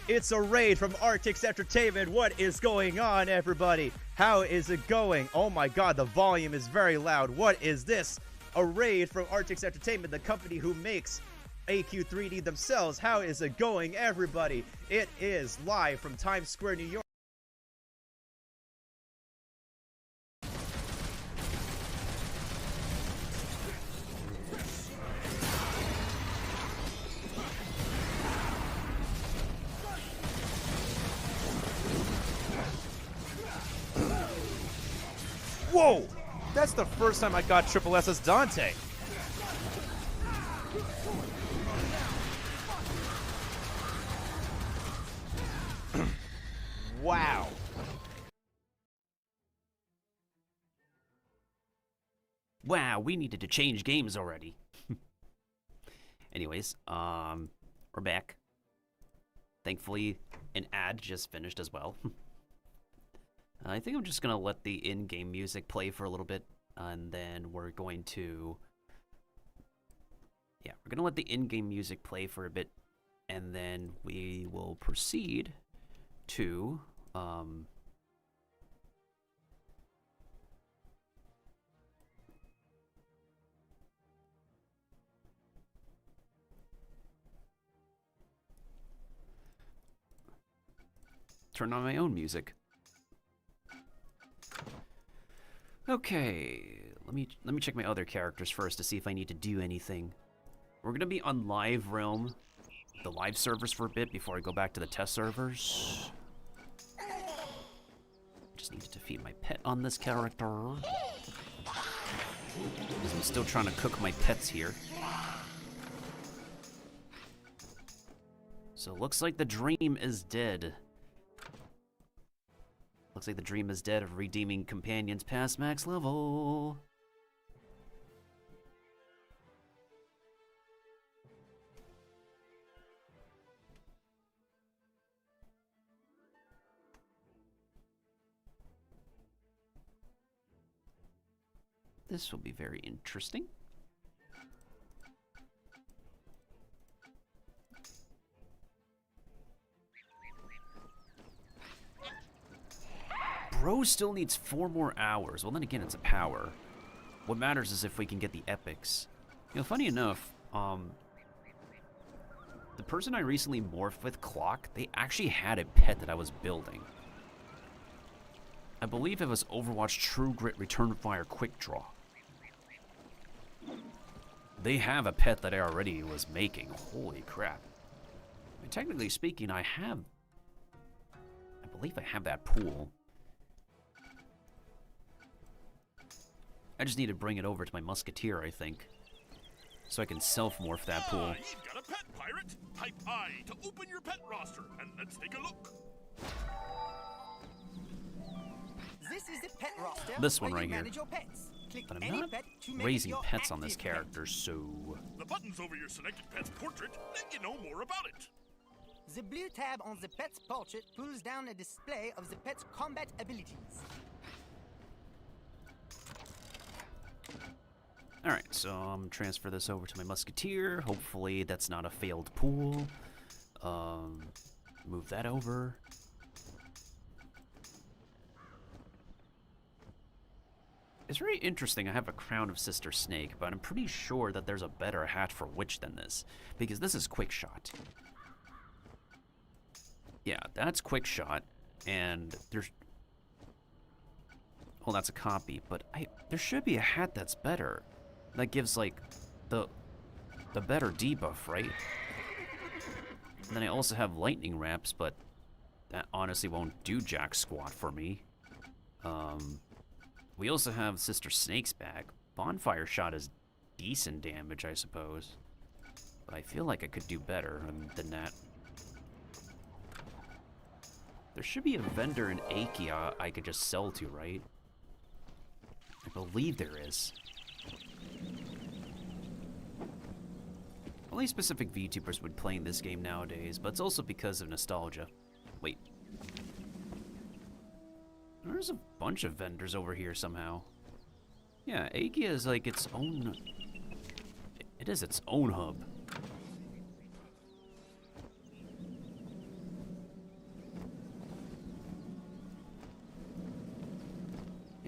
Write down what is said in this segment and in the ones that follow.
It's a raid from Arctic's Entertainment. What is going on, everybody? How is it going? Oh my god, the volume is very loud. What is this? A raid from Arctic's Entertainment, the company who makes AQ3D themselves. How is it going, everybody? It is live from Times Square, New York. Whoa! That's the first time I got Triple S as Dante. Wow. Wow, we needed to change games already. Anyways, we're back. Thankfully, an ad just finished as well. I think I'm just gonna let the in-game music play for a little bit, and then we're going to... Yeah, we're gonna let the in-game music play for a bit, and then we will proceed to... turn on my own music. Okay, let me check my other characters first to see if I need to do anything. We're gonna be on Live Realm, the live servers for a bit before I go back to the test servers. Just need to defeat my pet on this character. Because I'm still trying to cook my pets here. So looks like the dream is dead. Looks like the dream is dead of redeeming companions past max level. This will be very interesting. Bro still needs 4 more hours. Well, then again, it's a power. What matters is if we can get the epics. You know, funny enough, the person I recently morphed with, Clock, they actually had a pet that I was building. I believe it was Overwatch True Grit Return Fire Quick Draw. They have a pet that I already was making. Holy crap. I mean, technically speaking, I believe I have that pool. I just need to bring it over to my musketeer, I think. So I can self-morph that pool. You've got a pet, pirate. Type I to open your pet roster, and let's take a look. This is the pet roster. This one right here. But I'm not raising pets on this character, so... The buttons over your selected pet's portrait let you know more about it. The blue tab on the pet's portrait pulls down a display of the pet's combat abilities. Alright, so I'm transfer this over to my musketeer. Hopefully that's not a failed pool. Move that over. It's very interesting. I have a Crown of Sister Snake, but I'm pretty sure that there's a better hat for Witch than this, because this is Quick Shot. Yeah, that's Quick Shot, and there's... Well, that's a copy, but there should be a hat that's better. That gives, like, the better debuff, right? And then I also have Lightning Wraps, but that honestly won't do jack squat for me. We also have Sister Snake's bag. Bonfire Shot is decent damage, I suppose. But I feel like I could do better than that. There should be a vendor in Akia I could just sell to, right? I believe there is. Only specific VTubers would play in this game nowadays, but it's also because of nostalgia. Wait. There's a bunch of vendors over here somehow. Yeah, Akia is like its own... It is its own hub.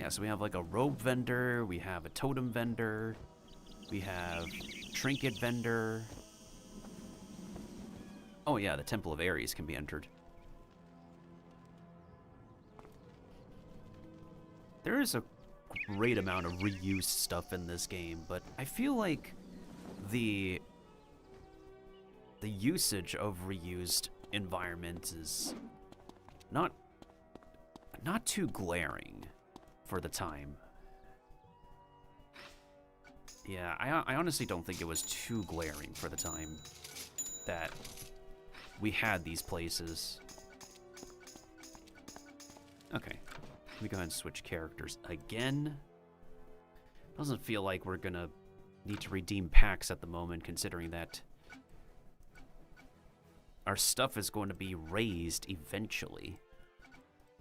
Yeah, so we have like a robe vendor, we have a totem vendor, we have trinket vendor. Oh yeah, the Temple of Ares can be entered. There is a great amount of reused stuff in this game, but I feel like the usage of reused environments is not too glaring for the time. Yeah, I honestly don't think it was too glaring for the time that we had these places. Okay, let me go ahead and switch characters again. Doesn't feel like we're gonna need to redeem packs at the moment, considering that our stuff is going to be raised eventually.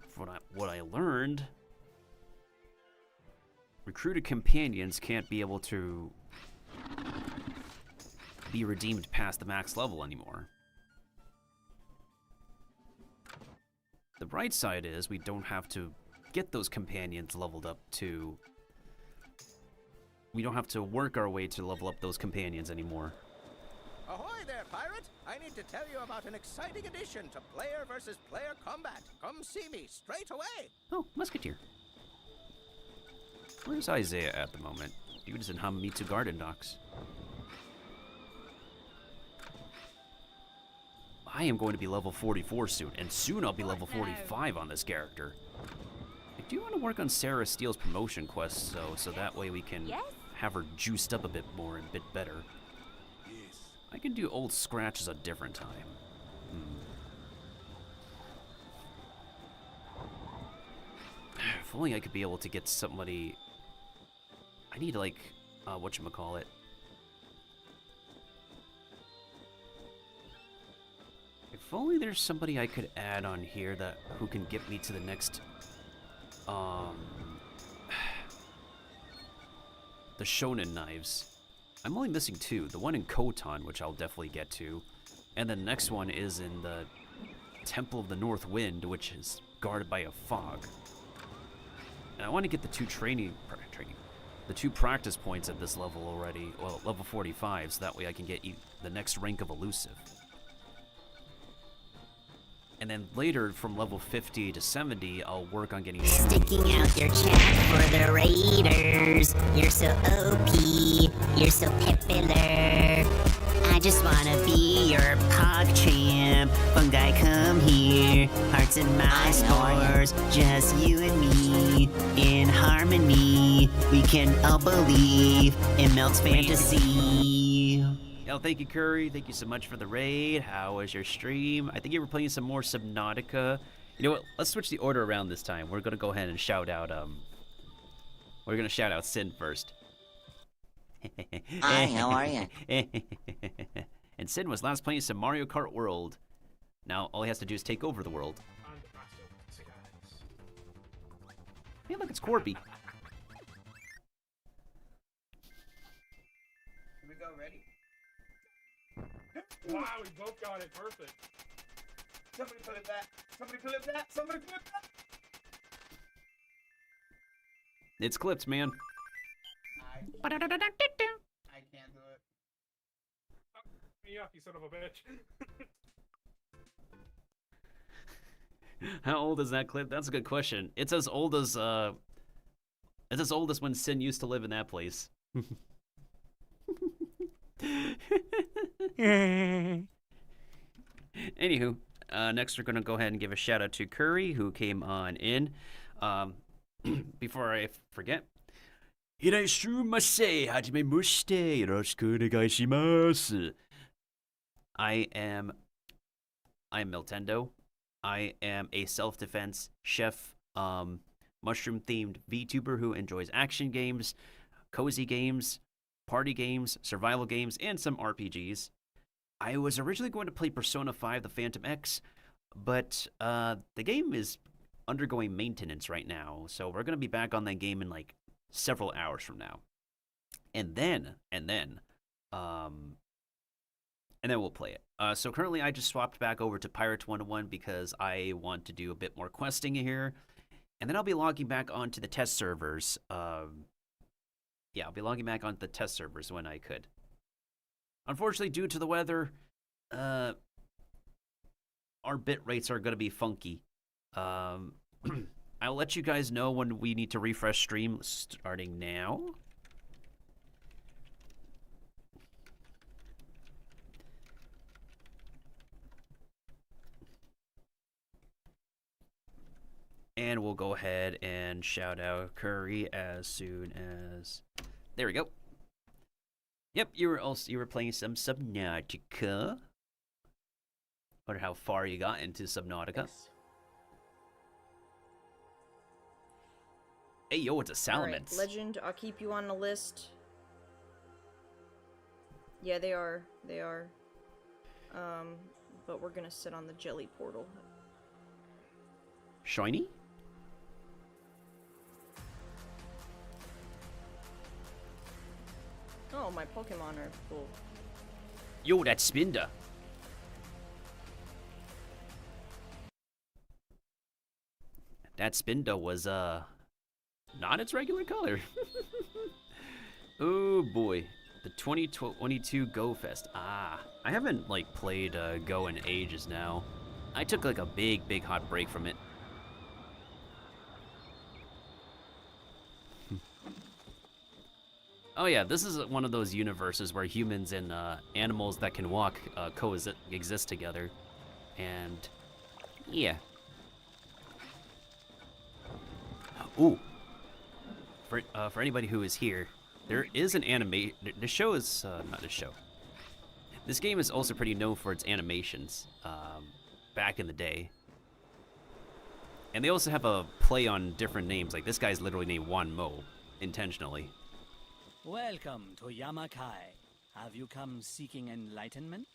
From what I learned, recruited companions can't be able to be redeemed past the max level anymore. The bright side is we don't have to get those companions leveled up to... We don't have to work our way to level up those companions anymore. Ahoy there, pirate! I need to tell you about an exciting addition to player versus player combat. Come see me straight away. Oh, Musketeer. Where's Isaiah at the moment? He was in Hamamitsu Garden Docks. I am going to be level 44 soon, and soon I'll be level 45 on this character. I do want to work on Sarah Steele's promotion quests, though, so that way we can have her juiced up a bit more and a bit better. I can do Old Scratches a different time. If only I could be able to get somebody... I need, like, whatchamacallit. If only there's somebody I could add on here who can get me to the next, the Shonen Knives. I'm only missing 2. The one in Kotan, which I'll definitely get to, and the next one is in the Temple of the North Wind, which is guarded by a fog. And I want to get the 2 the 2 practice points at this level already, well, level 45, so that way I can get the next rank of elusive. And then later, from level 50 to 70, I'll work on getting... Sticking out your chat for the raiders. You're so OP. You're so popular. I just wanna be your pog champ. Fungi, come here. Hearts and my scores. Just you and me. In harmony. We can all believe in Melt's fantasy. Oh, thank you, Curry. Thank you so much for the raid. How was your stream? I think you were playing some more Subnautica. You know what? Let's switch the order around this time. We're gonna go ahead and shout out, we're gonna shout out Sin first. Hi, how are you? And Sin was last playing some Mario Kart World. Now, all he has to do is take over the world. Hey, look, it's Corby. Here we go, ready? Wow, we both got it perfect. Somebody pull it back. Somebody pull it back. Somebody pull it back. It's clipped, man. I can't do it. Me up, you son of a bitch. How old is that clip? That's a good question. It's as old as when Sin used to live in that place. Anywho, next we're gonna go ahead and give a shout out to Curry, who came on in. Before I forget, Hirashumasse hajimemashite yoroshiku onegaishimasu. I am Miltendo. I am a self-defense chef, mushroom-themed VTuber who enjoys action games, cozy games, party games, survival games, and some RPGs. I was originally going to play Persona 5 The Phantom X, but the game is undergoing maintenance right now, so we're going to be back on that game in like several hours from now. And then we'll play it. So currently I just swapped back over to Pirates 101 because I want to do a bit more questing here. And then I'll be logging back onto the test servers. Yeah, I'll be logging back onto the test servers when I could. Unfortunately, due to the weather, our bit rates are going to be funky. I'll let you guys know when we need to refresh stream starting now. And we'll go ahead and shout out Curry as soon as... There we go. Yep, you were playing some Subnautica. Wonder how far you got into Subnautica. Hey, yo, it's a Salamence. Right, Legend, I'll keep you on the list. Yeah, they are. They are. But we're gonna sit on the jelly portal. Shiny? Oh, my Pokemon are cool. Yo, that's Spinda. That Spinda was, not its regular color. Oh boy. The 2022 Go Fest. Ah, I haven't, like, played, Go in ages now. I took, like, a big hot break from it. Oh yeah, this is one of those universes where humans and animals that can walk coexist together, and yeah. Ooh, for anybody who is here, there is an anime. The show is not the show. This game is also pretty known for its animations back in the day, and they also have a play on different names. Like this guy's literally named Wanmo intentionally. Welcome to Yamakai. Have you come seeking enlightenment?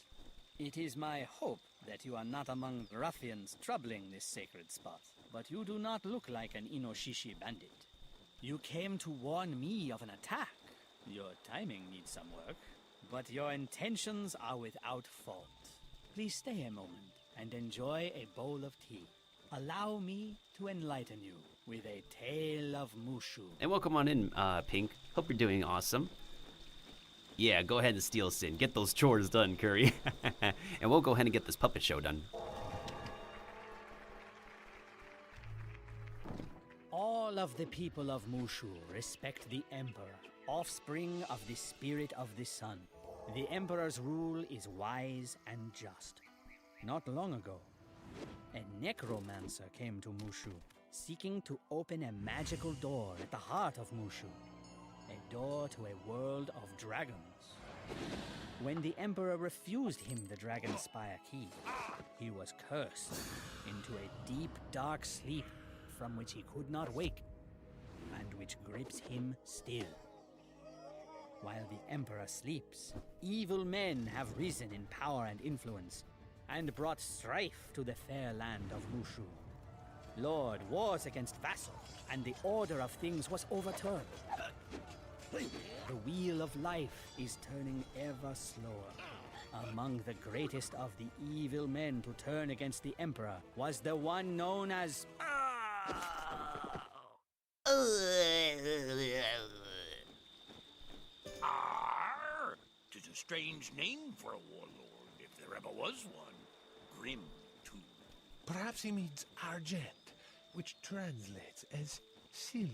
It is my hope that you are not among ruffians troubling this sacred spot, but you do not look like an Inoshishi bandit. You came to warn me of an attack. Your timing needs some work, but your intentions are without fault. Please stay a moment and enjoy a bowl of tea. Allow me to enlighten you with a tale of Mushu. And welcome on in, Pink. Hope you're doing awesome. Yeah, go ahead and steal Sin. Get those chores done, Curry. And we'll go ahead and get this puppet show done. All of the people of Mushu respect the Emperor, offspring of the Spirit of the Sun. The Emperor's rule is wise and just. Not long ago, a necromancer came to Mushu, seeking to open a magical door at the heart of Mushu. A door to a world of dragons. When the Emperor refused him the Dragon Spire key, he was cursed into a deep, dark sleep from which he could not wake, and which grips him still. While the Emperor sleeps, evil men have risen in power and influence, and brought strife to the fair land of Mushu. Lord wars against vassal, and the order of things was overturned. The wheel of life is turning ever slower. Among the greatest of the evil men to turn against the Emperor was the one known as... Arr! 'Tis a strange name for a warlord, if there ever was one. Grim, too. Perhaps he means argent, which translates as silver.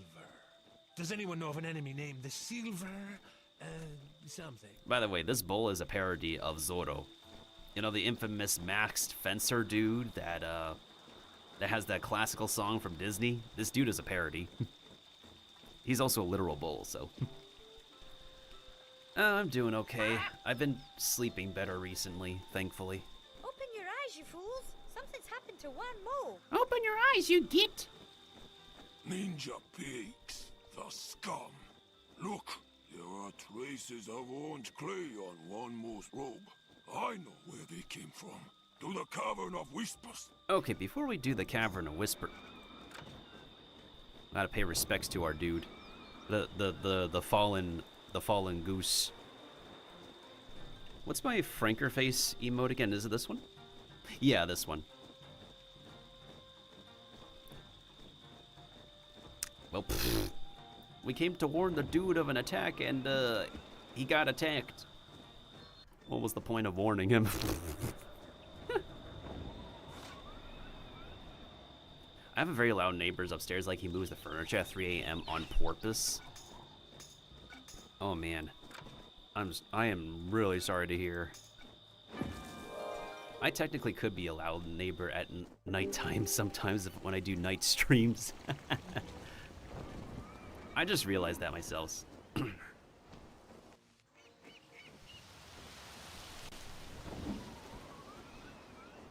Does anyone know of an enemy named the Silver... something? By the way, this bowl is a parody of Zoro. You know, the infamous maxed fencer dude that has that classical song from Disney? This dude is a parody. He's also a literal bull, so... I'm doing okay. I've been sleeping better recently, thankfully. Open your eyes, you fools! Something's happened to Wanmo. Open your eyes, you git! Ninja pigs, the scum. Look, there are traces of orange clay on Wanmo's robe. I know where they came from. To the Cavern of Whispers. Okay, before we do the Cavern of Whisper... Gotta pay respects to our dude. The fallen goose. What's my Franker face emote again? Is it this one? Yeah, this one. Well, we came to warn the dude of an attack, and he got attacked. What was the point of warning him? I have a very loud neighbors upstairs, like he moves the furniture at 3 a.m. on purpose. Oh man, I am really sorry to hear. I technically could be a loud neighbor at nighttime sometimes when I do night streams. I just realized that myself.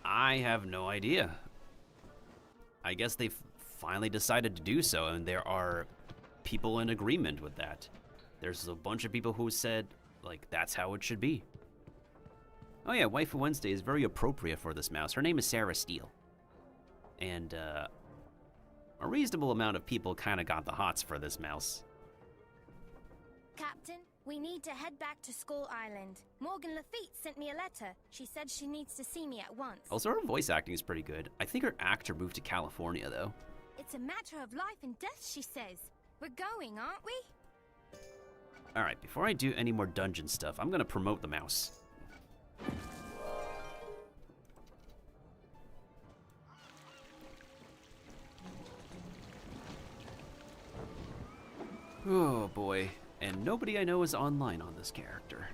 I have no idea. I guess they've finally decided to do so, and there are people in agreement with that. There's a bunch of people who said, like, that's how it should be. Oh yeah, Waifu Wednesday is very appropriate for this mouse. Her name is Sarah Steele. And, a reasonable amount of people kind of got the hots for this mouse. Captain, we need to head back to Skull Island. Morgan Lafitte sent me a letter. She said she needs to see me at once. Also, her voice acting is pretty good. I think her actor moved to California, though. It's a matter of life and death, she says. We're going, aren't we? Alright, before I do any more dungeon stuff, I'm gonna promote the mouse. Oh boy, and nobody I know is online on this character.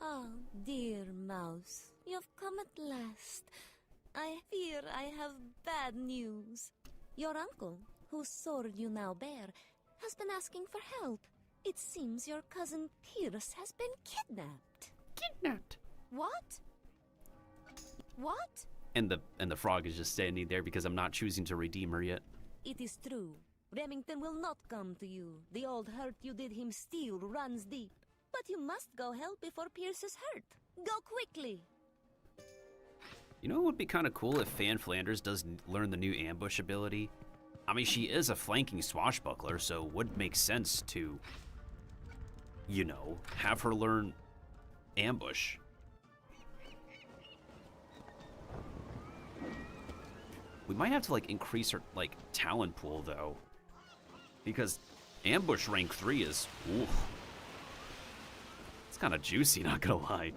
Oh, dear mouse, you've come at last. I fear I have bad news. Your uncle, whose sword you now bear, has been asking for help. It seems your cousin Pierce has been kidnapped. Kidnapped? What? What? And the frog is just standing there because I'm not choosing to redeem her yet. It is true. Remington will not come to you. The old hurt you did him Steele runs deep. But you must go help before Pierce is hurt. Go quickly! You know what would be kind of cool if Fan Flanders does learn the new ambush ability? I mean, she is a flanking swashbuckler, so it would make sense to, you know, have her learn ambush. We might have to, like, increase her, like, talent pool, though. Because ambush rank 3 is, ooh. It's kind of juicy, not gonna lie.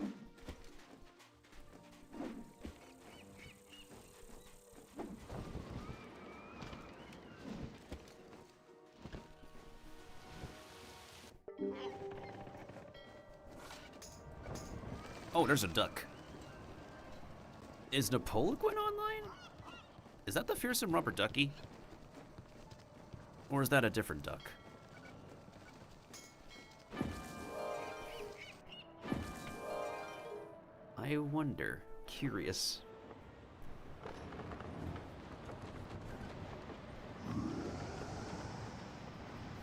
Oh, there's a duck. Is Napoliquin online? Is that the fearsome rubber ducky? Or is that a different duck? I wonder. Curious.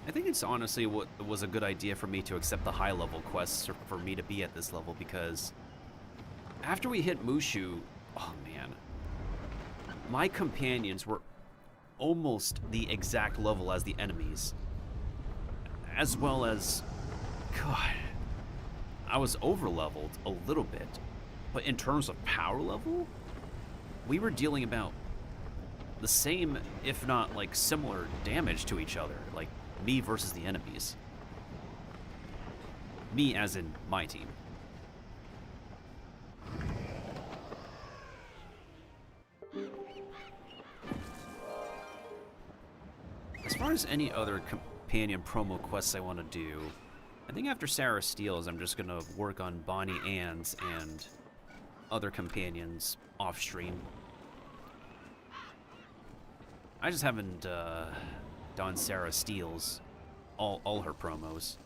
I think it's honestly what was a good idea for me to accept the high level quests for me to be at this level, because after we hit Mushu, oh man, my companions were almost the exact level as the enemies. As well as, God, I was over leveled a little bit, but in terms of power level, we were dealing about the same, if not like similar damage to each other, like me versus the enemies. Me as in my team. As far as any other companion promo quests I want to do, I think after Sarah Steele's, I'm just going to work on Bonnie Ann's and other companions off stream. I just haven't done Sarah Steele's, all her promos,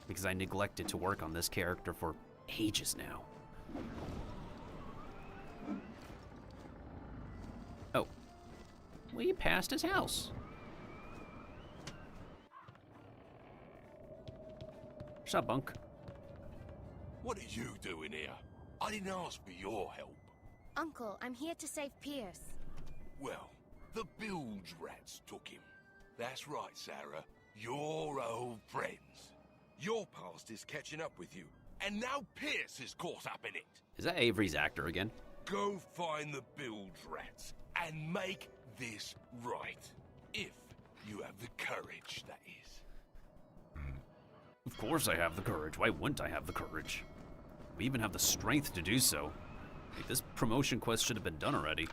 because I neglected to work on this character for ages now. Oh, we passed his house. What's up, Bunk? What are you doing here? I didn't ask for your help. Uncle, I'm here to save Pierce. Well, the bilge rats took him. That's right, Sarah. You're old friends. Your past is catching up with you, and now Pierce is caught up in it. Is that Avery's actor again? Go find the bilge rats and make this right. If you have the courage, that is. Of course I have the courage. Why wouldn't I have the courage? We even have the strength to do so. Like, this promotion quest should have been done already.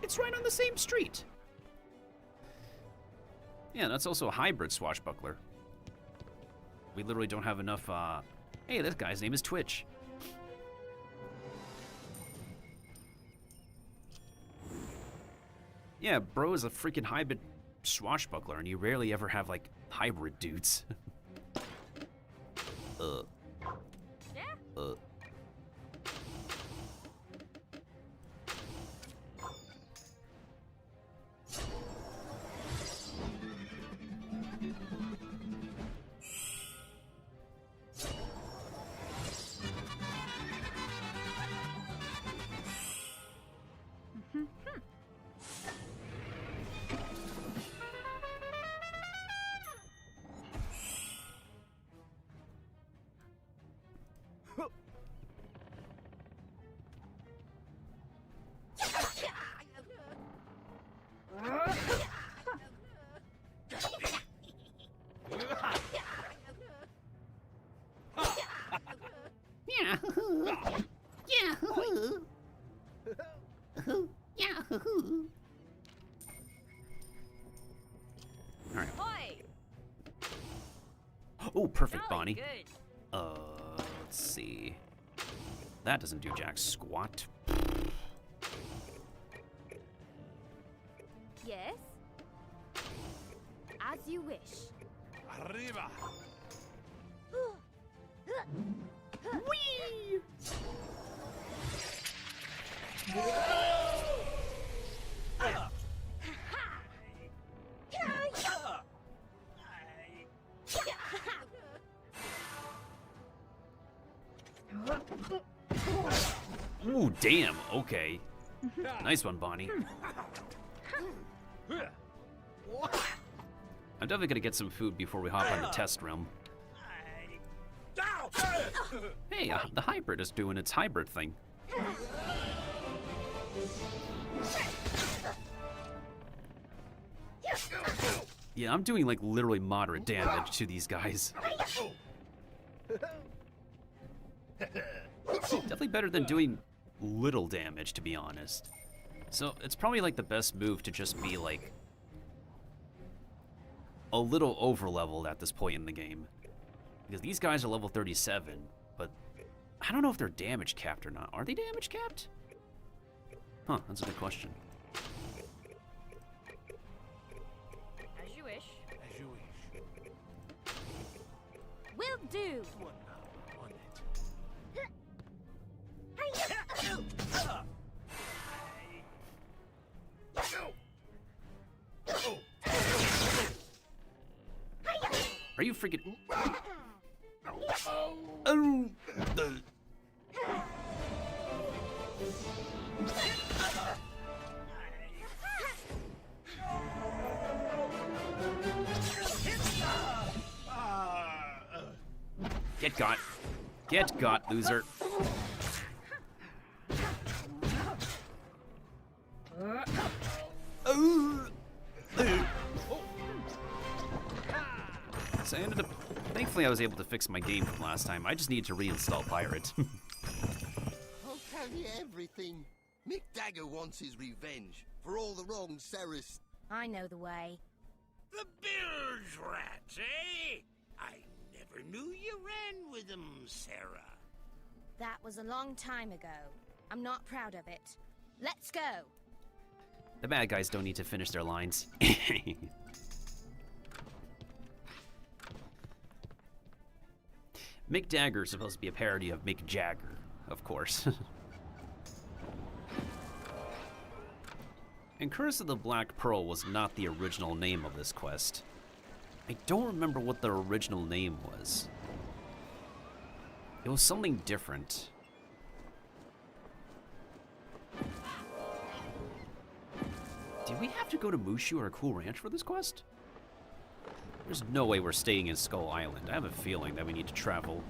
It's right on the same street. Yeah, that's also a hybrid swashbuckler. We literally don't have enough, Hey, this guy's name is Twitch. Yeah, bro is a freaking hybrid swashbuckler, and you rarely ever have, like, hybrid dudes. Oh, perfect, Bonnie. Let's see. That doesn't do jack squat. Yes? As you wish. Arriba! Whee! Ooh, damn, okay. Nice one, Bonnie. I'm definitely gonna get some food before we hop on the test realm. Hey, the hybrid is doing its hybrid thing. Yeah, I'm doing like literally moderate damage to these guys. Definitely better than doing little damage, to be honest. So it's probably like the best move to just be like a little over leveled at this point in the game. Because these guys are level 37, but I don't know if they're damage capped or not. Are they damage capped? Huh, that's a good question. As you wish. As you wish. Will do. What now? On it. Are you freaking... Oh! Get got. Get got, loser. So I ended up... Thankfully, I was able to fix my game from last time. I just need to reinstall Pirate. I'll tell you everything. Mick Dagger wants his revenge for all the wrong Ceres. I know the way. The bilge rats, eh? I never knew you ran with them, Sarah. That was a long time ago. I'm not proud of it. Let's go. The bad guys don't need to finish their lines. Mick Dagger is supposed to be a parody of Mick Jagger, of course. And Curse of the Black Pearl was not the original name of this quest. I don't remember what the original name was. It was something different. Did we have to go to Mushu or Cool Ranch for this quest? There's no way we're staying in Skull Island. I have a feeling that we need to travel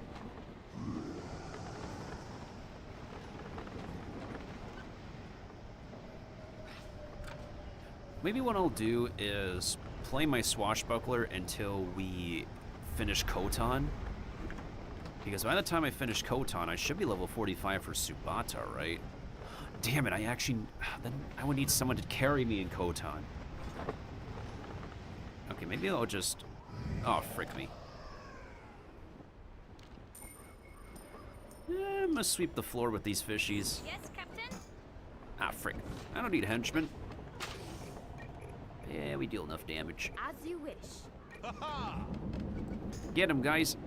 Maybe what I'll do is play my Swashbuckler until we finish Khotan. Because by the time I finish Khotan, I should be level 45 for Subata, right? Damn it, then I would need someone to carry me in Khotan. Okay, maybe I'll just... Oh, frick me. I'm gonna sweep the floor with these fishies. Yes, Captain? Ah, frick. I don't need henchmen. Yeah, we deal enough damage. As you wish. Get him, guys.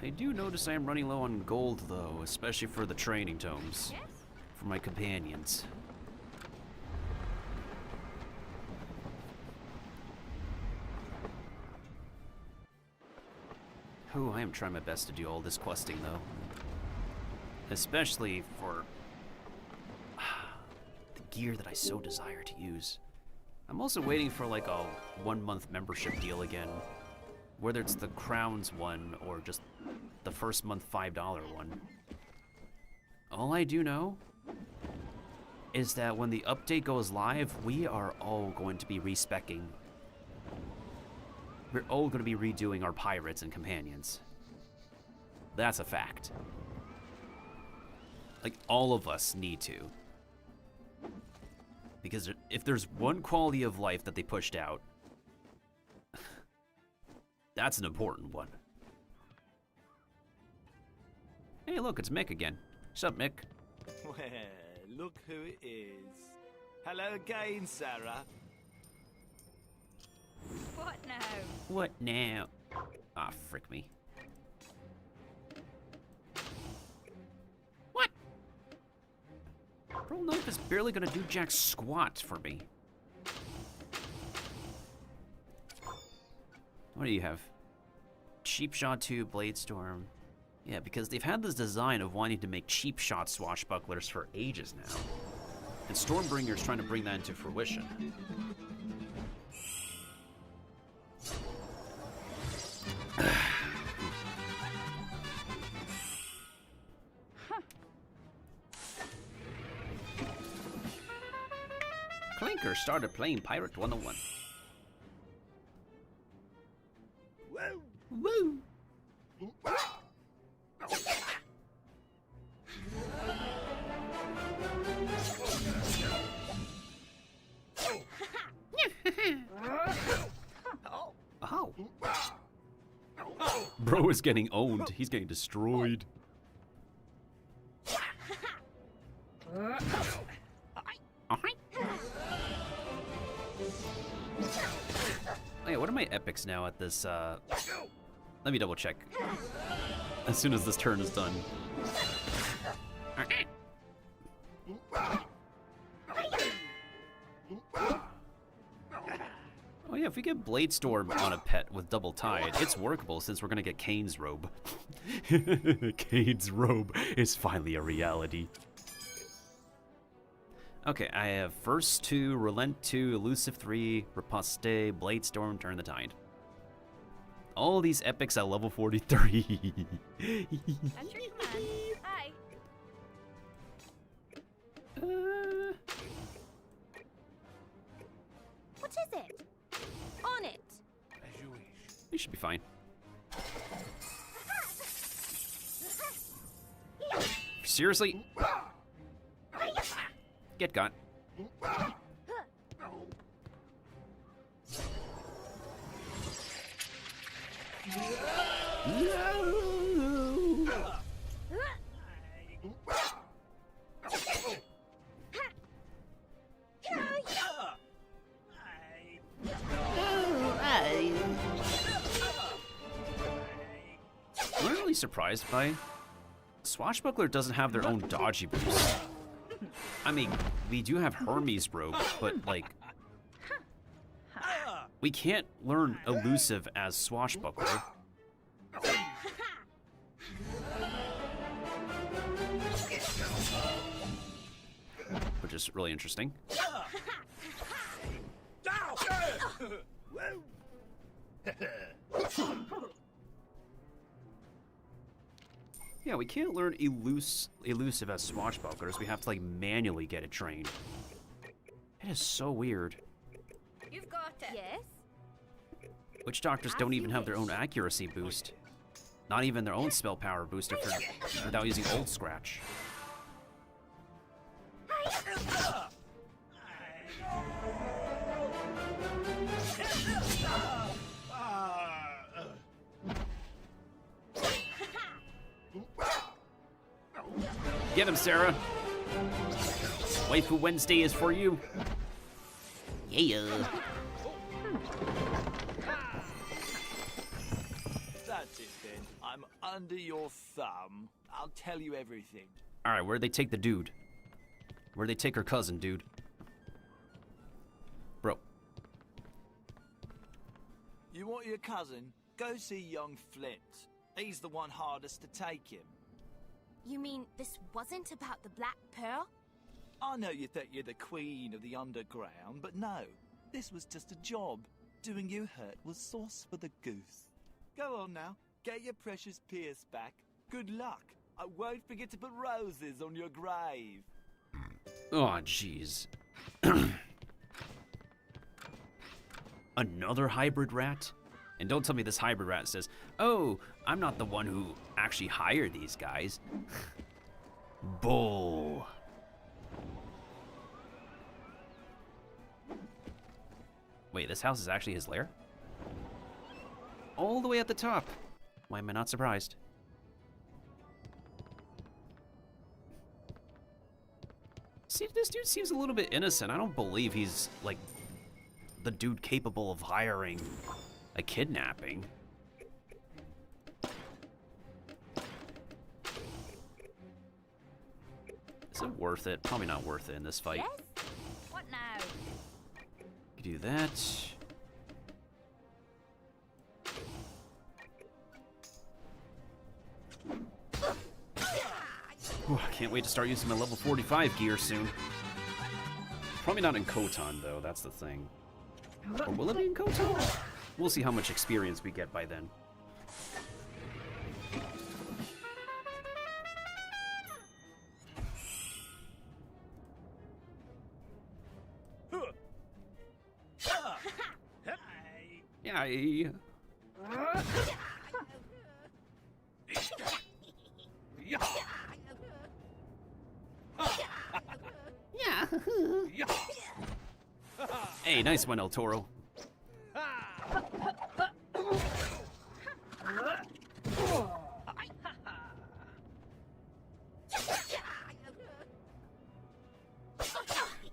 I do notice I am running low on gold, though, especially for the training tomes. Yes? For my companions. Oh, I am trying my best to do all this questing, though. Especially for the gear that I so desire to use. I'm also waiting for like a 1-month membership deal again. Whether it's the Crowns one or just the first month $5 one. All I do know is that when the update goes live, we are all going to be respecking. We're all going to be redoing our pirates and companions. That's a fact. Like, all of us need to. Because if there's one quality of life that they pushed out, that's an important one. Hey, look, it's Mick again. What's up, Mick? Well, look who it is. Hello again, Sarah. What now? What now? Ah, frick me. What? Pearl Knife is barely gonna do jack squat for me. What do you have? Cheap Shot 2, Blade Storm. Yeah, because they've had this design of wanting to make cheap shot swashbucklers for ages now. And Stormbringer's trying to bring that into fruition. Clinker started playing Pirate 101. Whoa! Woo! Oh. Bro is getting owned. He's getting destroyed. Oh yeah, what are my epics now at this, let me double check. As soon as this turn is done. Oh yeah, if we get Blade Storm on a pet with Double Tide, it's workable since we're gonna get Kane's Robe. Kane's Robe is finally a reality. Okay, I have First 2, Relent 2, Elusive 3, Riposte, Blade Storm, Turn the Tide. All these epics at level 43. That's your command. Hi. What is it? On it. As you wish. We should be fine. Seriously? Get got. I'm really surprised by Swashbuckler doesn't have their own dodgy boost. I mean, we do have Hermes Robe, but like, we can't learn Elusive as Swashbuckler. which is really interesting. Yeah, we can't learn elusive as swashbucklers. We have to like manually get it trained. It is so weird. You've got it. Yes. Witch doctors don't even have their own accuracy boost. Not even their own spell power booster without using Old Scratch. Get him, Sarah. Waifu Wednesday is for you. Yeah. That's it then. I'm under your thumb. I'll tell you everything. Alright, where'd they take the dude? Where'd they take her cousin, dude? Bro. You want your cousin? Go see young Flint. He's the one hardest to take him. You mean this wasn't about the Black Pearl? I know you think you're the queen of the underground, but no. This was just a job. Doing you hurt was sauce for the goose. Go on now. Get your precious Pierce back. Good luck. I won't forget to put roses on your grave. Oh, jeez. Another hybrid rat? And don't tell me this hybrid rat says, oh, I'm not the one who actually hired these guys. Bull. Wait, this house is actually his lair? All the way at the top. Why am I not surprised? See, this dude seems a little bit innocent. I don't believe he's, like, the dude capable of hiring a kidnapping. Is it worth it? Probably not worth it in this fight. Yes? What now? You do that. Whew, I can't wait to start using my level 45 gear soon. Probably not in Khotan, though. That's the thing. Or will it be in Khotan? We'll see how much experience we get by then. Yay. Yeah. Hey, nice one, El Toro.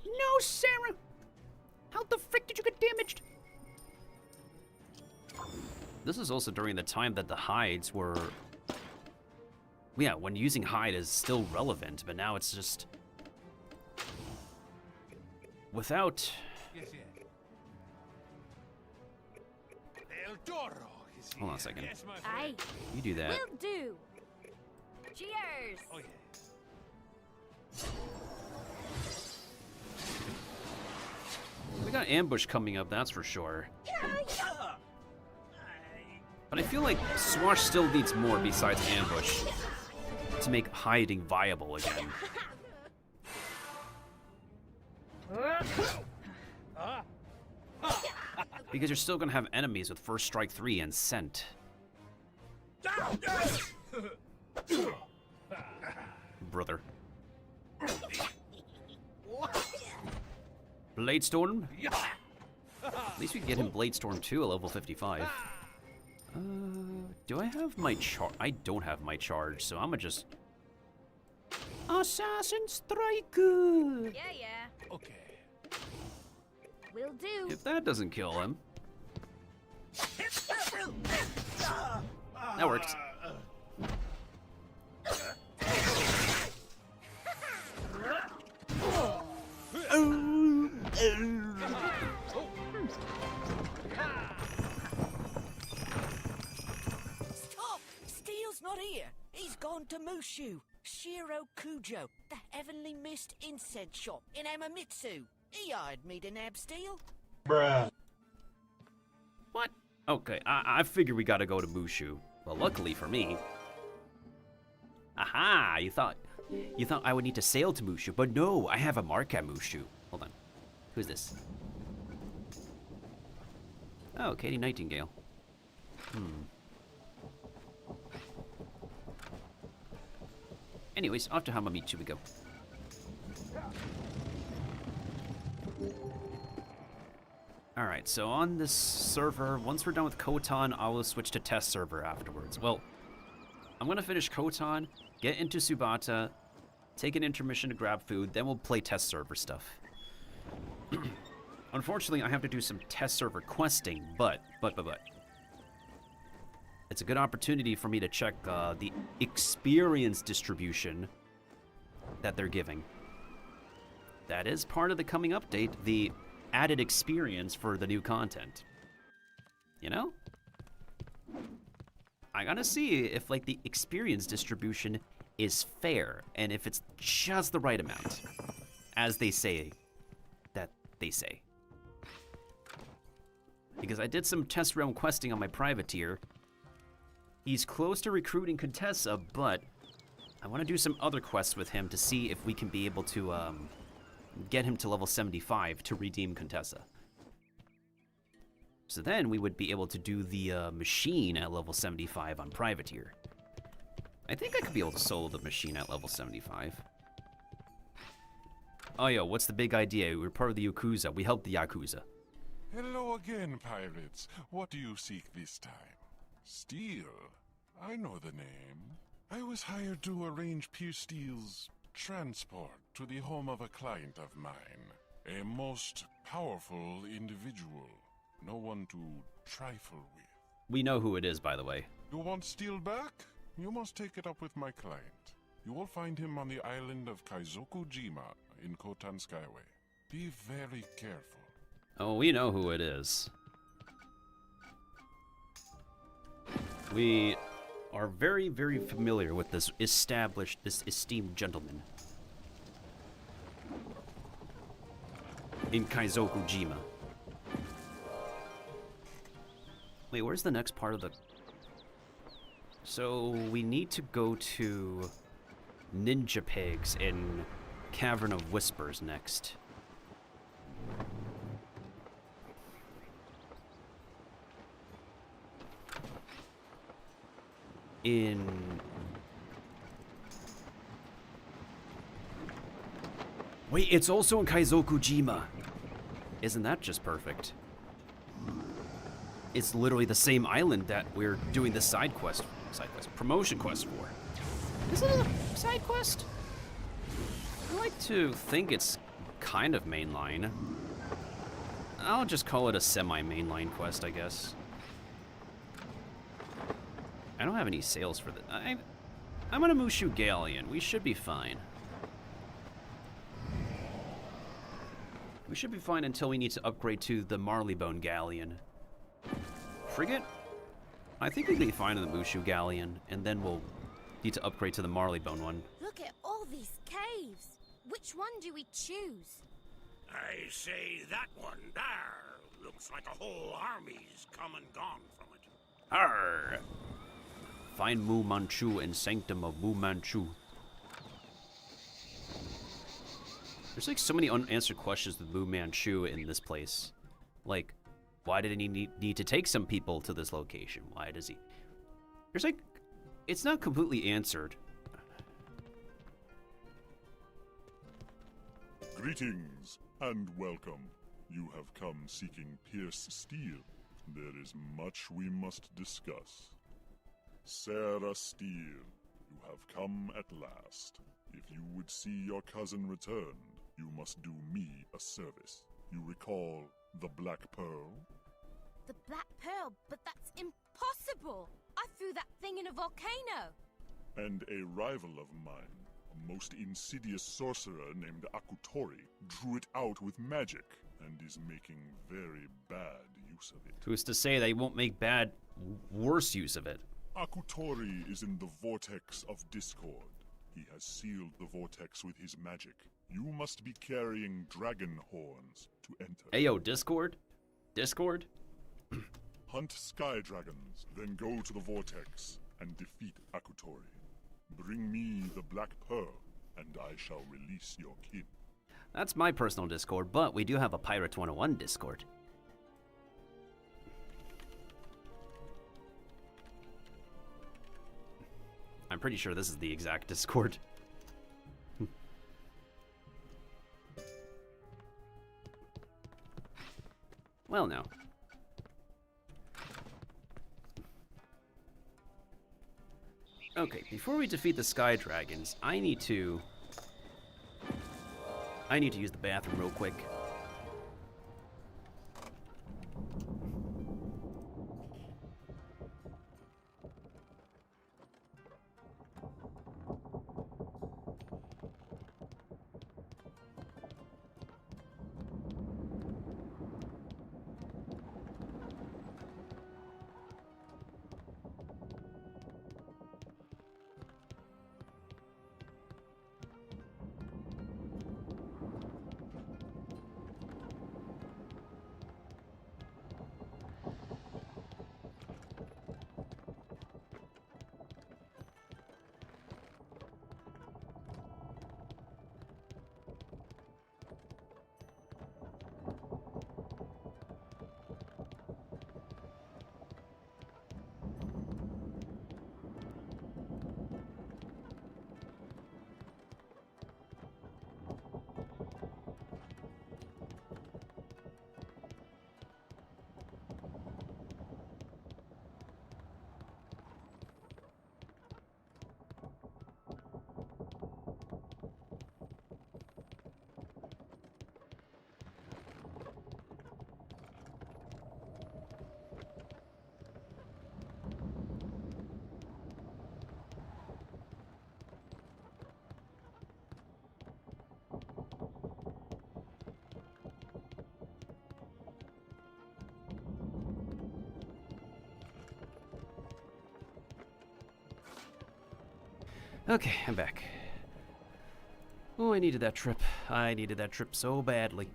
No, Sarah! How the frick did you get damaged? This is also during the time that the hides were... Yeah, when using hide is still relevant, but now it's just... Without... Yes, yes. El Toro is here. Hold on a second. Yes, my Aye. friend. You do that. Will do. Cheers. Oh, yeah. We got ambush coming up, that's for sure. But I feel like Swash still needs more besides ambush to make hiding viable again. Because you're still gonna have enemies with First Strike 3 and Scent. Brother. Bladestorm? At least we can get him Bladestorm 2 at level 55. Do I have my charge? I don't have my charge, so I'm gonna just... Assassin Strike! Yeah. Okay. Will do. If that doesn't kill him... That worked. Stop! Steele's not here. He's gone to Mushu, Shiro Kujo, the Heavenly Mist incense shop in Amamitsu. He hired me to nab Steele. Bruh. What? Okay, I figure we gotta go to Mushu. Well, luckily for me. Aha! You thought I would need to sail to Mushu, but no, I have a mark at Mushu. Hold on. Who's this? Oh, Katie Nightingale. Anyways, off to Hamamitsu we go. Alright, so on this server, once we're done with Kotan, I will switch to test server afterwards. Well, I'm gonna finish Kotan, get into Subata, take an intermission to grab food, then we'll play test server stuff. Unfortunately, I have to do some test server questing, but. It's a good opportunity for me to check the experience distribution that they're giving. That is part of the coming update, the added experience for the new content. You know? I gotta see if, like, the experience distribution is fair, and if it's just the right amount, as they say that they say. Because I did some test realm questing on my privateer. He's close to recruiting Contessa, but I want to do some other quests with him to see if we can be able to get him to level 75 to redeem Contessa. So then we would be able to do the machine at level 75 on privateer. I think I could be able to solo the machine at level 75. Oh, yo, what's the big idea? We're part of the Yakuza. We help the Yakuza. Hello again, pirates. What do you seek this time? Steele. I know the name. I was hired to arrange Pierce Steele's transport to the home of a client of mine. A most powerful individual. No one to trifle with. We know who it is, by the way. You want Steele back? You must take it up with my client. You will find him on the island of Kaizokujima in Kotan Skyway. Be very careful. Oh, we know who it is. We are very, very familiar with this esteemed gentleman. In Kaizokujima. Wait, where's the next part of the... So, we need to go to Ninja Pigs in Cavern of Whispers next. Wait, it's also in Kaizokujima. Isn't that just perfect? It's literally the same island that we're doing the promotion quest for. Is it a side quest? I like to think it's kind of mainline. I'll just call it a semi-mainline quest, I guess. I don't have any sales for this. I'm on a Mushu Galleon. We should be fine. We should be fine until we need to upgrade to the Marleybone Galleon. Frigate? I think we can be fine in the Mushu Galleon, and then we'll need to upgrade to the Marleybone one. Look at all these caves. Which one do we choose? I say that one there. Looks like a whole army's come and gone from it. Arr! Find Mu Manchu and Sanctum of Mu Manchu. There's like so many unanswered questions with Mu Manchu in this place. Like, why did he need to take some people to this location? Why does he... There's like... It's not completely answered. Greetings and welcome. You have come seeking Pierce Steele. There is much we must discuss. Sarah Steele, you have come at last. If you would see your cousin returned, you must do me a service. You recall the Black Pearl? The Black Pearl? But that's impossible! I threw that thing in a volcano! And a rival of mine, a most insidious sorcerer named Akutori, drew it out with magic and is making very bad use of it. Who's to say they won't make worse use of it? Akutori is in the vortex of discord. He has sealed the vortex with his magic. You must be carrying dragon horns to enter. Ayo, Discord? Discord? Hunt sky dragons, then go to the vortex and defeat Akutori. Bring me the Black Pearl, and I shall release your kin. That's my personal Discord, but we do have a Pirate 101 Discord. I'm pretty sure this is the exact Discord. Well, no. Okay, before we defeat the Sky Dragons, I need to use the bathroom real quick. Okay, I'm back. Oh, I needed that trip. I needed that trip so badly.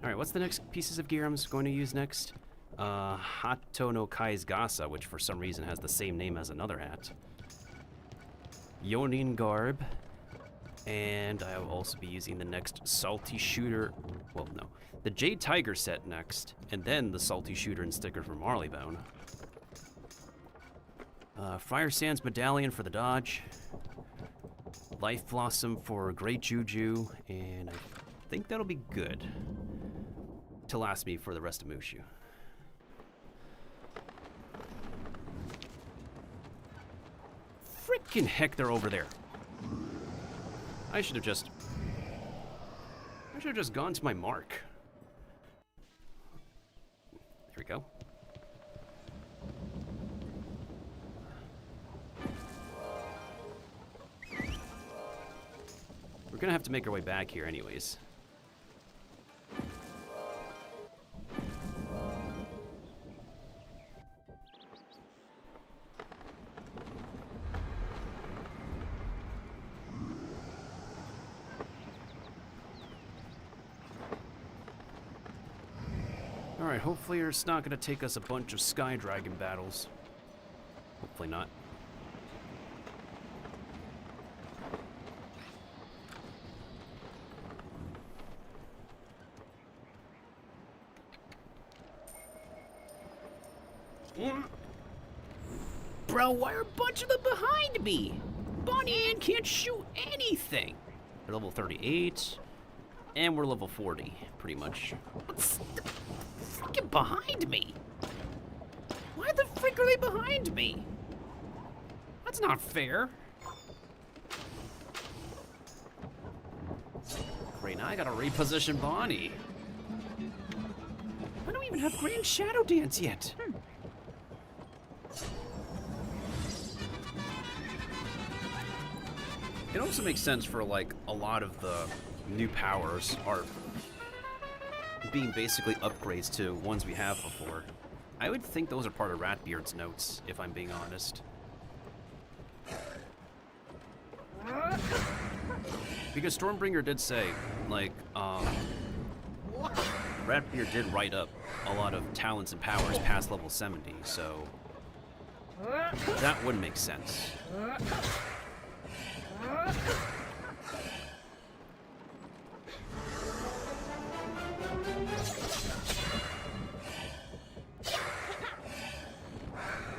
Alright, what's the next pieces of gear I'm going to use next? Hato no Kai's Gasa, which for some reason has the same name as another hat. Yonin Garb. And I will also be using the next Salty Shooter. Well, no. The Jade Tiger set next. And then the Salty Shooter and sticker from Marleybone. Fire Sands Medallion for the dodge. Life Blossom for Great Juju. And I think that'll be good to last me for the rest of Mushu. Frickin' heck, they're over there. I should have just gone to my mark. There we go. We're gonna have to make our way back here anyways. Alright, hopefully it's not gonna take us a bunch of Sky Dragon battles. Hopefully not. Bro, why are a bunch of them behind me? Bonnie Ann can't shoot anything. They're level 38, and we're level 40, pretty much. What's freaking behind me? Why the frick are they behind me? That's not fair. Great, now I gotta reposition Bonnie. I don't even have Grand Shadow Dance yet. It also makes sense for, like, a lot of the new powers are being basically upgrades to ones we have before. I would think those are part of Ratbeard's notes, if I'm being honest. Because Stormbringer did say, like, Ratbeard did write up a lot of talents and powers past level 70, so that would make sense.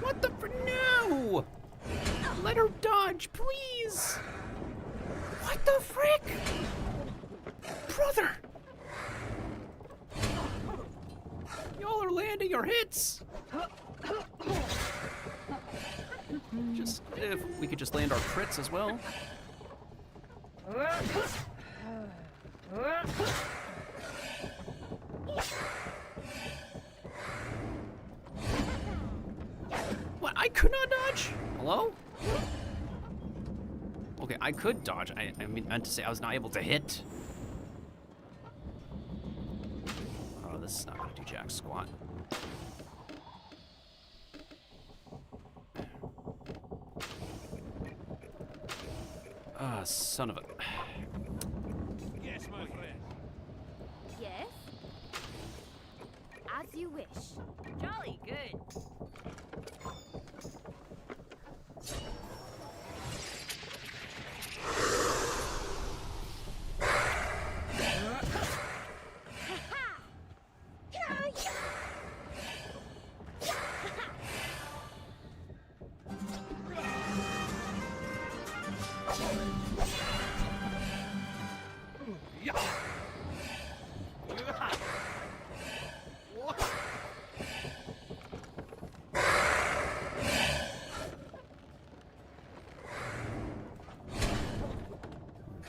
What the no! Let her dodge, please! What the frick? Brother! Y'all are landing your hits! Just, if we could just land our crits as well. What? I could not dodge? Hello? Okay, I could dodge. I meant to say I was not able to hit. Oh, this is not gonna do jack squat. Ah, son of a... Yes, my friend. Yes? As you wish. Jolly good.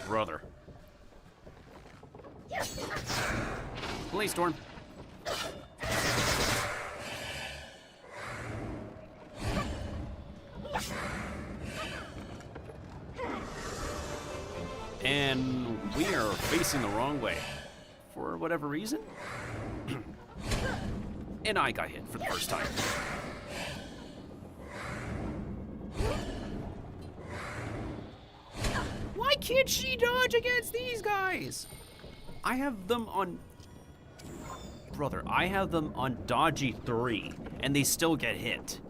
Brother. Blaze Storm. And we are facing the wrong way. For whatever reason. And I got hit for the first time. Why can't she dodge against these guys? I have them on... Brother, I have them on dodgy 3, and they still get hit.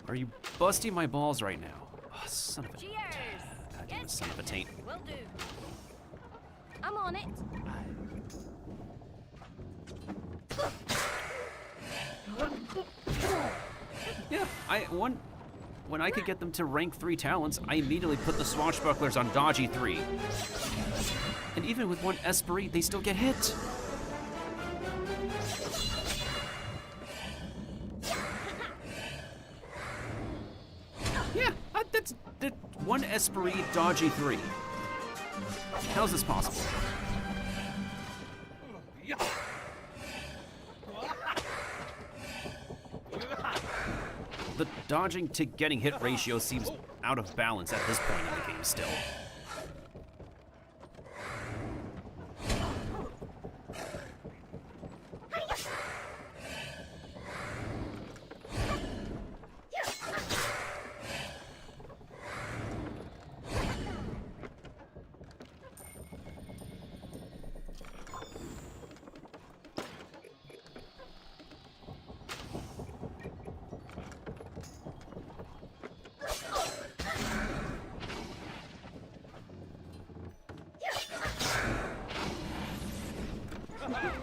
Are you busting my balls right now? Oh, son of a... Goddamn son of a taint. Will do. I'm on it. Yeah, when I could get them to rank 3 talents, I immediately put the swashbucklers on dodgy 3. And even with one Esprit, they still get hit. Yeah, that's one Esprit, dodgy 3. How's this possible? The dodging to getting hit ratio seems out of balance at this point in the game still.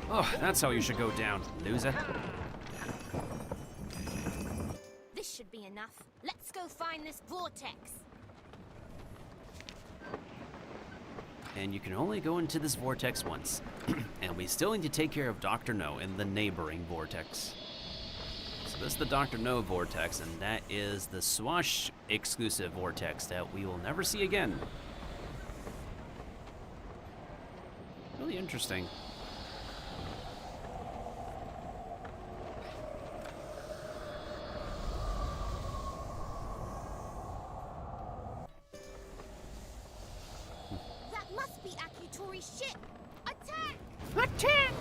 Oh, that's how you should go down, loser. This should be enough. Let's go find this vortex. And you can only go into this vortex once. And we still need to take care of Dr. No in the neighboring vortex. So this is the Dr. No vortex, and that is the Swash exclusive vortex that we will never see again. Really interesting. Ship! Attack! Attack!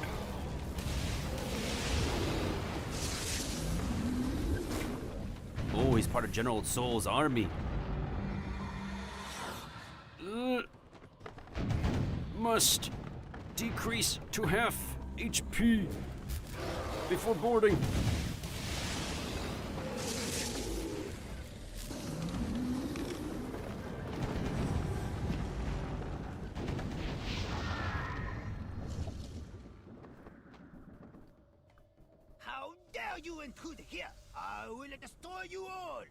Oh, he's part of General Soul's army. Must decrease to half HP before boarding. How dare you intrude here? I will destroy you all!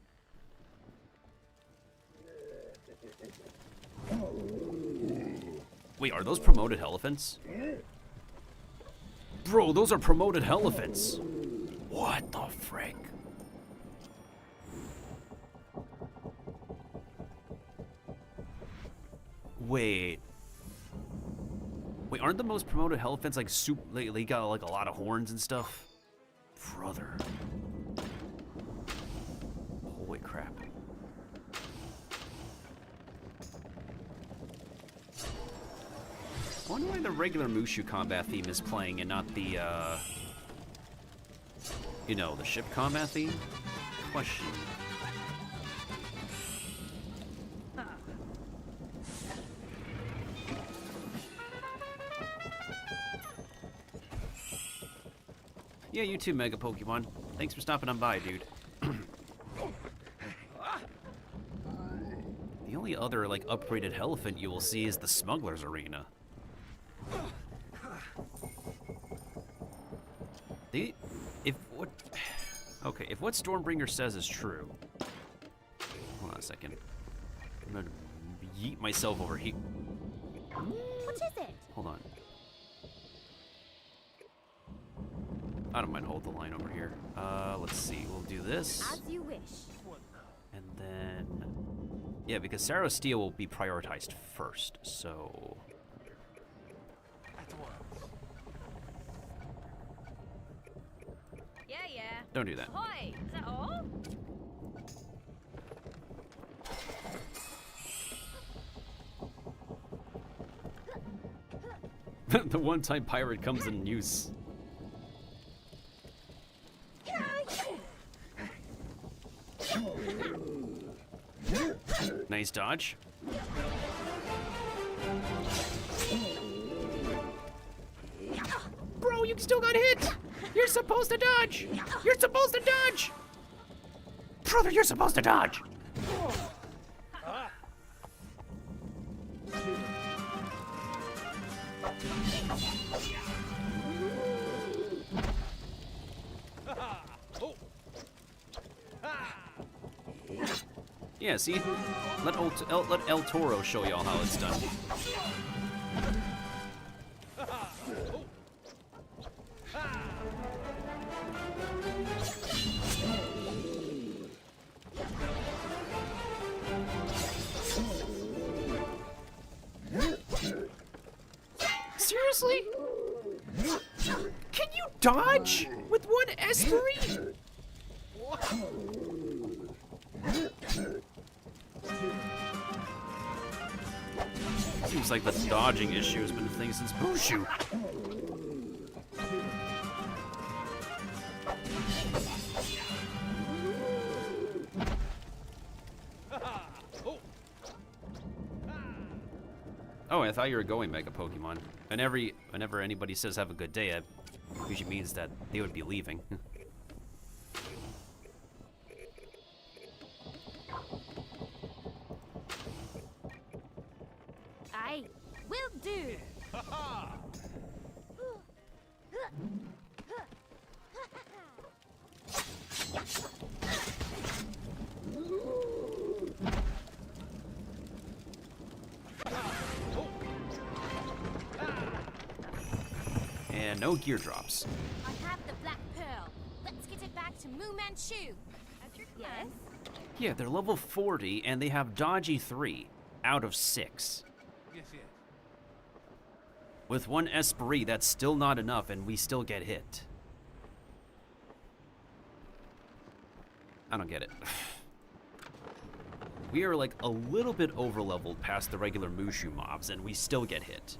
Wait, are those promoted elephants? Bro, those are promoted elephants. What the frick? Wait. Wait, aren't the most promoted elephants like they got like a lot of horns and stuff? Brother. Holy crap. I wonder why the regular Mushu combat theme is playing and not the, you know, the ship combat theme? Question. Yeah, you too, Mega Pokemon. Thanks for stopping on by, dude. The only other, like, upgraded elephant you will see is the Smuggler's Arena. If what Stormbringer says is true... Hold on a second. I'm gonna yeet myself over here. What is it? Hold on. I don't mind hold the line over here. Let's see. We'll do this. As you wish. And then... Yeah, because Sarah Steele will be prioritized first, so... Yeah, yeah. Don't do that. Ahoy! Is that all? The one-time pirate comes in use. Nice dodge. Bro, you still got hit! You're supposed to dodge! You're supposed to dodge! Brother, you're supposed to dodge! Yeah, see? Let El Toro show y'all how it's done. Seriously? Can you dodge with one Esprit? Seems like the dodging issue has been a thing since Mushu. Oh, I thought you were going Mega Pokemon. Whenever anybody says have a good day, it usually means that they would be leaving. Aye, will do. And no gear drops. I have the Black Pearl. Let's get it back to Moo Manchu. Yes? Yeah, they're level 40 and they have Dodgy 3 out of 6. Yes, yes. With one Esprit, that's still not enough and we still get hit. I don't get it. We are like a little bit over-leveled past the regular Mushu mobs and we still get hit.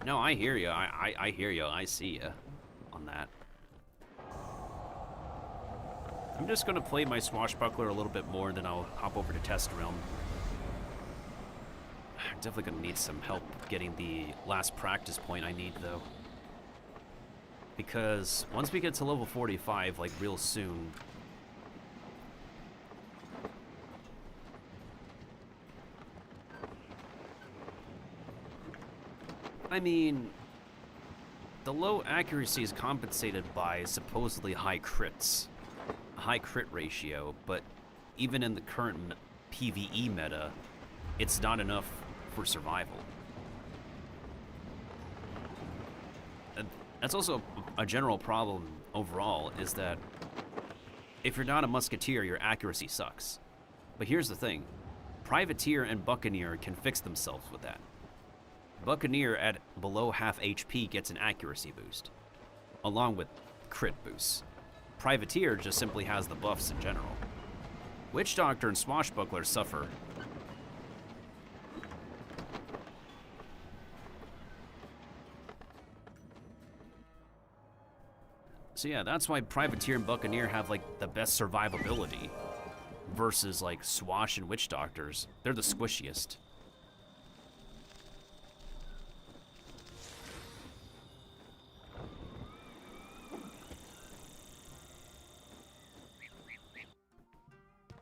No, I hear you. I hear you. I see you on that. I'm just gonna play my Swashbuckler a little bit more, then I'll hop over to Test Realm. I'm definitely gonna need some help getting the last practice point I need, though. Because once we get to level 45, like real soon, I mean, the low accuracy is compensated by supposedly high crits, a high crit ratio, but even in the current PvE meta, it's not enough for survival. And that's also a general problem overall, is that if you're not a musketeer, your accuracy sucks. But here's the thing, privateer and buccaneer can fix themselves with that. Buccaneer at below half HP gets an accuracy boost, along with crit boosts. Privateer just simply has the buffs in general. Witch Doctor and Swashbuckler suffer. So yeah, that's why Privateer and Buccaneer have like the best survivability versus like Swash and Witch Doctors. They're the squishiest.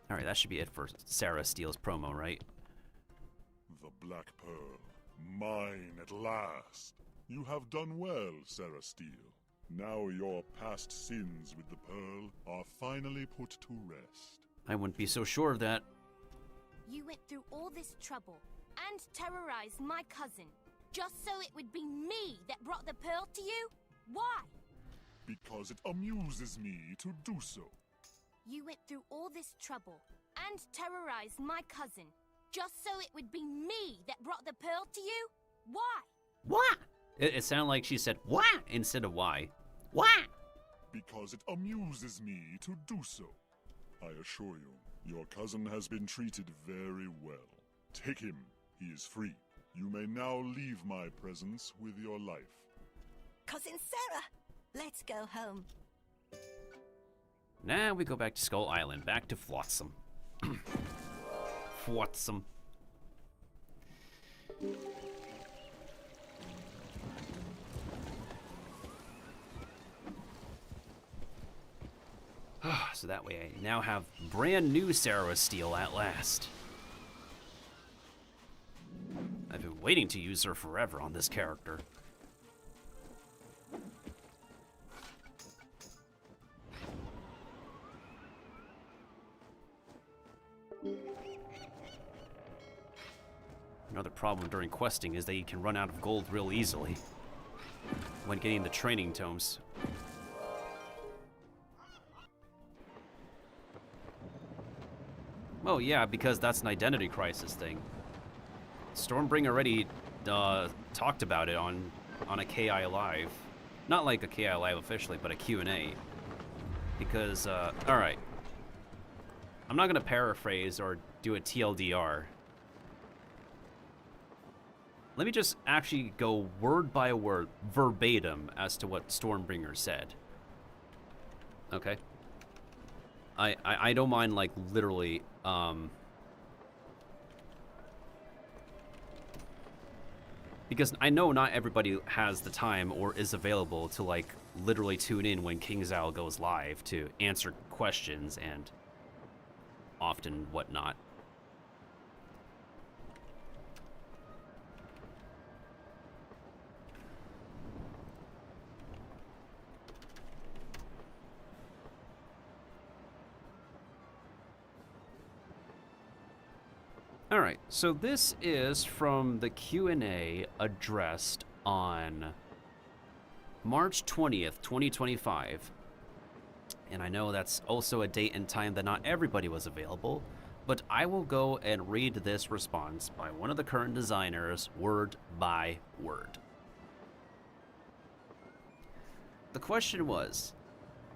Alright, that should be it for Sarah Steele's promo, right? The Black Pearl, mine at last. You have done well, Sarah Steele. Now your past sins with the Pearl are finally put to rest. I wouldn't be so sure of that. You went through all this trouble and terrorized my cousin just so it would be me that brought the pearl to you? Why? Because it amuses me to do so. You went through all this trouble and terrorized my cousin just so it would be me that brought the pearl to you? Why? What? It sounded like she said what instead of why. What? Because it amuses me to do so. I assure you, your cousin has been treated very well. Take him. He is free. You may now leave my presence with your life. Cousin Sarah, let's go home. Now we go back to Skull Island, back to Flotsam. Flotsam. So that way I now have brand new Sarah Steele at last. I've been waiting to use her forever on this character. Another problem during questing is that you can run out of gold real easily when getting the training tomes. Oh yeah, because that's an identity crisis thing. Stormbringer already talked about it on a KI Live. Not like a KI Live officially, but a Q&A. Because, alright. I'm not gonna paraphrase or do a TLDR. Let me just actually go word by word, verbatim, as to what Stormbringer said. Okay? I don't mind, like, literally, because I know not everybody has the time or is available to, like, literally tune in when Kingsisle goes live to answer questions and often whatnot. Alright, so this is from the Q&A addressed on March 20th, 2025. And I know that's also a date and time that not everybody was available, but I will go and read this response by one of the current designers word by word. The question was,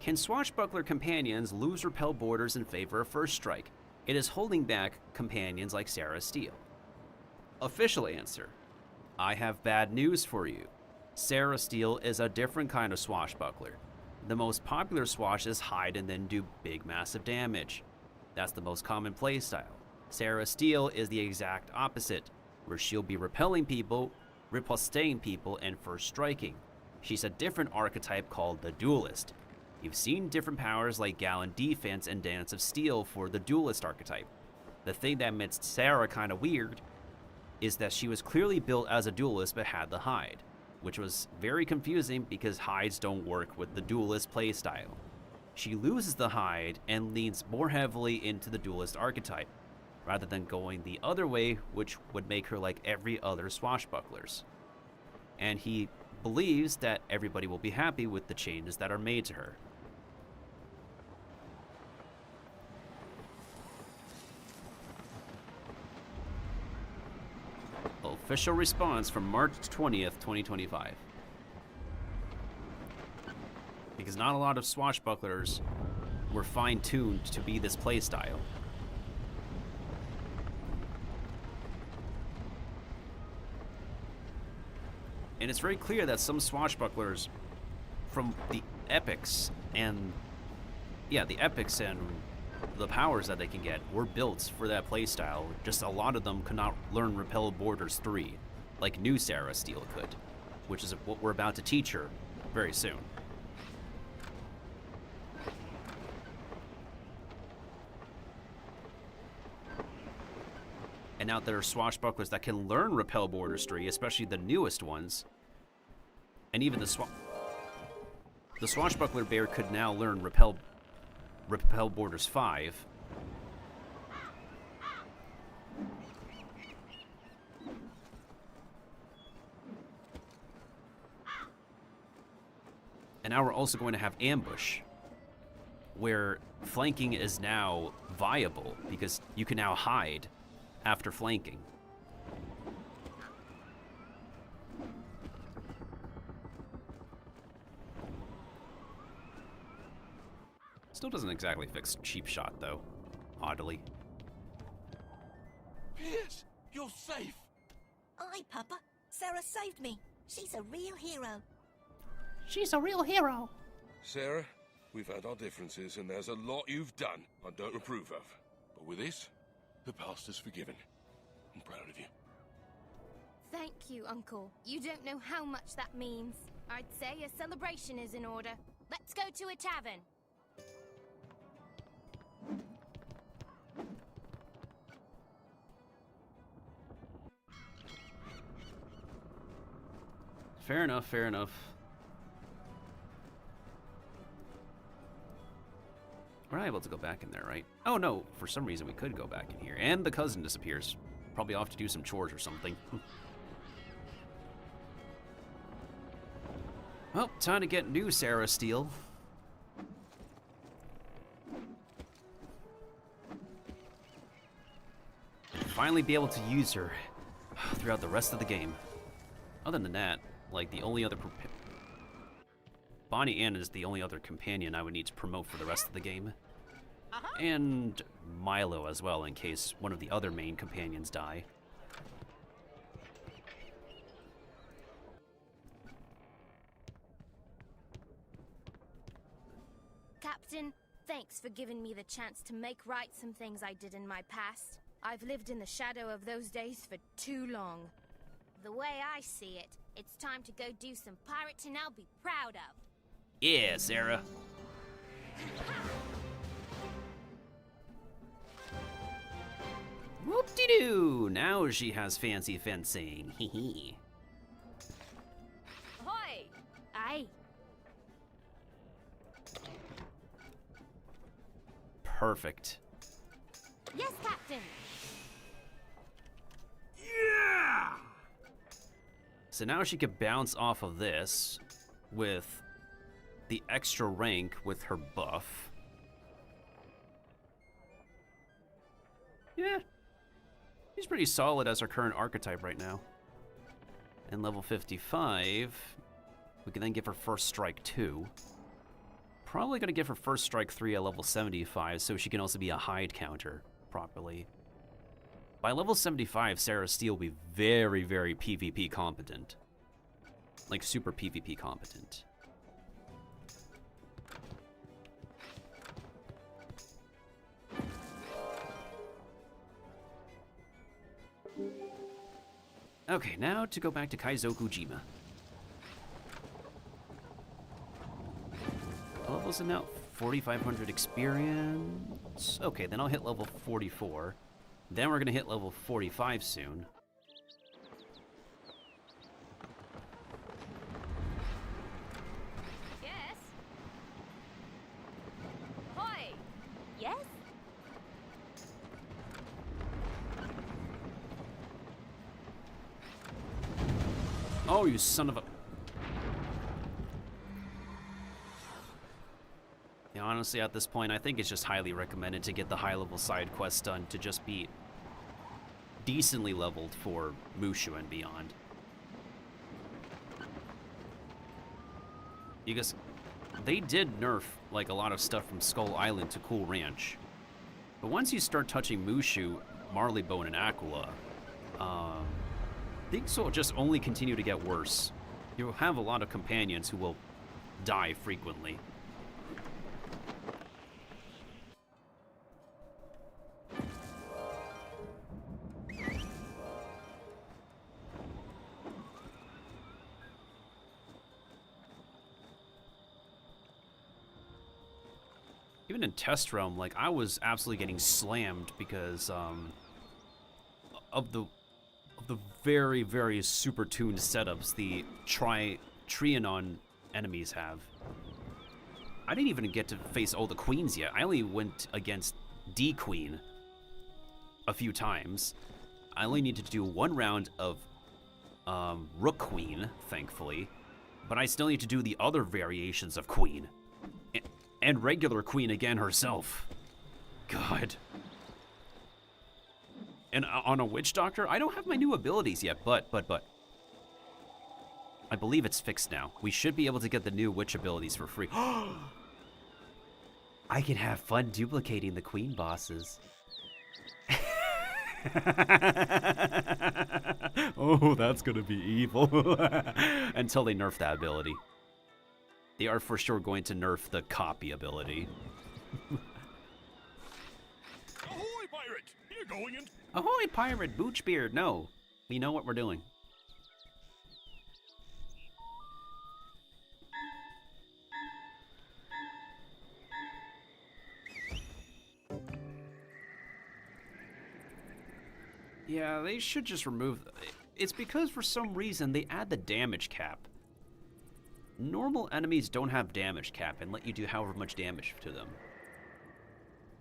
can Swashbuckler companions lose repel borders in favor of First Strike? It is holding back companions like Sarah Steele. Official answer, I have bad news for you. Sarah Steele is a different kind of swashbuckler. The most popular swash is hide and then do big massive damage. That's the most common playstyle. Sarah Steele is the exact opposite, where she'll be repelling people, riposting people, and first striking. She's a different archetype called the Duelist. You've seen different powers like Gallon Defense and Dance of Steel for the Duelist archetype. The thing that makes Sarah kind of weird is that she was clearly built as a Duelist but had the hide, which was very confusing because hides don't work with the Duelist playstyle. She loses the hide and leans more heavily into the Duelist archetype, rather than going the other way, which would make her like every other swashbucklers. And he believes that everybody will be happy with the changes that are made to her. Official response from March 20th, 2025. Because not a lot of swashbucklers were fine-tuned to be this playstyle. And it's very clear that some swashbucklers from the epics and the powers that they can get were built for that playstyle. Just a lot of them could not learn Repel Borders 3, like new Sarah Steele could, which is what we're about to teach her very soon. And now there are swashbucklers that can learn Repel Borders 3, especially the newest ones. And even the swashbuckler bear could now learn Repel Borders 5. And now we're also going to have Ambush, where flanking is now viable because you can now hide after flanking. Still doesn't exactly fix cheap shot though, oddly. Pierce, you're safe. Aye, Papa. Sarah saved me. She's a real hero. She's a real hero. Sarah, we've had our differences, and there's a lot you've done I don't approve of. But with this, the past is forgiven. I'm proud of you. Thank you, Uncle. You don't know how much that means. I'd say a celebration is in order. Let's go to a tavern. Fair enough, fair enough. We're not able to go back in there, right? Oh no, for some reason we could go back in here. And the cousin disappears. Probably off to do some chores or something. Well, time to get new Sarah Steele. And finally be able to use her throughout the rest of the game. Other than that, like the only other... Bonnie Ann is the only other companion I would need to promote for the rest of the game. And Milo as well, in case one of the other main companions die. Captain, thanks for giving me the chance to make right some things I did in my past. I've lived in the shadow of those days for too long. The way I see it, it's time to go do some pirating I'll be proud of. Yeah, Sarah. Whoop-de-doo! Now she has fancy fencing. Hee hee. Ahoy! Aye. Perfect. Yes, Captain! Yeah! So now she could bounce off of this with the extra rank with her buff. Yeah. She's pretty solid as her current archetype right now. And level 55, we can then give her First Strike 2. Probably gonna give her First Strike 3 at level 75 so she can also be a hide counter properly. By level 75, Sarah Steele will be very, very PvP competent. like super PvP competent. Okay, now to go back to Kaizokujima. Levels are now 4,500 experience. Okay, then I'll hit level 44. Then we're gonna hit level 45 soon. Yes? Ahoy! Yes? Oh, you son of a... Yeah, honestly, at this point, I think it's just highly recommended to get the high-level side quests done to just be decently leveled for Mushu and beyond. Because they did nerf, like, a lot of stuff from Skull Island to Cool Ranch. But once you start touching Mushu, Marleybone, and Aquila, things will just only continue to get worse. You'll have a lot of companions who will die frequently. Even in Test Realm, like, I was absolutely getting slammed because of the very, very super tuned setups the Trianon enemies have. I didn't even get to face all the queens yet. I only went against D Queen a few times. I only needed to do one round of Rook Queen, thankfully, but I still need to do the other variations of Queen. And regular Queen again herself. God. And on a Witch Doctor, I don't have my new abilities yet, but. I believe it's fixed now. We should be able to get the new Witch abilities for free. I can have fun duplicating the Queen bosses. Oh, that's gonna be evil. Until they nerf that ability. They are for sure going to nerf the copy ability. Ahoy, pirate! You're going in. Ahoy, pirate! Boochbeard, no. We know what we're doing. Yeah, they should just remove... It's because for some reason they add the damage cap. Normal enemies don't have damage cap and let you do however much damage to them.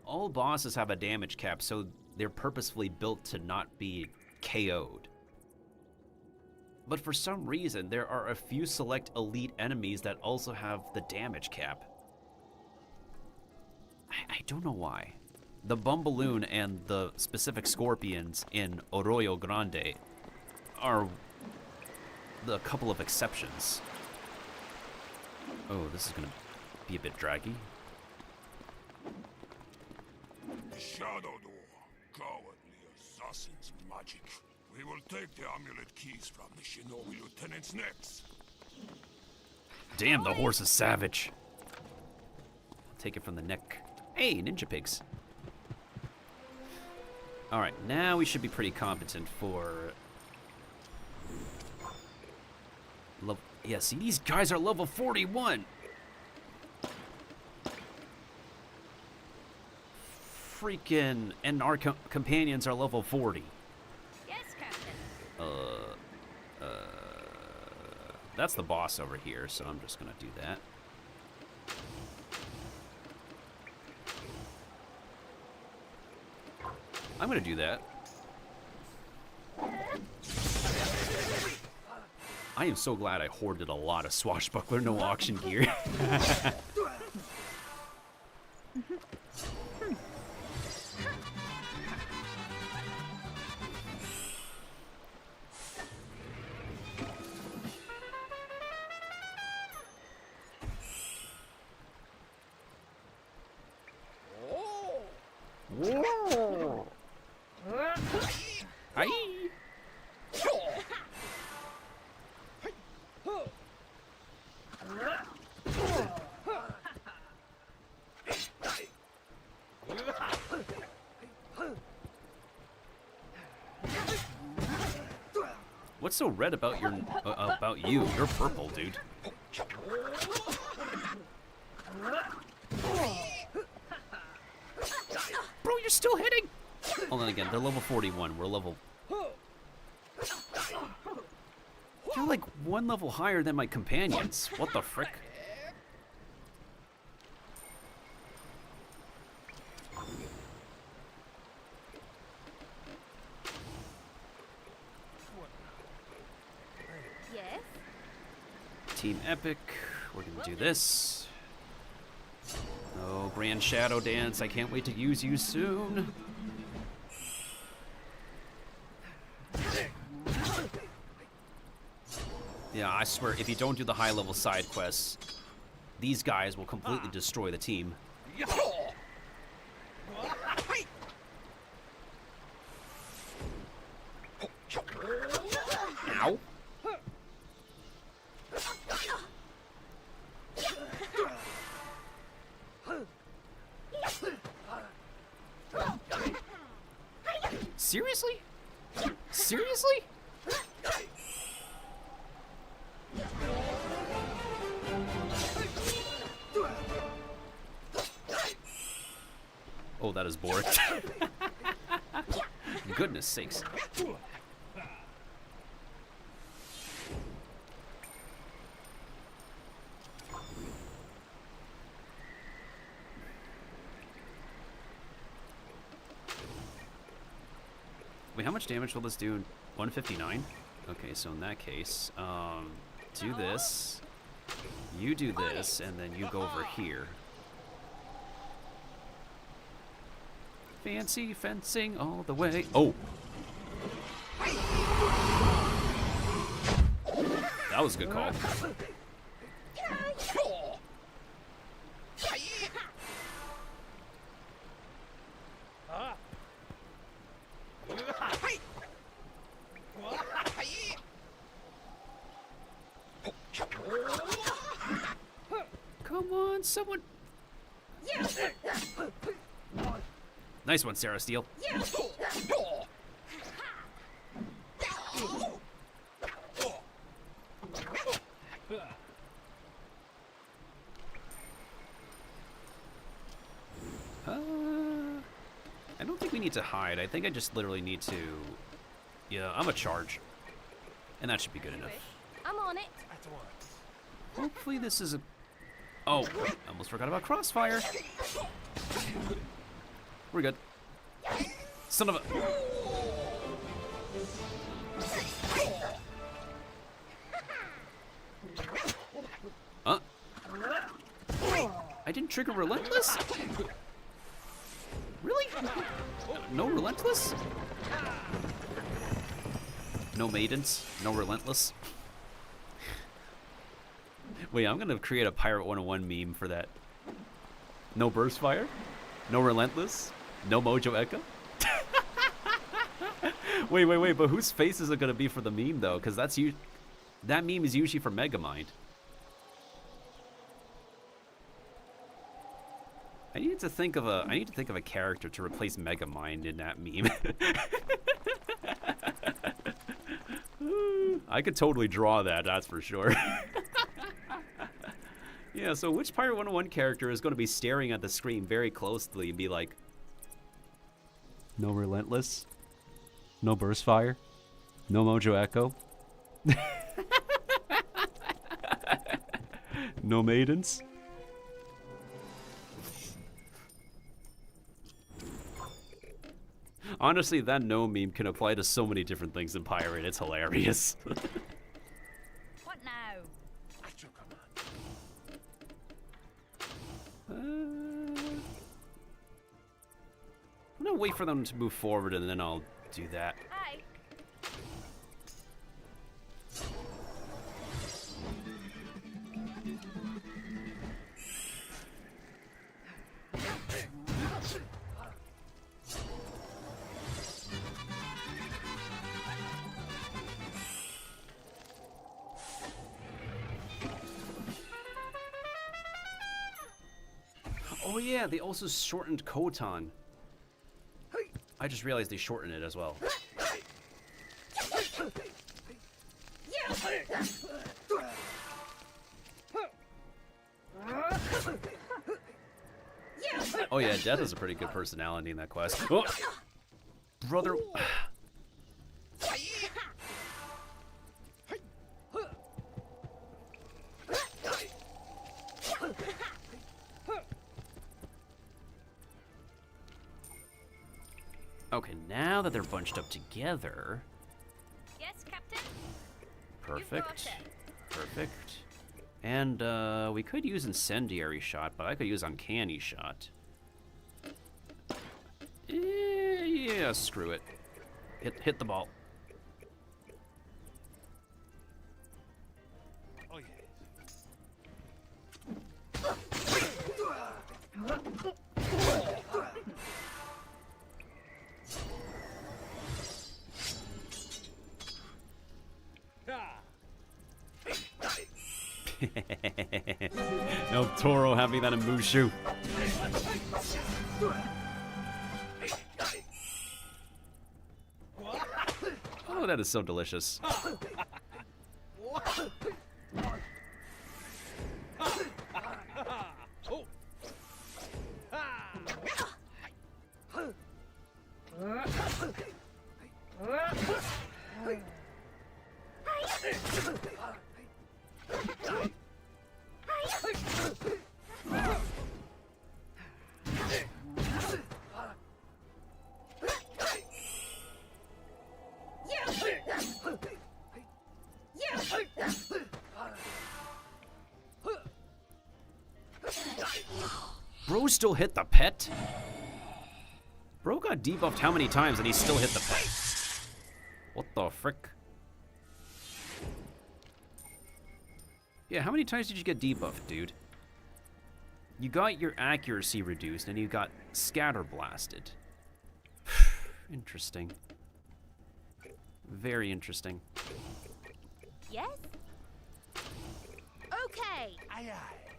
All bosses have a damage cap, so they're purposefully built to not be KO'd. But for some reason, there are a few select elite enemies that also have the damage cap. I don't know why. The Bumballoon and the specific scorpions in Arroyo Grande are the couple of exceptions. Oh, this is gonna be a bit draggy. The Shadow Door. Cowardly assassin's magic. We will take the amulet keys from the Shinobi lieutenant's necks. Damn, the horse is savage. Take it from the neck. Hey, ninja pigs. Alright, now we should be pretty competent for... Yeah, see, these guys are level 41! Freaking... And our companions are level 40. Yes, Captain. That's the boss over here, so I'm just gonna do that. I'm gonna do that. I am so glad I hoarded a lot of swashbuckler no auction gear. so red about your about you? You're purple, dude. Bro, you're still hitting. Hold on again. They're level 41. We're level. You're like one level higher than my companions. What the frick? Yes? Team Epic. We're gonna do this. Oh, Grand Shadow Dance. I can't wait to use you soon. Yeah, I swear, if you don't do the high-level side quests, these guys will completely destroy the team. Ow. Seriously? Seriously? Oh, that is boring. Goodness sakes. Wait, how much damage will this do? 159? Okay, so in that case, do this. You do this, and then you go over here. Fancy fencing all the way. Oh! That was a good call. Come on, someone. Nice one, Sarah Steele. I don't think we need to hide. I think I just literally need to... Yeah, I'm a charge. And that should be good enough. I'm on it. Hopefully this is a... Oh, I almost forgot about Crossfire. We're good. Son of a... Huh? I didn't trigger Relentless? Really? No Relentless? No Maidens? No Relentless? Wait, I'm gonna create a Pirate 101 meme for that. No Burst Fire? No Relentless? No Mojo Echo? wait, but whose face is it gonna be for the meme though? Because that's that meme is usually for Megamind. I need to think of a character to replace Megamind in that meme. I could totally draw that, that's for sure. Yeah, so which Pirate 101 character is going to be staring at the screen very closely and be like, no Relentless, no Burst Fire, no Mojo Echo, no Maidens? Honestly, that no meme can apply to so many different things in Pirate. It's hilarious. What now? I'm gonna wait for them to move forward and then I'll do that. Hey. Oh yeah, they also shortened Kotan. I just realized they shortened it as well. Oh yeah, Death is a pretty good personality in that quest. Oh! Brother... Okay, now that they're bunched up together... Yes, Captain? Perfect. Perfect. And, we could use Incendiary Shot, but I could use Uncanny Shot. Yeah, screw it. Hit the ball. Oh, No Toro having that in Mushu. Oh, that is so delicious. Bro still hit the pet? Bro got debuffed how many times and he still hit the pet? What the frick? Yeah, how many times did you get debuffed, dude? You got your accuracy reduced and you got scatter blasted. Interesting. Very interesting. Yes? Okay. Aye, aye.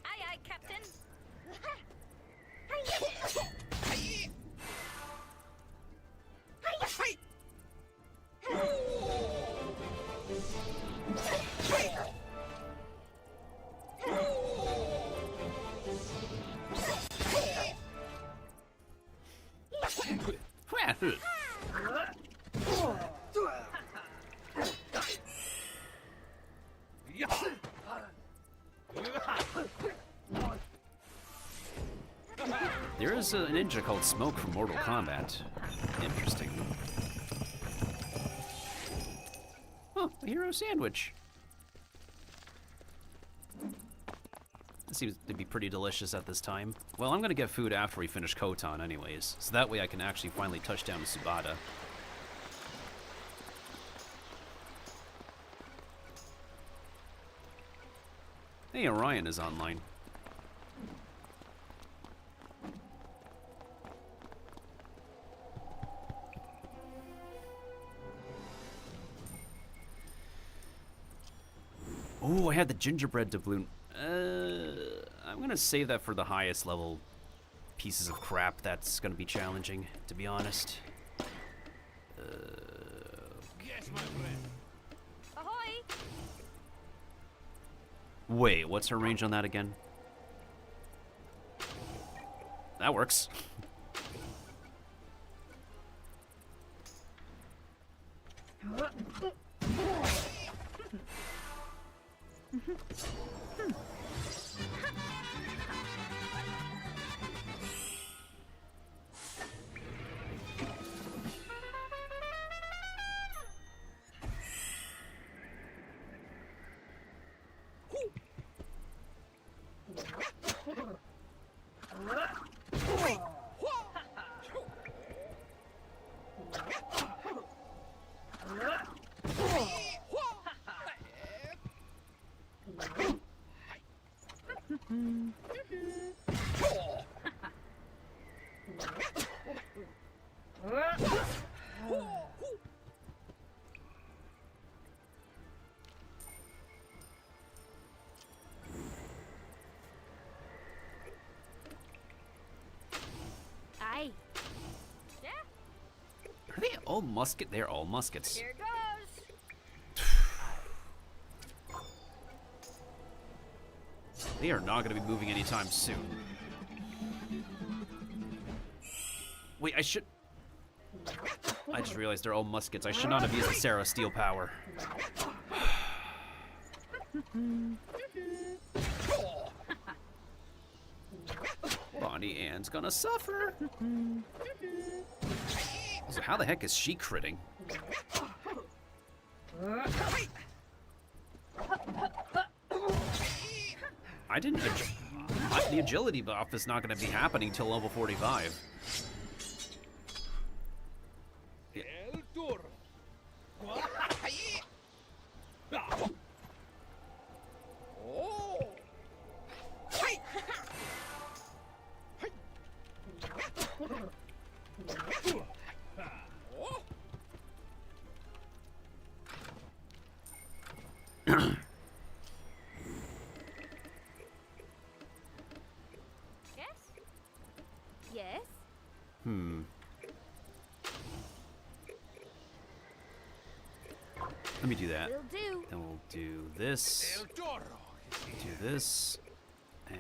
Aye, aye, Captain. There is a ninja called Smoke from Mortal Kombat. Interesting. Oh, a hero sandwich. It seems to be pretty delicious at this time. Well, I'm gonna get food after we finish Kotan anyways, so that way I can actually finally touch down to Subata. Hey, Orion is online. Oh, I had the gingerbread doubloon. I'm gonna save that for the highest level pieces of crap. That's gonna be challenging, to be honest. Yes, my friend. Ahoy! Wait, what's her range on that again? That works. Aye. Yeah? Are they all musket? They're all muskets. Here goes. They are not going to be moving anytime soon. Wait, I should... I just realized they're all muskets. I should not have used the Sarah Steele power. Bonnie Ann's gonna suffer. So how the heck is she critting? I didn't... The agility buff is not going to be happening till level 45. Yeah. Yes? Let me do that. Will do. Then we'll do this. Do this. And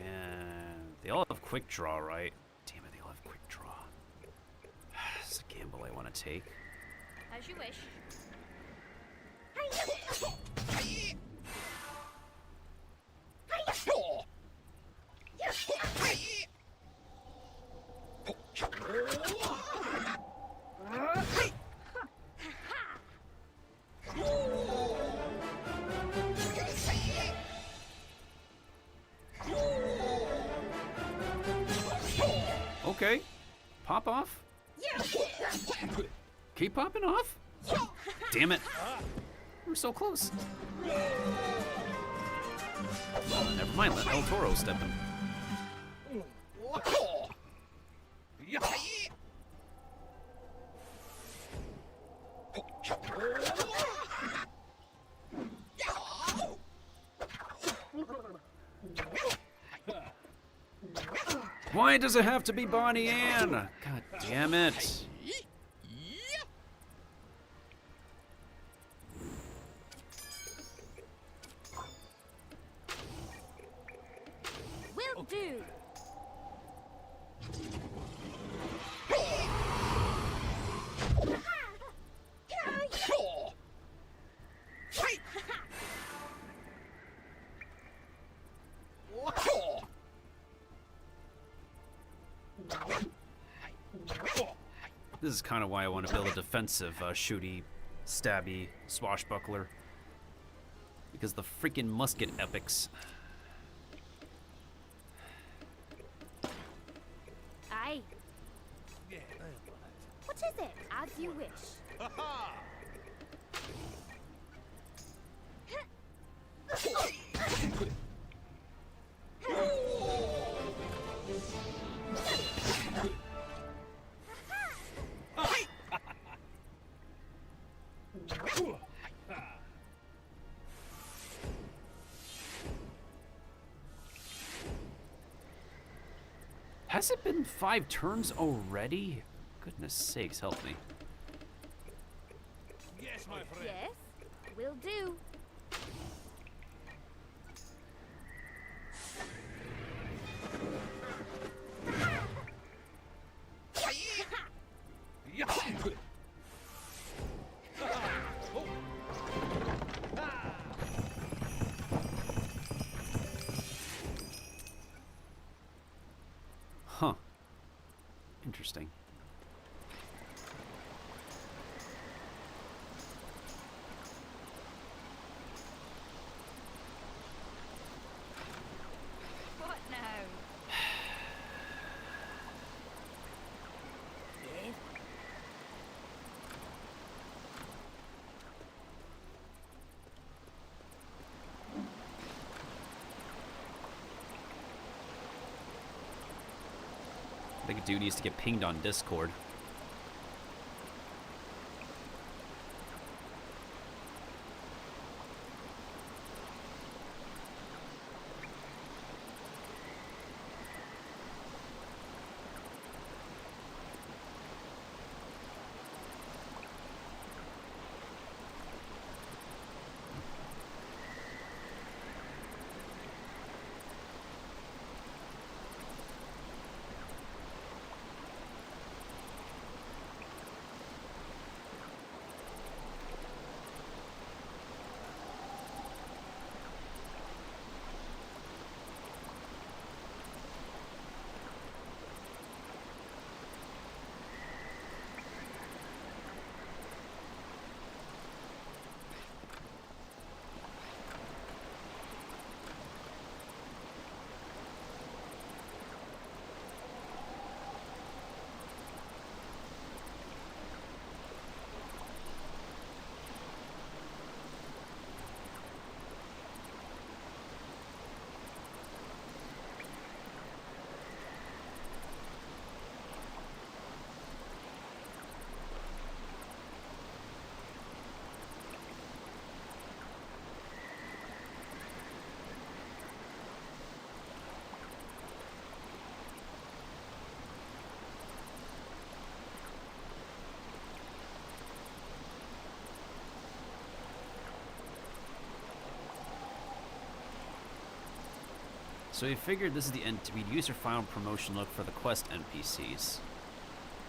they all have quick draw, right? Damn it, they all have quick draw. This is a gamble I want to take. As you wish. Okay. Pop off. Keep popping off. Damn it. We're so close. Oh, never mind. Let El Toro step in. Why does it have to be Bonnie Ann? God damn it. Will do. This is kind of why I want to build a defensive shooty, stabby swashbuckler. Because the freaking musket epics. Aye. What is it? As you wish. Has it been 5 turns already? Goodness sakes, help me. Yes, my friend. Yes, will do. Huh. Interesting. What now? Yes. I think a dude needs to get pinged on Discord. So we figured this is the end. We'd use our final promotion look for the quest NPCs.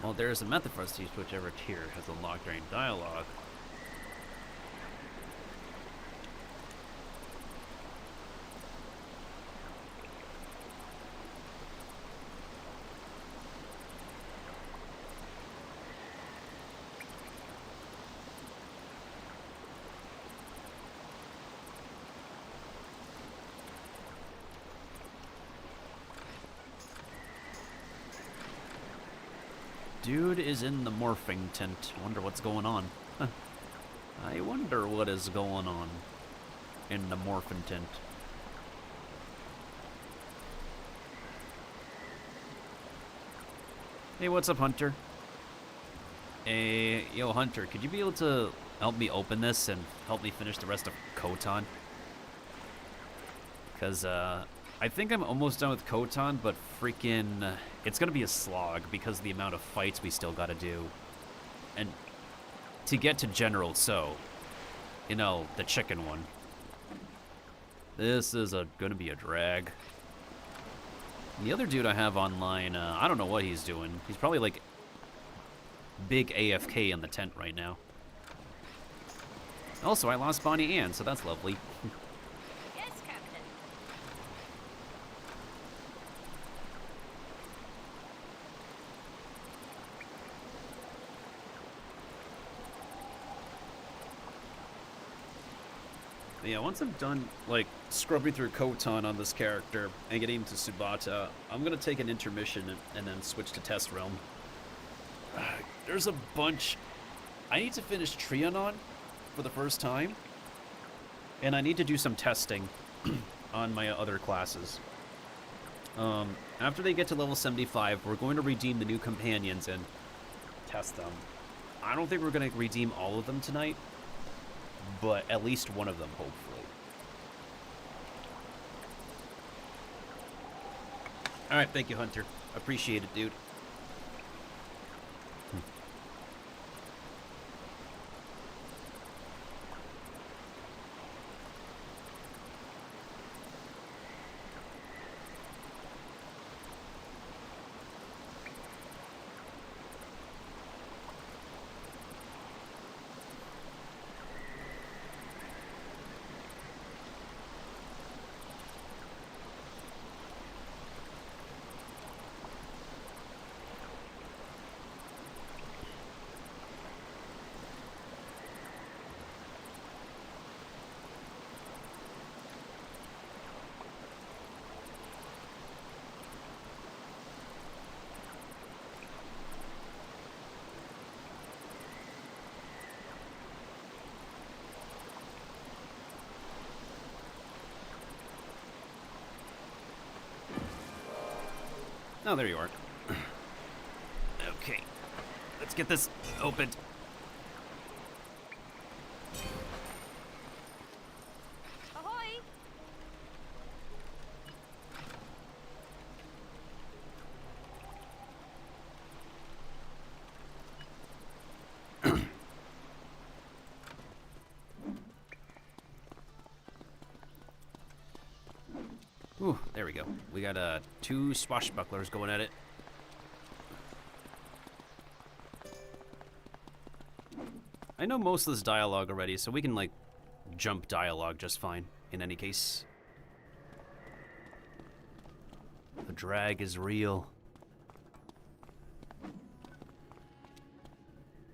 Well, there is a method for us to use whichever tier has unlocked during dialogue. Dude is in the morphing tent. Wonder what's going on. I wonder what is going on in the morphing tent. Hey, what's up, Hunter? Hey, yo, Hunter, could you be able to help me open this and help me finish the rest of Khotan? Because, I think I'm almost done with Khotan, but freaking, it's gonna be a slog because of the amount of fights we still gotta do. And to get to General So, you know, the chicken one. This is gonna be a drag. And the other dude I have online, I don't know what he's doing. He's probably like big AFK in the tent right now. Also, I lost Bonnie Ann, so that's lovely. Yeah, once I'm done, like, scrubbing through Khotan on this character and getting into Subata, I'm gonna take an intermission and then switch to Test Realm. There's a bunch... I need to finish Trianon for the first time, and I need to do some testing on my other classes. After they get to level 75, we're going to redeem the new companions and test them. I don't think we're gonna redeem all of them tonight, but at least one of them, hopefully. Alright, thank you, Hunter. Appreciate it, dude. Oh, there you are. Okay, let's get this opened. Ahoy! Ooh, there we go. We got two swashbucklers going at it. I know most of this dialogue already, so we can, like, jump dialogue just fine, in any case. The drag is real.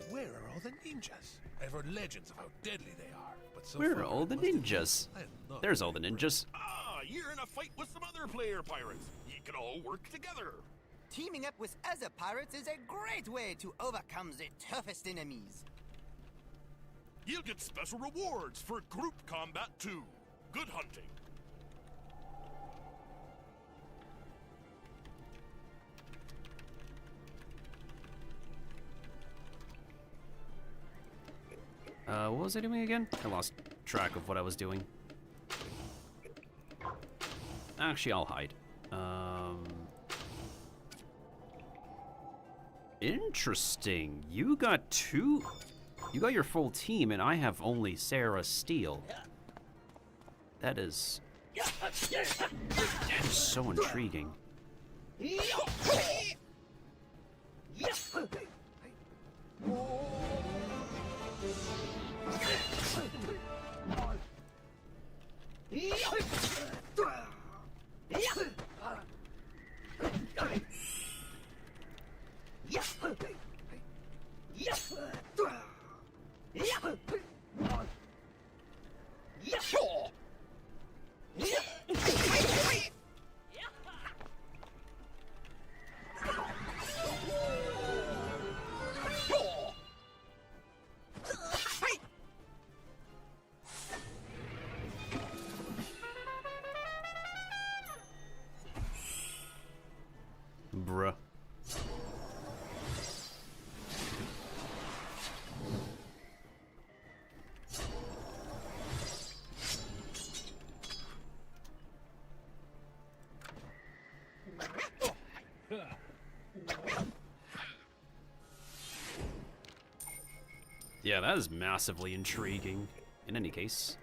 Where are all the ninjas? I've heard legends of how deadly they are, but so Where far are all the I must admit, ninjas? I am not There's all the ninjas. Ah, you're in a fight with some other player pirates. You can all work together. Teaming up with other pirates is a great way to overcome the toughest enemies. You'll get special rewards for group combat too. Good hunting. What was I doing again? I lost track of what I was doing. Actually, I'll hide. Interesting. You got your full team, and I have only Sarah Steele. That is That is so intriguing. Bruh. Yeah, that is massively intriguing. In any case.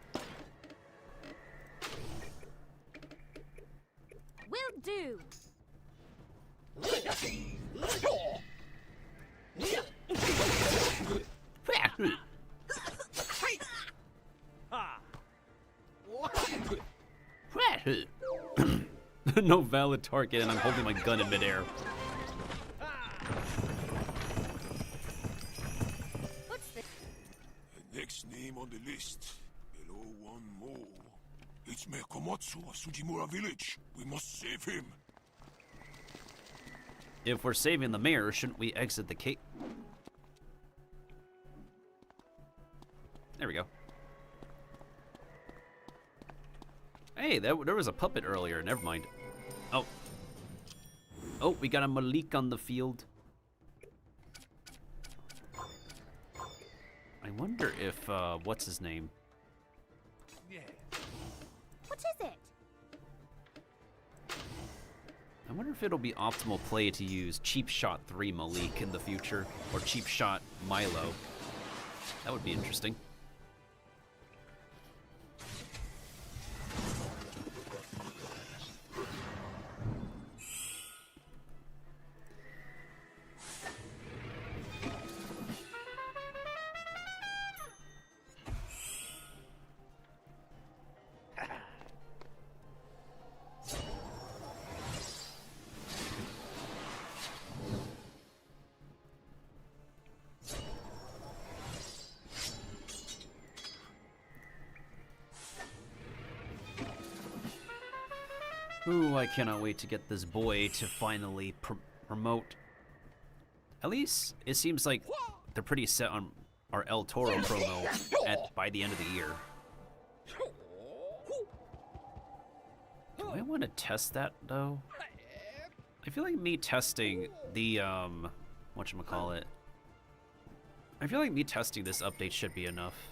Will do. No valid target, and I'm holding my gun in midair. The next name on the list, below one more. It's Mekomatsu of Sujimura village. We must save him. If we're saving the mayor, shouldn't we exit the cave? There we go. Hey, there was a puppet earlier. Never mind. Oh. Oh, we got a Malik on the field. I wonder if, what's his name? Yeah. What is it? I wonder if it'll be optimal play to use Cheap Shot 3 Malik in the future, or Cheap Shot Milo. That would be interesting. Ooh, I cannot wait to get this boy to finally promote. At least it seems like they're pretty set on our El Toro promo by the end of the year. Do I want to test that though? I feel like me testing the whatchamacallit. I feel like me testing this update should be enough.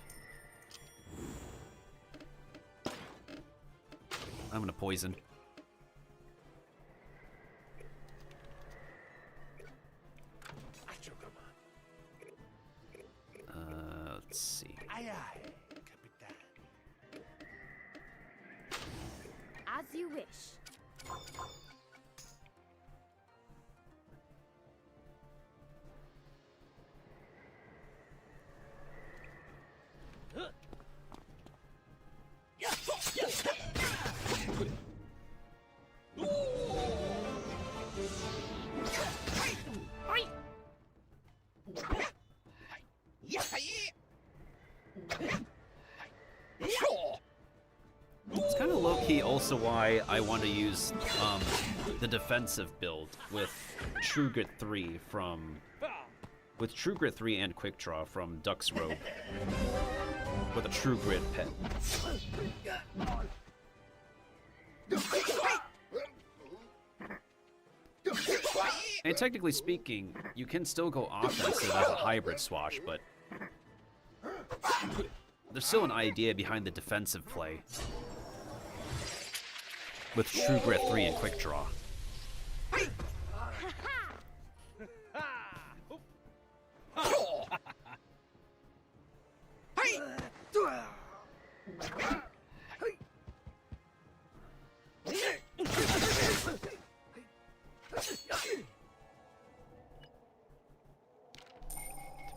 I'm gonna poison. Let's see. Aye, aye, Capitan. As you wish. It's kind of low-key also why I want to use the defensive build with True Grit 3 from... With True Grit 3 and Quick Draw from Duck's Robe. With a True Grit pet. And technically speaking, you can still go offensive as a hybrid swash, but... There's still an idea behind the defensive play. With True Grit 3 and Quick Draw.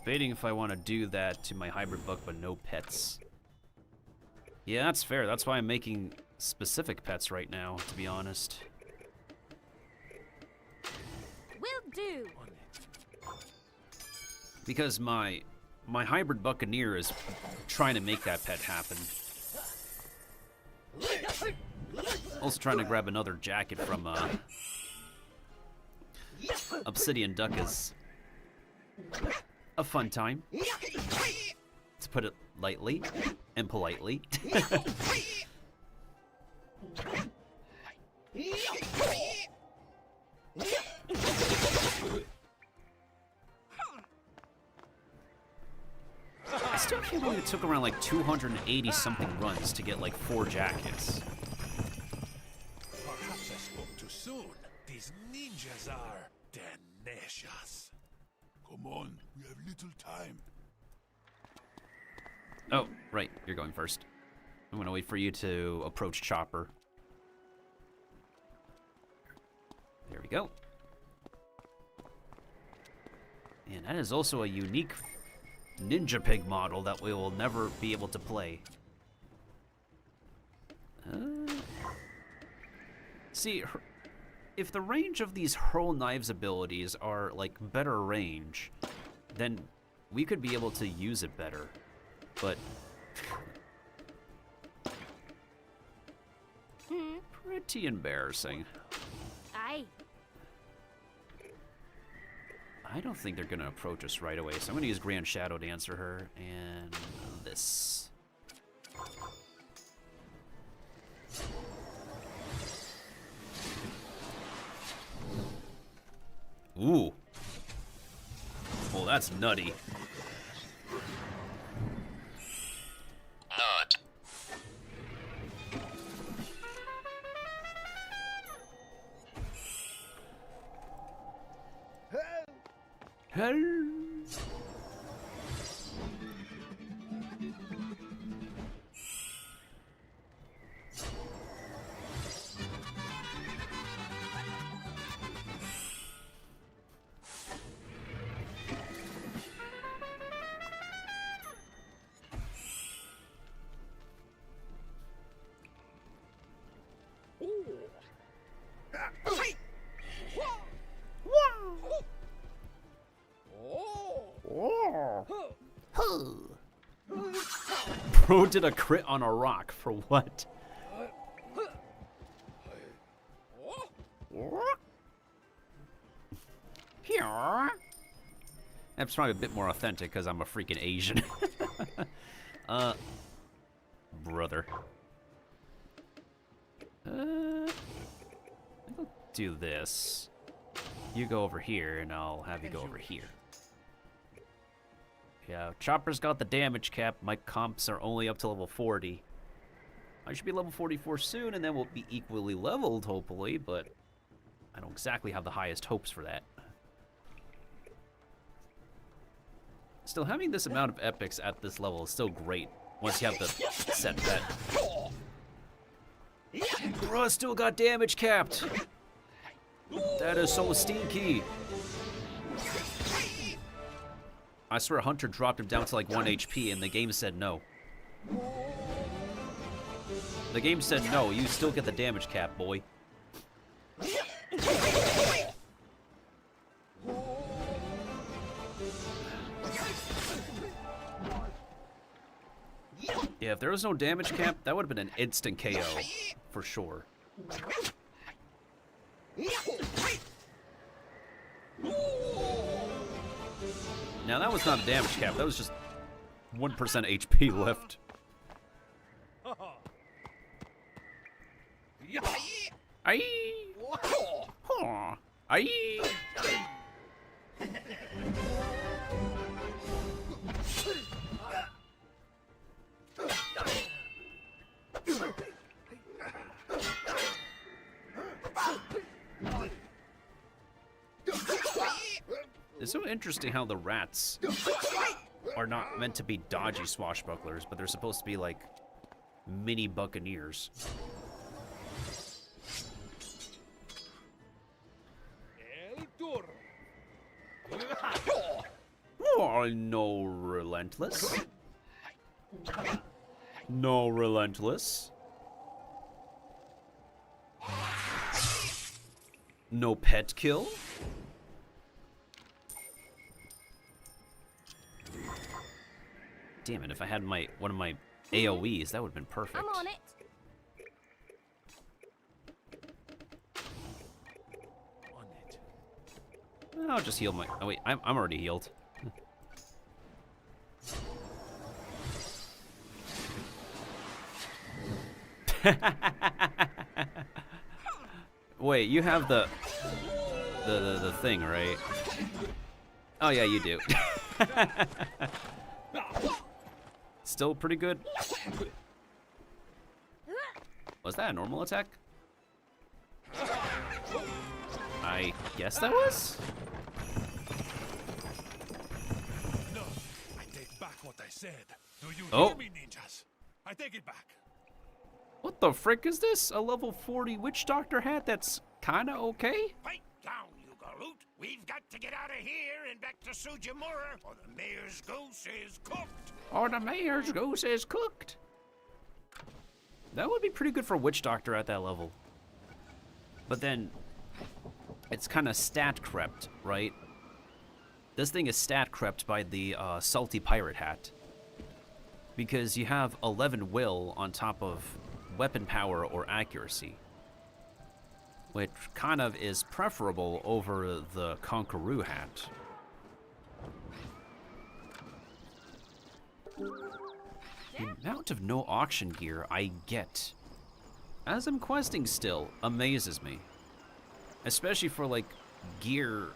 Debating if I want to do that to my hybrid buck, but no pets. Yeah, that's fair. That's why I'm making specific pets right now, to be honest. Will do. Because my hybrid buccaneer is trying to make that pet happen. Also trying to grab another jacket from Obsidian Duck is a fun time, to put it lightly and politely. I still can't believe it took around like 280 something runs to get like 4 jackets. Perhaps I spoke too soon. These ninjas are tenacious. Come on, we have little time. Oh, right, you're going first. I'm gonna wait for you to approach Chopper. There we go. And that is also a unique Ninja Pig model that we will never be able to play. See, if the range of these Hurl Knives abilities are like better range, then we could be able to use it better. But pretty embarrassing. Aye. I don't think they're gonna approach us right away, so I'm gonna use Grand Shadow to answer her, and this. Ooh. Well, that's nutty. Nut. Help! Bro did a crit on a rock for what? Here. That's probably a bit more authentic because I'm a freaking Asian. Brother. I'll do this. You go over here, and I'll have you go over here. Yeah, Chopper's got the damage cap. My comps are only up to level 40. I should be level 44 soon, and then we'll be equally leveled, hopefully, but I don't exactly have the highest hopes for that. Still, having this amount of epics at this level is still great, once you have the set bet. Bruh, still got damage capped! That is so stinky! I swear Hunter dropped him down to like 1 HP and the game said no. The game said no, you still get the damage cap, boy. Yeah, if there was no damage cap, that would have been an instant KO, for sure. Now that was not a damage cap, that was just 1% HP left. Aye! Aye! It's so interesting how the rats are not meant to be dodgy swashbucklers, but they're supposed to be like mini buccaneers. Oh, no relentless. No relentless. No pet kill. Damn it, if I had one of my AoEs, that would have been perfect. I'm on it. I'll just heal my... Oh wait, I'm already healed. Wait, you have the thing, right? Oh yeah, you do. Still pretty good. Was that a normal attack? I guess that was? No, I take back what I said. Do you Oh. hear me, ninjas? I take it back. What the frick is this? A level 40 witch doctor hat that's kinda okay? Fight down, you galoot. We've got to get out of here and back to Sujimura, or the mayor's goose is cooked. Or the mayor's goose is cooked. That would be pretty good for witch doctor at that level. But then, it's kind of stat crept, right? This thing is stat crept by the salty pirate hat. Because you have 11 will on top of weapon power or accuracy. Which kind of is preferable over the Conqueror hat. The amount of no auction gear I get as I'm questing still amazes me. Especially for like gear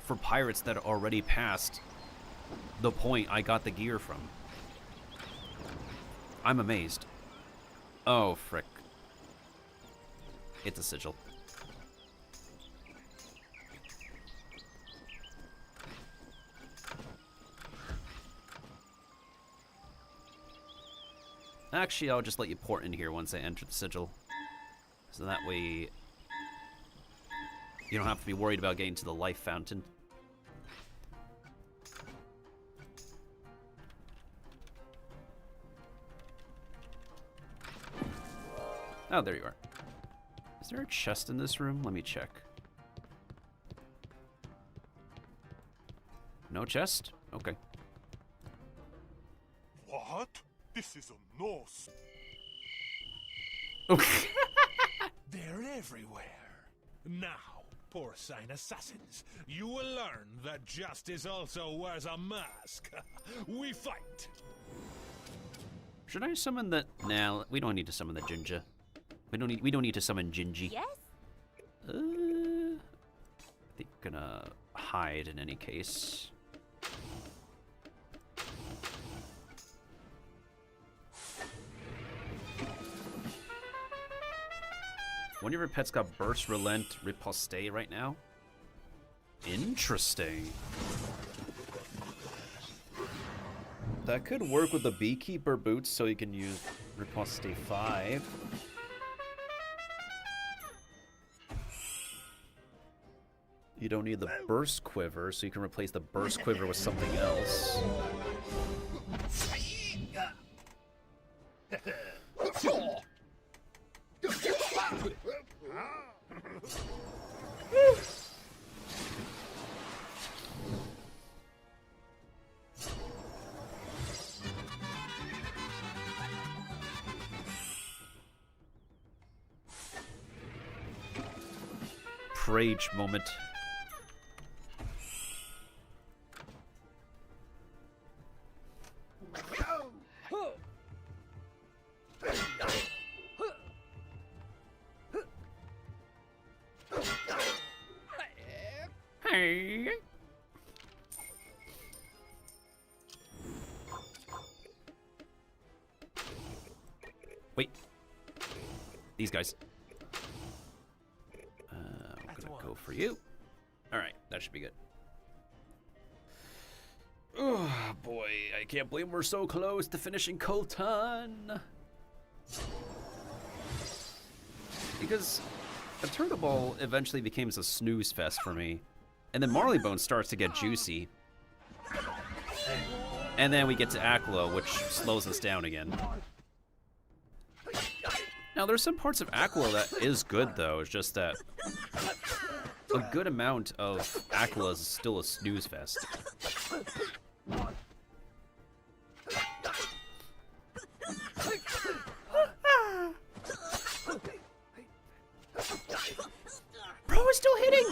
for pirates that are already past the point I got the gear from. I'm amazed. Oh, frick. It's a sigil. Actually, I'll just let you port in here once I enter the sigil. So that way you don't have to be worried about getting to the life fountain. Oh, there you are. Is there a chest in this room? Let me check. No chest? Okay. What? This is a Norse. Okay. They're everywhere. Now, porcine assassins, you will learn that justice also wears a mask. We fight. Should I summon the... Nah, we don't need to summon the Jinja. We don't need to summon Jinji. Yes? I think I'm gonna hide in any case. One of your pets got burst, relent, riposte right now. Interesting. That could work with the beekeeper boots, so you can use riposte 5. You don't need the burst quiver, so you can replace the burst quiver with something else. Rage moment. Hey. Wait. These guys. I'm gonna go for you. Alright, that should be good. Oh boy, I can't believe we're so close to finishing Colton. Because a Turtle Ball eventually becomes a snooze fest for me. And then Marleybone starts to get juicy. And then we get to Aquila, which slows us down again. Now, there's some parts of Aquila that is good, though. It's just that a good amount of Aquila is still a snooze fest. Bro is still hitting!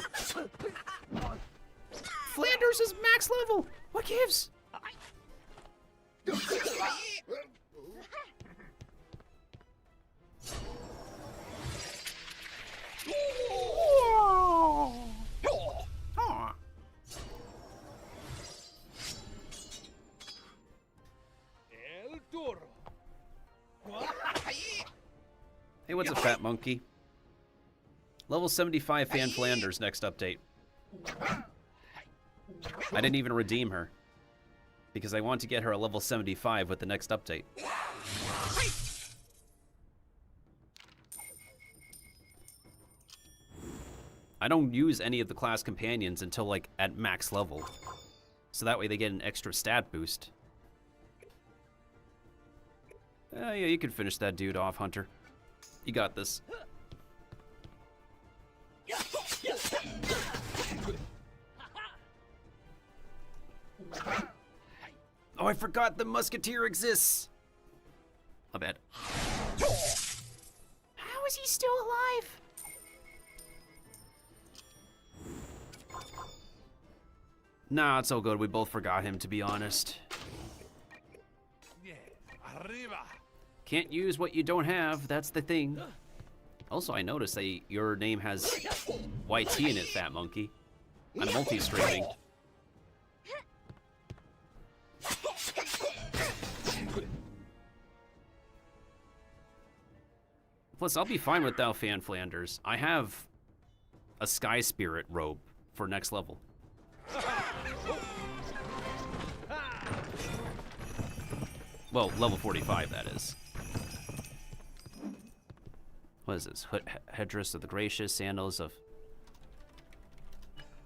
Flanders is max level! What gives? Hey, what's a fat monkey? Level 75 Fan Flanders next update. I didn't even redeem her because I want to get her a level 75 with the next update. I don't use any of the class companions until like at max level, so that way they get an extra stat boost. Yeah, you can finish that dude off, Hunter. You got this. Oh, I forgot the musketeer exists. My bad. How is he still alive? Nah, it's so good. We both forgot him, to be honest. Can't use what you don't have. That's the thing. Also, I noticed that your name has YT in it, Fat Monkey. I'm multi-streaming. Plus, I'll be fine without Fan Flanders. I have a Sky Spirit robe for next level. Well, level 45, that is. What is this? Headdress of the Gracious, Sandals of...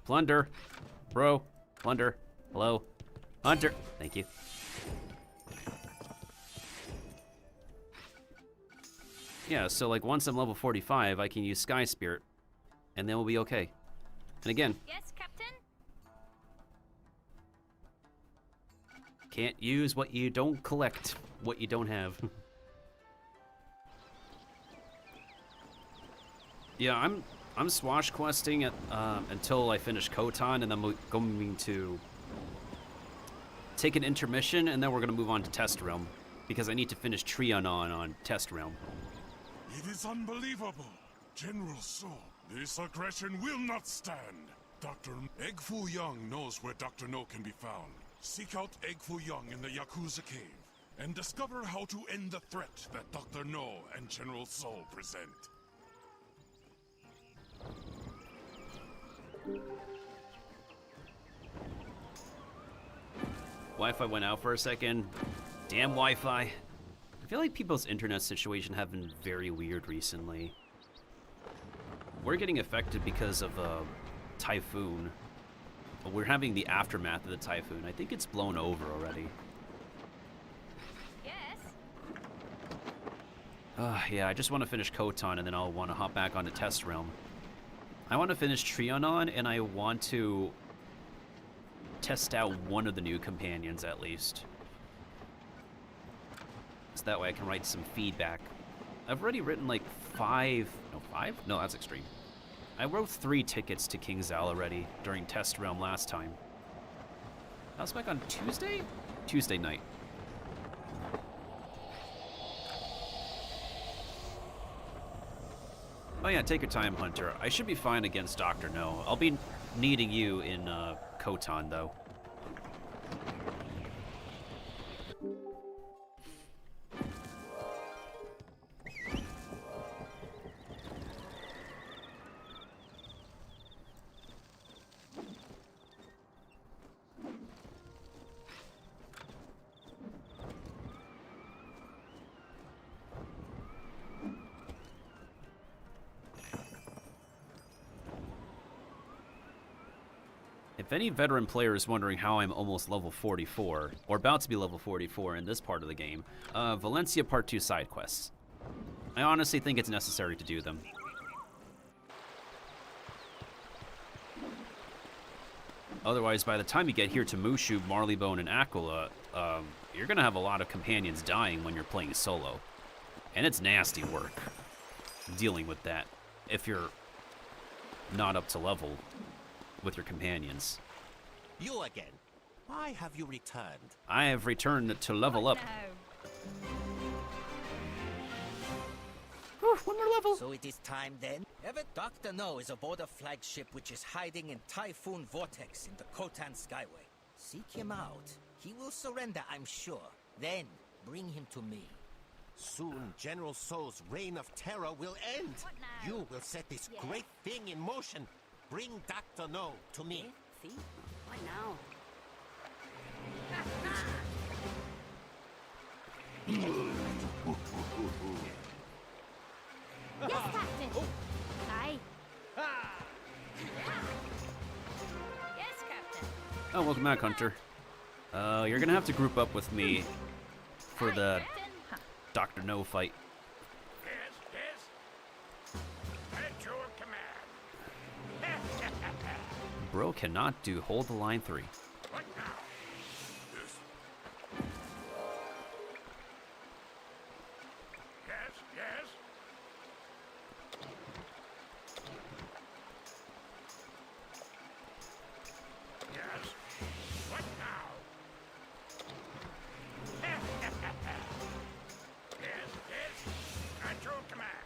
Plunder. Bro. Plunder. Hello. Hunter. Thank you. Yeah, so like once I'm level 45, I can use Sky Spirit, and then we'll be okay. And again... Yes, Captain? Can't use what you don't collect, what you don't have. Yeah, I'm swash questing at, until I finish Khotan, and then we're going to take an intermission, and then we're going to move on to Test Realm, because I need to finish Trianon on Test Realm. It is unbelievable. General Soul, this aggression will not stand. Dr. Egg-Fu Young knows where Dr. No can be found. Seek out Egg-Fu Young in the Yakuza cave, and discover how to end the threat that Dr. No and General Soul present. Wi-Fi went out for a second. Damn Wi-Fi. I feel like people's internet situation have been very weird recently. We're getting affected because of a typhoon. But we're having the aftermath of the typhoon. I think it's blown over already. Yes. Yeah, I just want to finish Khotan, and then I'll want to hop back onto Test Realm. I want to finish Trianon, and I want to test out one of the new companions at least. So that way I can write some feedback. I've already written like 5? No, that's extreme. I wrote 3 tickets to Kingsisle already during Test Realm last time. I was back on Tuesday? Tuesday night. Oh yeah, take your time, Hunter. I should be fine against Dr. No. I'll be needing you in Khotan, though. If any veteran player is wondering how I'm almost level 44, or about to be level 44 in this part of the game, Valencia Part 2 side quests. I honestly think it's necessary to do them. Otherwise, by the time you get here to Mushu, Marleybone, and Aquila, you're gonna have a lot of companions dying when you're playing solo. And it's nasty work dealing with that if you're not up to level with your companions. You again. Why have you returned? I have returned to level up. Whew, one more level. So it is time then? Ever Dr. No is aboard a flagship which is hiding in Typhoon Vortex in the Khotan Skyway. Seek him out. He will surrender, I'm sure. Then, bring him to me. Soon, General So's reign of terror will end. You will set this great thing in motion. Bring Dr. No to me. See? What now? Yes, Captain. Aye. Yes, Captain. Oh, welcome back, Hunter. You're gonna have to group up with me for the Dr. No fight. Yes. At your command. Bro cannot do hold the line 3. What now? Yes. Yes. Yes. What now? Yes. At your command.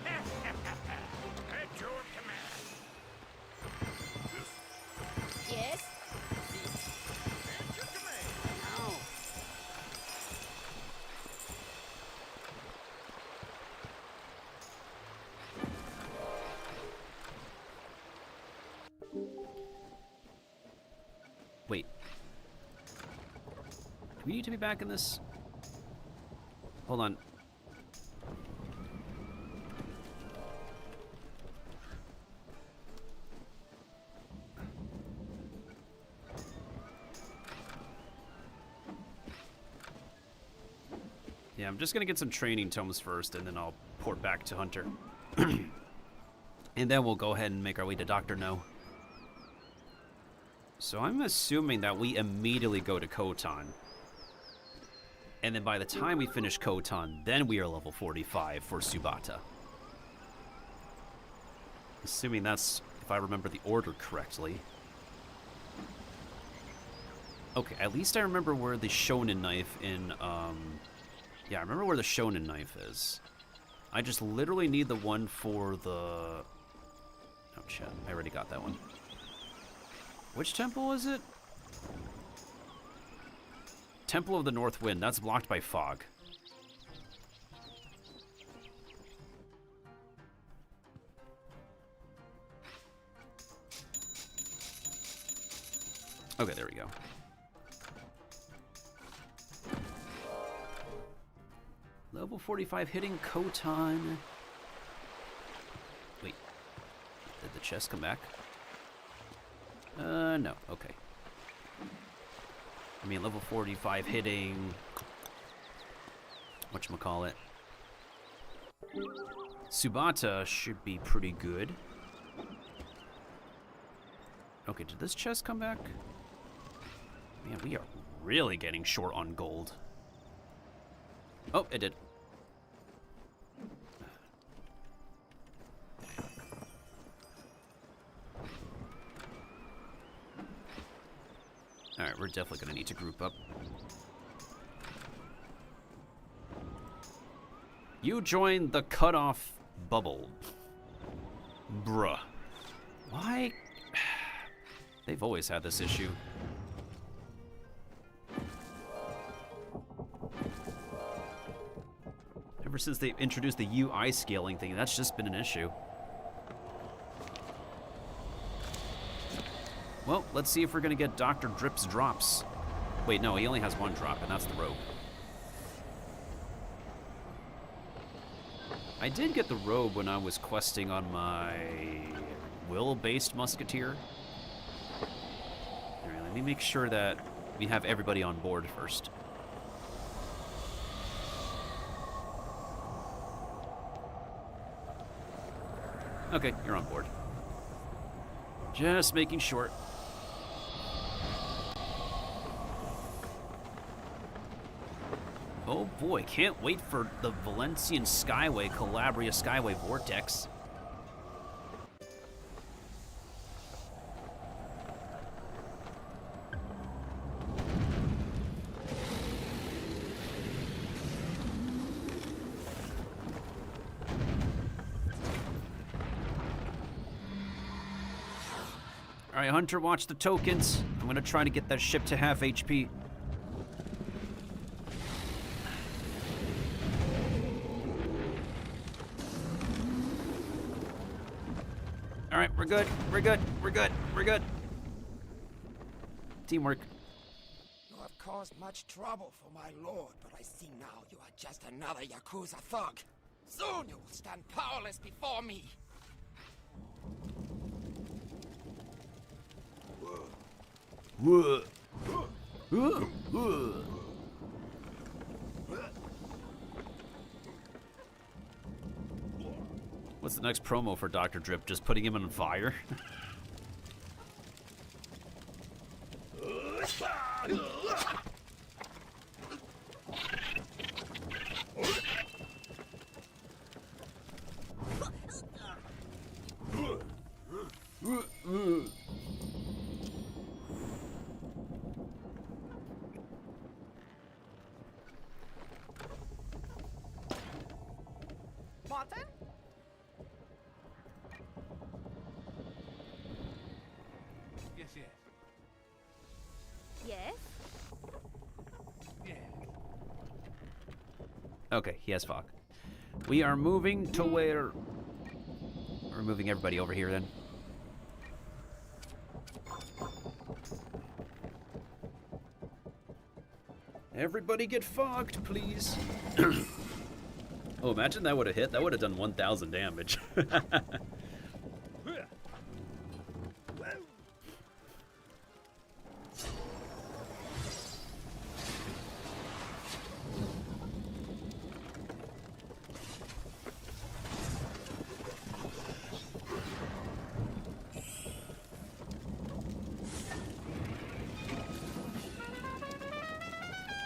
At your command. Yes. At your command. No. Wait. Do we need to be back in this? Hold on. Yeah, I'm just gonna get some training tomes first, and then I'll port back to Hunter. And then we'll go ahead and make our way to Dr. No. So I'm assuming that we immediately go to Khotan. And then by the time we finish Khotan, then we are level 45 for Subata. Assuming that's, if I remember the order correctly. Okay, at least I remember where the Shonen knife in, yeah, I remember where the Shonen knife is. I just literally need the one for the... Oh, shit, I already got that one. Which temple is it? Temple of the North Wind. That's blocked by fog. Okay, there we go. Level 45 hitting Khotan. Wait. Did the chest come back? No. Okay. I mean, level 45 hitting... Whatchamacallit? Subata should be pretty good. Okay, did this chest come back? Man, we are really getting short on gold. Oh, it did. Alright, we're definitely gonna need to group up. You joined the cutoff bubble. Bruh. Why? They've always had this issue. Ever since they introduced the UI scaling thing, that's just been an issue. Well, let's see if we're gonna get Dr. Drip's drops. Wait, no, he only has one drop, and that's the robe. I did get the robe when I was questing on my will-based musketeer, Let me make sure that we have everybody on board first. Okay, you're on board. Just making sure. Oh boy, can't wait for the Valencian Skyway, Calabria Skyway Vortex. Alright, Hunter, watch the tokens. I'm gonna try to get that ship to half HP. Alright, we're good. We're good. We're good. We're good. Teamwork. You have caused much trouble for my lord, but I see now you are just another Yakuza thug. Soon you will stand powerless before me. Whoa. What's the next promo for Dr. Drip? Just putting him on fire? Martin? Yes, yes. Yes? Yeah. Okay, he has fog. We are moving to where... We're moving everybody over here then. Everybody get fogged, please. Oh, imagine that would have hit. That would have done 1,000 damage.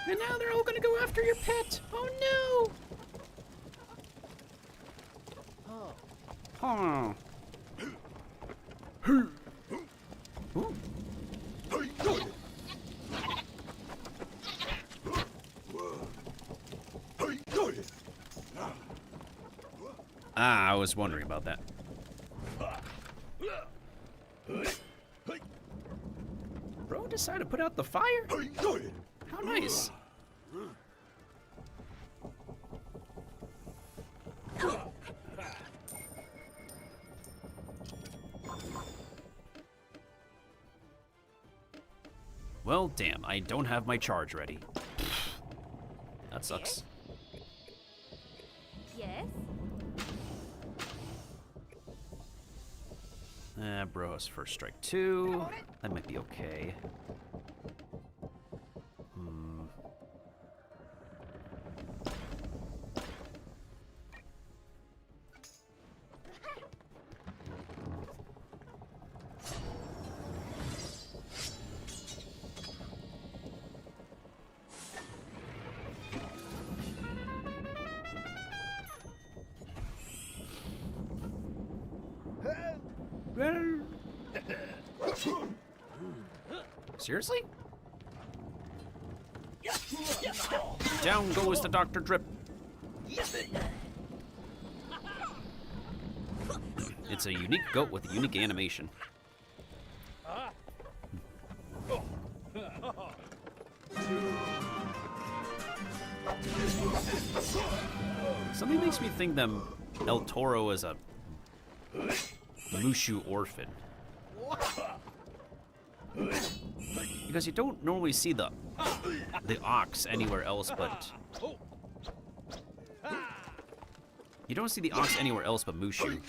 And now they're all gonna go after your pet. Oh no! Oh. Ah, I was wondering about that. Bro decided to put out the fire? How nice. Well, damn, I don't have my charge ready. That sucks. Yes? Bro has first strike 2. That might be okay. Seriously? Down goes the Dr. Drip. It's a unique goat with a unique animation. Something makes me think that El Toro is a Mushu orphan. Because you don't normally see the ox anywhere else but... You don't see the ox anywhere else but Mushu.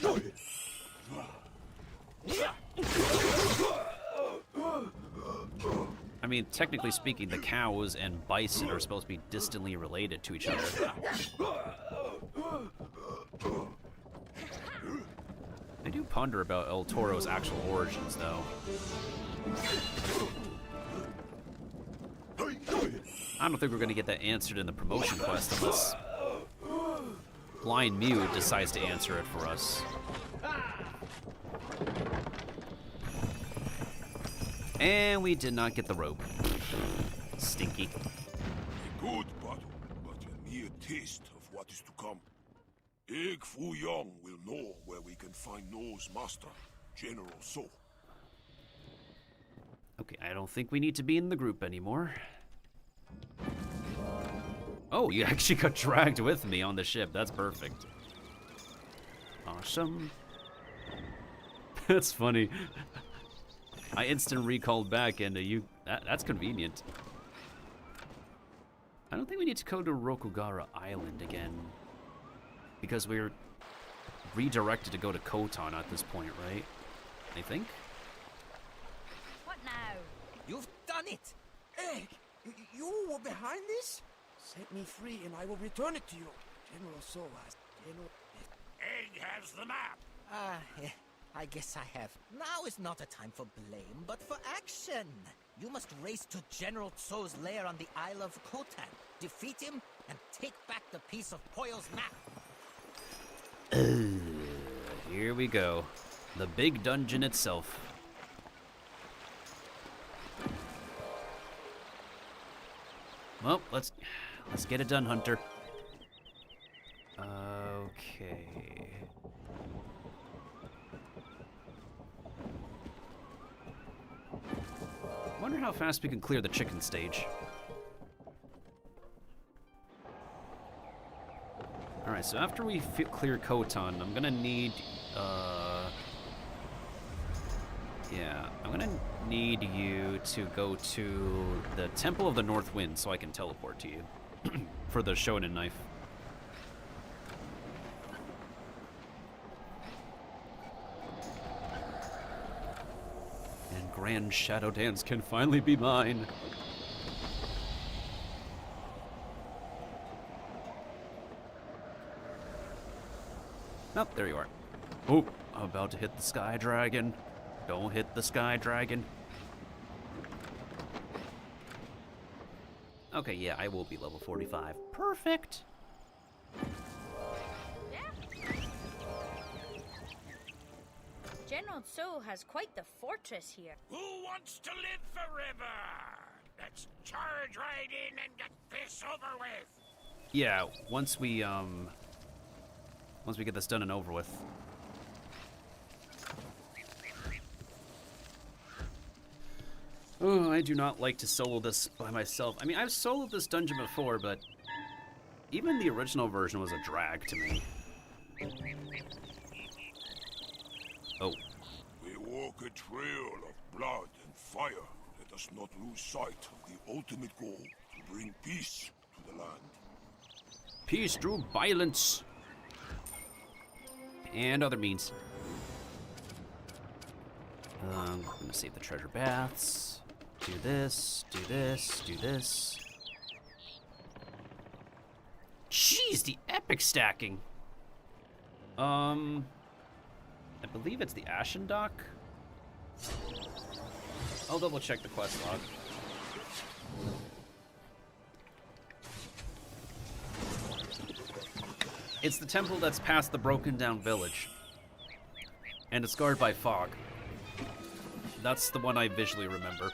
mean, technically speaking, the cows and bison are supposed to be distantly related to each other. I do ponder about El Toro's actual origins, though. I don't think we're gonna get that answered in the promotion quest unless Blind Mew decides to answer it for us. And we did not get the rope. Stinky. A good battle, but a mere taste of what is to come. Egg Fu Yong will know where we can find No's master, General So. Okay, I don't think we need to be in the group anymore. Oh, you actually got dragged with me on the ship. That's perfect. Awesome. That's funny. I instant recalled back and that's convenient. I don't think we need to go to Rokugara Island again. Because we're redirected to go to Koton at this point, right? I think? What now? You've done it! Egg, you were behind this? Set me free and I will return it to you. General Soas. Egg has the map. I guess I have. Now is not a time for blame, but for action. You must race to General Tso's lair on the Isle of Khotan, defeat him, and take back the piece of Poyo's map. Here we go. The big dungeon itself. Well, let's get it done, Hunter. Okay. Wonder how fast we can clear the chicken stage. Alright, so after we clear Koton, I'm gonna need, yeah, I'm gonna need you to go to the Temple of the North Wind so I can teleport to you for the Shonen knife. And Grand Shadow Dance can finally be mine. Oh, there you are. Oh, I'm about to hit the Sky Dragon. Don't hit the Sky Dragon. Okay, yeah, I will be level 45. Perfect. General Tso has quite the fortress here. Who wants to live forever? Let's charge right in and get this over with. Yeah, once we get this done and over with. Oh, I do not like to solo this by myself. I mean, I've soloed this dungeon before, but even the original version was a drag to me. Oh. We walk a trail of blood and fire. Let us not lose sight of the ultimate goal, to bring peace to the land. Peace through violence. And other means. I'm gonna save the treasure baths. Do this, do this, do this. Jeez, the epic stacking. I believe it's the Ashen Dock. I'll double check the quest log. It's the temple that's past the broken down village. And it's guarded by fog. That's the one I visually remember.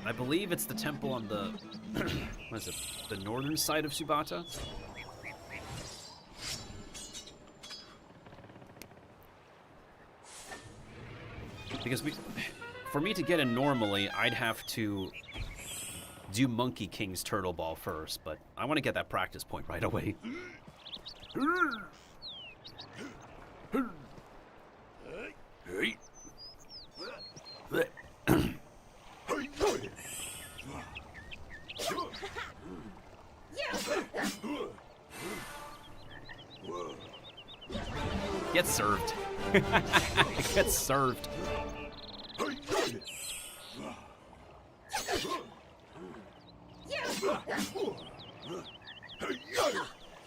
I believe it's the temple on the, what is it, the northern side of Subata? Because for me to get in normally, I'd have to do Monkey King's Turtle Ball first, but I want to get that practice point right away. Get served. Get served.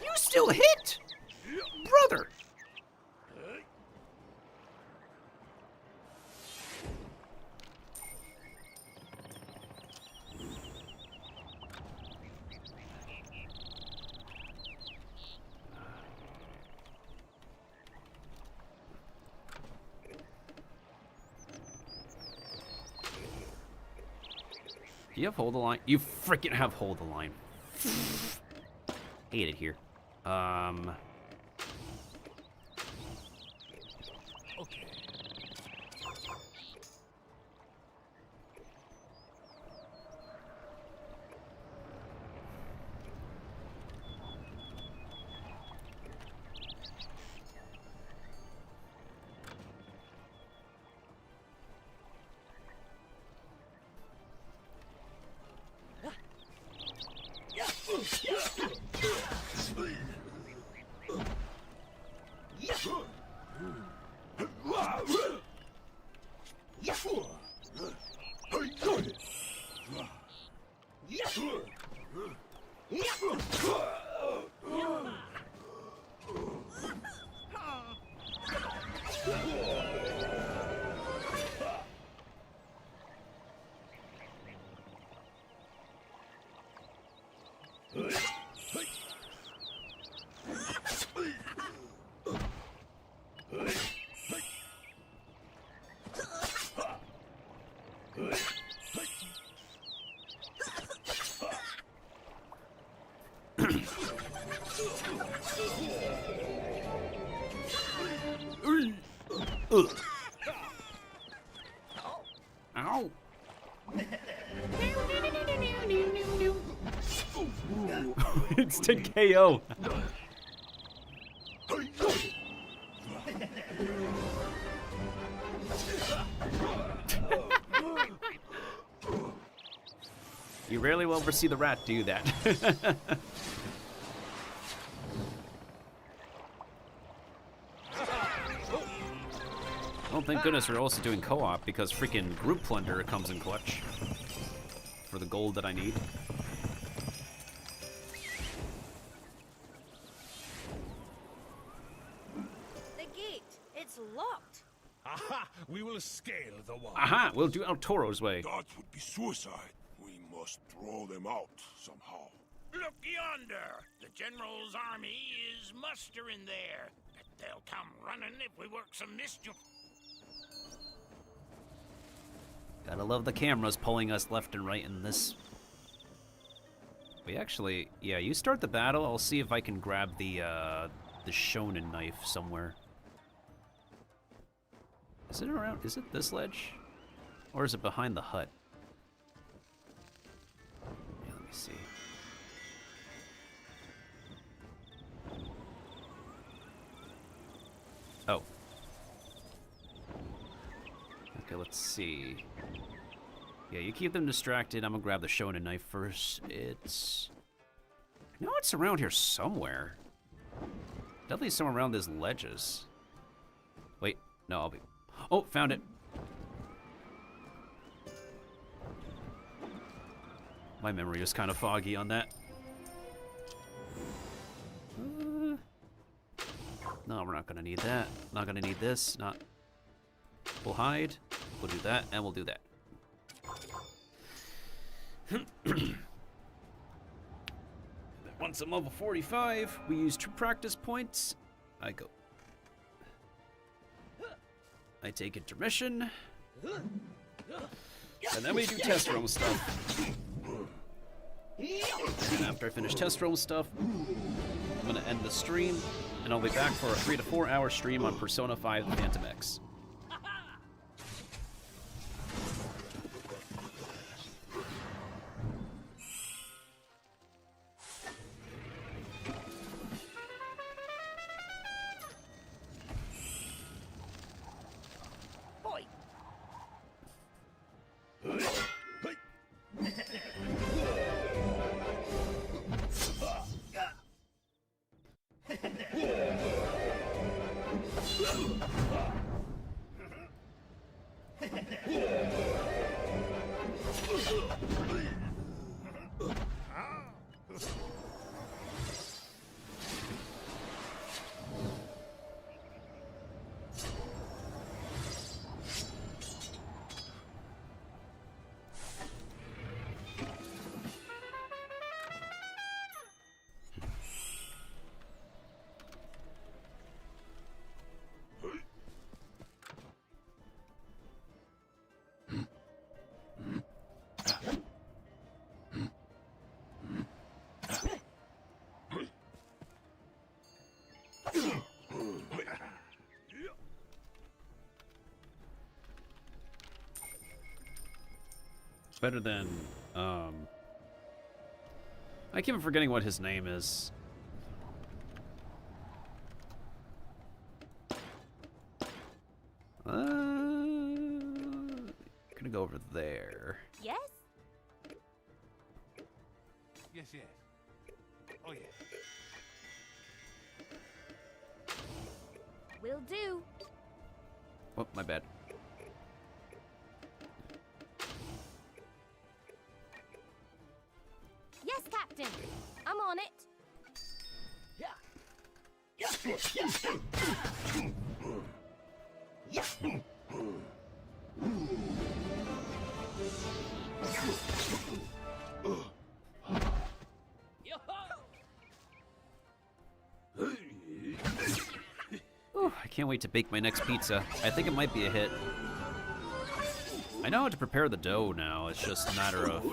You still hit? Brother! Do you have hold the line? You freaking have hold the line. Hate it here. Okay. Ow. Instant KO. You rarely will ever see the rat do that. Oh, thank goodness we're also doing co-op because freaking Group Plunder comes in clutch for the gold that I need. The gate, it's locked. Aha! We will scale the wall. Aha! We'll do it Toro's way. That would be suicide. We must throw them out somehow. Look yonder! The General's army is mustering there. Bet they'll come running if we work some mischief. Gotta love the cameras pulling us left and right in this. We actually, yeah, you start the battle. I'll see if I can grab the shonen knife somewhere. Is it around? Is it this ledge? Or is it behind the hut? Yeah, let me see. Oh. Okay, let's see. Yeah, you keep them distracted. I'm gonna grab the shonen knife first. It's... I know it's around here somewhere. Definitely somewhere around these ledges. Wait, no, I'll be... Oh, found it. My memory is kind of foggy on that. No, we're not gonna need that. Not gonna need this. Not... We'll hide. We'll do that, and we'll do that. Once I'm level 45, we use 2 practice points. I go. I take intermission. And then we do test room stuff. And after I finish test room stuff, I'm gonna end the stream, and I'll be back for a 3 to 4 hour stream on Persona 5 Phantom X. Better than, I keep forgetting what his name is. Gonna go over there. Yes? Yes, yes. Oh, yeah. Will do. Oh, my bad. Yes, Captain. I'm on it. Ooh, I can't wait to bake my next pizza. I think it might be a hit. I know how to prepare the dough now. It's just a matter of...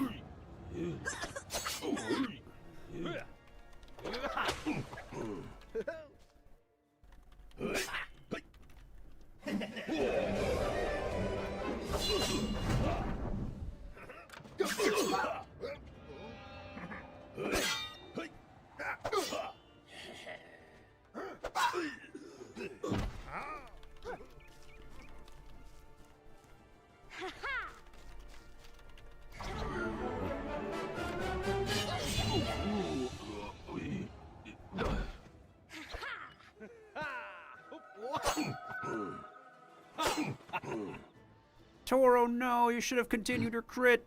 Toro, no, you should have continued your crit.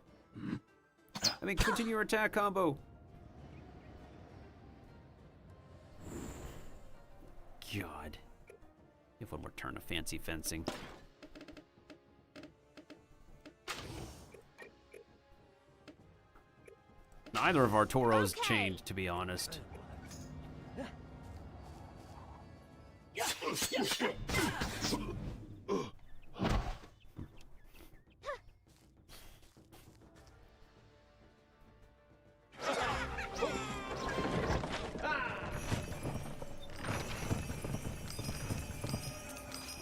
I mean, continue your attack combo. God. If one more turn of fancy fencing. Neither of our Toros chained, to be honest.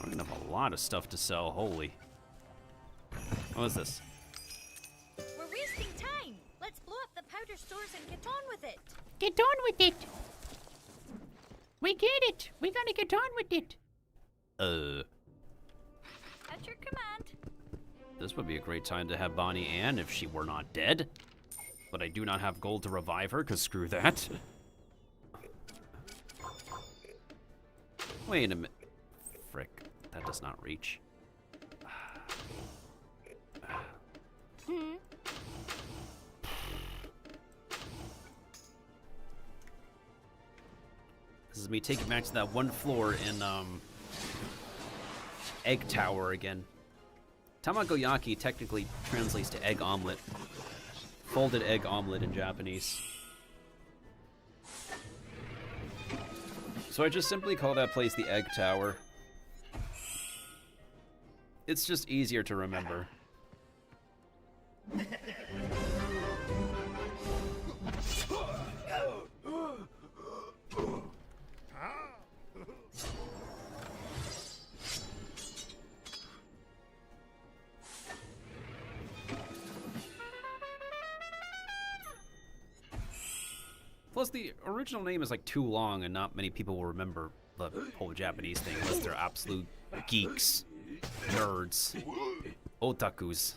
We're gonna have a lot of stuff to sell, holy. What is this? We're wasting time. Let's blow up the powder stores and get on with it. Get on with it. We get it. We gotta get on with it. At your command. This would be a great time to have Bonnie Ann if she were not dead. But I do not have gold to revive her, because screw that. Wait a minute. Frick. That does not reach. This is me taking back to that one floor in, Egg Tower again. Tamagoyaki technically translates to egg omelet. Folded egg omelet in Japanese. So I just simply call that place the Egg Tower. It's just easier to remember. Plus, the original name is like too long, and not many people will remember the whole Japanese thing unless they're absolute geeks, nerds, otakus.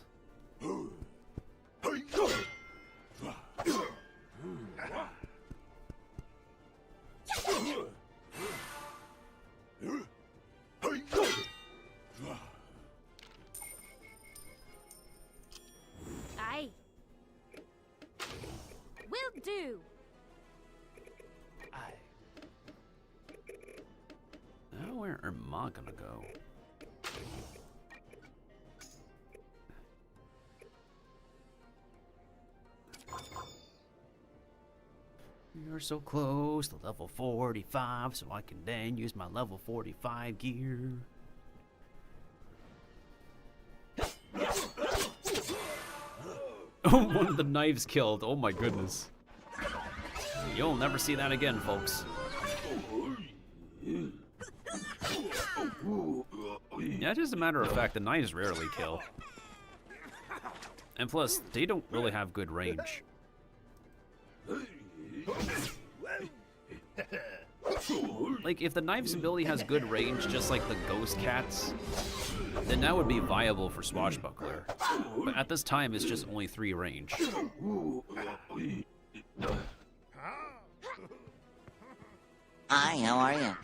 where am I gonna go? You're so close to level 45, so I can then use my level 45 gear. Oh, one of the knives killed. Oh my goodness. You'll never see that again, folks. Yeah, just a matter of fact, the knives rarely kill. And plus, they don't really have good range. Like, if the knife's ability has good range, just like the ghost cats, then that would be viable for Swashbuckler. But at this time, it's just only 3 range. Hi, how are you?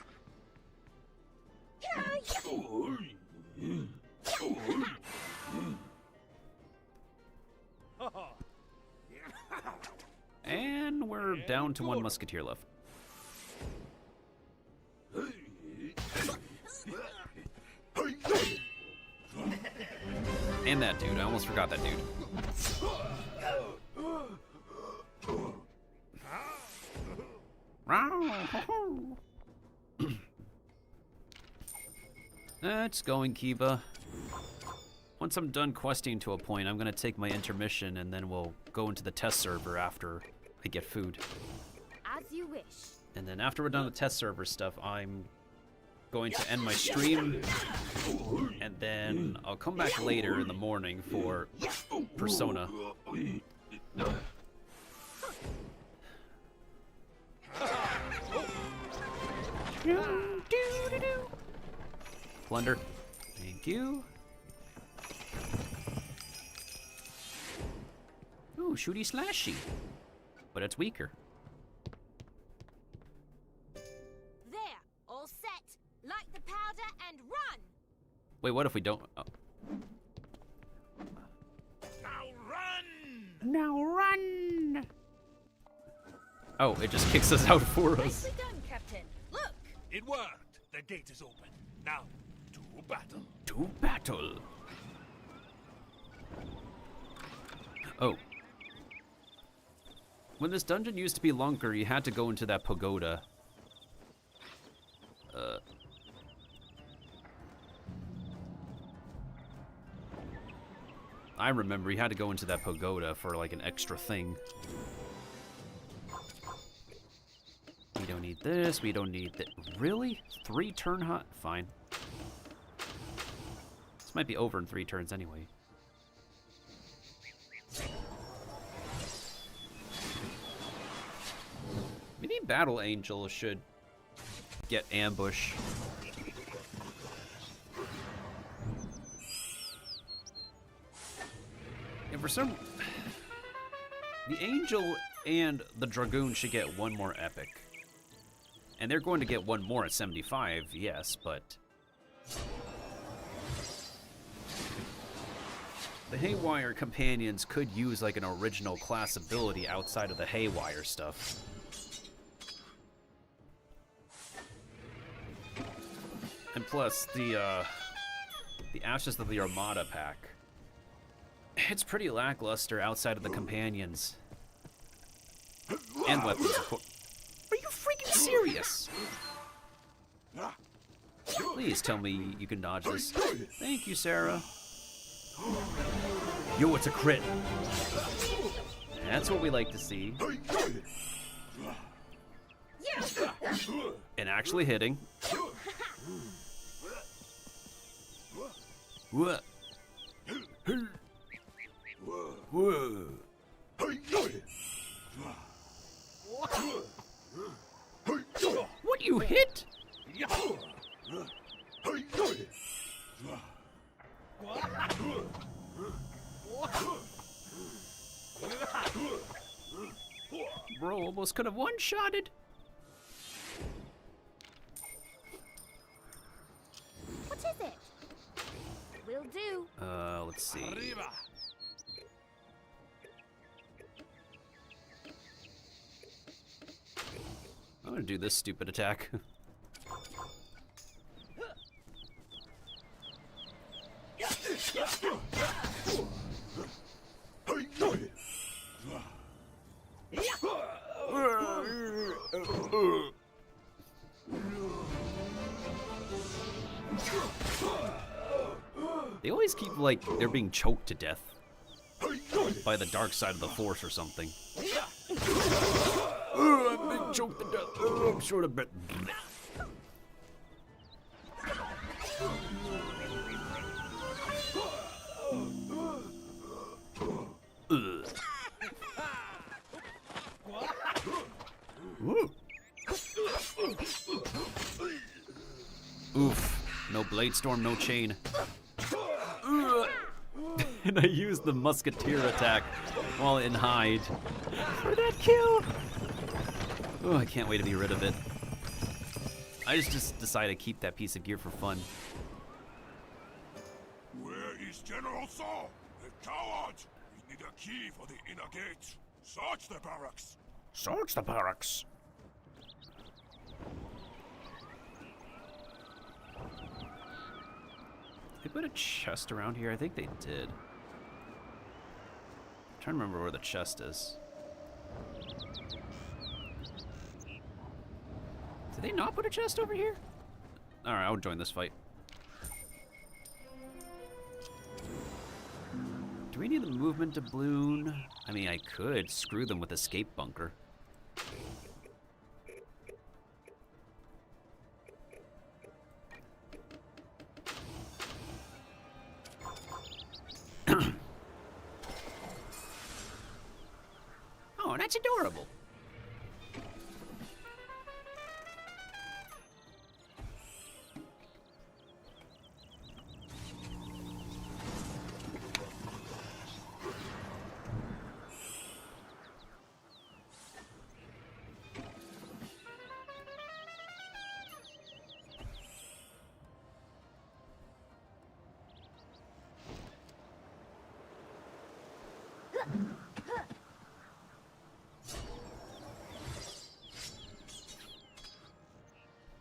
And we're down to 1 musketeer left. And that dude, I almost forgot that dude. It's going, Kiva. Once I'm done questing to a point, I'm gonna take my intermission and then we'll go into the test server after I get food. As you wish. And then after we're done with test server stuff, I'm going to end my stream, and then I'll come back later in the morning for Persona. Plunder. Thank you. Ooh, shooty slashy. But it's weaker. There, all set. Light the powder and run. Wait, what if we don't? Oh. Now run! Oh, it just kicks us out for us. Nicely done, Captain. Look. It worked. The gate is open. Now, to battle. To battle. Oh. When this dungeon used to be longer, you had to go into that pagoda. I remember you had to go into that pagoda for like an extra thing. We don't need this, we don't need that. Really? 3 turn hot? Fine. This might be over in 3 turns anyway. Maybe Battle Angel should get ambush. And for some... The Angel and the Dragoon should get 1 more epic. And they're going to get 1 more at 75, yes, but... The Haywire companions could use like an original class ability outside of the Haywire stuff. And plus, the Ashes of the Armada pack, it's pretty lackluster outside of the companions. And weapons, of course. Are you freaking serious? Please tell me you can dodge this. Thank you, Sarah. Yo, it's a crit. That's what we like to see. And actually hitting. What? Whoa. What, you hit? Bro almost could have one-shotted. What is it? Will do. Let's see. I'm gonna do this stupid attack. They always keep, like, they're being choked to death by the dark side of the Force or something. I'm being choked to death. I'm short of breath. Oof. No blade storm, no chain. And I used the musketeer attack while in hide for that kill. Oh, I can't wait to be rid of it. I just decided to keep that piece of gear for fun. Where is General Saul? The coward! We need a key for the inner gate. Search the barracks. Search the barracks. They put a chest around here? I think they did. I'm trying to remember where the chest is. Did they not put a chest over here? Alright, I'll join this fight. Do we need the movement doubloon? I mean, I could screw them with escape bunker. Oh, that's adorable.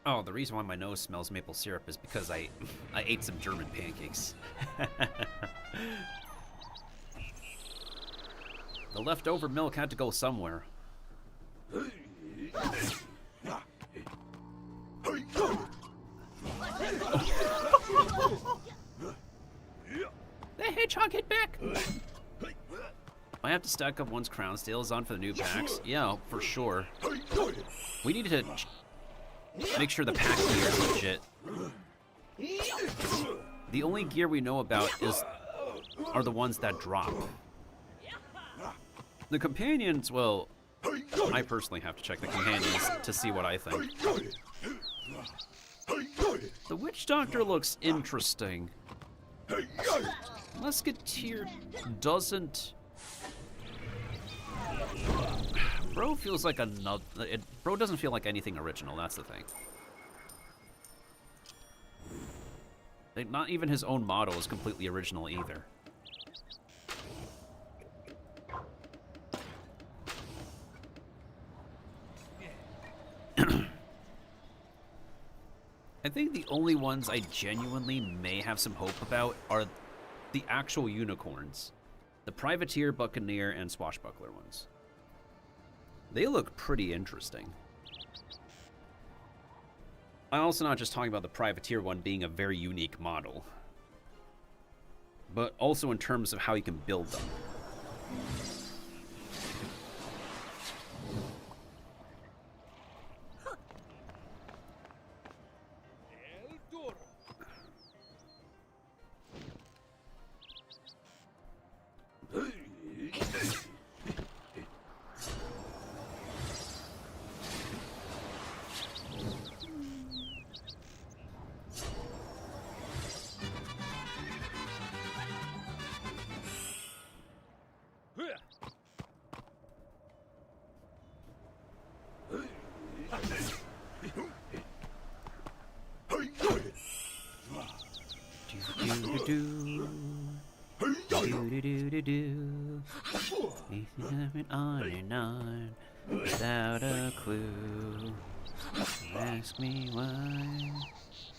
Oh, the reason why my nose smells maple syrup is because I ate some German pancakes. The leftover milk had to go somewhere. The hedgehog hit back. I have to stack up once Crown Stale is on for the new packs. Yeah, for sure. We need to make sure the pack gear is legit. The only gear we know about are the ones that drop. The companions, well, I personally have to check the companions to see what I think. The Witch Doctor looks interesting. Musketeer doesn't... Bro feels like another... Bro doesn't feel like anything original, that's the thing. Like, not even his own model is completely original either. I think the only ones I genuinely may have some hope about are the actual unicorns. The Privateer, Buccaneer, and Swashbuckler ones. They look pretty interesting. I'm also not just talking about the Privateer one being a very unique model, but also in terms of how you can build them. On and on, without a clue. Ask me why,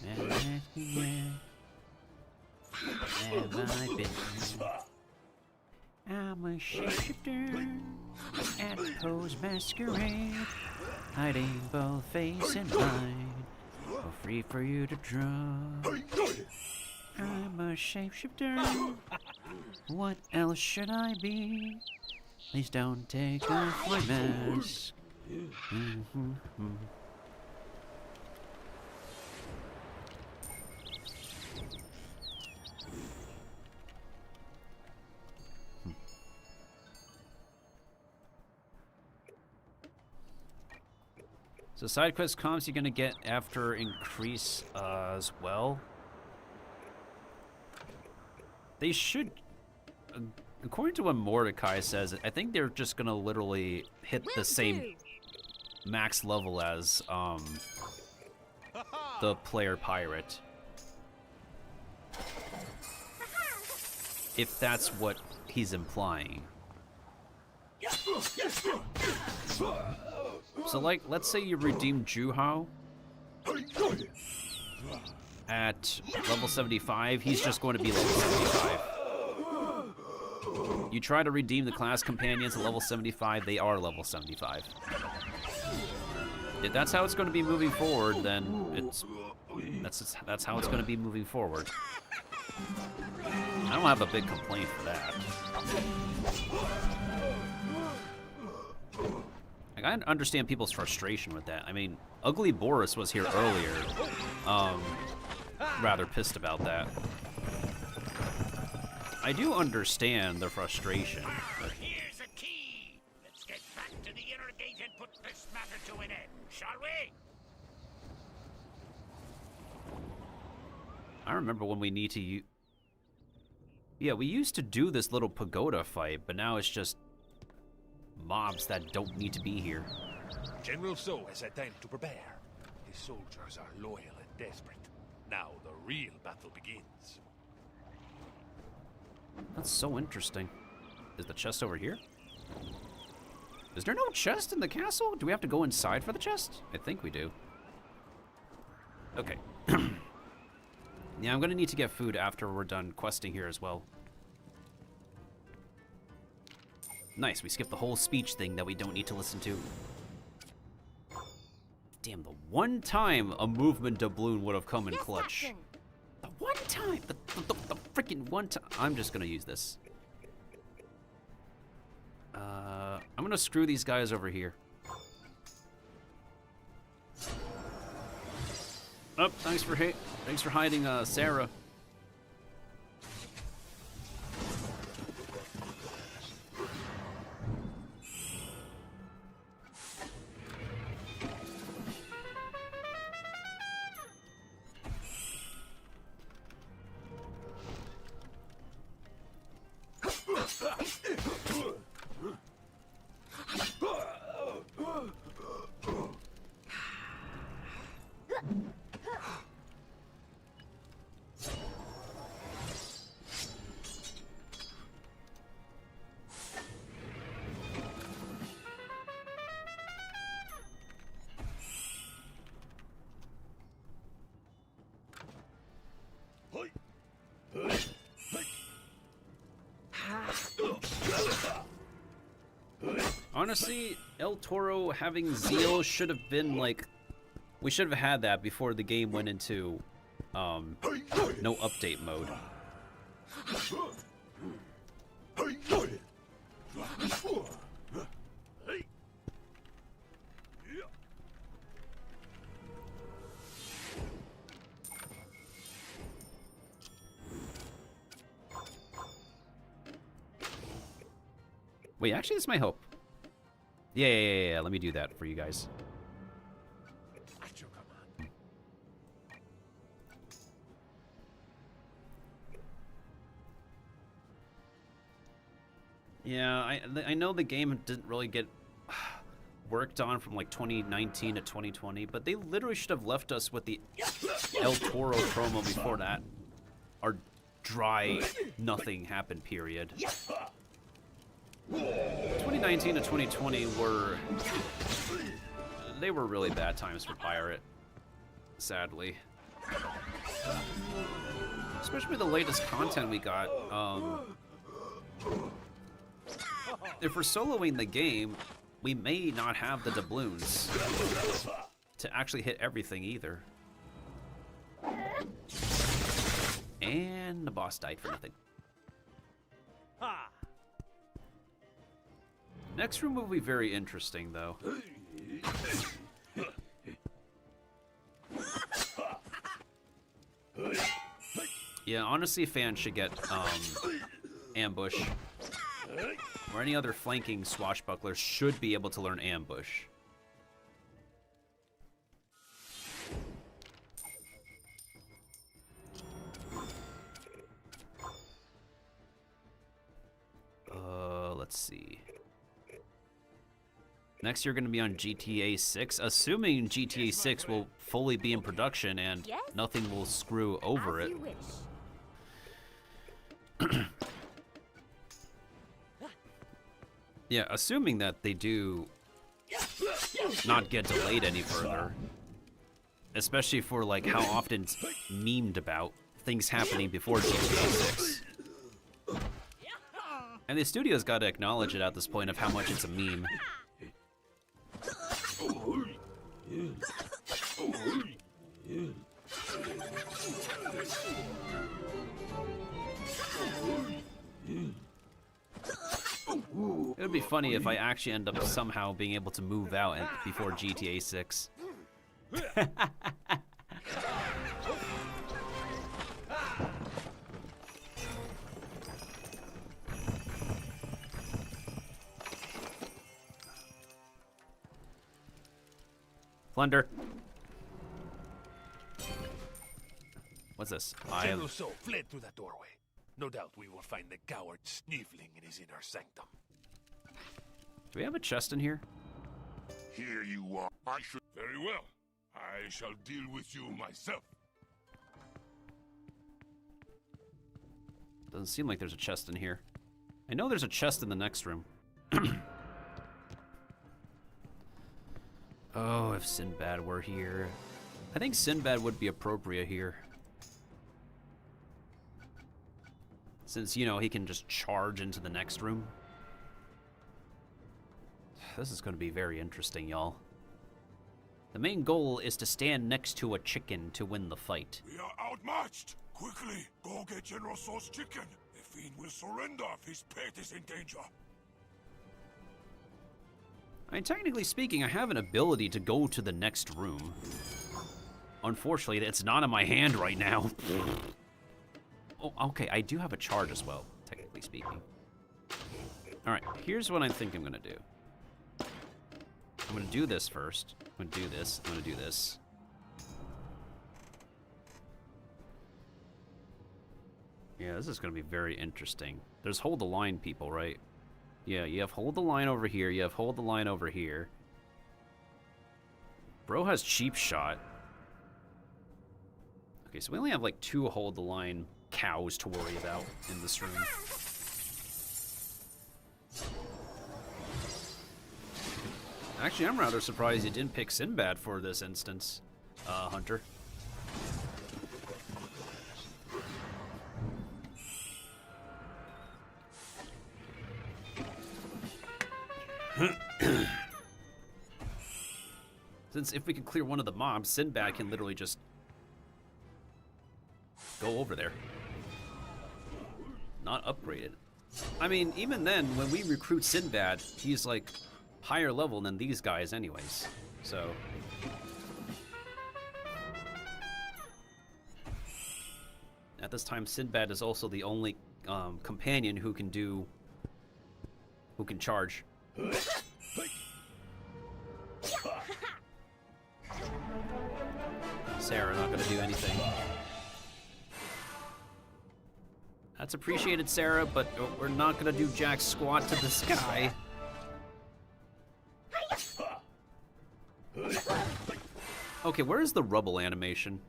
and ask me where. Have I been? I'm a shapeshifter at Poe's masquerade, hiding both face and mind. free for you to draw. I'm a shapeshifter. What else should I be? Please don't take off my mask. So side quest comps you're gonna get after increase as well. They should, according to what Mordecai says, I think they're just gonna literally hit the same max level as the player pirate. If that's what he's implying. So like, let's say you redeem Juhao at level 75, he's just going to be level 75. You try to redeem the class companions at level 75, they are level 75. If that's how it's going to be moving forward, then that's how it's going to be moving forward. I don't have a big complaint for that. Like, I understand people's frustration with that. I mean, Ugly Boris was here earlier, rather pissed about that. I do understand the frustration. But... Here's a key. Let's get back to the inner gate and put this matter to an end, shall we? I remember when we need to yeah, we used to do this little pagoda fight, but now it's just mobs that don't need to be here. General So has had time to prepare. His soldiers are loyal and desperate. Now the real battle begins. That's so interesting. Is the chest over here? Is there no chest in the castle? Do we have to go inside for the chest? I think we do. Okay. Yeah, I'm gonna need to get food after we're done questing here as well. Nice, we skipped the whole speech thing that we don't need to listen to. Damn, the one time a movement doubloon would have come in clutch. The one time! The freaking one time! I'm just gonna use this. I'm gonna screw these guys over here. Oh, thanks for hiding, Sarah. Honestly, El Toro having Zeal should have been like... We should have had that before the game went into no update mode. Wait, actually, this might help. Yeah, let me do that for you guys. Yeah, I know the game didn't really get worked on from like 2019 to 2020, but they literally should have left us with the El Toro promo before that. Our dry, nothing happened period. 2019 to 2020 were really bad times for Pirate, sadly. Especially with the latest content we got. If we're soloing the game, we may not have the doubloons to actually hit everything either. And the boss died for nothing. Next room will be very interesting, though. Yeah, honestly, fans should get ambush. Or any other flanking swashbucklers should be able to learn ambush. Let's see. Next, you're going to be on GTA 6, assuming GTA 6 will fully be in production and nothing will screw over it. Yeah, assuming that they do not get delayed any further. Especially for like how often it's memed about things happening before GTA 6. And the studio's got to acknowledge it at this point of how much it's a meme. It would be funny if I actually end up somehow being able to move out before GTA 6. Plunder. What's this? General So fled through that doorway. No doubt we will find the coward sniffling in his inner sanctum. Do we have a chest in here? Here you are. I should. Very well. I shall deal with you myself. Doesn't seem like there's a chest in here. I know there's a chest in the next room. Oh, if Sinbad were here. I think Sinbad would be appropriate here. Since, you know, he can just charge into the next room. This is going to be very interesting, y'all. The main goal is to stand next to a chicken to win the fight. We are outmatched. Quickly, go get General So's chicken. The fiend will surrender if his pet is in danger. I mean, technically speaking, I have an ability to go to the next room. Unfortunately, it's not in my hand right now. Oh, okay, I do have a charge as well, technically speaking. Alright, here's what I think I'm gonna do. I'm gonna do this first. I'm gonna do this. I'm gonna do this. Yeah, this is gonna be very interesting. There's hold the line people, right? Yeah, you have hold the line over here. You have hold the line over here. Bro has cheap shot. Okay, so we only have like 2 hold the line cows to worry about in this room. Actually, I'm rather surprised you didn't pick Sinbad for this instance, Hunter. Since if we can clear one of the mobs, Sinbad can literally just go over there. Not upgraded. I mean, even then, when we recruit Sinbad, he's like higher level than these guys anyways. So at this time, Sinbad is also the only companion who can charge. Sarah not gonna do anything. That's appreciated, Sarah, but we're not gonna do jack squat to this guy. Okay, where's the rubble animation?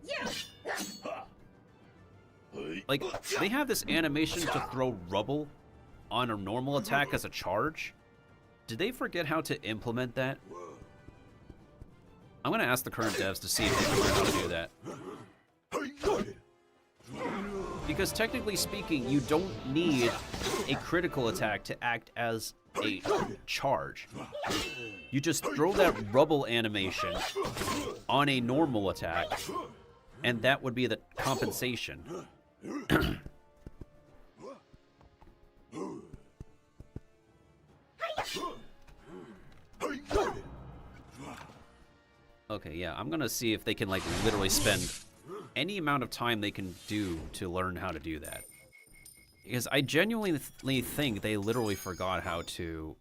Like, they have this animation to throw rubble on a normal attack as a charge? Did they forget how to implement that? I'm gonna ask the current devs to see if they figure out how to do that. Because technically speaking, you don't need a critical attack to act as a charge. You just throw that rubble animation on a normal attack, and that would be the compensation. Okay, yeah, I'm gonna see if they can, like, literally spend any amount of time they can do to learn how to do that. Because I genuinely think they literally forgot how to,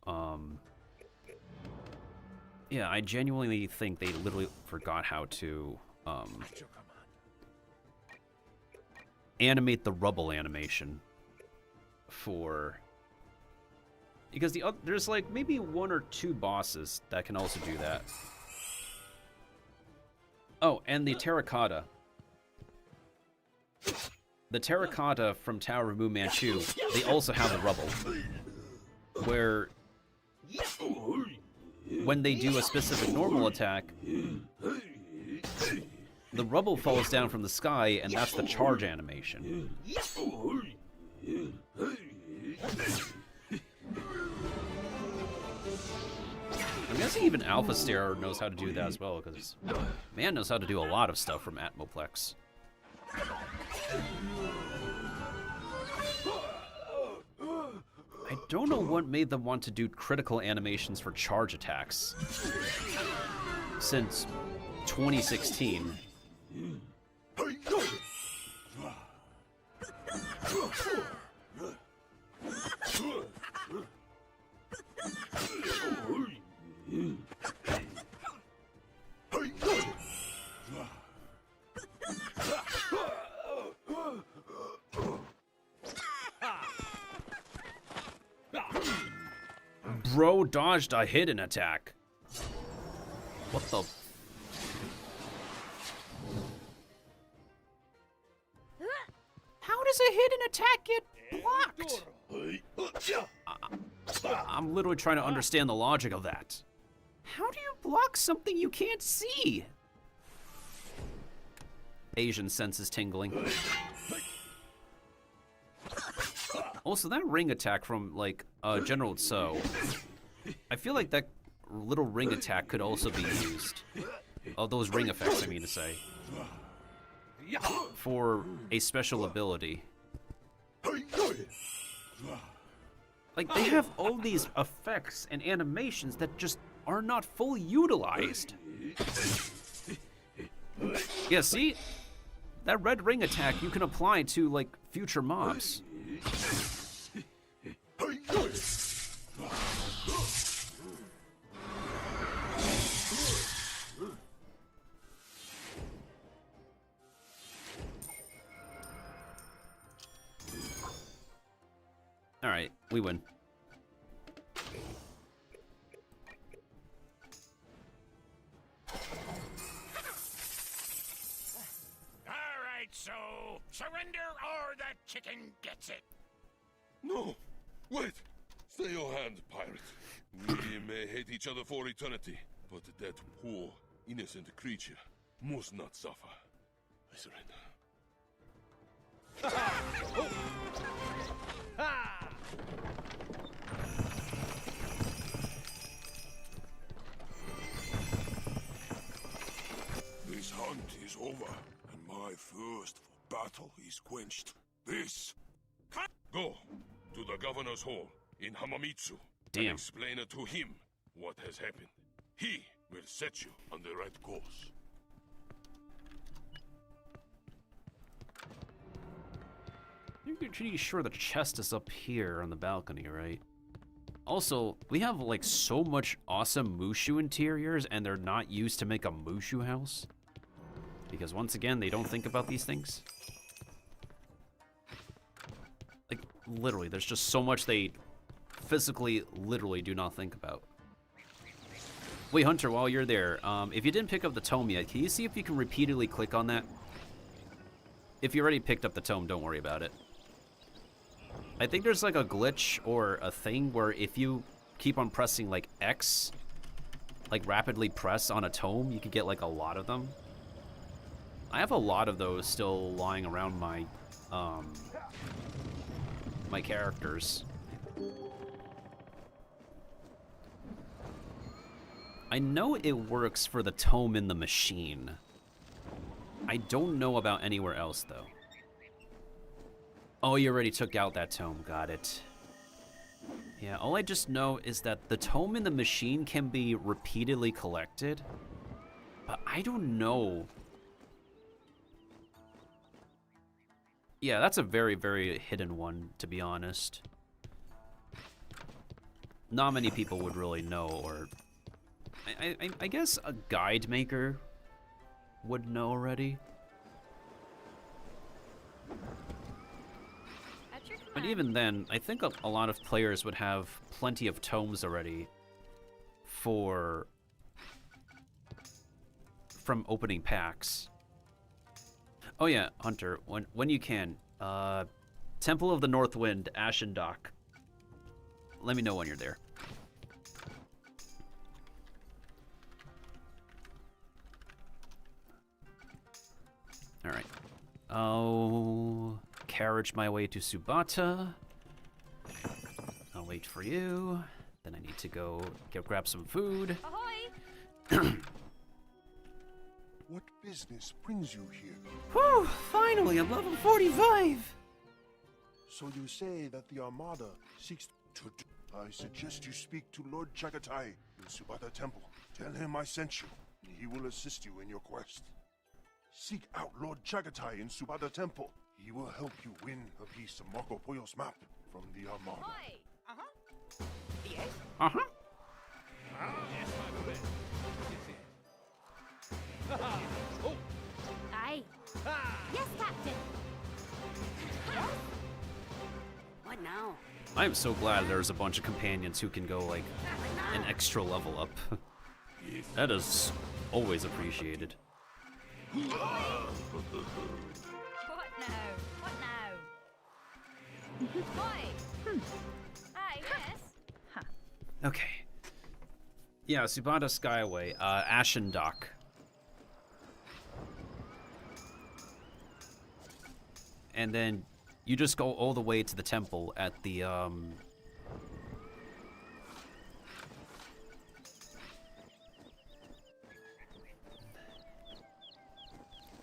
yeah, I genuinely think they literally forgot how to, animate the rubble animation for... Because there's, like, maybe 1 or 2 bosses that can also do that. Oh, and the terracotta. The terracotta from Tower of Fu Manchu, they also have a rubble. Where, when they do a specific normal attack, the rubble falls down from the sky, and that's the charge animation. I'm guessing even Alpha Stair knows how to do that as well, because man knows how to do a lot of stuff from Atmoplex. I don't know what made them want to do critical animations for charge attacks since 2016. Bro dodged a hidden attack. What the? How does a hidden attack get blocked? I'm literally trying to understand the logic of that. How do you block something you can't see? Asian senses tingling. Also, that ring attack from, like, General Tso, I feel like that little ring attack could also be used. Oh, those ring effects, I mean to say. For a special ability. Like, they have all these effects and animations that just are not fully utilized. Yeah, see? That red ring attack you can apply to, like, future mobs. Alright, we win. Alright, so surrender or the chicken gets it. No! Wait! Stay your hand, pirate. We may hate each other for eternity, but that poor, innocent creature must not suffer. I surrender. This hunt is over, and my thirst for battle is quenched. This... Go to the governor's hall in Hamamitsu. Damn. And explain to him what has happened. He will set you on the right course. You're pretty sure the chest is up here on the balcony, right? Also, we have, like, so much awesome Mushu interiors, and they're not used to make a Mushu house. Because, once again, they don't think about these things. Like, literally, there's just so much they physically, literally do not think about. Wait, Hunter, while you're there, if you didn't pick up the tome yet, can you see if you can repeatedly click on that? If you already picked up the tome, don't worry about it. I think there's like a glitch or a thing where if you keep on pressing like X, like rapidly press on a tome, you could get like a lot of them. I have a lot of those still lying around my, my characters. I know it works for the tome in the machine. I don't know about anywhere else, though. Oh, you already took out that tome. Got it. Yeah, all I just know is that the tome in the machine can be repeatedly collected, but I don't know. Yeah, that's a very, very hidden one, to be honest. Not many people would really know, or... I guess a guide maker would know already. But even then, I think a lot of players would have plenty of tomes already from opening packs. Oh yeah, Hunter, when you can, Temple of the North Wind, Ashen Dock. Let me know when you're there. All right. I'll carriage my way to Subata. I'll wait for you. Then I need to go grab some food. Ahoy! What business brings you here? Whew, finally, I'm level 45! So you say that the Armada seeks to do... I suggest you speak to Lord Chagatai in Subata Temple. Tell him I sent you, and he will assist you in your quest. Seek out Lord Chagatai in Subata Temple. He will help you win a piece of Marco Pollo's map from the Armada. Uh-huh. Yes? Uh-huh. Yes, my friend. Oh. Aye. Yes, Captain. What now? I am so glad there's a bunch of companions who can go, like, an extra level up. That is always appreciated. What now? What now? Oi. Aye, yes. Okay. Yeah, Subata Skyway, Ashen Dock. And then you just go all the way to the temple at the,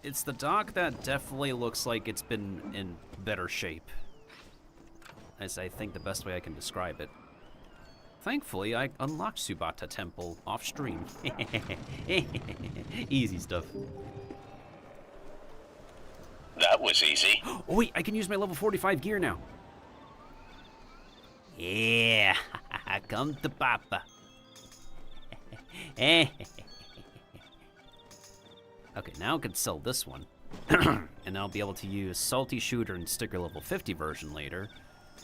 It's the dock that definitely looks like it's been in better shape. As I think the best way I can describe it. Thankfully, I unlocked Subata Temple off-stream. Easy stuff. That was easy. Oh wait, I can use my level 45 gear now. Yeah, come to Papa. Okay, now I can sell this one. And I'll be able to use Salty Shooter and Sticker level 50 version later.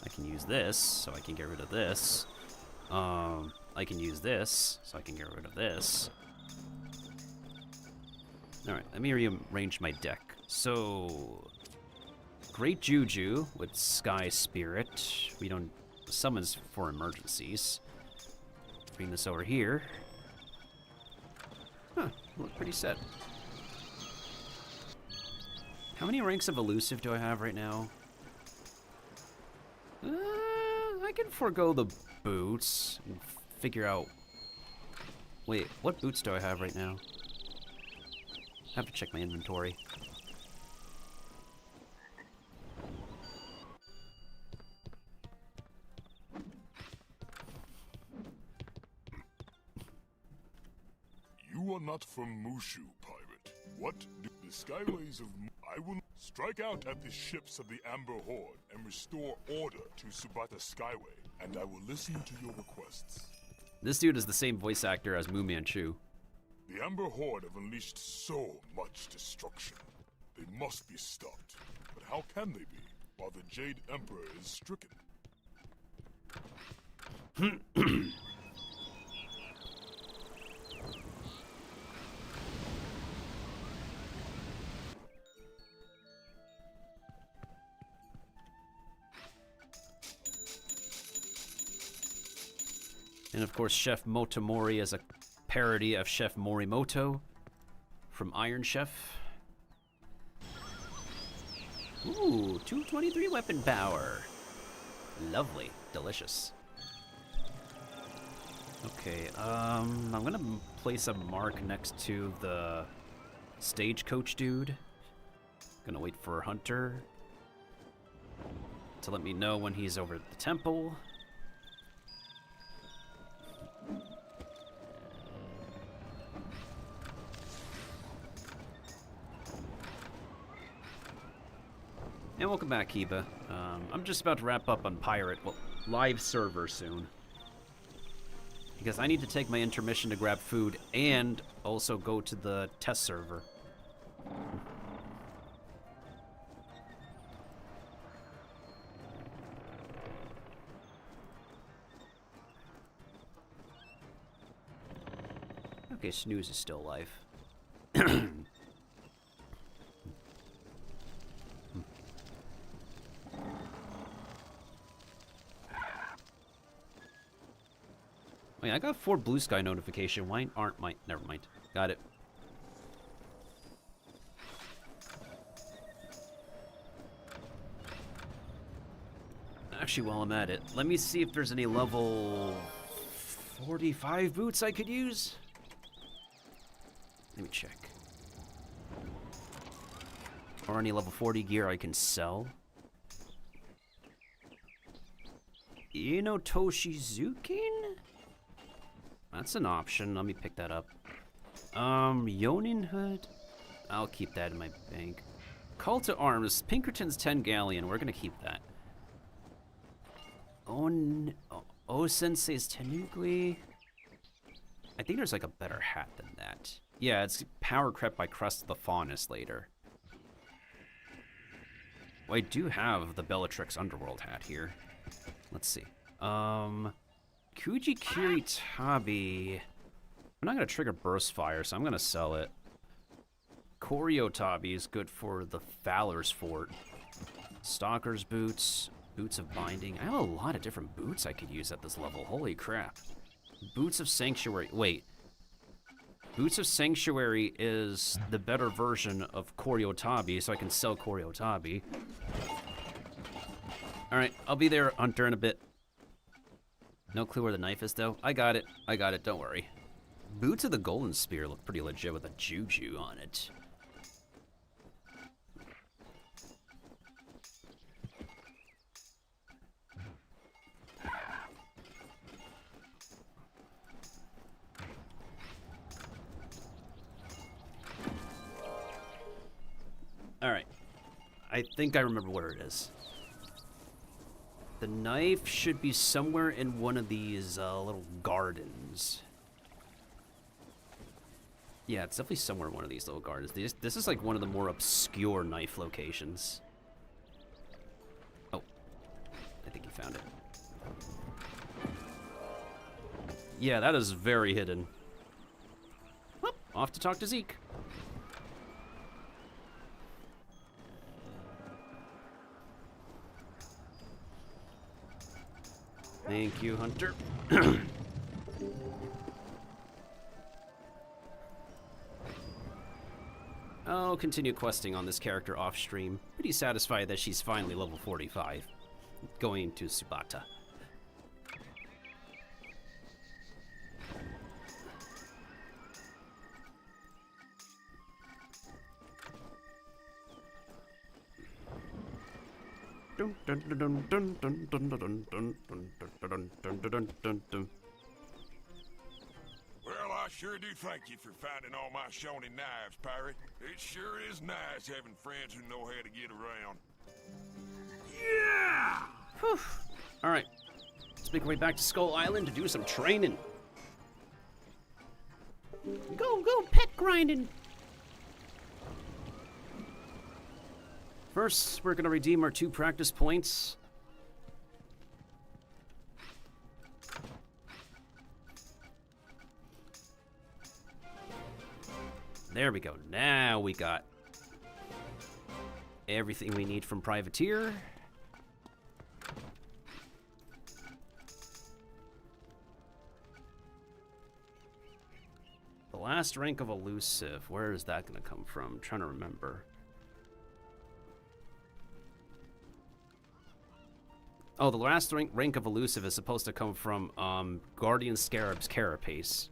I can use this, so I can get rid of this. I can use this, so I can get rid of this. Alright, let me rearrange my deck. So, Great Juju with Sky Spirit. We don't summons for emergencies. Bring this over here. Huh, look pretty set. How many ranks of elusive do I have right now? I can forego the boots and figure out... Wait, what boots do I have right now? I have to check my inventory. You are not from Mushu, pirate. What do the skyways of I will strike out at the ships of the Amber Horde and restore order to Subata Skyway, and I will listen to your requests. This dude is the same voice actor as Mu Manchu. The Amber Horde have unleashed so much destruction. They must be stopped. But how can they be while the Jade Emperor is stricken? And of course, Chef Motomori is a parody of Chef Morimoto from Iron Chef. Ooh, 223 weapon power. Lovely, delicious. Okay, I'm gonna place a mark next to the stagecoach dude. Gonna wait for Hunter to let me know when he's over at the temple. And welcome back, Kiba. I'm just about to wrap up on Pirate, well, live server soon. Because I need to take my intermission to grab food and also go to the test server. Okay, Snooze is still alive. Wait, I got 4 blue sky notification. Why aren't my... Never mind. Got it. Actually, while I'm at it, let me see if there's any level 45 boots I could use. Let me check. Or any level 40 gear I can sell. Toshizukin? That's an option. Let me pick that up. Yonin Hood? I'll keep that in my bank. Call to Arms. Pinkerton's 10 Galleon. We're gonna keep that. Sensei's Tenugui. I think there's like a better hat than that. Yeah, it's power crept by Crest of the Faunus later. Well, I do have the Bellatrix Underworld hat here. Let's see. Kujikiri Tabi. I'm not going to trigger Burst Fire, so I'm going to sell it. Koryo Tabi is good for the Valor's Fort. Stalker's Boots. Boots of Binding. I have a lot of different boots I could use at this level. Holy crap. Boots of Sanctuary. Wait. Boots of Sanctuary is the better version of Koryo Tabi, so I can sell Koryo Tabi. Alright, I'll be there, Hunter, in a bit. No clue where the knife is, though. I got it. Don't worry. Boots of the Golden Spear look pretty legit with a juju on it. Alright. I think I remember where it is. The knife should be somewhere in one of these little gardens. Yeah, it's definitely somewhere in one of these little gardens. This is like one of the more obscure knife locations. Oh. I think you found it. Yeah, that is very hidden. Whoop, off to talk to Zeke. Thank you, Hunter. I'll continue questing on this character off stream. Pretty satisfied that she's finally level 45. Going to Subata. Well, I sure do thank you for finding all my shonen knives, pirate. It sure is nice having friends who know how to get around. Yeah! Whew. Alright. Let's make our way back to Skull Island to do some training. Go, pet grinding. First, we're going to redeem our 2 practice points. There we go. Now we got everything we need from Privateer. The last rank of Elusive. Where is that going to come from? I'm trying to remember. Oh, the last rank of Elusive is supposed to come from Guardian Scarab's Carapace.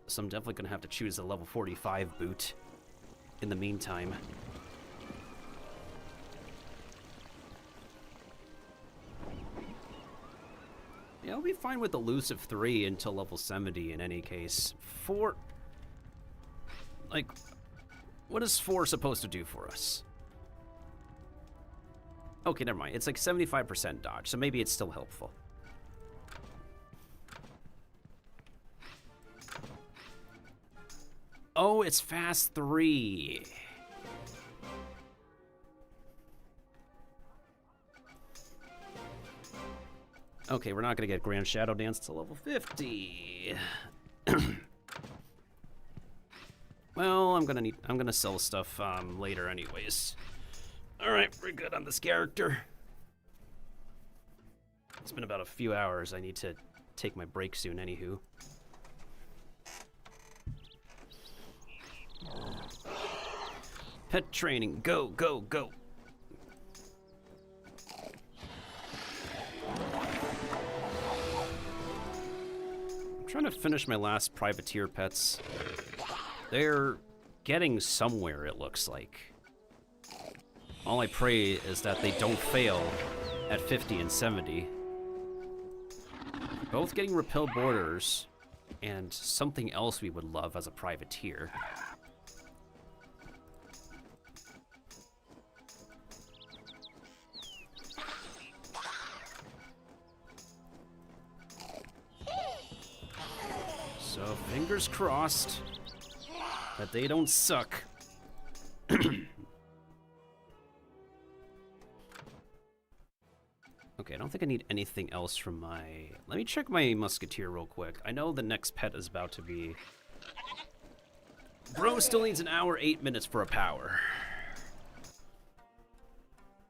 So I'm definitely going to have to choose a level 45 boot. in the meantime. Yeah, I'll be fine with elusive 3 until level 70 in any case. 4... Like, what is 4 supposed to do for us? Okay, never mind. It's like 75% dodge, so maybe it's still helpful. Oh, it's fast 3. Okay, we're not gonna get Grand Shadow Dance till level 50. Well, I'm gonna sell stuff later anyways. All right, we're good on this character. It's been about a few hours. I need to take my break soon, anywho. Pet training, go, go, go. I'm trying to finish my last privateer pets. They're getting somewhere, it looks like. All I pray is that they don't fail at 50 and 70. Both getting repel borders and something else we would love as a privateer. So fingers crossed that they don't suck. Okay, I don't think I need anything else from my... Let me check my musketeer real quick. I know the next pet is about to be... Bro still needs an hour, 8 minutes for a power.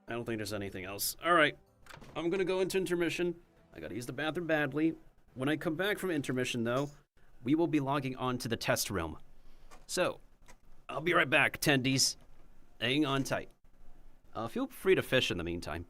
I don't think there's anything else. Alright, I'm gonna go into intermission. I gotta use the bathroom badly. When I come back from intermission, though, we will be logging on to the test realm. So, I'll be right back, attendees. Hang on tight. Feel free to fish in the meantime.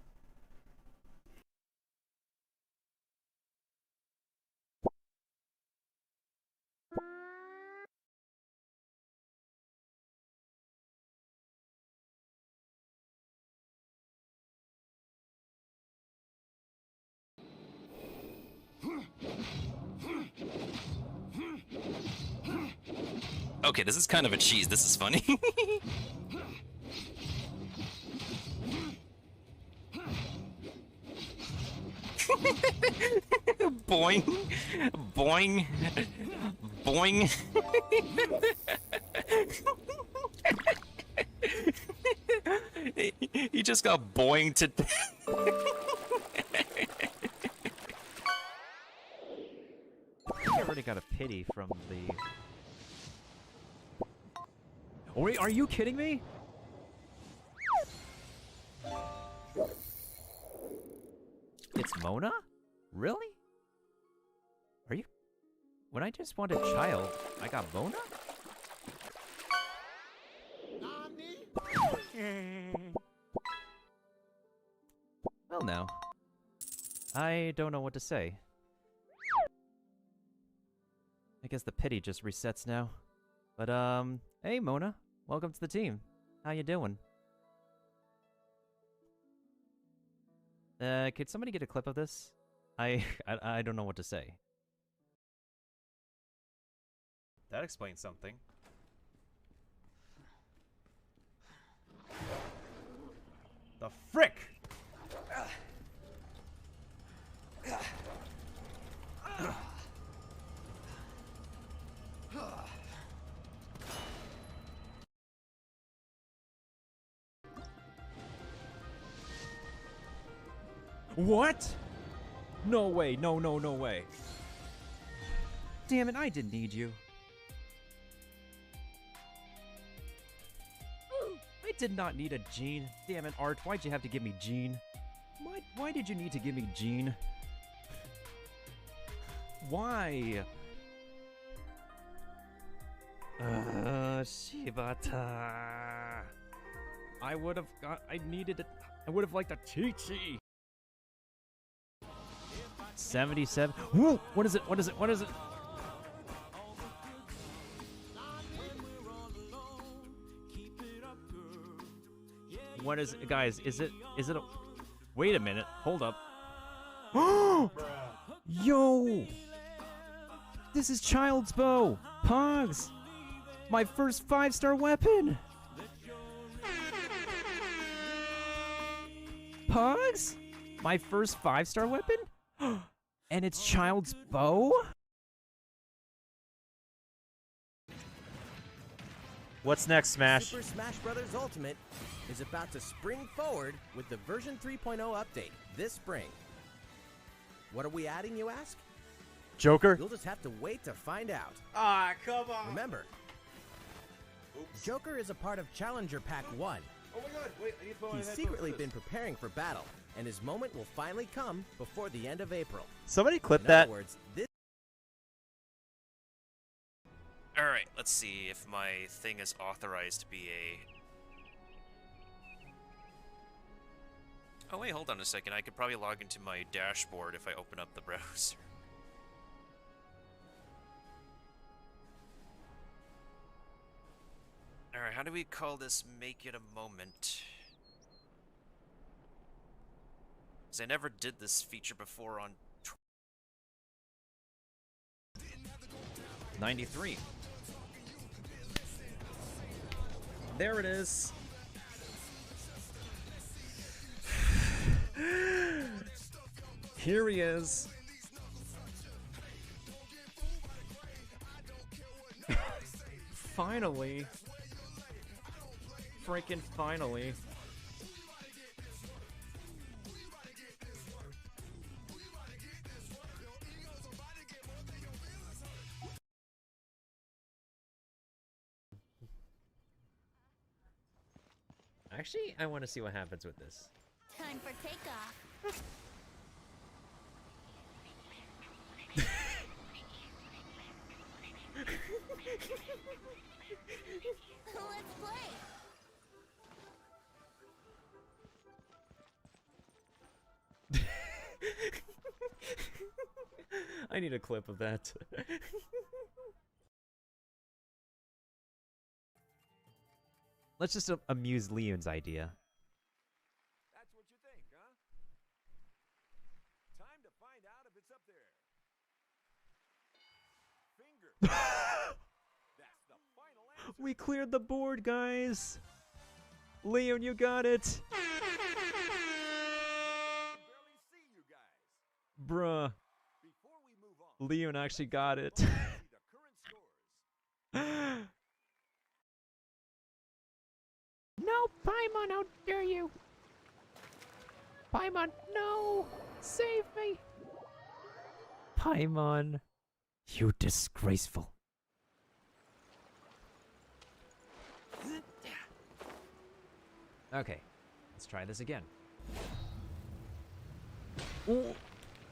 Okay, this is kind of a cheese. This is funny. Boing. Boing. Boing. He just got boinged to I already got a pity from the... Wait, are you kidding me? It's Mona? Really? Are you... When I just wanted child, I got Mona? Well, now. I don't know what to say. I guess the pity just resets now. But, hey, Mona. Welcome to the team. How you doing? Could somebody get a clip of this? I don't know what to say. That explains something. The frick! What? No way, no way. Damn it, I didn't need you. I did not need a Gene. Damn it, Art, why'd you have to give me Gene? Why did you need to give me Gene? Why? Shibata. I would have got... I needed it. I would have liked a TT. 77. Whoa! What is it? What is it? What is it? What is it, guys? Is it a... Wait a minute. Hold up. Yo! This is Child's Bow! Pogs! My first 5-star weapon! Pogs? My first 5-star weapon? And it's Child's Bow? What's next, Smash? Super Smash Bros. Ultimate is about to spring forward with the version 3.0 update this spring. What are we adding, you ask? Joker? You'll just have to wait to find out. Ah, come on! Remember, Joker is a part of Challenger Pack 1. Oh my god, wait, I need to put my He's headphones secretly for been this. preparing for battle, and his moment will finally come before the end of April. Somebody clip In that. other words, this Alright, let's see if my thing is authorized to be a... Oh wait, hold on a second. I could probably log into my dashboard if I open up the browser. Alright, how do we call this make it a moment? Because I never did this feature before on... 93. There it is. Here he is. Finally. Freaking finally. Actually, I want to see what happens with this. Time for takeoff. Let's play. I need a clip of that. Let's just amuse Leon's idea. That's what you think, huh? Time to find out if it's up there. Finger. That's the final answer. We cleared the board, guys. Leon, you got it. Bruh. Leon actually got it. No, Paimon, how dare you! Paimon, no! Save me! Paimon, you disgraceful. Okay, let's try this again. Ooh,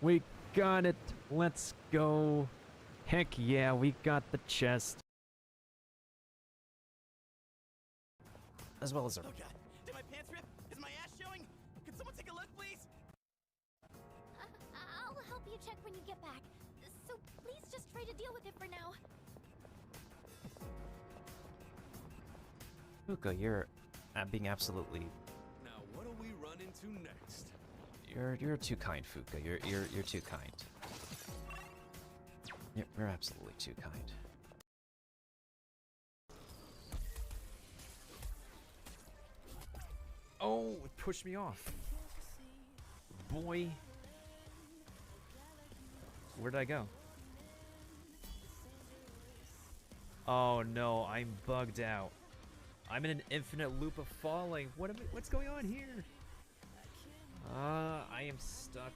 we got it. Let's go. Heck yeah, we got the chest. As well as our... Oh god, did my pants rip? Is my ass showing? Can someone take a look, please? I'll help you check when you get back. So please just try to deal with it for now. Fuka, you're being absolutely... Now what do we run into next? You're too kind, Fuka. You're too kind. You're absolutely too kind. Oh, it pushed me off. Boy. Where did I go? Oh no, I'm bugged out. I'm in an infinite loop of falling. What's going on here? I am stuck.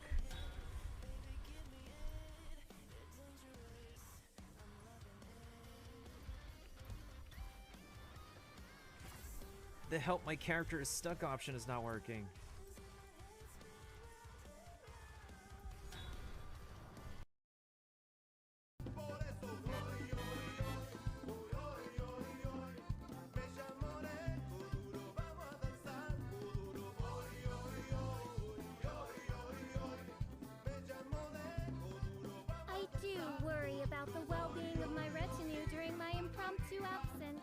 The help my character is stuck option is not working. I do worry about the well-being of my retinue during my impromptu absence.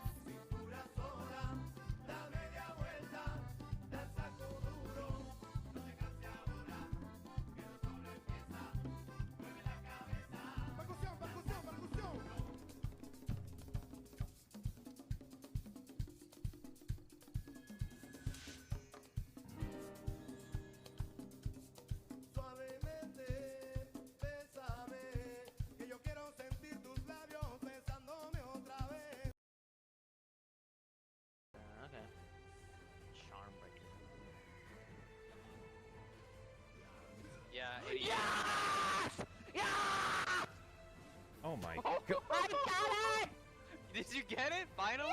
get it? Finally?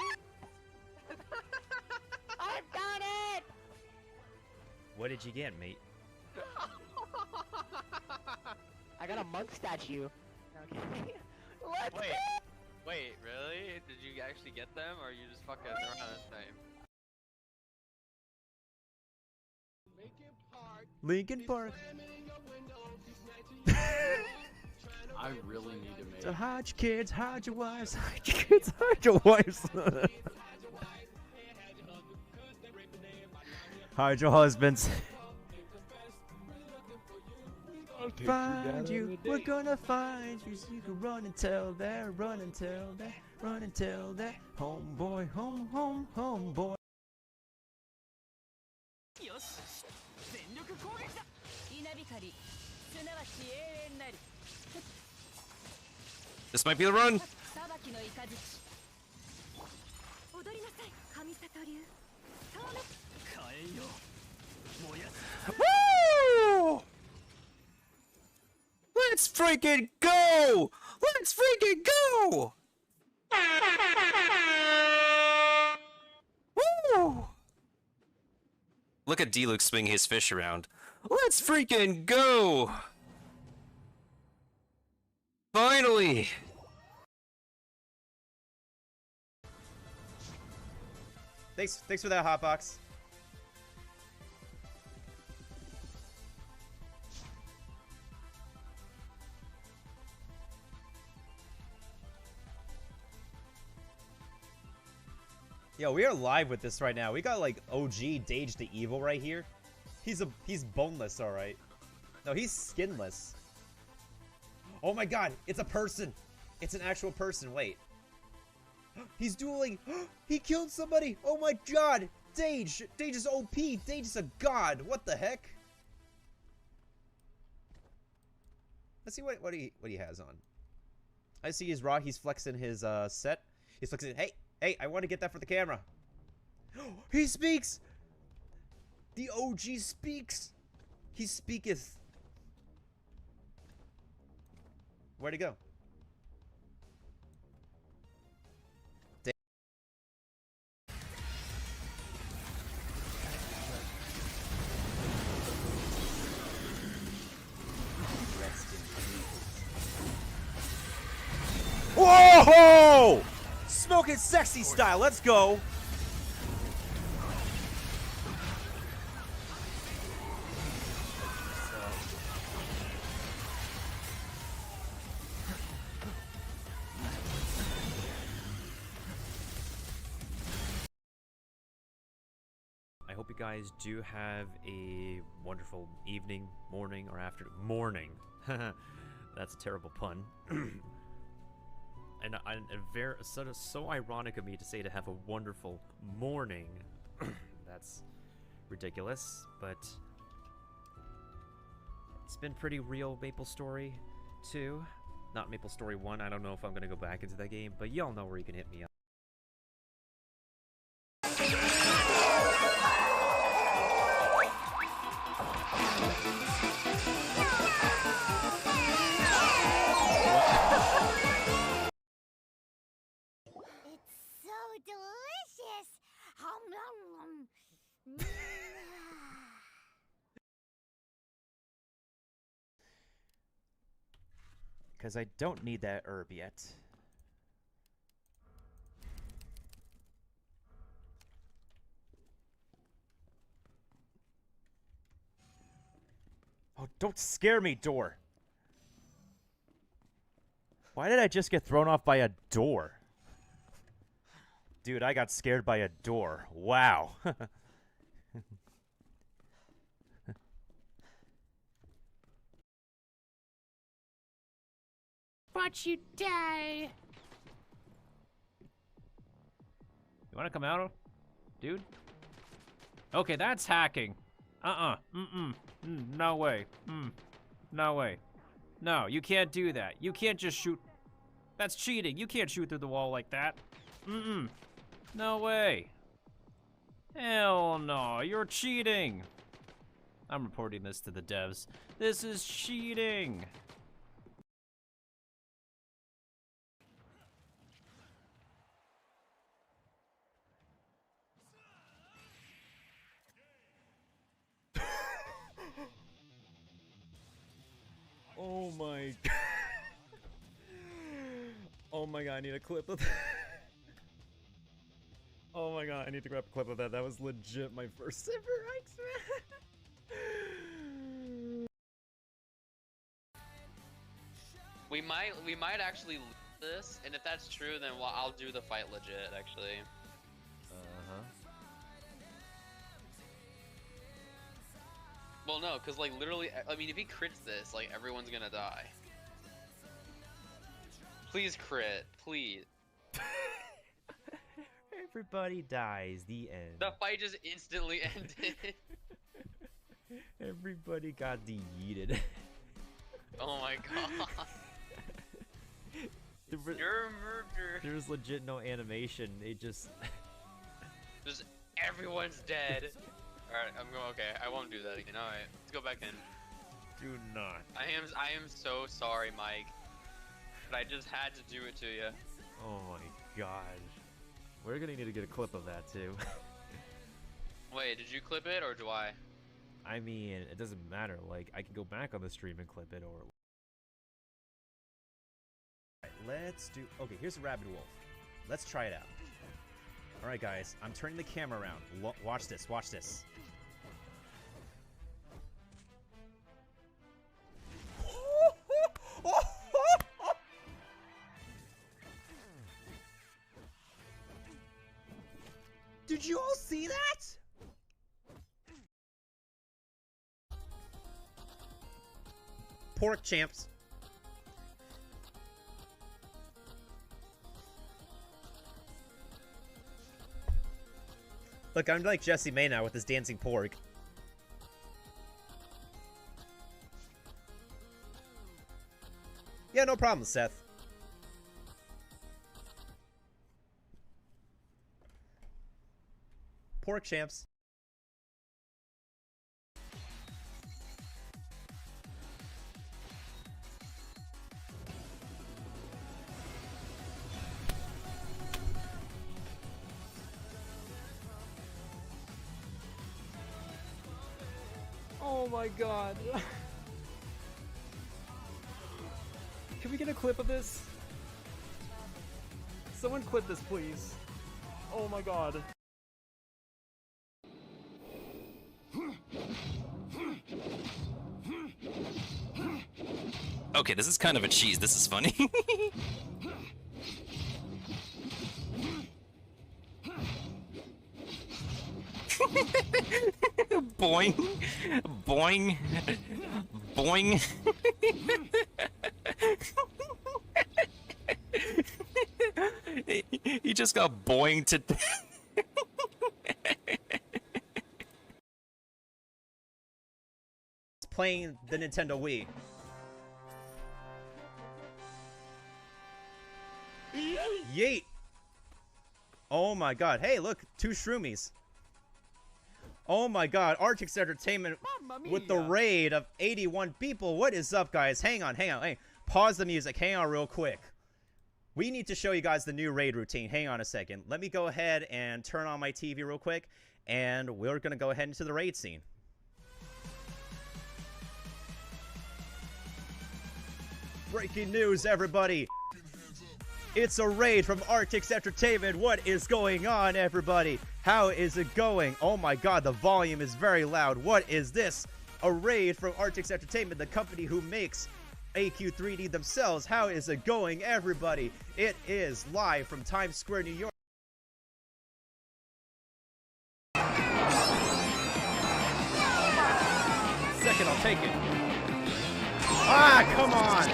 I've got it! What did you get, mate? I got a monk statue. Okay. Let's Wait. go! Wait, really? Did you actually get them, or you just fucking around the same? Lincoln Park. I really need to make. So hide your kids, hide your wives, hide your kids, hide your wives. Hide your husbands. Find you, we're gonna find you. So you can run and tell that, run and tell that, run and tell that. Homeboy, homeboy. This might be the run. Woo! Let's freaking go! Let's freaking go! Woo! Look at D-Luke swing his fish around. Let's freaking go! Finally! Thanks for that, Hotbox. Yo, we are live with this right now. We got like OG Dage the Evil right here. He's boneless, all right. No, he's skinless. Oh my god, it's a person. It's an actual person. Wait. He's dueling. He killed somebody. Oh my god. Dage. Dage is OP. Dage is a god. What the heck? Let's see what he has on. I see he's raw. He's flexing his set. He's flexing. Hey, I want to get that for the camera. He speaks. The OG speaks. He speaketh. Where'd he go? Whoa! Smoking sexy style. Let's go. I hope you guys do have a wonderful evening, morning, or afternoon. Morning. That's a terrible pun. And very so ironic of me to say to have a wonderful morning. That's ridiculous, but it's been pretty real. Maple Story 2, not Maple Story 1. I don't know if I'm gonna go back into that game, but y'all know where you can hit me up. Delicious! Because I don't need that herb yet. Oh, don't scare me, door. Why did I just get thrown off by a door? Dude, I got scared by a door. Wow. Watch you die. You want to come out, dude? Okay, that's hacking. No way. No way. No, you can't do that. You can't just shoot. That's cheating. You can't shoot through the wall like that. No way. Hell no, you're cheating. I'm reporting this to the devs. This is cheating. Oh my god. Oh my god, I need a clip of that. Oh my god, I need to grab a clip of that. That was legit my first ever X-Man. We might actually lose this, and if that's true, then I'll do the fight legit, actually. Well, no, because, like, literally, I mean, if he crits this, like, everyone's gonna die. Please crit, please. Everybody dies, the end. The fight just instantly ended. Everybody got yeeted. Oh my god. You're a murderer. There's legit no animation, it just... Just everyone's dead. Alright, I'm going, okay, I won't do that again. Alright, let's go back in. Do not. I am so sorry, Mike. But I just had to do it to you. Oh my god. We're gonna need to get a clip of that too. Wait, did you clip it or do I? I mean, it doesn't matter. Like, I can go back on the stream and clip it, or... Alright, let's do... Okay, here's a rabid wolf. Let's try it out. Alright, guys. I'm turning the camera around. Watch this. Watch this. Did you all see that? Pork champs. Look, I'm like Jesse May now with his dancing pork. Yeah, no problem, Seth. Pork champs. Oh my god. Can we get a clip of this? Someone clip this, please. Oh my god. Okay, this is kind of a cheese. This is funny. Boing. Boing. Boing. He just got boing to... Playing the Nintendo Wii. Yeet! Oh my god. Hey, look, 2 shroomies. Oh my god, Artix Entertainment with the raid of 81 people. What is up, guys? Hang on. Hey, pause the music. Hang on real quick. We need to show you guys the new raid routine. Hang on a second. Let me go ahead and turn on my TV real quick, and we're going to go ahead into the raid scene. Breaking news, everybody. It's a raid from Artix Entertainment. What is going on, everybody? How is it going? Oh my god, the volume is very loud. What is this? A raid from Artix Entertainment, the company who makes AQ3D themselves. How is it going, everybody? It is live from Times Square, New York. Second, I'll take it. Ah, come on!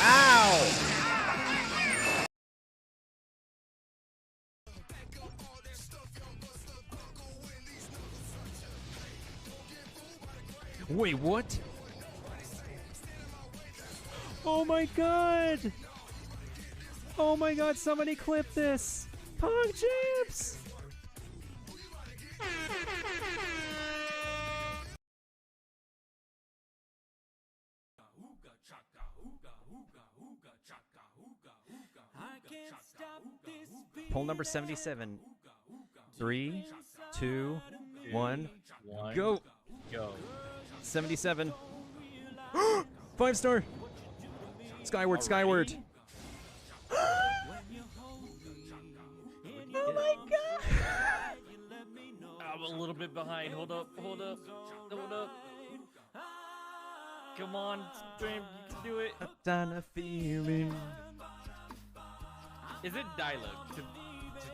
Ow! Wait, what? Oh my god! Oh my god, somebody clip this! Pog Champs! Poll number 77. 3, 2, 1, go! 77. 5-star. Skyward, skyward. Oh my god! I'm a little bit behind. Hold up, hold up, hold up. Come on, Stream, you can do it. Done a feeling. Is it dialogue? To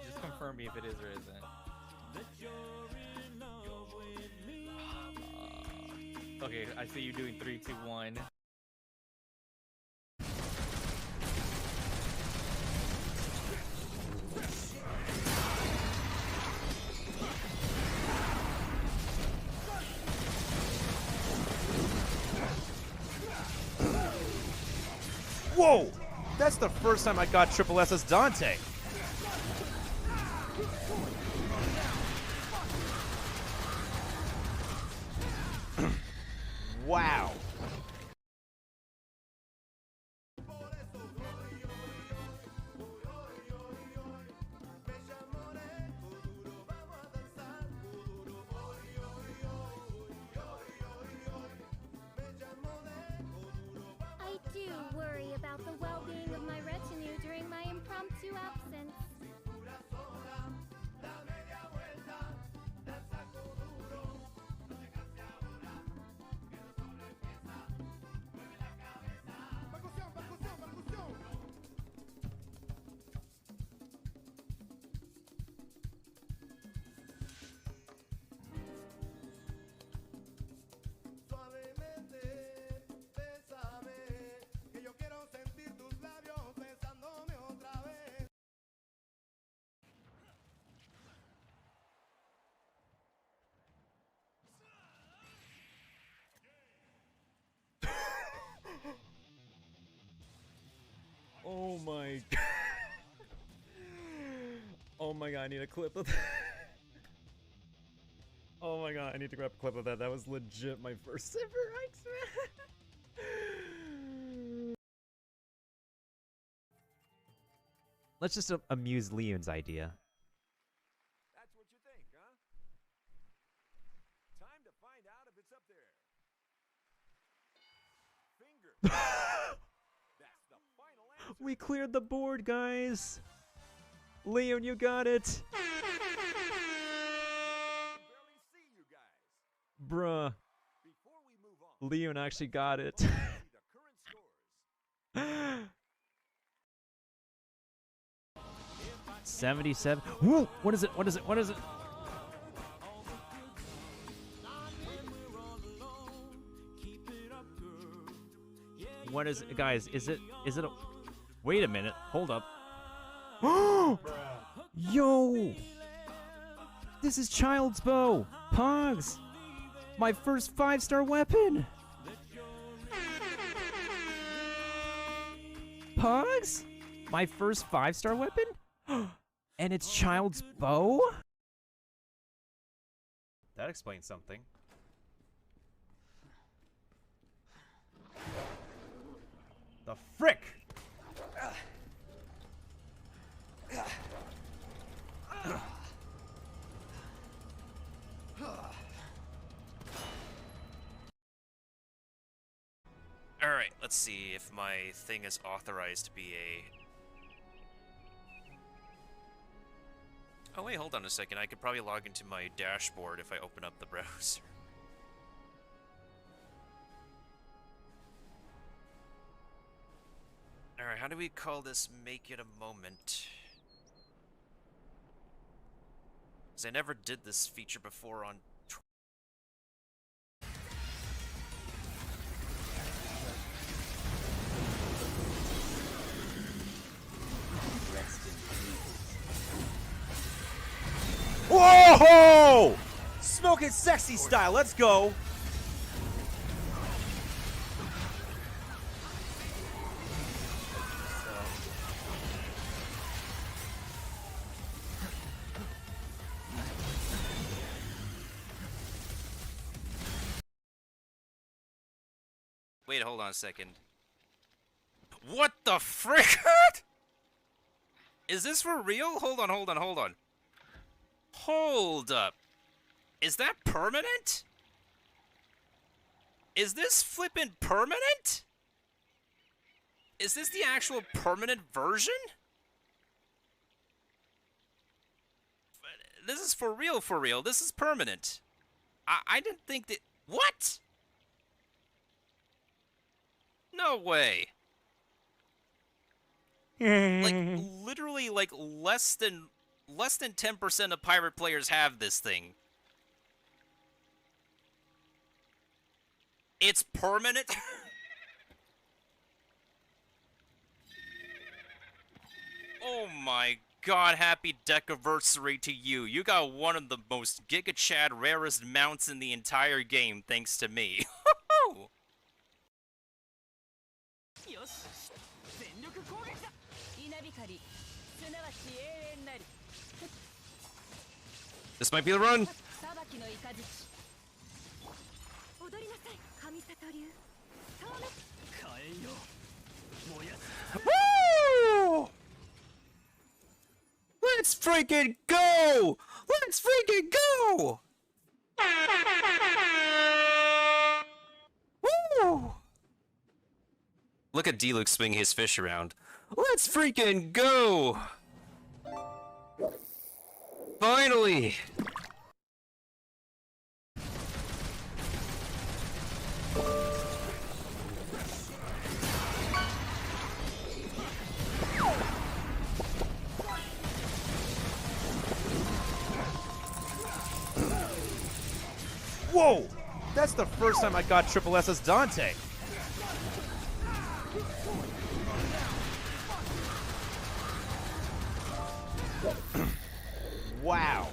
just confirm me if it is or isn't. Okay, I see you doing 3, 2, 1. Whoa! That's the first time I got triple SS Dante. Wow. I do worry about the well-being of my retinue during my impromptu absence. Oh my god. Oh my god, I need a clip of that. Oh my god, I need to grab a clip of that. That was legit my first ever X-Men. Let's just amuse Leon's idea. That's what you think, huh? Time to find out if it's up there. Finger. That's the final answer. We cleared the board, guys. Leon, you got it. Bruh. Leon actually got it. 77. Whoa! What is it? What is it? What is it? What is it, guys? Is it a... Wait a minute. Hold up. Yo! This is Child's Bow. Pogs. My first 5-star weapon. Pogs? My first 5-star weapon? And it's Child's Bow? That explains something. The frick! Alright, let's see if my thing is authorized to be a... Oh wait, hold on a second. I could probably log into my dashboard if I open up the browser. Alright, how do we call this make it a moment? Because I never did this feature before on... Whoa! Smoking sexy style, let's go! Wait, hold on a second. What the frick? Is this for real? Hold on, hold on, hold on. Hold up. Is that permanent? Is this flippin' permanent? Is this the actual permanent version? This is for real, for real. This is permanent. I didn't think that... What? No way. Like, literally, like, less than 10% of pirate players have this thing. It's permanent? Oh my god, happy decaversary to you. You got one of the most Giga Chad rarest mounts in the entire game, thanks to me. This might be the run. Woo! Let's freaking go! Let's freaking go! Woo! Look at D-Luke swing his fish around. Let's freaking go! Finally! Whoa! That's the first time I got triple S as Dante. Wow.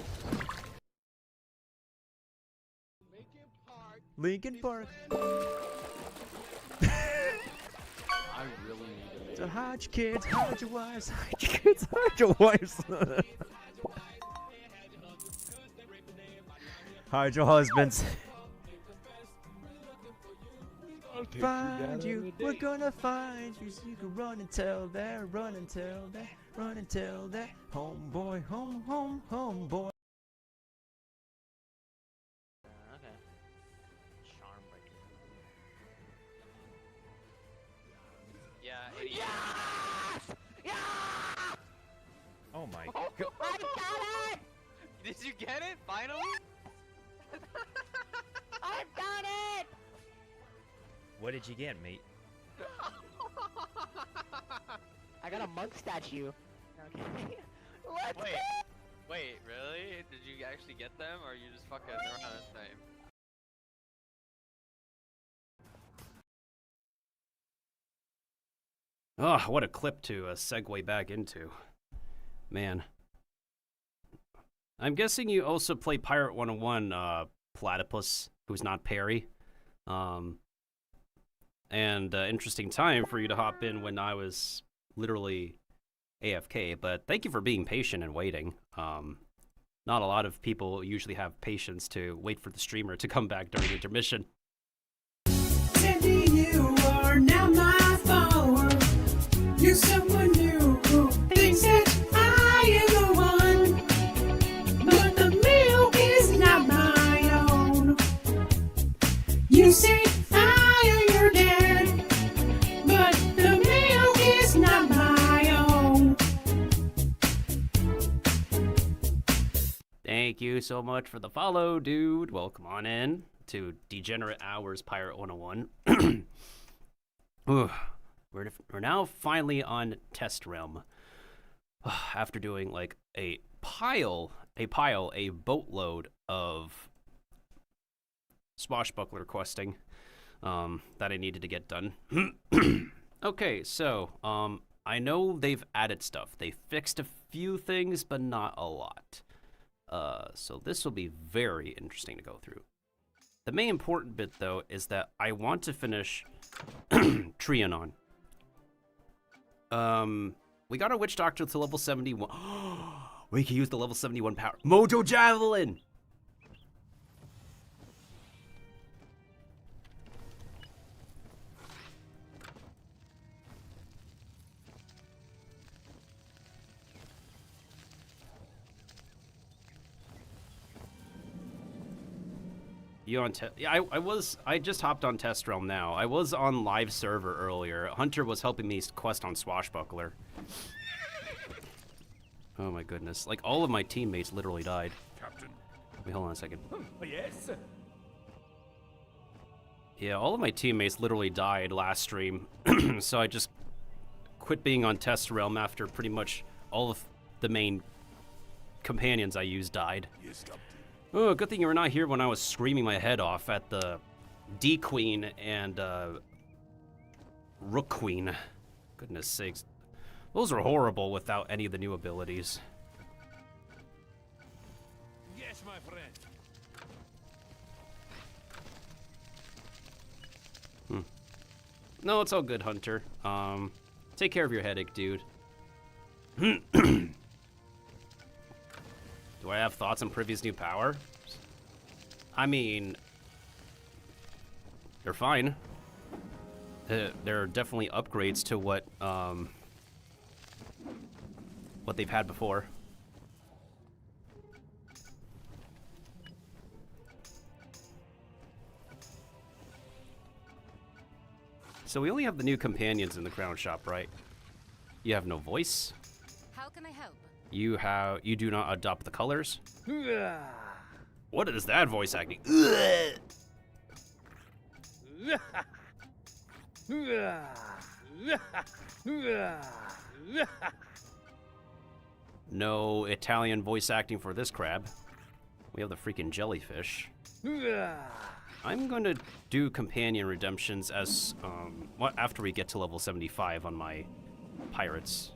Lincoln Park. I really need to make So hide your kids, hide your wives, hide your kids, hide your wives. Hide your husbands. Find you, we're gonna find you, so you can run and tell that, run and tell that, run and tell that, homeboy, homeboy. Okay. Charm breaker. Yeah, idiot. Oh my Oh, god. I got it! Did you get it? Finally? I've got it! What did you get, mate? I got a monk statue. Okay. Let's Wait, wait, really? Did you actually get them, or you just fucking around this time? Oh, what a clip to segue back into. Man. I'm guessing you also play Pirate 101 Platypus, who's not Perry. And interesting time for you to hop in when I was literally AFK, but thank you for being patient and waiting. Not a lot of people usually have patience to wait for the streamer to come back during intermission. Sandy, you are now my follower. You're someone new who thinks that I am the one, but the milk is not my own. You say I am your dad, but the milk is not my own. Thank you so much for the follow, dude. Welcome on in to Degenerate Hours Pirate 101. Ooh, we're now finally on Test Realm. After doing like a boatload of swashbuckler questing that I needed to get done. Okay, so I know they've added stuff. They fixed a few things, but not a lot. So this will be very interesting to go through. The main important bit, though, is that I want to finish Trianon. We got our Witch Doctor to level 71. We can use the level 71 power. Mojo Javelin! You on yeah, I just hopped on Test Realm now. I was on live server earlier. Hunter was helping me quest on Swashbuckler. Oh my goodness. Like, all of my teammates literally died. Captain. Wait, hold on a second. Yes. Yeah, all of my teammates literally died last stream. So I just quit being on Test Realm after pretty much all of the main companions I used died. Yes, Captain. Oh, good thing you were not here when I was screaming my head off at the D Queen and Rook Queen. Goodness sakes. Those are horrible without any of the new abilities. Yes, my friend. No, it's all good, Hunter. Take care of your headache, dude. Do I have thoughts on Privy's new power? I mean, they're fine. They're definitely upgrades to what they've had before. So we only have the new companions in the crown shop, right? You have no voice. How can I help? You do not adopt the colors. What is that voice acting? No Italian voice acting for this crab. We have the freaking jellyfish. I'm going to do companion redemptions as after we get to level 75 on my pirates.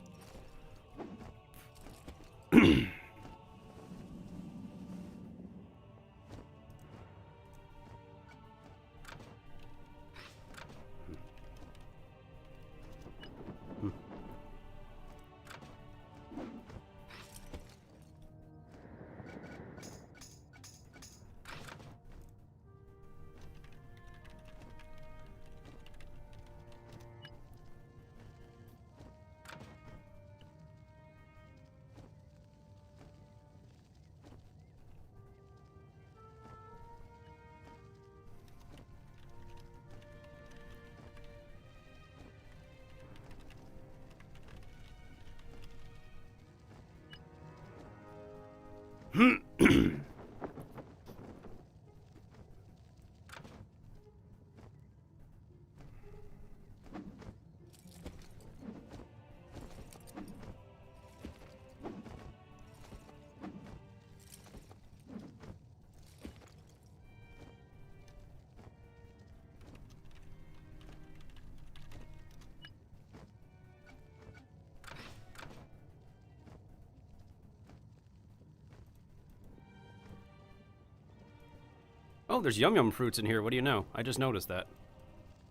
Oh, there's yum yum fruits in here. What do you know? I just noticed that.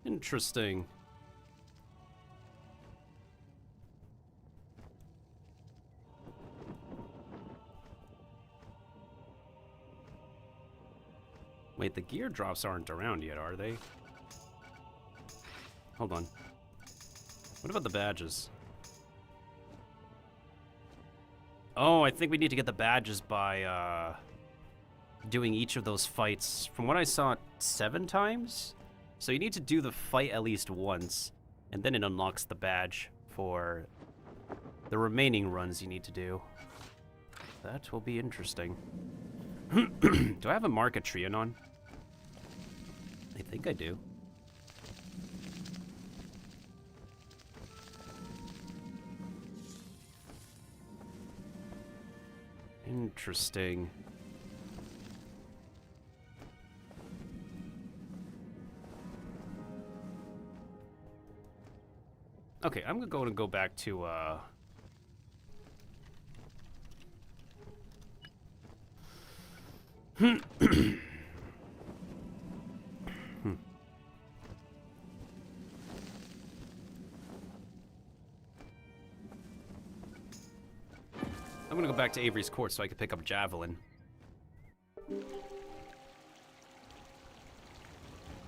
Interesting. Wait, the gear drops aren't around yet, are they? Hold on. What about the badges? Oh, I think we need to get the badges by, doing each of those fights. From what I saw, 7 times? So you need to do the fight at least once, and then it unlocks the badge for the remaining runs you need to do. That will be interesting. Do I have a Mark Trianon? I think I do. Interesting. Okay, I'm going to go back to, I'm gonna go back to Avery's Court so I can pick up Javelin.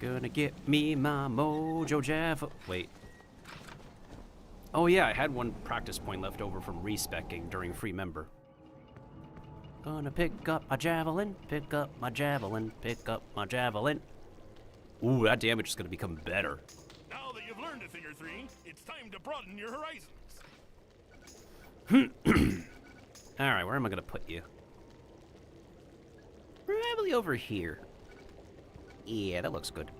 Gonna get me my mojo javelin. Wait. Oh yeah, I had one practice point left over from respecking during free member. Gonna pick up my javelin, pick up my javelin, pick up my javelin. Ooh, that damage is gonna become better. Now that you've learned a thing or three, it's time to broaden your horizons. Alright, where am I gonna put you? Probably over here. Yeah, that looks good.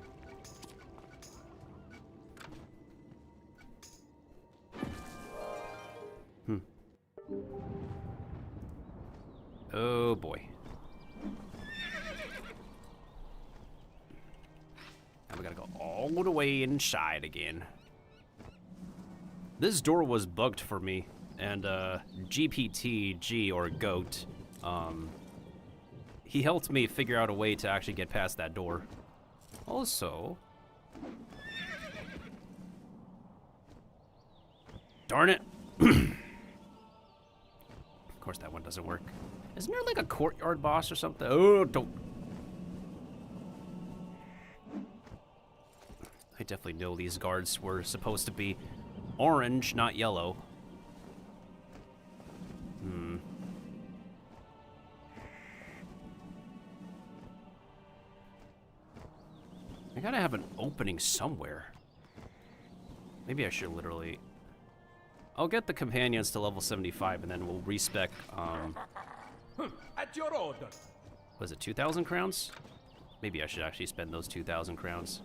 Oh boy. Now we gotta go all the way inside again. This door was bugged for me, and GPT-G, or GOAT, he helped me figure out a way to actually get past that door. Also... Darn it! Of course that one doesn't work. Isn't there like a courtyard boss or something? Oh, don't... I definitely know these guards were supposed to be orange, not yellow. I gotta have an opening somewhere. Maybe I should literally... I'll get the companions to level 75 and then we'll respec, At your order. was it 2,000 crowns? Maybe I should actually spend those 2,000 crowns.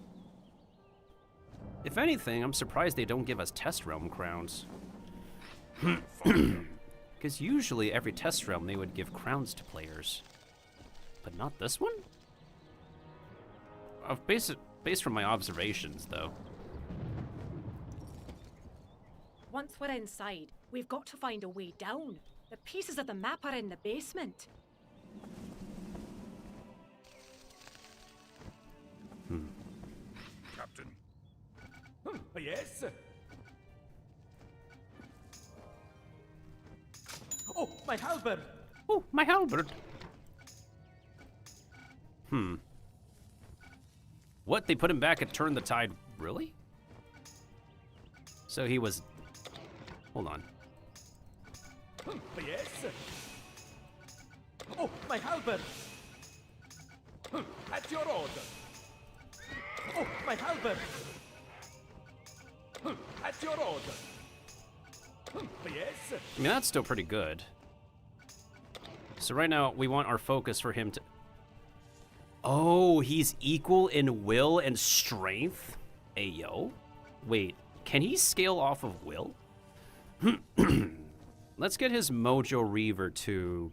If anything, I'm surprised they don't give us test realm crowns. Because usually every test realm they would give crowns to players. But not this one? Based from my observations, though. Once we're inside, we've got to find a way down. The pieces of the map are in the basement. Captain. Yes? Oh, my halberd! Oh, my halberd! What? They put him back and turned the tide? Really? So he was... Hold on. Yes? Oh, my halberd! At your order! Oh, my halberd! At your order! Yes? I mean, that's still pretty good. So right now, we want our focus for him to... Oh, he's equal in will and strength? Ayo. Wait, can he scale off of will? Let's get his Mojo Reaver to...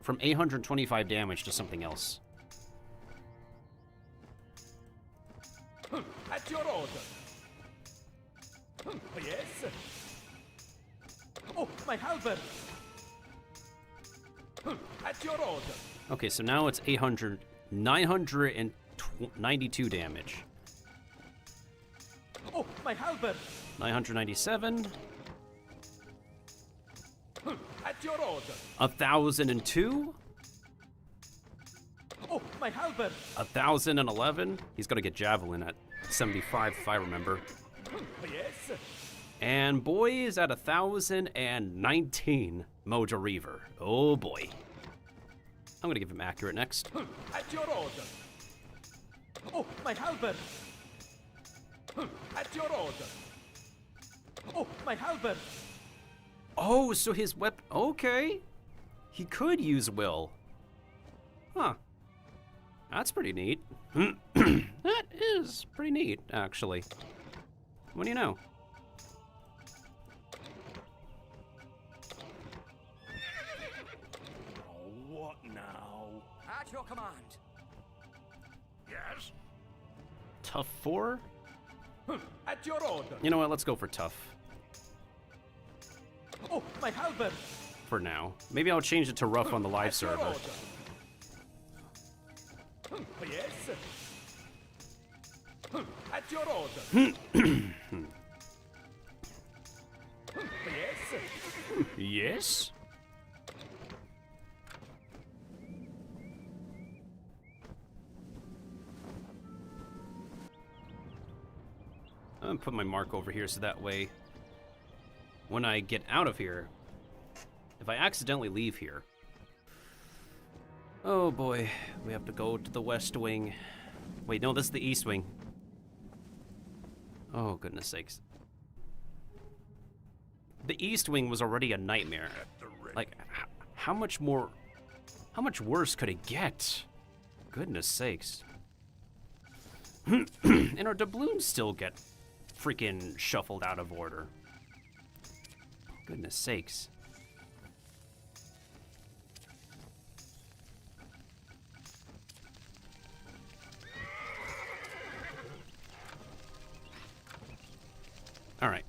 From 825 damage to something else. At your order! Yes? Oh, my halberd! At your order! Okay, so now it's 992 damage. Oh, my halberd! 997. At your order! 1,002. Oh, my halberd! 1,011. He's gonna get javelin at 75, if I remember. Yes? And boy is at 1,019. Mojo Reaver. Oh boy. I'm gonna give him accurate next. At your order! Oh, my halberd! At your order! Oh, my halberd! Oh, so his weapon... Okay. He could use will. Huh. That's pretty neat. That is pretty neat, actually. What do you know? What now? At your command. Yes? Tough 4? At your order. You know what? Let's go for tough. Oh, my halberd! For now. Maybe I'll change it to rough on the live At your server. order. Yes? At your order. Yes? Yes? I'm gonna put my mark over here so that way when I get out of here, if I accidentally leave here... Oh boy, we have to go to the West Wing. Wait, no, this is the East Wing. Oh, goodness sakes. The East Wing was already a nightmare. Like, how much more... How much worse could it get? Goodness sakes. And our doubloons still get freaking shuffled out of order. Goodness sakes. All right.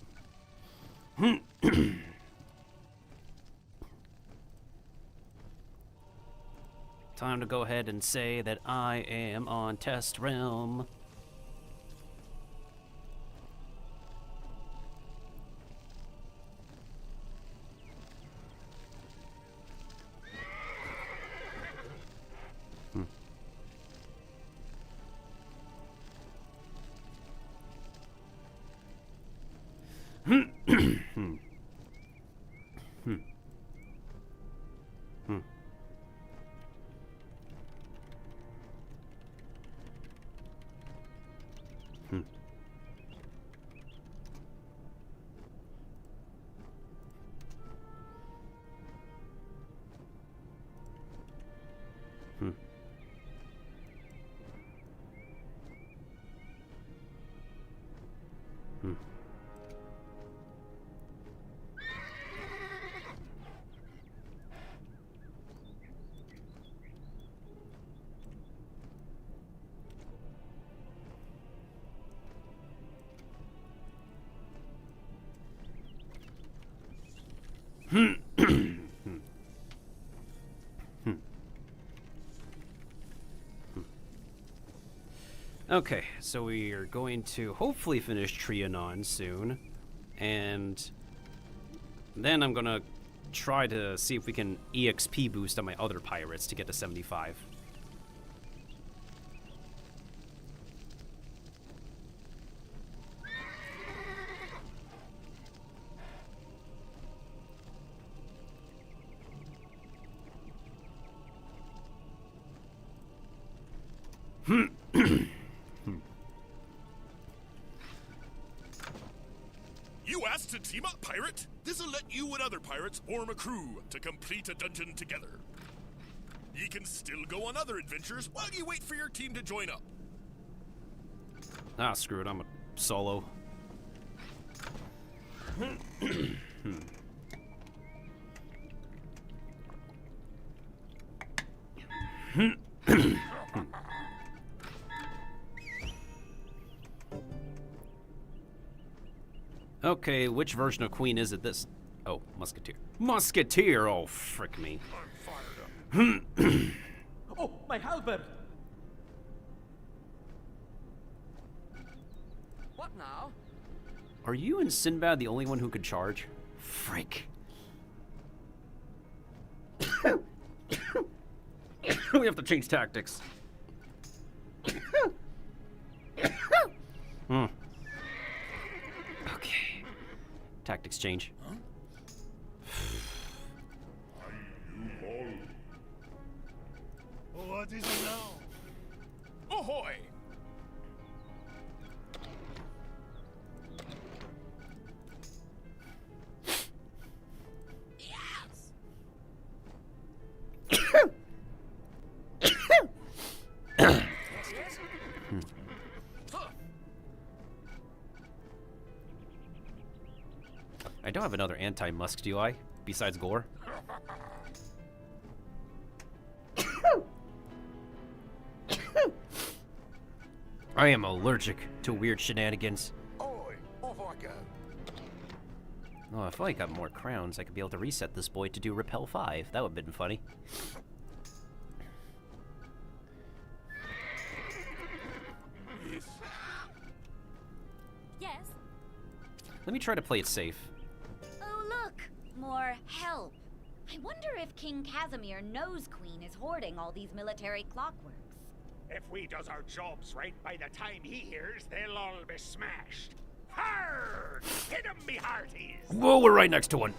Time to go ahead and say that I am on Test Realm. Okay, so we are going to hopefully finish Trianon soon, and then I'm gonna try to see if we can EXP boost on my other pirates to get to 75. You asked to team up, pirate? This'll let you and other pirates form a crew to complete a dungeon together. You can still go on other adventures while you wait for your team to join up. Ah, screw it, I'm a solo. Okay, which version of Queen is it? This... Oh, Musketeer. Musketeer! Oh, frick me. Oh, my halberd! What now? Are you and Sinbad the only one who could charge? Frick. We have to change tactics. Okay. Tactics change. Huh? What is it now? Ahoy! I don't have another anti-musk, do I? Besides gore? I am allergic to weird shenanigans. Oi, off I go. Oh, if I got more crowns, I could be able to reset this boy to do Repel 5. That would have been funny. Yes. Yes? Let me try to play it safe. Oh, look! More help. I wonder if King Casimir knows Queen is hoarding all these military clockworks. If we does our jobs right by the time he hears, they'll all be smashed. Hard! Hit 'em, me hearties! Whoa, we're right next to one.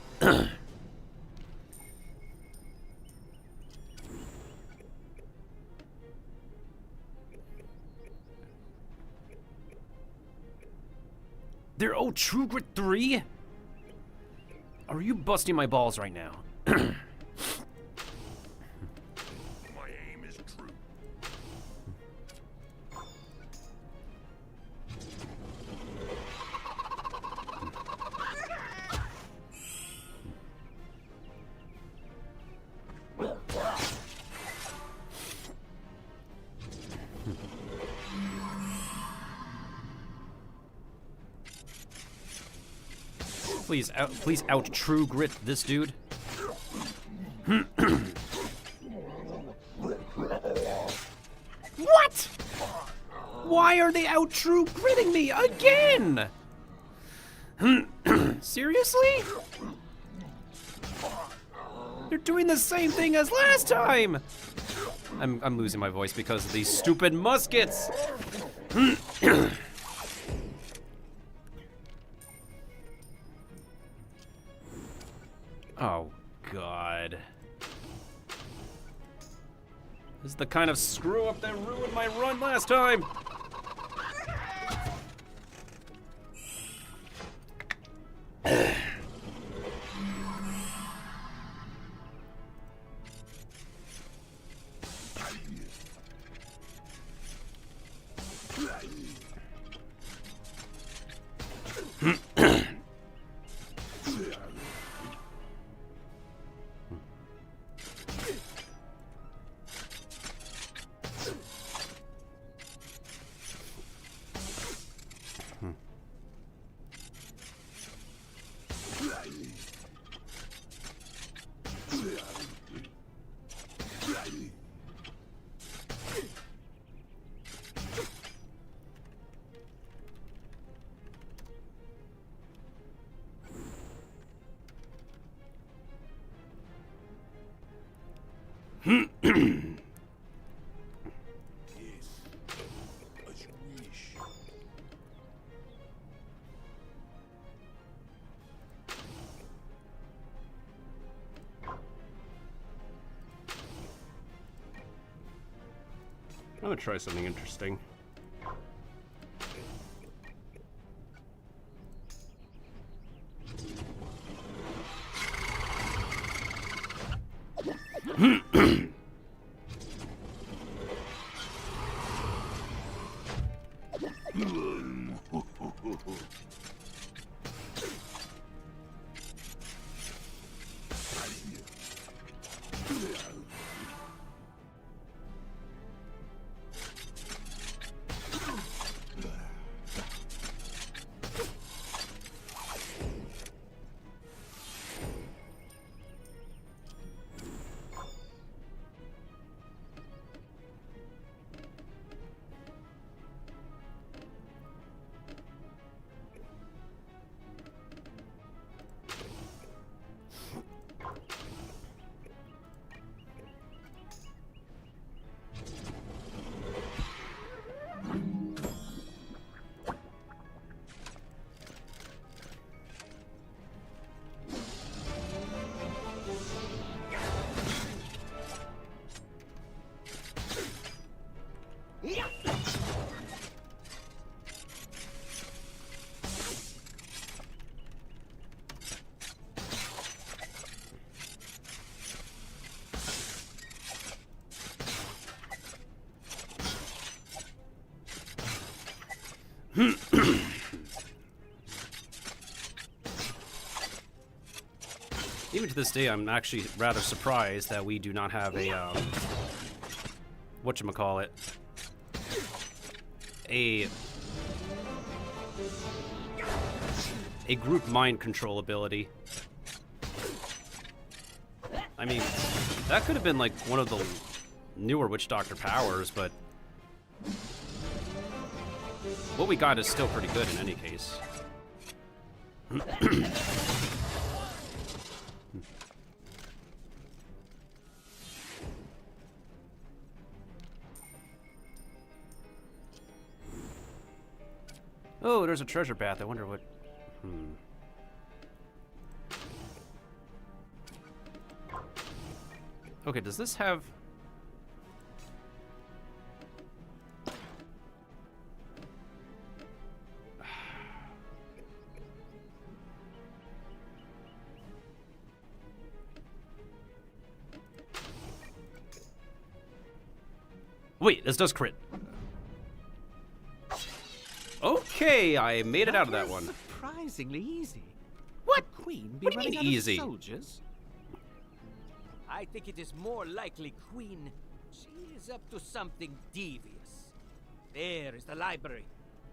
They're oh True Grit 3? Are you busting my balls right now? My aim is true. Please out True Grit this dude. What? Why are they out True Gritting me again? Seriously? They're doing the same thing as last time. I'm losing my voice because of these stupid muskets. Oh, God. This is the kind of screw-up that ruined my run last time. I'm gonna try something interesting. Even to this day, I'm actually rather surprised that we do not have a, whatchamacallit, a group mind control ability. I mean, that could have been like one of the newer Witch Doctor powers, but what we got is still pretty good in any case. Oh, there's a treasure path. I wonder what... Okay, does this have... Wait, this does crit. Okay, I made it out of that one. Surprisingly easy. What? The Queen be What do you running mean out of easy? soldiers? I think it is more likely Queen. She is up to something devious. There is the library.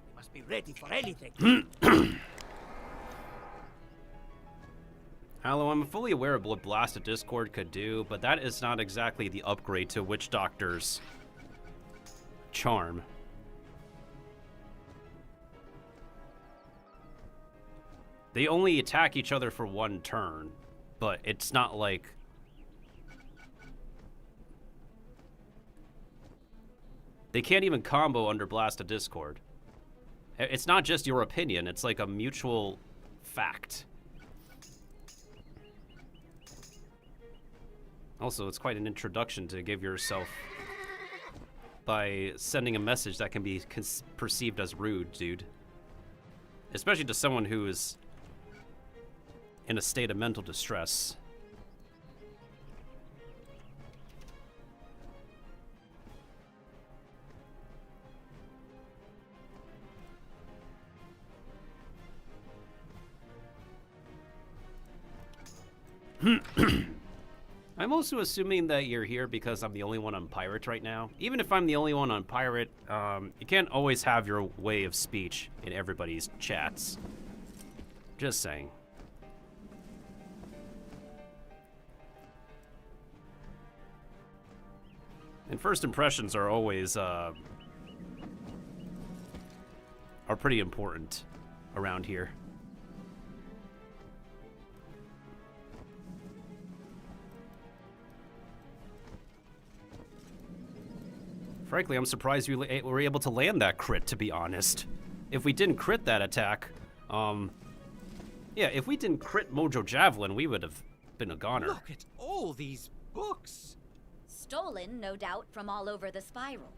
We must be ready for anything. Hello, I'm fully aware of what Blast of Discord could do, but that is not exactly the upgrade to Witch Doctor's charm. They only attack each other for one turn, but it's not like... They can't even combo under Blast of Discord. It's not just your opinion, it's like a mutual fact. Also, it's quite an introduction to give yourself by sending a message that can be perceived as rude, dude. Especially to someone who is in a state of mental distress. I'm also assuming that you're here because I'm the only one on Pirate right now. Even if I'm the only one on Pirate, you can't always have your way of speech in everybody's chats. Just saying. And first impressions are always, are pretty important around here. Frankly, I'm surprised we were able to land that crit, to be honest. If we didn't crit that attack, yeah, if we didn't crit Mojo Javelin, we would have been a goner. Look at all these books. Stolen, no doubt, from all over the spiral.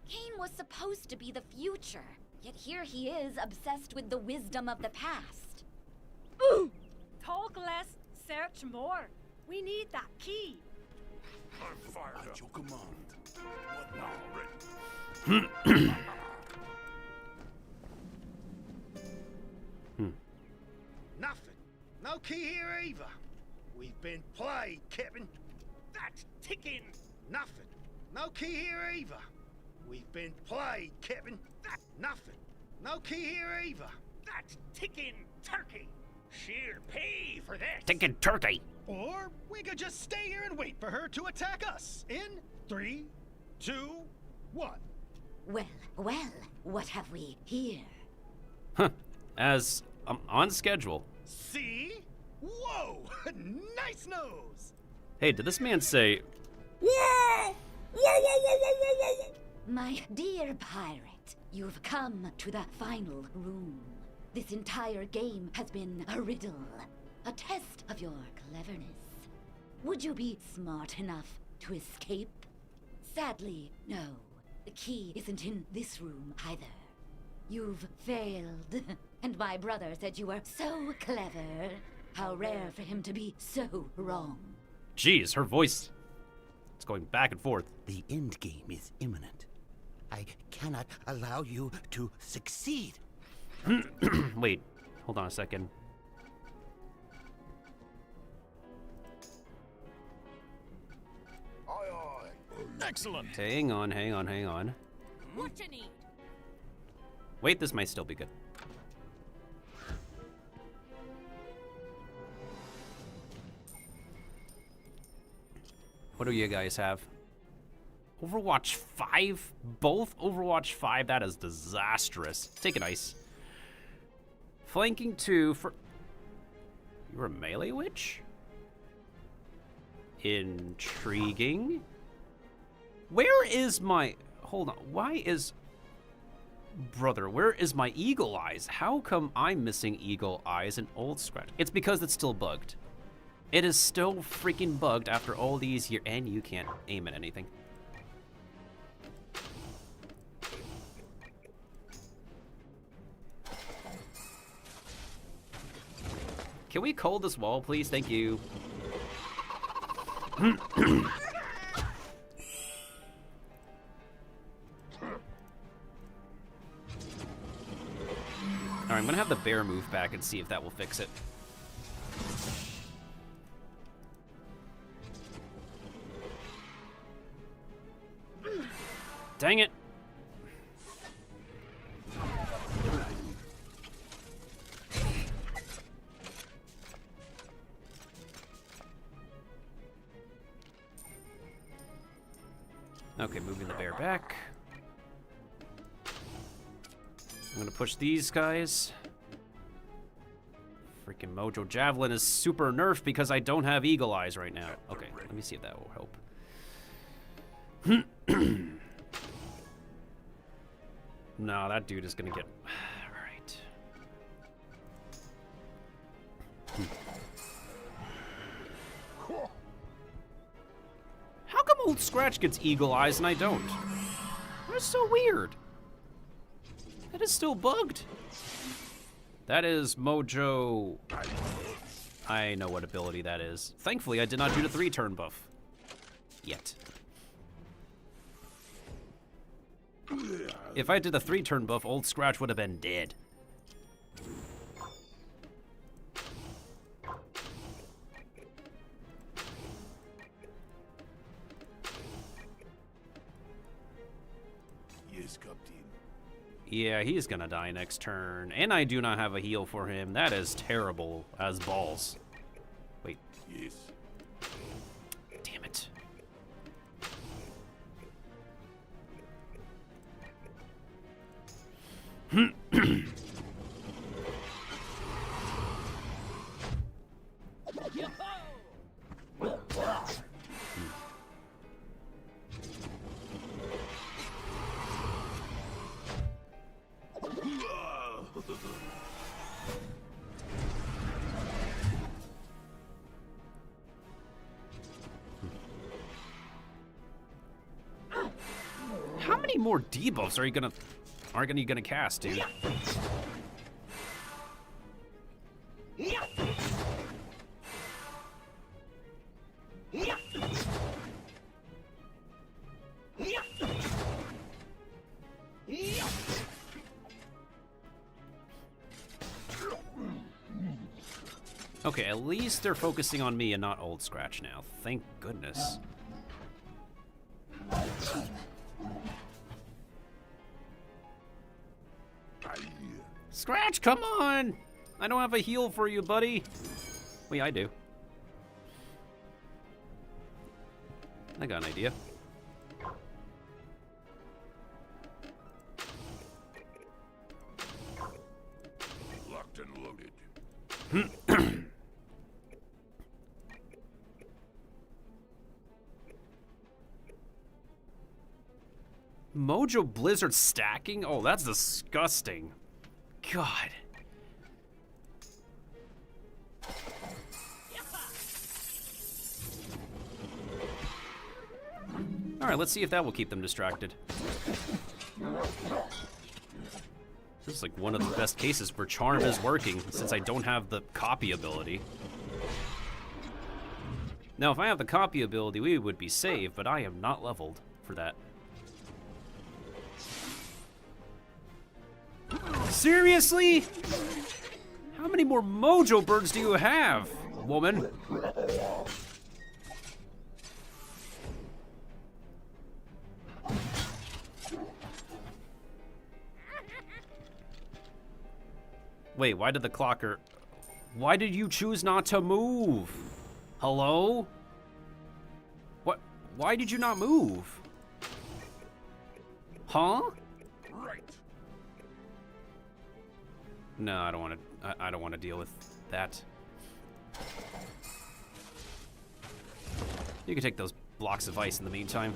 Cain was supposed to be the future, yet here he is, obsessed with the wisdom of the past. Talk less, search more. We need that key. I'm fired up. At your command. What now, Rick? Nothing. No key here either. We've been played, Captain. That's ticking. Nothing. No key here either. We've been played, Captain. That's nothing. No key here either. That's ticking turkey. She'll pay for this. Ticking turkey. Or we could just stay here and wait for her to attack us. In 3, 2, 1. Well, what have we here? Huh. As on schedule. See? Whoa! Nice nose! Hey, did this man say... Whoa! My dear pirate, you've come to the final room. This entire game has been a riddle, a test of your cleverness. Would you be smart enough to escape? Sadly, no. The key isn't in this room either. You've failed, and my brother said you were so clever. How rare for him to be so wrong. Jeez, her voice is going back and forth. The end game is imminent. I cannot allow you to succeed. Wait, hold on a second. Excellent. Hang on. What you need? Wait, this might still be good. What do you guys have? Overwatch 5? Both Overwatch 5? That is disastrous. Take it ice. Flanking 2 for... You're a melee witch? Intriguing. Where is my... Hold on. Why is... Brother, where is my eagle eyes? How come I'm missing eagle eyes in Old Scratch? It's because it's still bugged. It is still freaking bugged after all these years, and you can't aim at anything. Can we cold this wall, please? Thank you. Alright, I'm gonna have the bear move back and see if that will fix it. Dang it! Okay, moving the bear back. I'm gonna push these guys. Freaking Mojo Javelin is super nerfed because I don't have Eagle Eyes right now. Okay, let me see if that will help. No, that dude is gonna get... Alright. How come Old Scratch gets Eagle Eyes and I don't? That's so weird. That is still bugged. That is Mojo... I know what ability that is. Thankfully, I did not do the 3-turn buff. Yet. If I did the 3-turn buff, Old Scratch would have been dead. Yes, Captain. Yeah, he's gonna die next turn. And I do not have a heal for him. That is terrible as balls. Wait. Yes. Damn it. How many more debuffs are you gonna cast, dude? Okay, at least they're focusing on me and not Old Scratch now. Thank goodness. Scratch, come on! I don't have a heal for you, buddy. Wait, I do. I got an idea. Locked and loaded. Mojo Blizzard stacking? Oh, that's disgusting. God. Alright, let's see if that will keep them distracted. This is like one of the best cases where Charm is working, since I don't have the copy ability. Now, if I have the copy ability, we would be saved, but I am not leveled for that. Seriously? How many more Mojo birds do you have, woman? Wait, why did the clocker... Why did you choose not to move? Hello? What? Why did you not move? Huh? Right. No, I don't want to. I don't want to deal with that. You can take those blocks of ice in the meantime.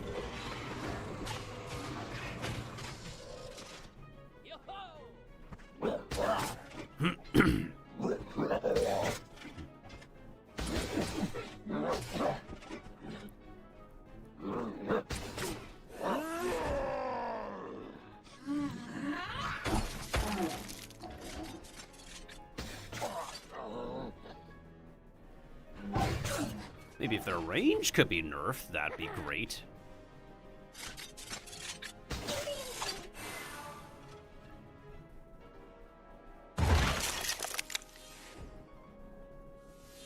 Maybe if their range could be nerfed, that'd be great.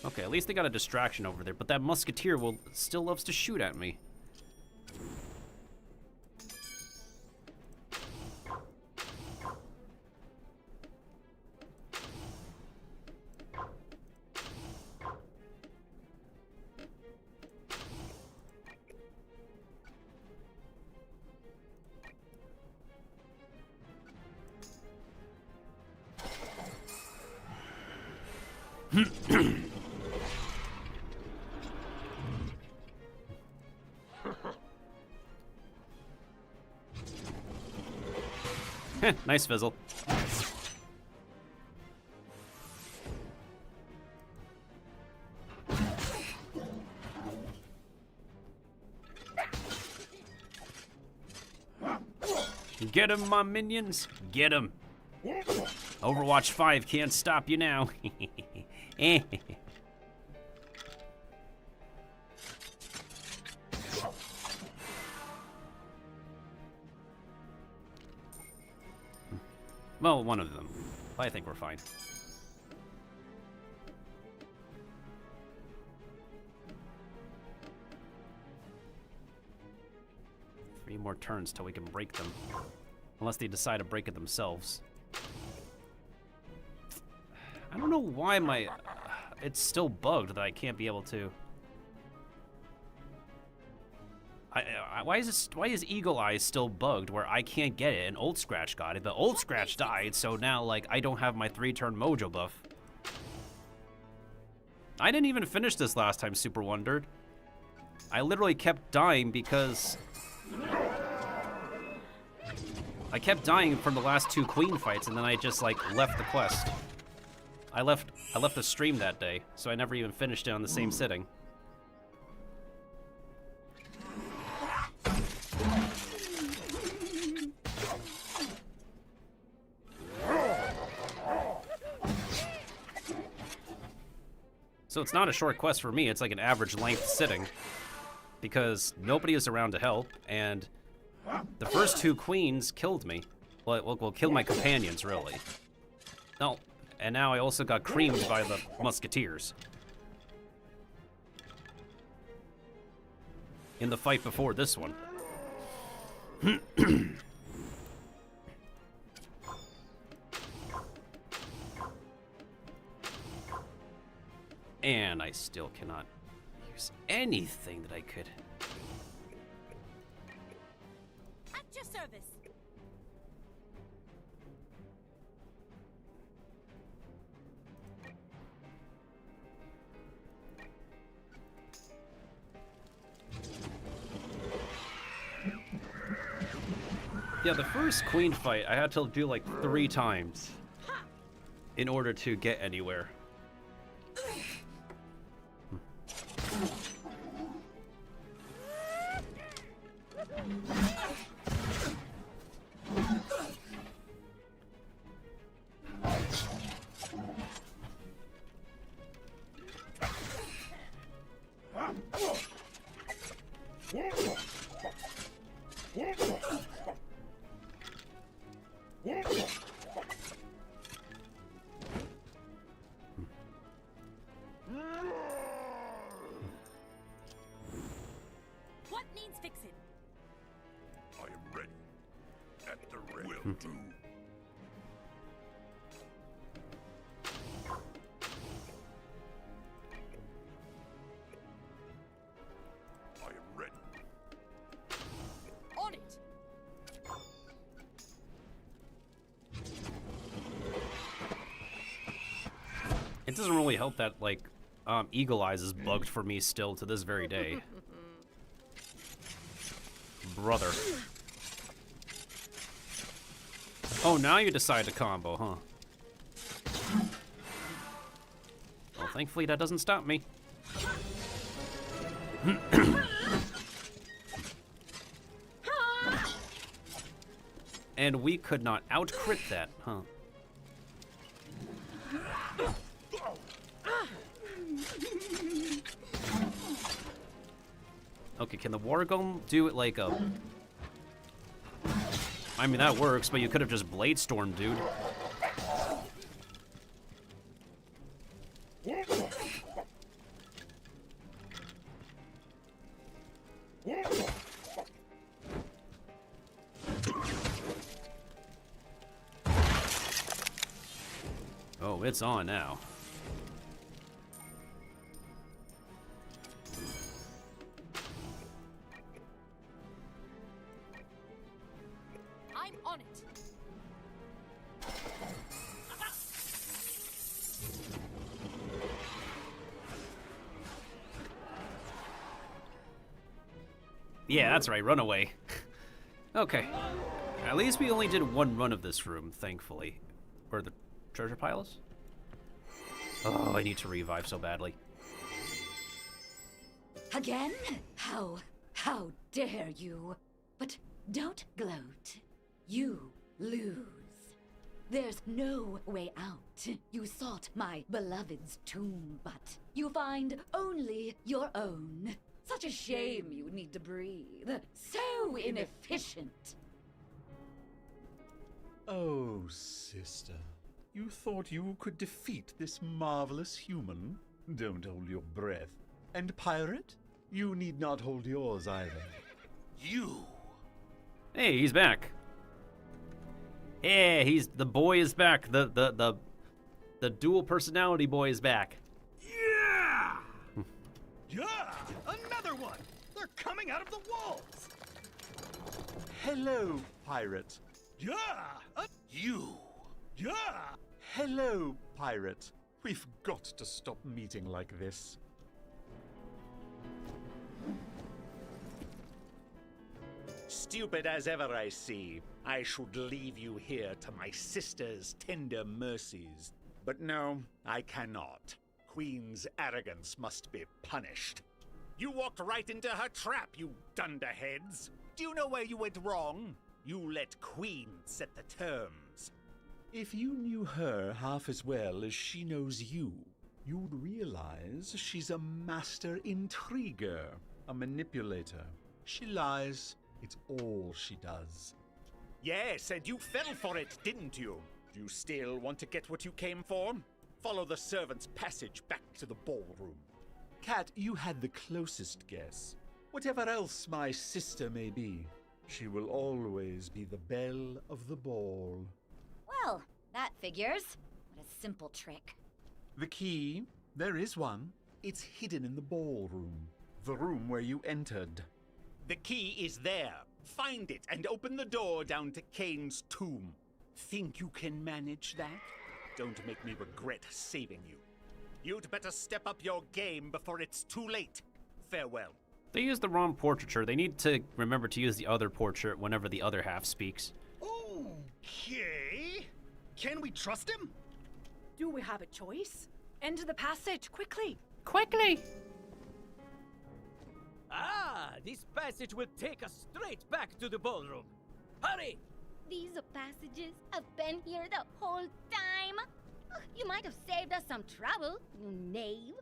Okay, at least they got a distraction over there, but that musketeer still loves to shoot at me. Nice fizzle. Get him, my minions. Get him. Overwatch 5 can't stop you now. Well, one of them. I think we're fine. Three more turns till we can break them. Unless they decide to break it themselves. I don't know why my... it's still bugged that I can't be able to... why is Eagle Eyes still bugged where I can't get it and Old Scratch got it, but Old Scratch died, so now, like, I don't have my 3-turn mojo buff. I didn't even finish this last time, Super Wondered. I literally kept dying because... I kept dying from the last 2 queen fights, and then I just, like, left the quest. I left the stream that day, so I never even finished it on the same sitting. So it's not a short quest for me, it's like an average length sitting. Because nobody is around to help, and the first 2 queens killed me. Well, killed my companions, really. No, and now I also got creamed by the musketeers. In the fight before this one. And I still cannot use anything that I could. At your service. Yeah, the first queen fight I had to do like 3 times in order to get anywhere. What needs fixing? I am ready. At the ready. Will do. I am ready. On it. It doesn't really help that, like, Eagle Eyes is bugged for me still to this very day. Brother. Oh, now you decide to combo, huh? Well, thankfully that doesn't stop me. And we could not out-crit that, huh? Okay, can the War Golem do it like a... I mean, that works, but you could have just Blade Storm, dude. Oh, it's on now. I'm on it. Yeah, that's right, run away. Okay. At least we only did one run of this room, thankfully. Where the treasure pile is? Oh, I need to revive so badly. Again? How dare you? But don't gloat. You lose. There's no way out. You sought my beloved's tomb, but you find only your own. Such a shame you need to breathe. So inefficient. Oh, sister. You thought you could defeat this marvelous human? Don't hold your breath. And pirate? You need not hold yours either. You! Hey, he's back. Yeah, the boy is back. The dual personality boy is back. Yeah! Yeah! Another one! They're coming out of the walls! Hello, pirate. Yeah! You! Yeah! Hello, pirate. We've got to stop meeting like this. Stupid as ever I see, I should leave you here to my sister's tender mercies. But no, I cannot. Queen's arrogance must be punished. You walked right into her trap, you dunderheads. Do you know where you went wrong? You let Queen set the terms. If you knew her half as well as she knows you, you'd realize she's a master intriguer, a manipulator. She lies. It's all she does. Yes, and you fell for it, didn't you? Do you still want to get what you came for? Follow the servant's passage back to the ballroom. Cat, you had the closest guess. Whatever else my sister may be, she will always be the belle of the ball. Well, that figures. What a simple trick. The key? There is one. It's hidden in the ballroom. The room where you entered. The key is there. Find it and open the door down to Kane's tomb. Think you can manage that? Don't make me regret saving you. You'd better step up your game before it's too late. Farewell. They used the wrong portraiture. They need to remember to use the other portrait whenever the other half speaks. Okay. Can we trust him? Do we have a choice? Into the passage, quickly! Quickly! Ah, this passage will take us straight back to the ballroom. Hurry! These are passages. I've been here the whole time. You might have saved us some trouble, you knave.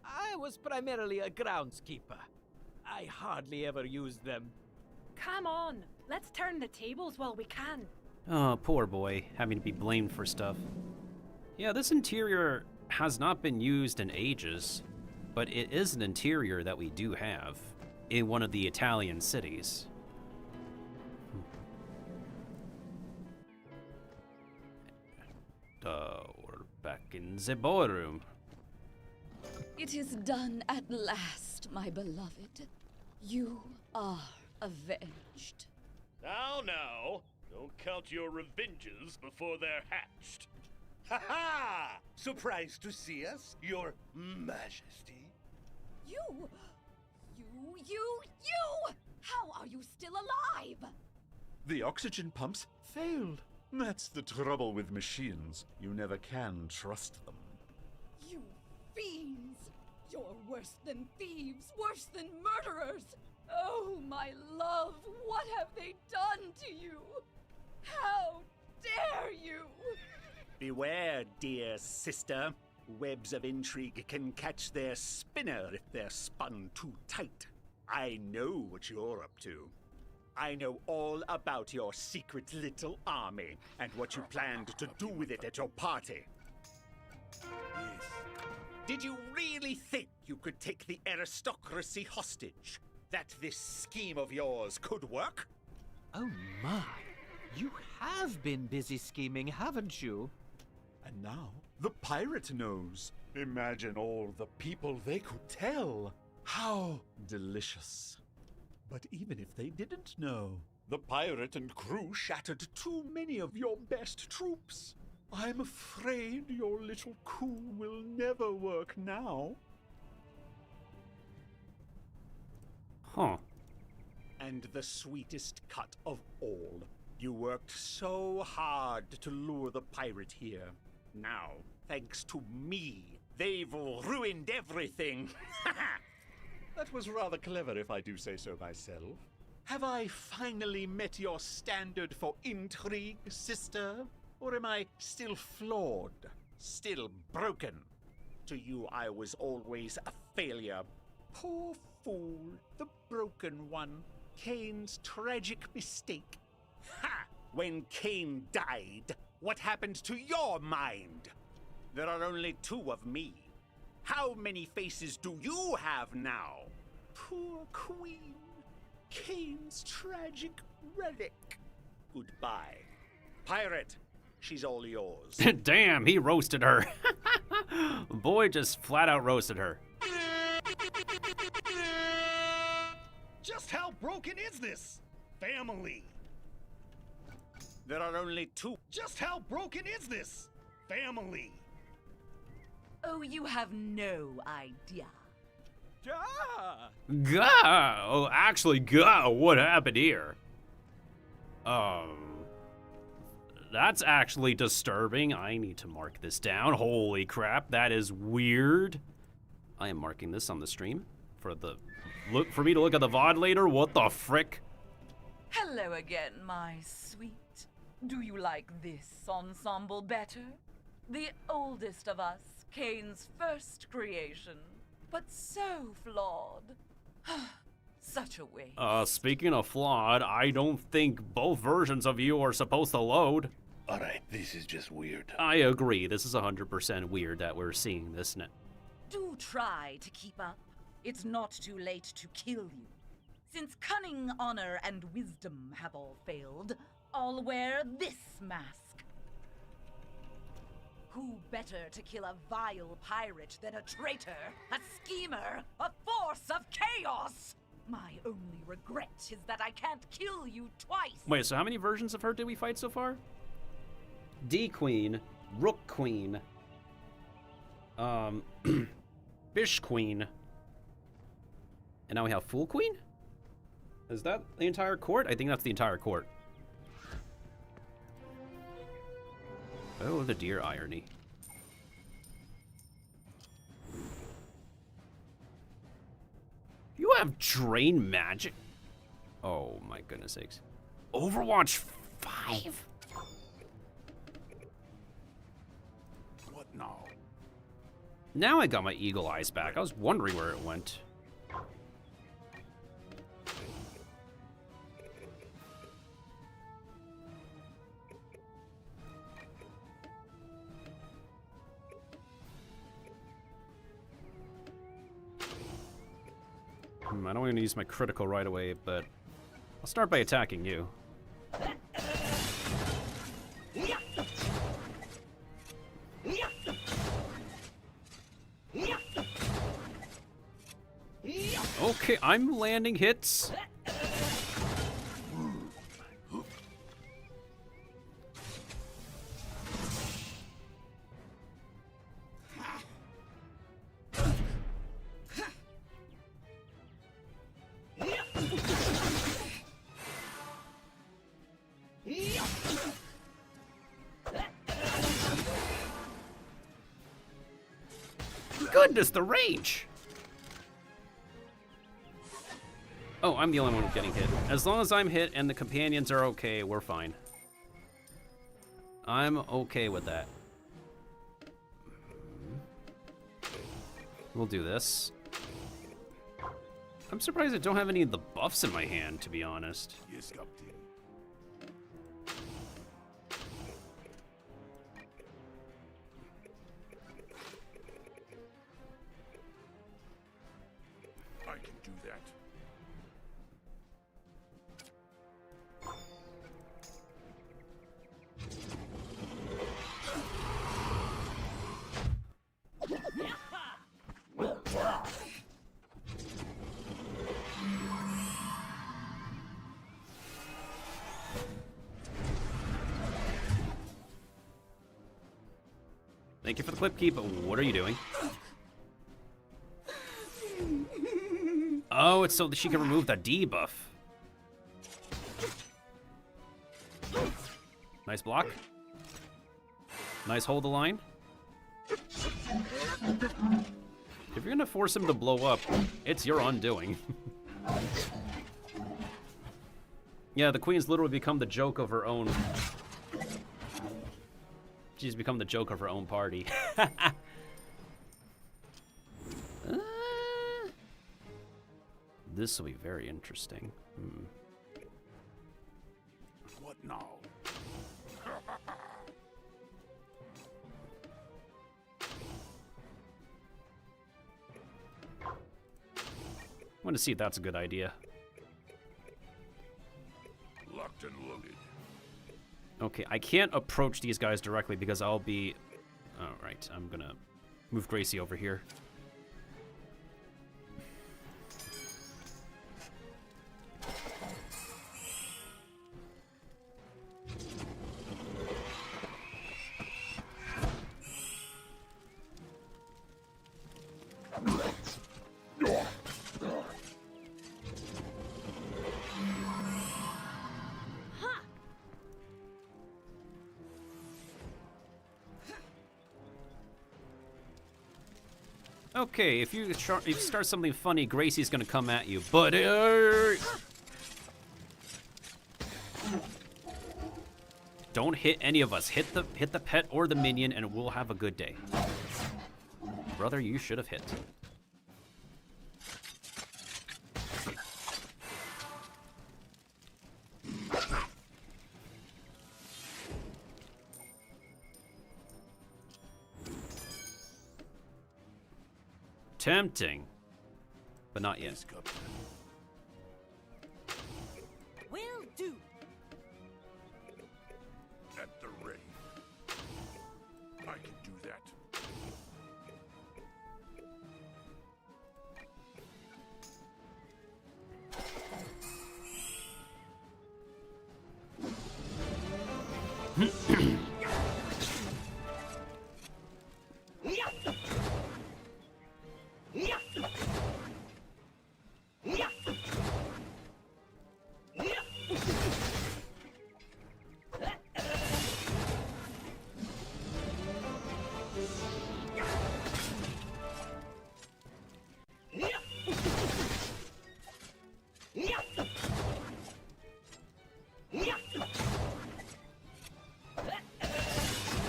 I was primarily a groundskeeper. I hardly ever used them. Come on, let's turn the tables while we can. Oh, poor boy, having to be blamed for stuff. Yeah, this interior has not been used in ages, but it is an interior that we do have in one of the Italian cities. We're back in the ballroom. It is done at last, my beloved. You are avenged. Now, don't count your revenges before they're hatched. Ha ha! Surprised to see us, Your Majesty? You! How are you still alive? The oxygen pumps failed. That's the trouble with machines. You never can trust them. You fiends! You're worse than thieves, worse than murderers! Oh, my love, what have they done to you? How dare you? Beware, dear sister. Webs of intrigue can catch their spinner if they're spun too tight. I know what you're up to. I know all about your secret little army and what you planned to do with it at your party. Yes. Did you really think you could take the aristocracy hostage? That this scheme of yours could work? Oh my. You have been busy scheming, haven't you? And now, The pirate knows. Imagine all the people they could tell. How delicious. But even if they didn't know, the pirate and crew shattered too many of your best troops. I'm afraid your little coup will never work now. Huh. And the sweetest cut of all. You worked so hard to lure the pirate here. Now, thanks to me, they've ruined everything. That was rather clever, if I do say so myself. Have I finally met your standard for intrigue, sister? Or am I still flawed? Still broken. To you, I was always a failure. Poor fool, the broken one. Cain's tragic mistake. Ha! When Cain died, what happened to your mind? There are only two of me. How many faces do you have now? Poor queen. Cain's tragic relic. Goodbye. Pirate, she's all yours. Damn, he roasted her. Boy just flat out roasted her. Just how broken is this family? There are only two. Just how broken is this family? Oh, you have no idea. Gah! Gah! Oh, actually, gah! What happened here? That's actually disturbing. I need to mark this down. Holy crap, that is weird. I am marking this on the stream for me to look at the VOD later. What the frick? Hello again, my sweet. Do you like this ensemble better? The oldest of us, Cain's first creation, but so flawed. Such a waste. Speaking of flawed, I don't think both versions of you are supposed to load. Alright, this is just weird. I agree, this is 100% weird that we're seeing this now. Do try to keep up. It's not too late to kill you. Since cunning, honor, and wisdom have all failed, I'll wear this mask. Who better to kill a vile pirate than a traitor, a schemer, a force of chaos? My only regret is that I can't kill you twice. Wait, so how many versions of her did we fight so far? D-Queen, Rook Queen, Bish Queen, and now we have Fool Queen? Is that the entire court? I think that's the entire court. Oh, the dear irony. You have drain magic? Oh my goodness sakes. Overwatch 5? What now? Now I got my eagle eyes back. I was wondering where it went. I don't want to use my critical right away, but I'll start by attacking you. Okay, I'm landing hits. Goodness, the range! Oh, I'm the only one getting hit. As long as I'm hit and the companions are okay, we're fine. I'm okay with that. We'll do this. I'm surprised I don't have any of the buffs in my hand, to be honest. Yes, Captain. I can do that. Thank you for the clip keep, but what are you doing? Oh, it's so that she can remove the debuff. Nice block. Nice hold the line. If you're gonna force him to blow up, it's your undoing. Yeah, the queen's literally become the joke of her own. She's become the joke of her own party. This will be very interesting. What now? I want to see if that's a good idea. Locked and loaded. Okay, I can't approach these guys directly because I'll be... Alright, I'm gonna move Gracie over here. Okay, if you start something funny, Gracie's gonna come at you, but don't hit any of us. Hit the pet or the minion, and we'll have a good day. Brother, you should have hit. Tempting, but not yet. Will do. At the ready. I can do that.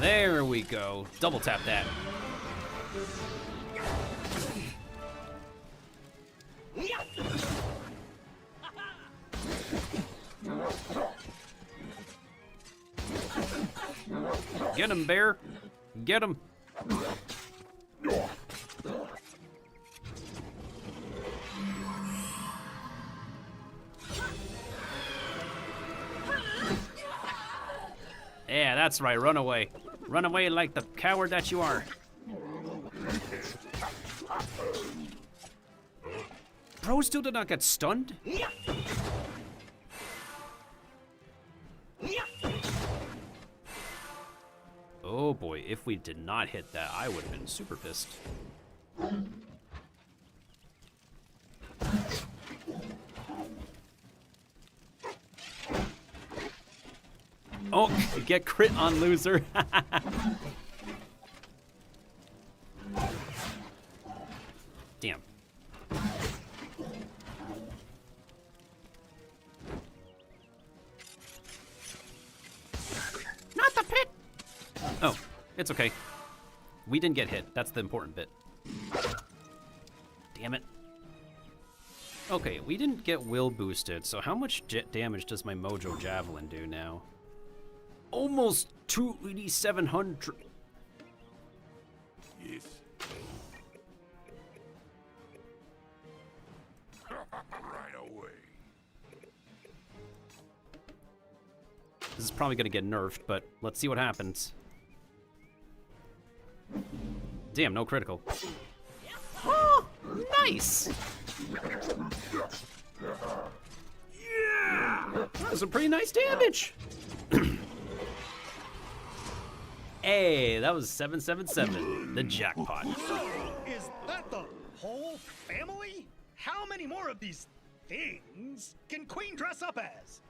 There we go. Double tap that. Get him, bear. Get him. Yeah, that's right. Run away. Run away like the coward that you are. Bro still did not get stunned? Oh boy, if we did not hit that, I would have been super pissed. Oh, get crit on loser. Damn. Not the pit. Oh, it's okay. We didn't get hit. That's the important bit. Damn it. Okay, we didn't get will boosted, so how much damage does my Mojo Javelin do now? Almost 2,700. Yes. Right away. This is probably gonna get nerfed, but let's see what happens. Damn, no critical. Oh, nice. Yeah! That was some pretty nice damage. Hey, that was 777, the jackpot. Is that the whole family? How many more of these things can Queen dress up as?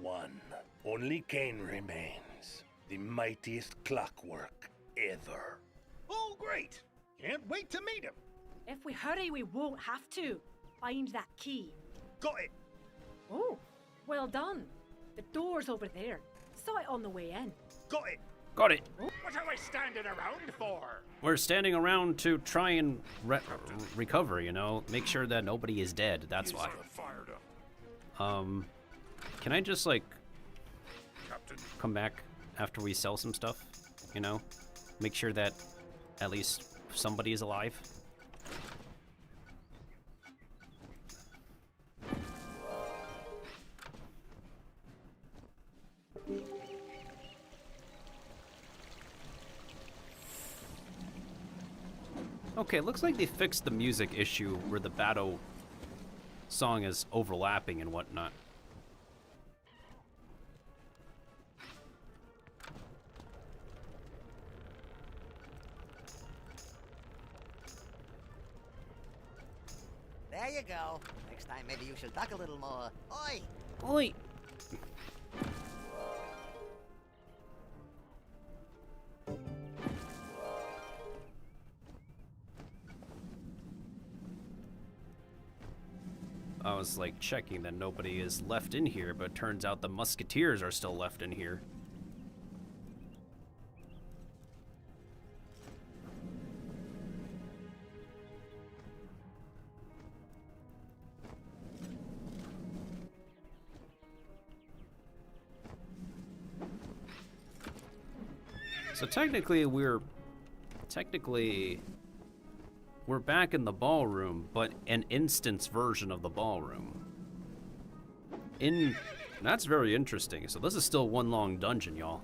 One. Only Kane remains. The mightiest clockwork ever. Oh, great! Can't wait to meet him. If we hurry, we won't have to. Find that key. Got it. Oh, well done. The door's over there. Saw it on the way in. Got it. Got it. What are we standing around for? We're standing around to try and recover, you know? Make sure that nobody is dead, that's why. Fired up. Can I just, like, Captain. come back after we sell some stuff, you know? Make sure that at least somebody is alive? Okay, it looks like they fixed the music issue where the battle song is overlapping and whatnot. There you go. Next time, maybe you should duck a little more. Oi! Oi! I was like checking that nobody is left in here, but it turns out the musketeers are still left in here. So technically we're back in the ballroom, but an instance version of the ballroom. That's very interesting. So this is still one long dungeon, y'all.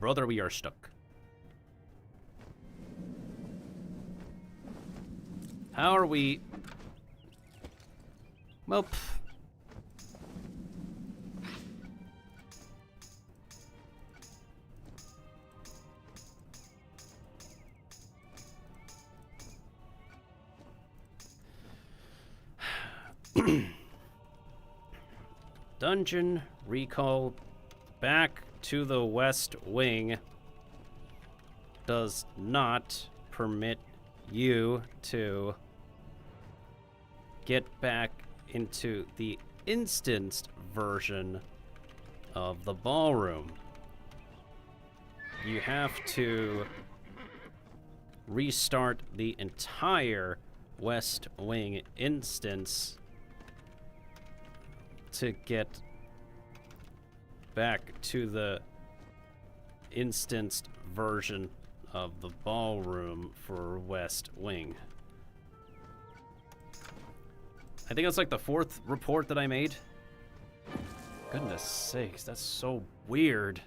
Brother, we are stuck. How are we? Well, dungeon recall back to the West Wing does not permit you to get back into the instanced version of the ballroom. You have to restart the entire West Wing instance to get back to the instanced version of the ballroom for West Wing. I think that's like the 4th report that I made. Goodness sakes, that's so weird.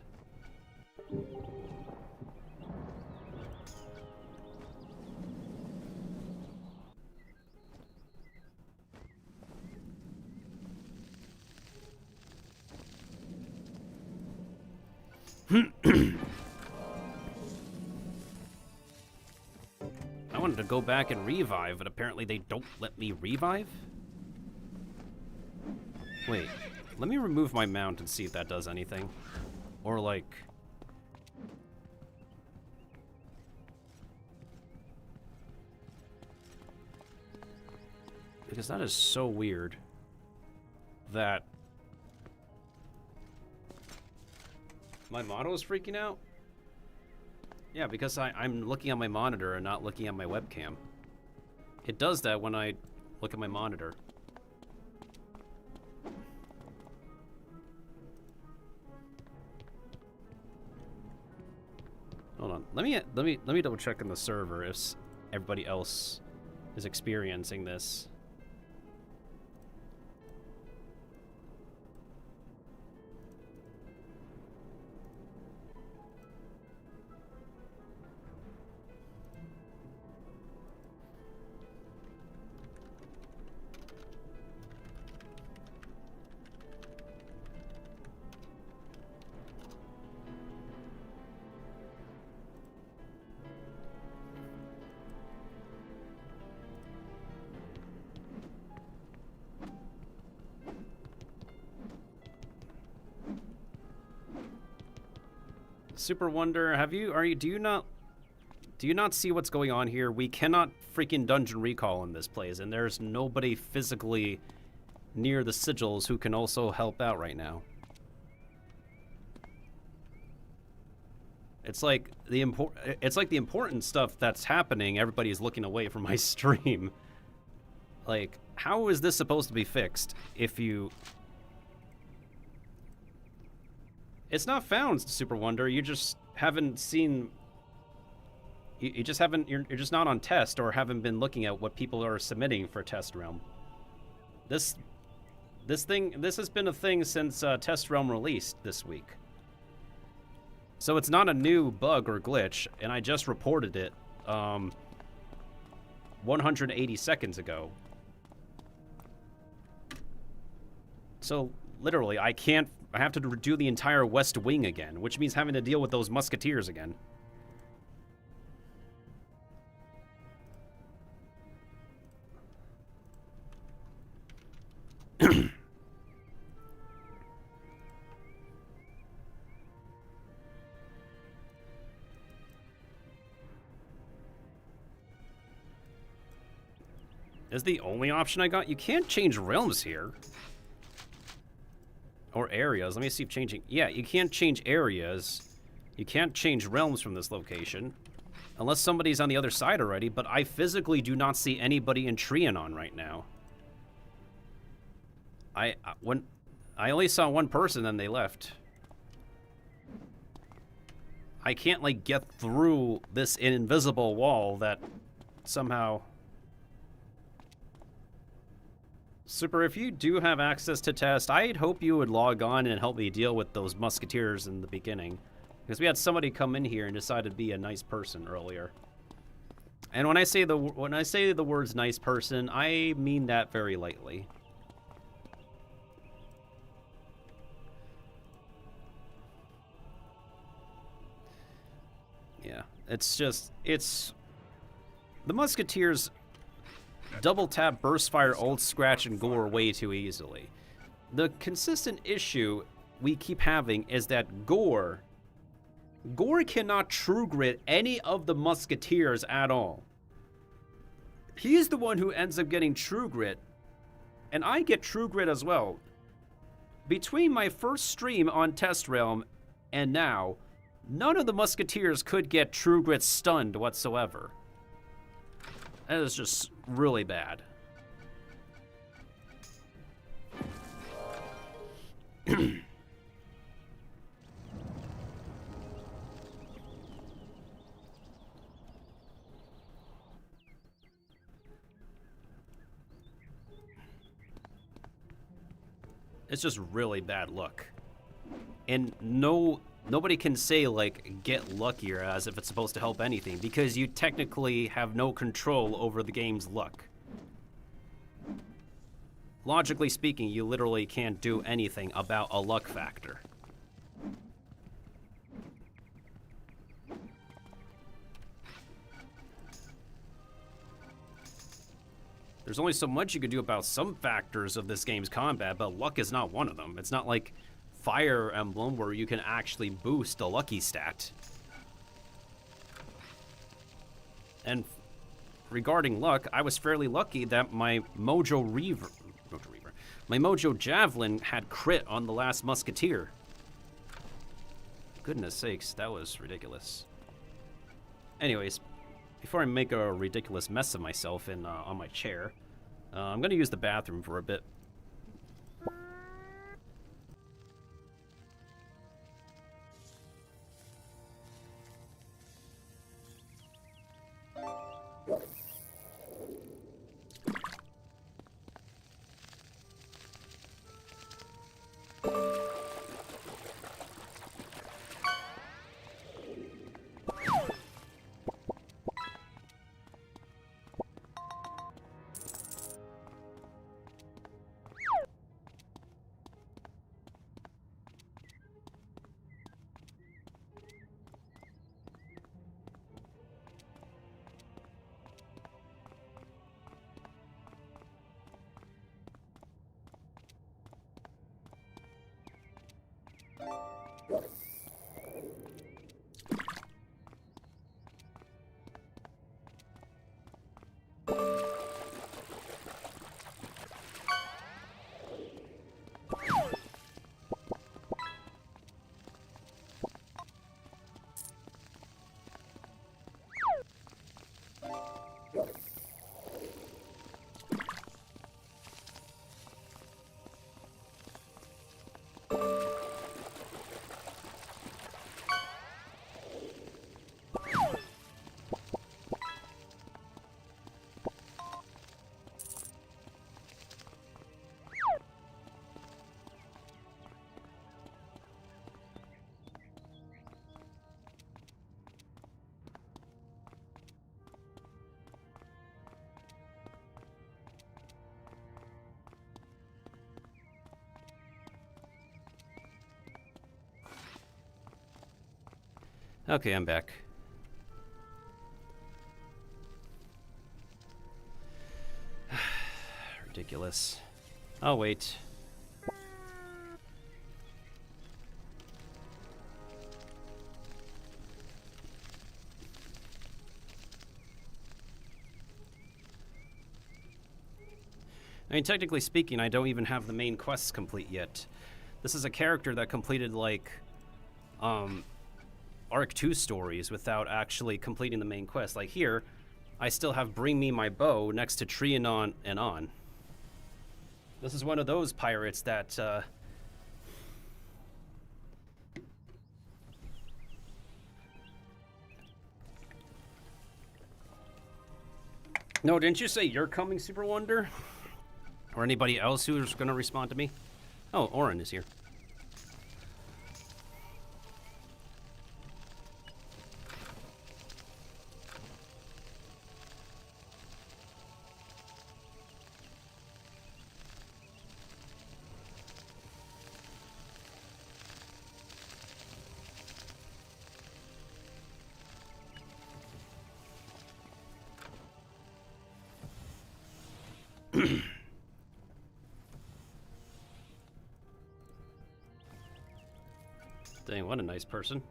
I wanted to go back and revive, but apparently they don't let me revive? Wait, let me remove my mount and see if that does anything. Or like... because that is so weird that my model is freaking out. Yeah, because I'm looking at my monitor and not looking at my webcam. It does that when I look at my monitor. Hold on. Let me double check in the server if everybody else is experiencing this. Super Wonder, do you not see what's going on here? We cannot freaking dungeon recall in this place, and there's nobody physically near the sigils who can also help out right now. It's like the important stuff that's happening, everybody is looking away from my stream. Like, how is this supposed to be fixed if you... It's not found, Super Wonder. You just haven't seen... You just haven't... You're just not on test or haven't been looking at what people are submitting for Test Realm. This has been a thing since Test Realm released this week. So it's not a new bug or glitch, and I just reported it 180 seconds ago. So literally, I have to do the entire West Wing again, which means having to deal with those musketeers again. Is the only option I got? You can't change realms here. Or areas. Let me see if changing... Yeah, you can't change areas. You can't change realms from this location. Unless somebody's on the other side already, but I physically do not see anybody in Trianon right now. I only saw one person, then they left. I can't, like, get through this invisible wall that somehow... Super, if you do have access to test, I'd hope you would log on and help me deal with those musketeers in the beginning. Because we had somebody come in here and decide to be a nice person earlier. And when I say the words nice person, I mean that very lightly. Yeah, it's the musketeers double tap, burst fire, ult, scratch, and gore way too easily. The consistent issue we keep having is that Gore cannot true grit any of the musketeers at all. He's the one who ends up getting true grit, and I get true grit as well. Between my first stream on Test Realm and now, none of the musketeers could get true grit stunned whatsoever. That is just really bad. It's just really bad luck. And nobody can say, like, get luckier as if it's supposed to help anything, because you technically have no control over the game's luck. Logically speaking, you literally can't do anything about a luck factor. There's only so much you can do about some factors of this game's combat, but luck is not one of them. It's not like Fire Emblem where you can actually boost a lucky stat. And regarding luck, I was fairly lucky that my Mojo Javelin had crit on the last Musketeer. Goodness sakes, that was ridiculous. Anyways, before I make a ridiculous mess of myself on my chair, I'm gonna use the bathroom for a bit. Okay, I'm back. Ridiculous. Oh, wait. I mean, technically speaking, I don't even have the main quests complete yet. This is a character that completed, like, Arc 2 stories without actually completing the main quest. Like here, I still have Bring Me My Bow next to Trianon and On. This is one of those pirates that, No, didn't you say you're coming, Super Wonder? Or anybody else who's going to respond to me? Oh, Orin is here. Dang, what a nice person.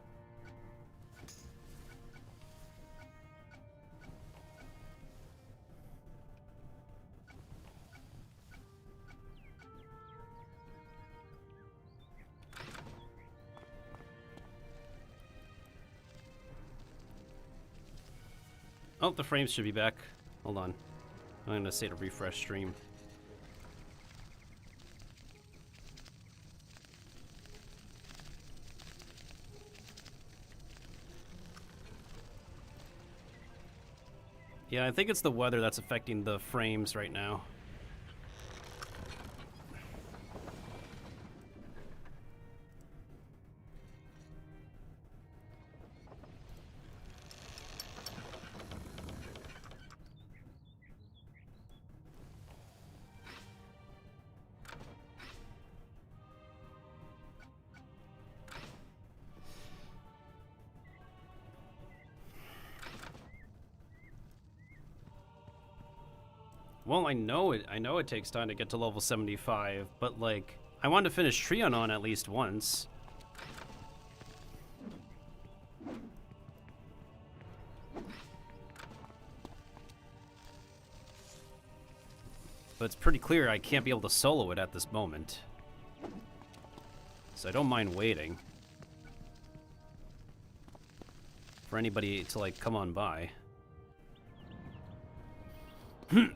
Oh, the frames should be back. Hold on. I'm gonna say to refresh stream. Yeah, I think it's the weather that's affecting the frames right now. Well, I know it takes time to get to level 75, but like I want to finish Trianon at least once. But it's pretty clear I can't be able to solo it at this moment. So I don't mind waiting for anybody to like come on by. I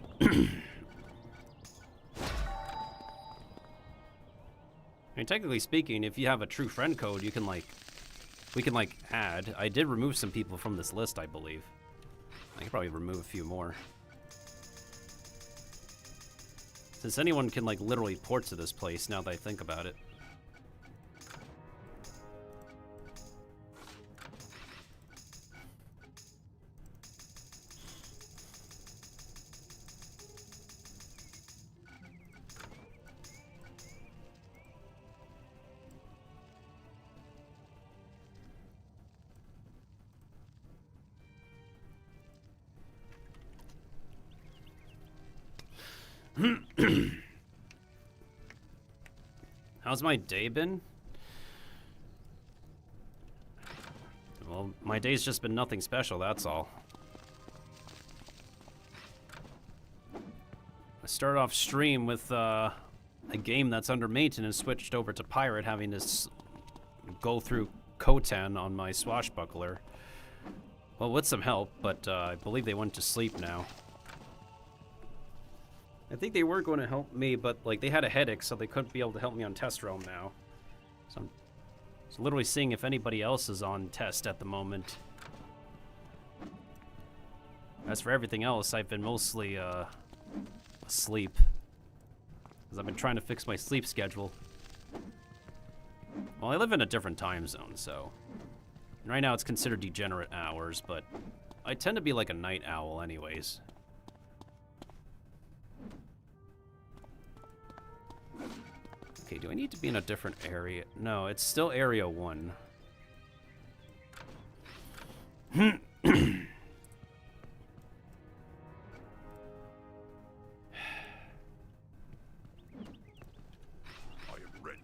mean, technically speaking, if you have a true friend code, you can we can add. I did remove some people from this list, I believe. I could probably remove a few more. Since anyone can literally port to this place now that I think about it. How's my day been? Well, my day's just been nothing special, that's all. I started off stream with a game that's under maintenance, switched over to Pirate, having to go through Khotan on my swashbuckler. Well, with some help, but I believe they went to sleep now. I think they were going to help me, but they had a headache, so they couldn't be able to help me on test realm now. So I'm just literally seeing if anybody else is on test at the moment. As for everything else, I've been mostly asleep, because I've been trying to fix my sleep schedule. Well, I live in a different time zone, so right now it's considered degenerate hours, but I tend to be like a night owl anyways. Okay, do I need to be in a different area? No, it's still Area 1. am ready.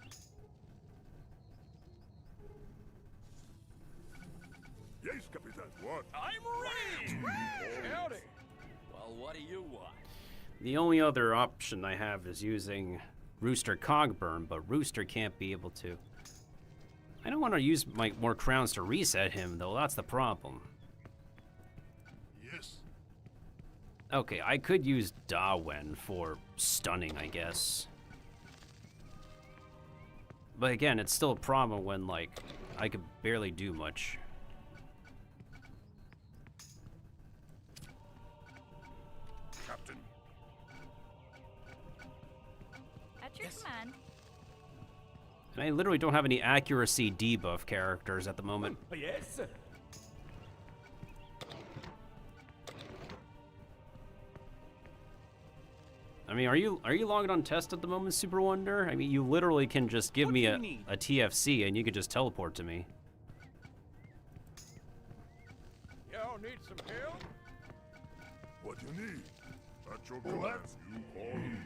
Yes, Capitan. What? I'm ready! Howdy. Well, what do you want? The only other option I have is using Rooster Cogburn, but Rooster can't be able to. I don't want to use my more crowns to reset him, though. That's the problem. Yes. Okay, I could use Dawen for stunning, I guess. But again, it's still a problem when, like, I could barely do much. Captain. At your command. And I literally don't have any accuracy debuff characters at the moment. Yes. I mean, are you logged on test at the moment, Super Wonder? I mean, you literally can just give me a TFC and you could just teleport to me. Y'all need some help? What do you need? At your command. You call me.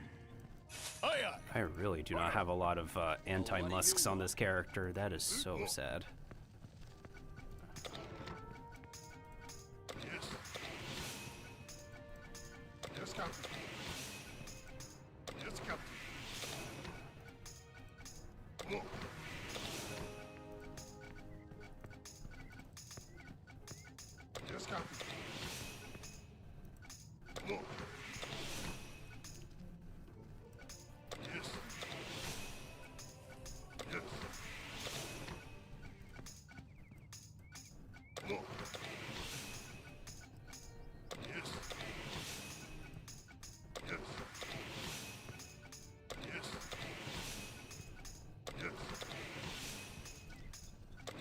I really do not have a lot of anti-musks on this character. That is so sad. Yes. Yes, Captain. Yes, Captain. Look. Yes, Captain. Look. Yes. Yes. Look. Yes. Yes. Yes. Yes.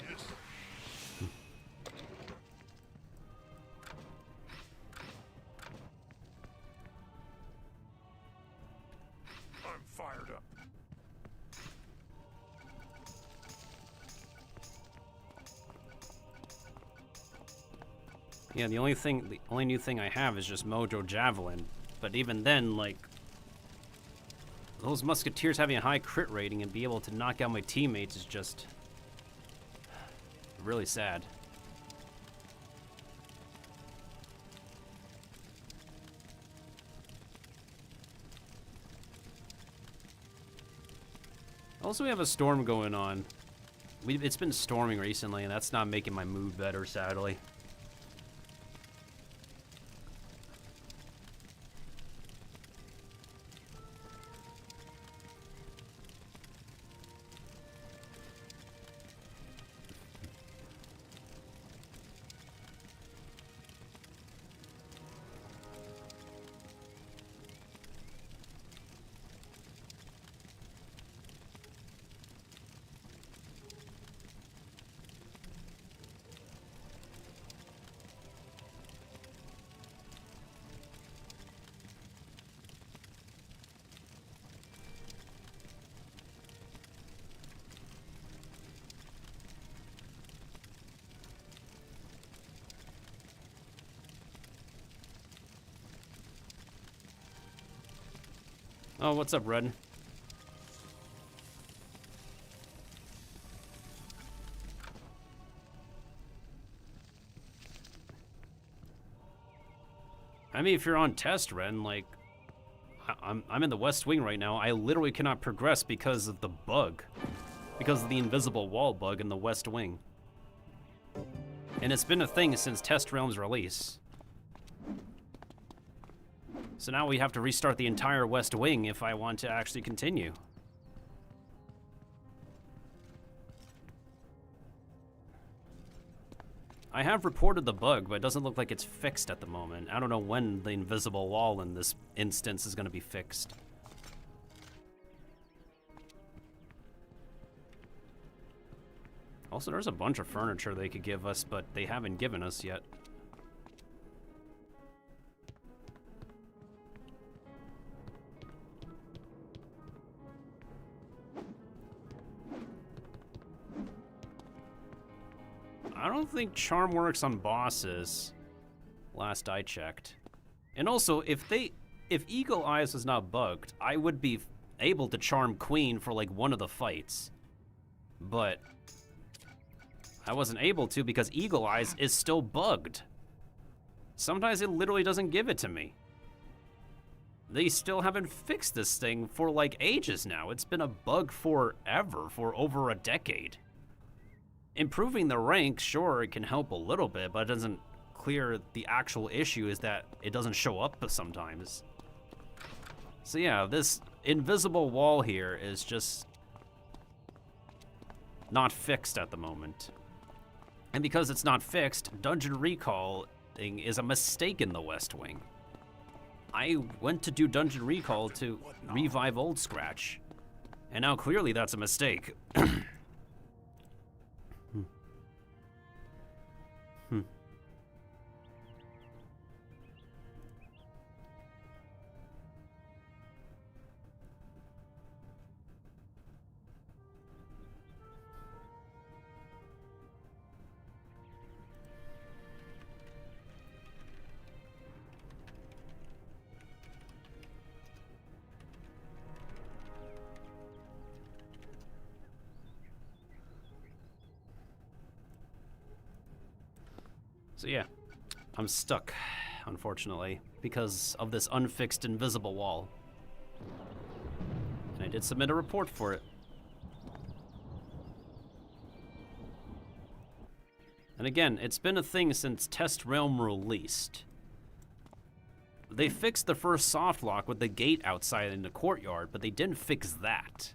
Yes. I'm fired up. Yeah, the only new thing I have is just Mojo Javelin. But even then, like, those musketeers having a high crit rating and be able to knock out my teammates is just really sad. Also, we have a storm going on. It's been storming recently, and that's not making my mood better, sadly. Oh, what's up, Red? I mean, if you're on test, Ren, like, I'm in the West Wing right now. I literally cannot progress because of the bug. Because of the invisible wall bug in the West Wing. And it's been a thing since Test Realm's release. So now we have to restart the entire West Wing if I want to actually continue. I have reported the bug, but it doesn't look like it's fixed at the moment. I don't know when the invisible wall in this instance is going to be fixed. Also, there's a bunch of furniture they could give us, but they haven't given us yet. I don't think charm works on bosses. Last I checked. And also, if Eagle Eyes was not bugged, I would be able to charm Queen for like one of the fights. But I wasn't able to because Eagle Eyes is still bugged. Sometimes it literally doesn't give it to me. They still haven't fixed this thing for like ages now. It's been a bug forever, for over a decade. Improving the rank, sure, it can help a little bit, but it doesn't clear the actual issue is that it doesn't show up sometimes. So yeah, this invisible wall here is just not fixed at the moment. And because it's not fixed, dungeon recall is a mistake in the West Wing. I went to do dungeon recall to revive Old Scratch, and now clearly that's a mistake. So yeah, I'm stuck, unfortunately, because of this unfixed invisible wall. And I did submit a report for it. And again, it's been a thing since Test Realm released. They fixed the first soft lock with the gate outside in the courtyard, but they didn't fix that.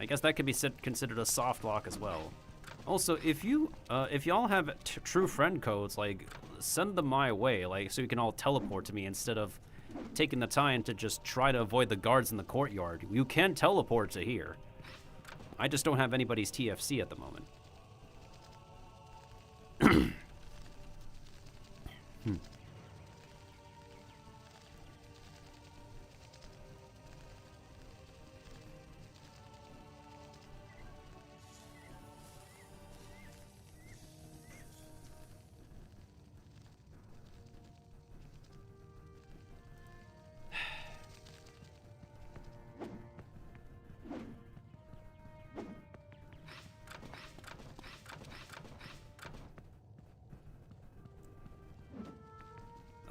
I guess that could be considered a soft lock as well. Also, if y'all have true friend codes, like, send them my way, like, so you can all teleport to me instead of taking the time to just try to avoid the guards in the courtyard. You can teleport to here. I just don't have anybody's TFC at the moment.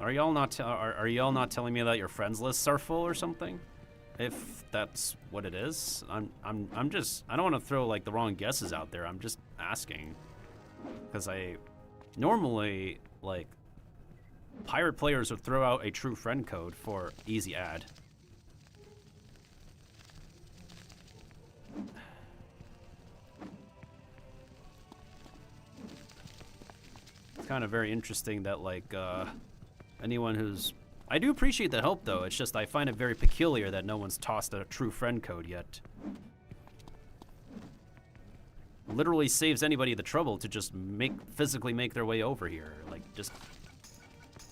Are y'all not telling me that your friends lists are full or something? If that's what it is, I'm just, I don't want to throw like the wrong guesses out there. I'm just asking, because I normally, like, pirate players would throw out a true friend code for easy add. It's kind of very interesting that, like, anyone who's... I do appreciate the help, though. It's just I find it very peculiar that no one's tossed a true friend code yet. Literally saves anybody the trouble to just physically make their way over here. Like, just...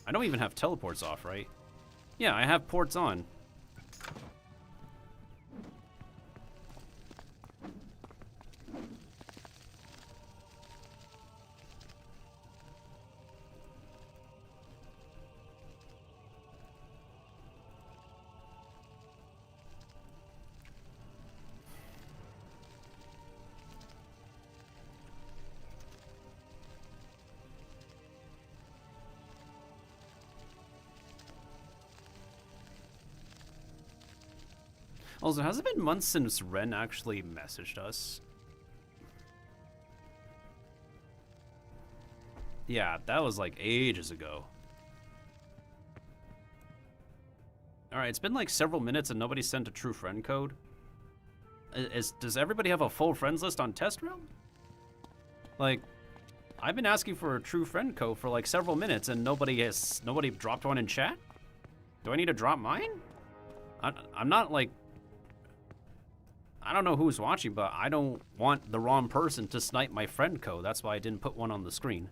I don't even have teleports off, right? Yeah, I have ports on. Also, has it been months since Ren actually messaged us? Yeah, that was like ages ago. Alright, it's been like several minutes and nobody sent a true friend code. Does everybody have a full friends list on Test Realm? Like, I've been asking for a true friend code for like several minutes and nobody dropped one in chat? Do I need to drop mine? I'm not like... I don't know who's watching, but I don't want the wrong person to snipe my friend code. That's why I didn't put one on the screen.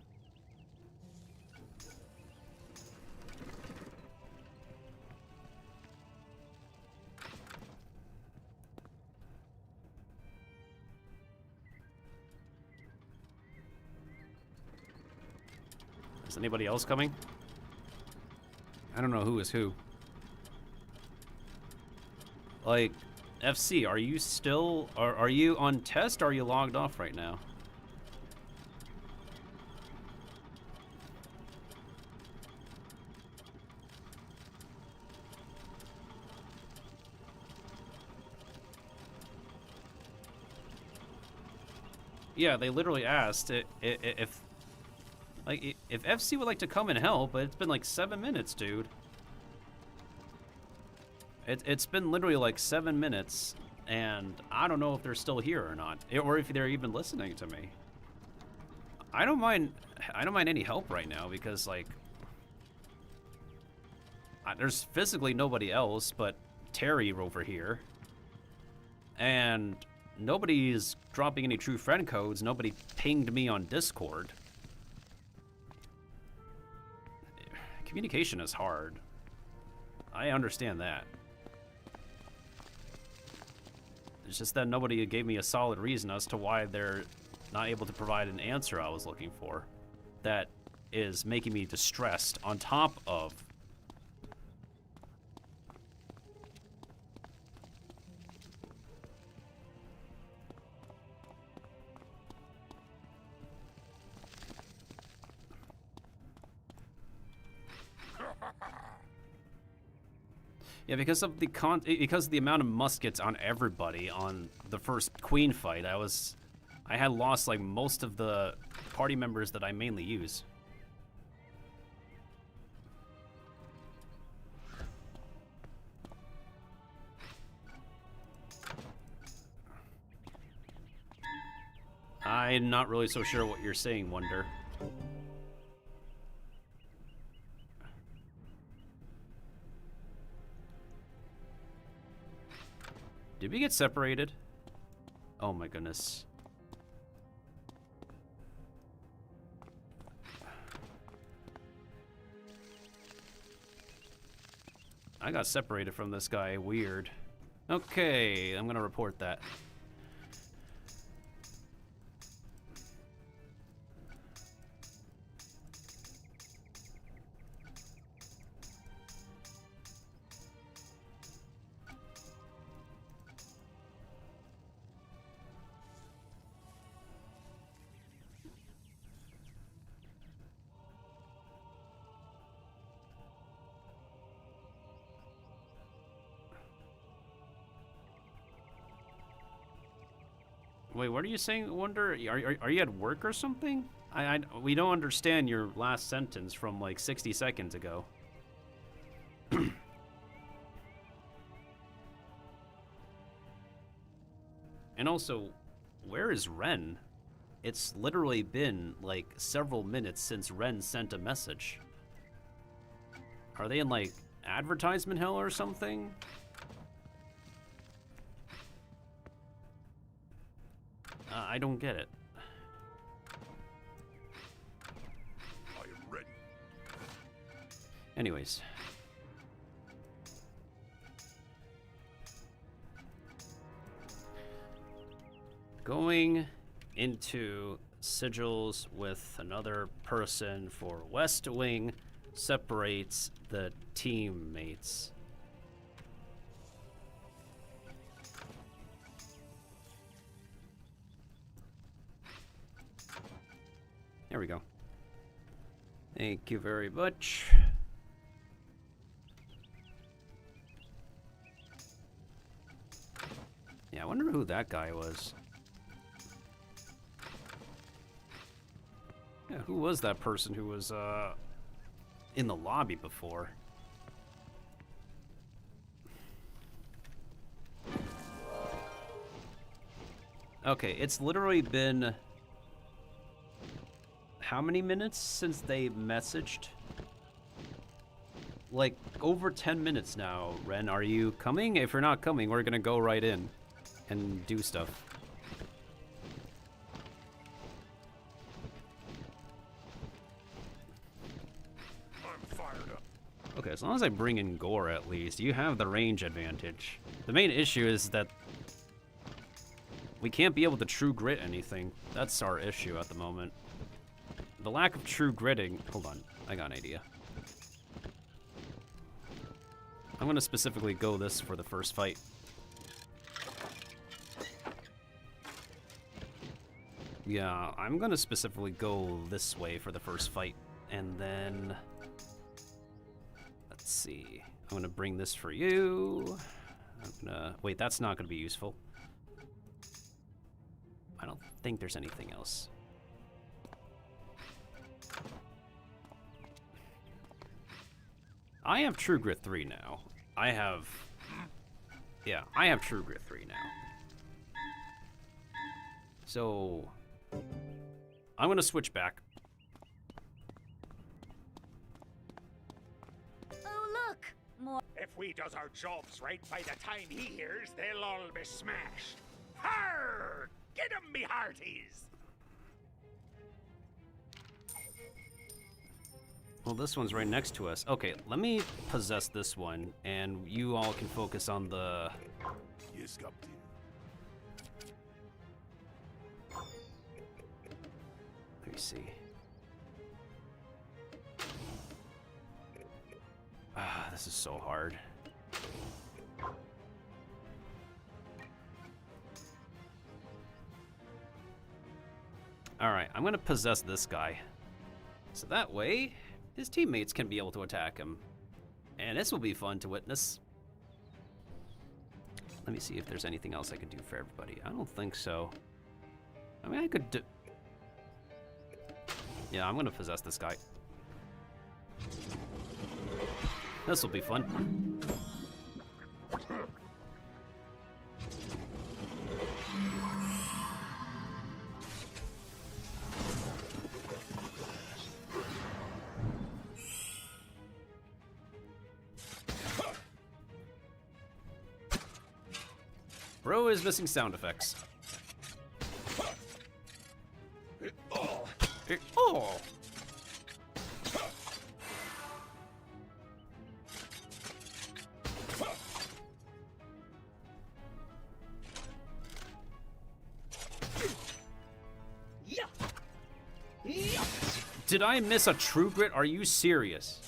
Is anybody else coming? I don't know who is who. Like, FC, are you still... Are you on test or are you logged off right now? Yeah, they literally asked if FC would like to come and help, but it's been like 7 minutes, dude. It's been literally like 7 minutes, and I don't know if they're still here or not, or if they're even listening to me. I don't mind any help right now because like there's physically nobody else but Terry over here, and nobody's dropping any true friend codes. Nobody pinged me on Discord. Communication is hard. I understand that. It's just that nobody gave me a solid reason as to why they're not able to provide an answer I was looking for. That is making me distressed on top of... Yeah, because of the amount of muskets on everybody on the first Queen fight, I had lost like most of the party members that I mainly use. I'm not really so sure what you're saying, Wonder. Did we get separated? Oh my goodness. I got separated from this guy. Weird. Okay, I'm gonna report that. Wait, what are you saying, Wonder? Are you at work or something? We don't understand your last sentence from like 60 seconds ago. And also, where is Ren? It's literally been like several minutes since Ren sent a message. Are they in like advertisement hell or something? I don't get it. I am ready. Anyways. Going into sigils with another person for West Wing separates the teammates. There we go. Thank you very much. Yeah, I wonder who that guy was. Yeah, who was that person who was in the lobby before? Okay, it's literally been how many minutes since they messaged? Like over 10 minutes now. Ren, are you coming? If you're not coming, we're gonna go right in and do stuff. I'm fired up. Okay, as long as I bring in Gore at least, you have the range advantage. The main issue is that we can't be able to true grit anything. That's our issue at the moment. the lack of true gritting. Hold on, I got an idea. I'm gonna specifically go this for the first fight. Yeah, I'm gonna specifically go this way for the first fight, and then let's see. I'm gonna bring this for you. I'm gonna wait. That's not gonna be useful. I don't think there's anything else. I have True Grit 3 now. I have True Grit 3 now. So, I'm gonna switch back. Oh, look! More. If we does our jobs right by the time he hears, they'll all be smashed. Harr! Get 'em, me hearties! Well, this one's right next to us. Okay, let me possess this one, and you all can focus on the... Yes, Captain. Let me see. Ah, this is so hard. Alright, I'm gonna possess this guy. So that way, his teammates can be able to attack him. And this will be fun to witness. Let me see if there's anything else I can do for everybody. I don't think so. I mean, I could do... Yeah, I'm gonna possess this guy. This will be fun. Bro is missing sound effects. Oh! Did I miss a True Grit? Are you serious?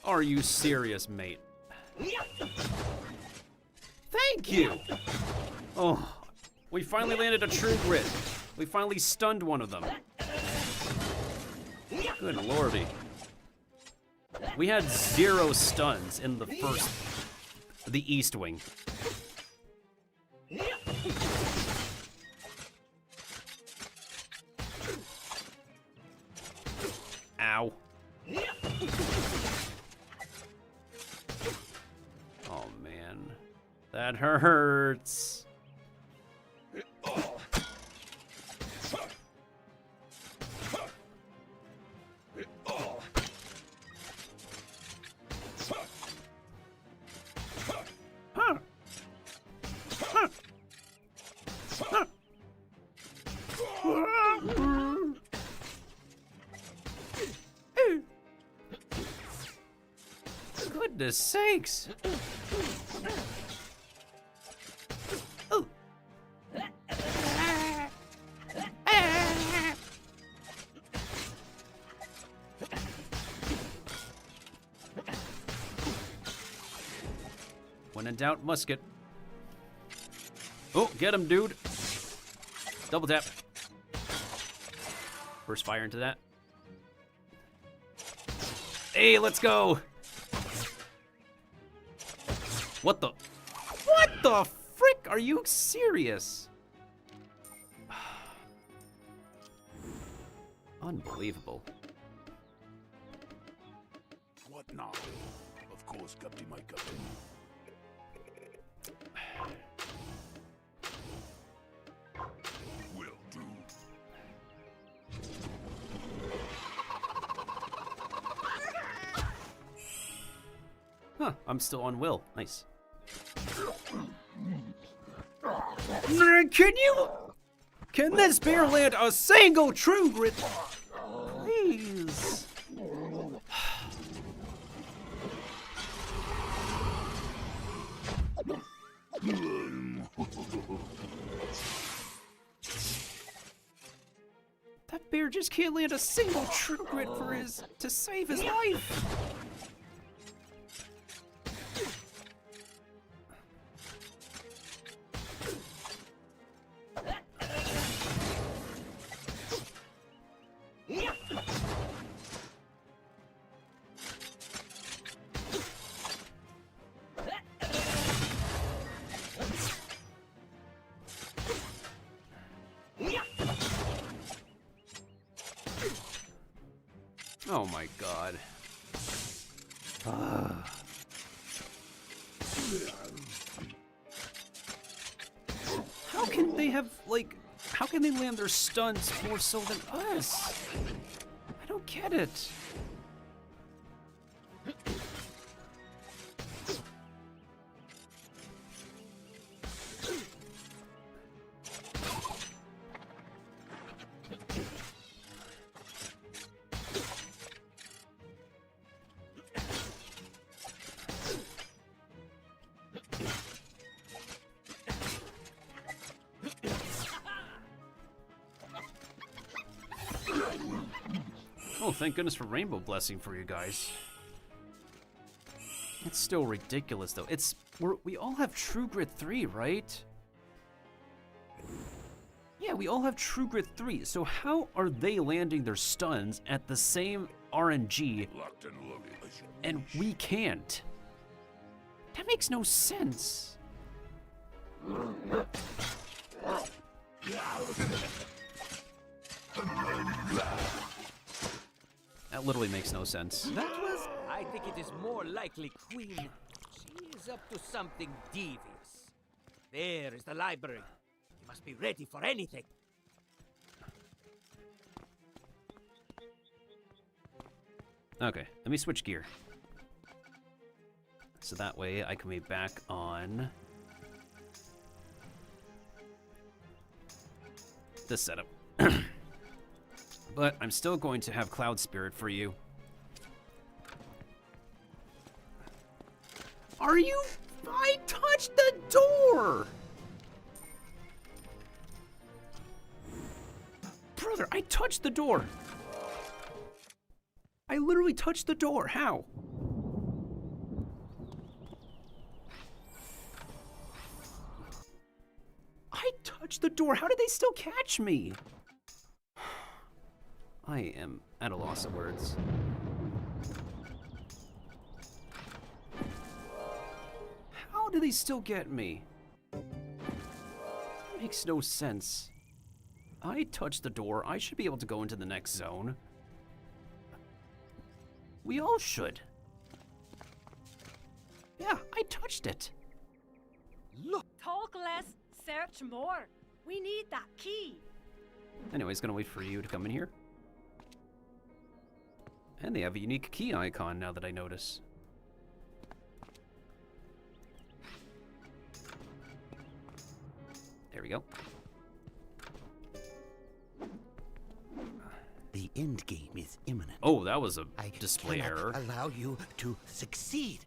Are you serious, mate? Thank you! Oh, we finally landed a True Grit. We finally stunned one of them. Good lordy. We had 0 stuns in the East Wing. Ow. Oh man, that hurts. Goodness sakes! Oh. When in doubt, musket. Oh, get him, dude! Double tap. Burst fire into that. Hey, let's go! What the frick? Are you serious? Unbelievable. What now? Of course, Captain, my Captain. Will do. Huh, I'm still on Will. Nice. Can this bear land a single True Grit? Please. That bear just can't land a single true grit for to save his life. Oh my god. How can they have, like, how can they land their stuns more so than us? I don't get it. Oh, thank goodness for Rainbow Blessing for you guys. It's still ridiculous, though. We all have True Grit 3, right? Yeah, we all have True Grit 3, so how are they landing their stuns at the same RNG and we can't? That makes no sense. That literally makes no sense. That was... I think it is more likely Queen. She is up to something devious. There is the library. You must be ready for anything. Okay, let me switch gear. So that way I can be back on this setup. But I'm still going to have Cloud Spirit for you. Are you? I touched the door! Brother, I touched the door. I literally touched the door. How? I touched the door. How did they still catch me? I am at a loss of words. How do they still get me? That makes no sense. I touched the door. I should be able to go into the next zone. We all should. Yeah, I touched it. Look. Talk less, search more. We need that key. Anyways, gonna wait for you to come in here. And they have a unique key icon now that I notice. There we go. The end game is imminent. Oh, that was a display cannot error. Allow you to succeed.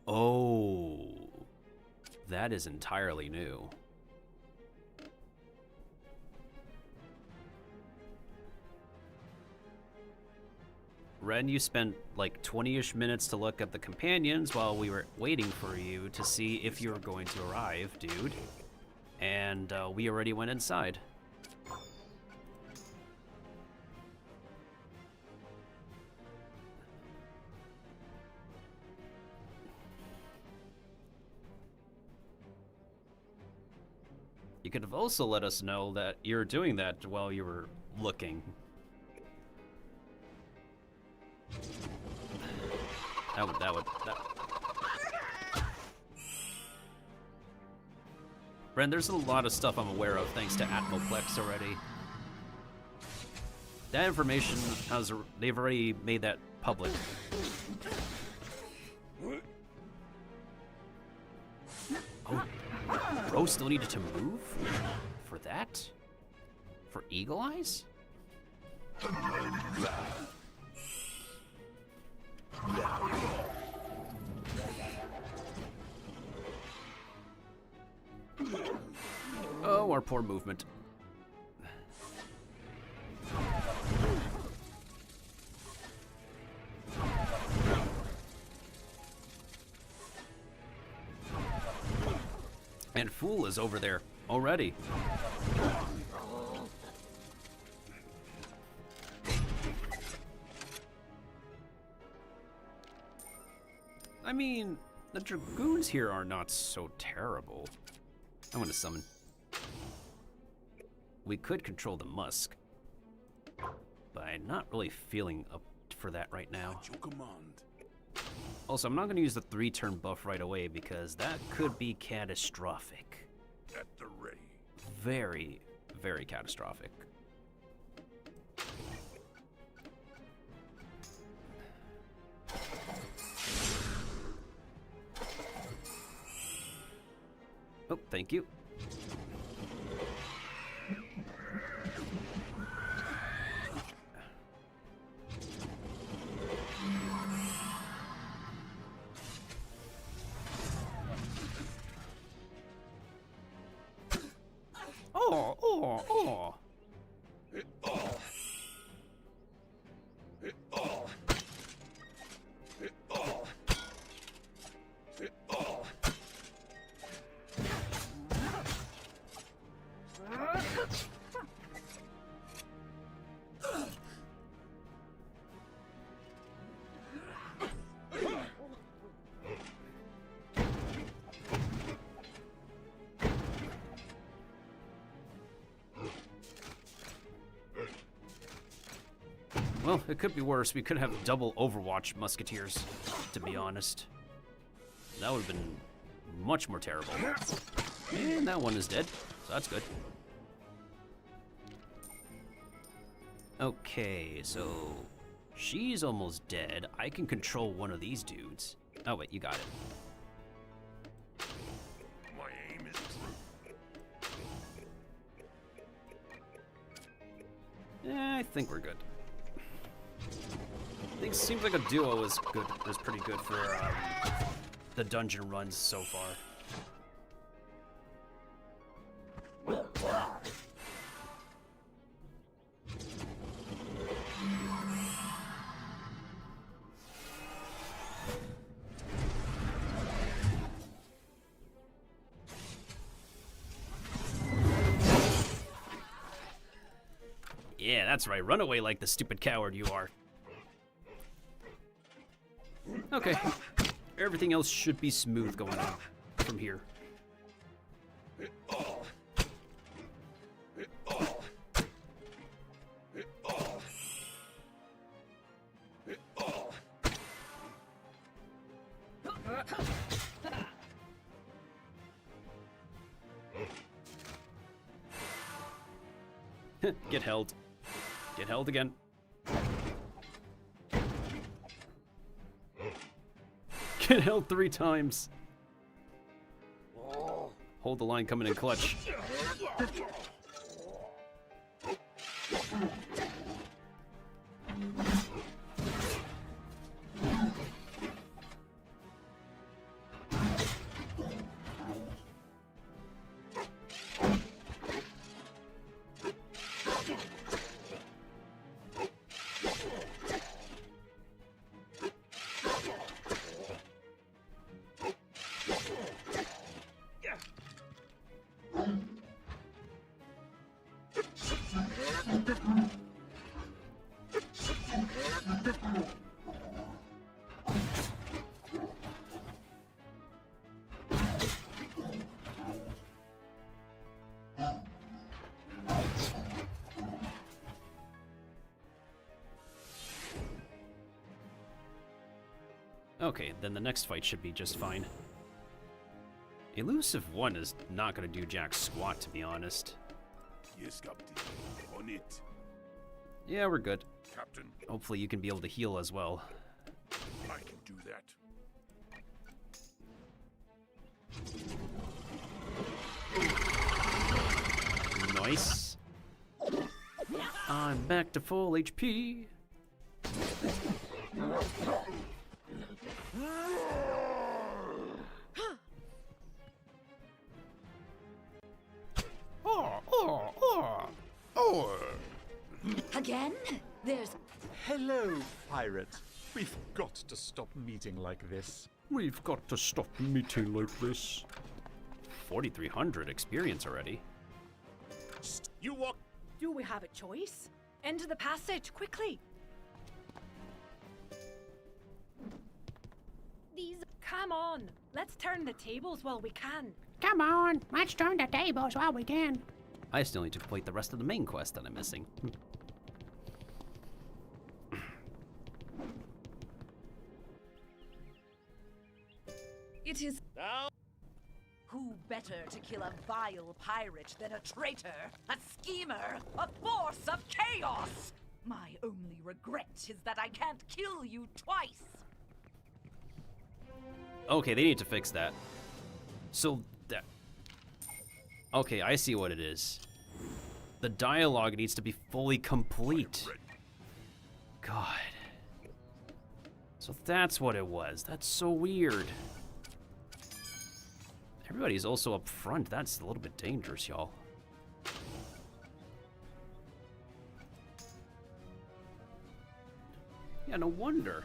Oh, that is entirely new. Ren, you spent like 20-ish minutes to look at the companions while we were waiting for you to see if you were going to arrive, dude. And we already went inside. You could have also let us know that you're doing that while you were looking. Ren, there's a lot of stuff I'm aware of thanks to Atmoplex already. That information, they've already made that public. Oh, bro still needed to move? For that? For Eagle Eyes? Oh, our poor movement. And Fool is over there already. I mean, the Dragoons here are not so terrible. I want to summon. We could control the Musk, but I'm not really feeling up for that right now. Also, I'm not going to use the 3-turn buff right away because that could be catastrophic. At the ready. Very, very catastrophic. Oh, thank you. Oh, oh, oh. Well, it could be worse. We could have double Overwatch Musketeers, to be honest. That would have been much more terrible. And that one is dead, so that's good. Okay, so she's almost dead. I can control one of these dudes. Oh, wait, you got it. My aim is true. I think we're good. I think it seems like a duo is good. Is pretty good for the dungeon runs so far. Yeah, that's right. Run away like the stupid coward you are. Okay. Everything else should be smooth going on from here. Get held. Get held again. Get held 3 times. Hold the line coming in clutch. Okay, then the next fight should be just fine. Elusive 1 is not gonna do jack squat, to be honest. Yes, Captain. On it. Yeah, we're good. Captain. Hopefully you can be able to heal as well. I can do that. Nice. I'm back to full HP. Again? There's... Hello, pirate. We've got to stop meeting like this. We've got to stop meeting like this. 4,300 experience already. You walk. Do we have a choice? Into the passage, quickly! These... Come on, let's turn the tables while we can. Come on, let's turn the tables while we can. I still need to complete the rest of the main quest that I'm missing. It is... Now. Who better to kill a vile pirate than a traitor, a schemer, a force of chaos? My only regret is that I can't kill you twice. Okay, they need to fix that. So that... Okay, I see what it is. The dialogue needs to be fully complete. God. So that's what it was. That's so weird. Everybody's also up front. That's a little bit dangerous, y'all. Yeah, no wonder.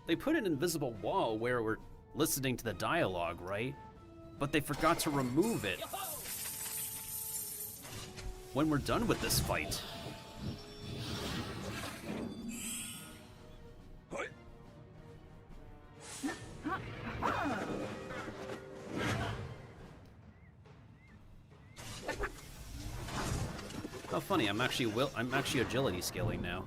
They put an invisible wall where we're listening to the dialogue, right? But they forgot to remove it when we're done with this fight. How funny, I'm actually agility scaling now.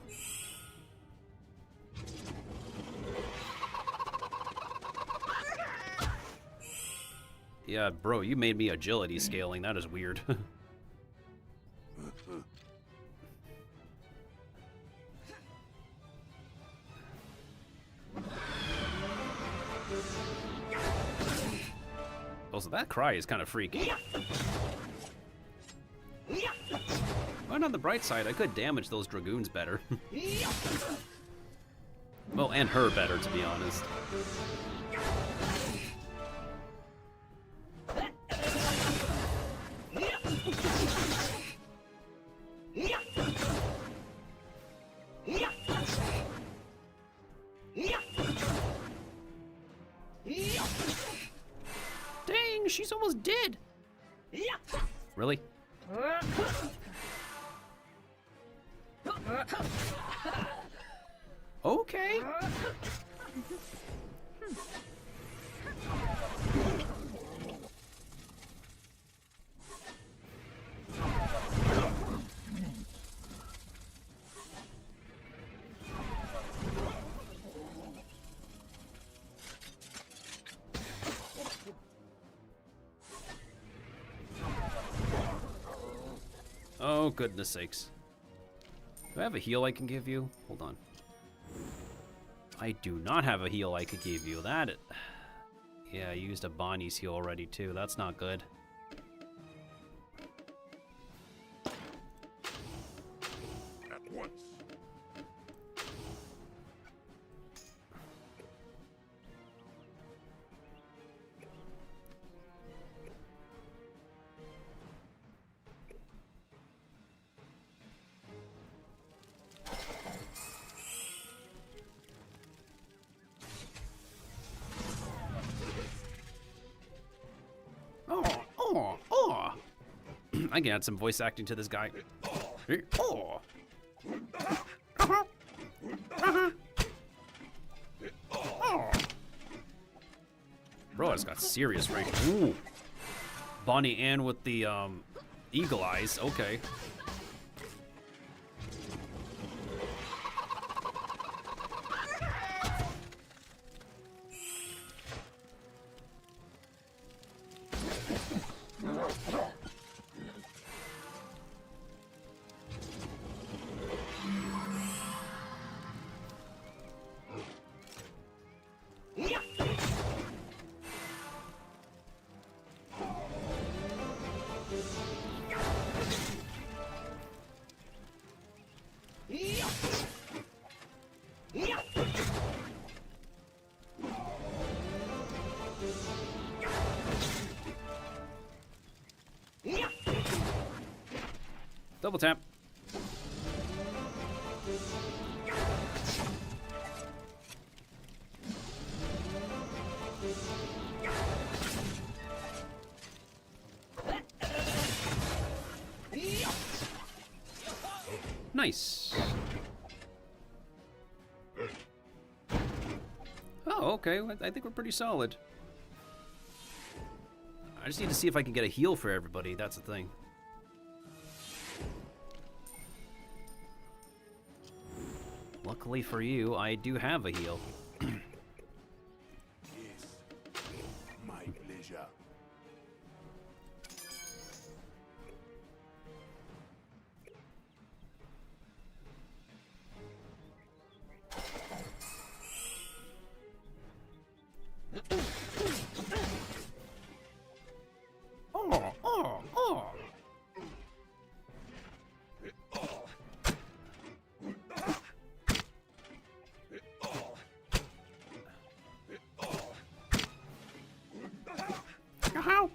Yeah, bro, you made me agility scaling. That is weird. Also, that cry is kind of freaky. But on the bright side, I could damage those dragoons better. Well, and her better, to be honest. Dang, she's almost dead. Really? Okay. Oh, goodness sakes. Do I have a heal I can give you? Hold on. I do not have a heal I could give you. Yeah, I used a Bonnie's heal already too. That's not good. At once. I can add some voice acting to this guy. Oh. Bro, it's got serious range. Ooh. Bonnie Ann with the eagle eyes. Okay. Double tap. Nice. Oh, okay. I think we're pretty solid. I just need to see if I can get a heal for everybody. That's the thing. Luckily for you, I do have a heal. Yes, my pleasure. Oh. How?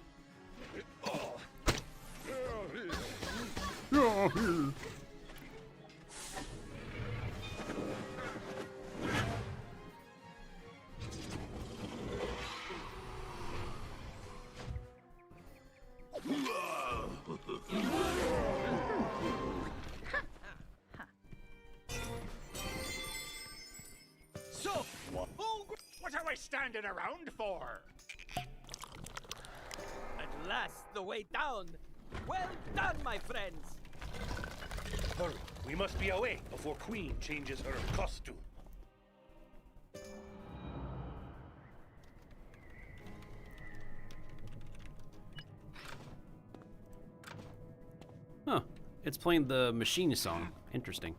So, what are we standing around for? At last, the way down. Well done, my friends. Hurry, we must be away before Queen changes her costume. Huh. It's playing the machine song. Interesting.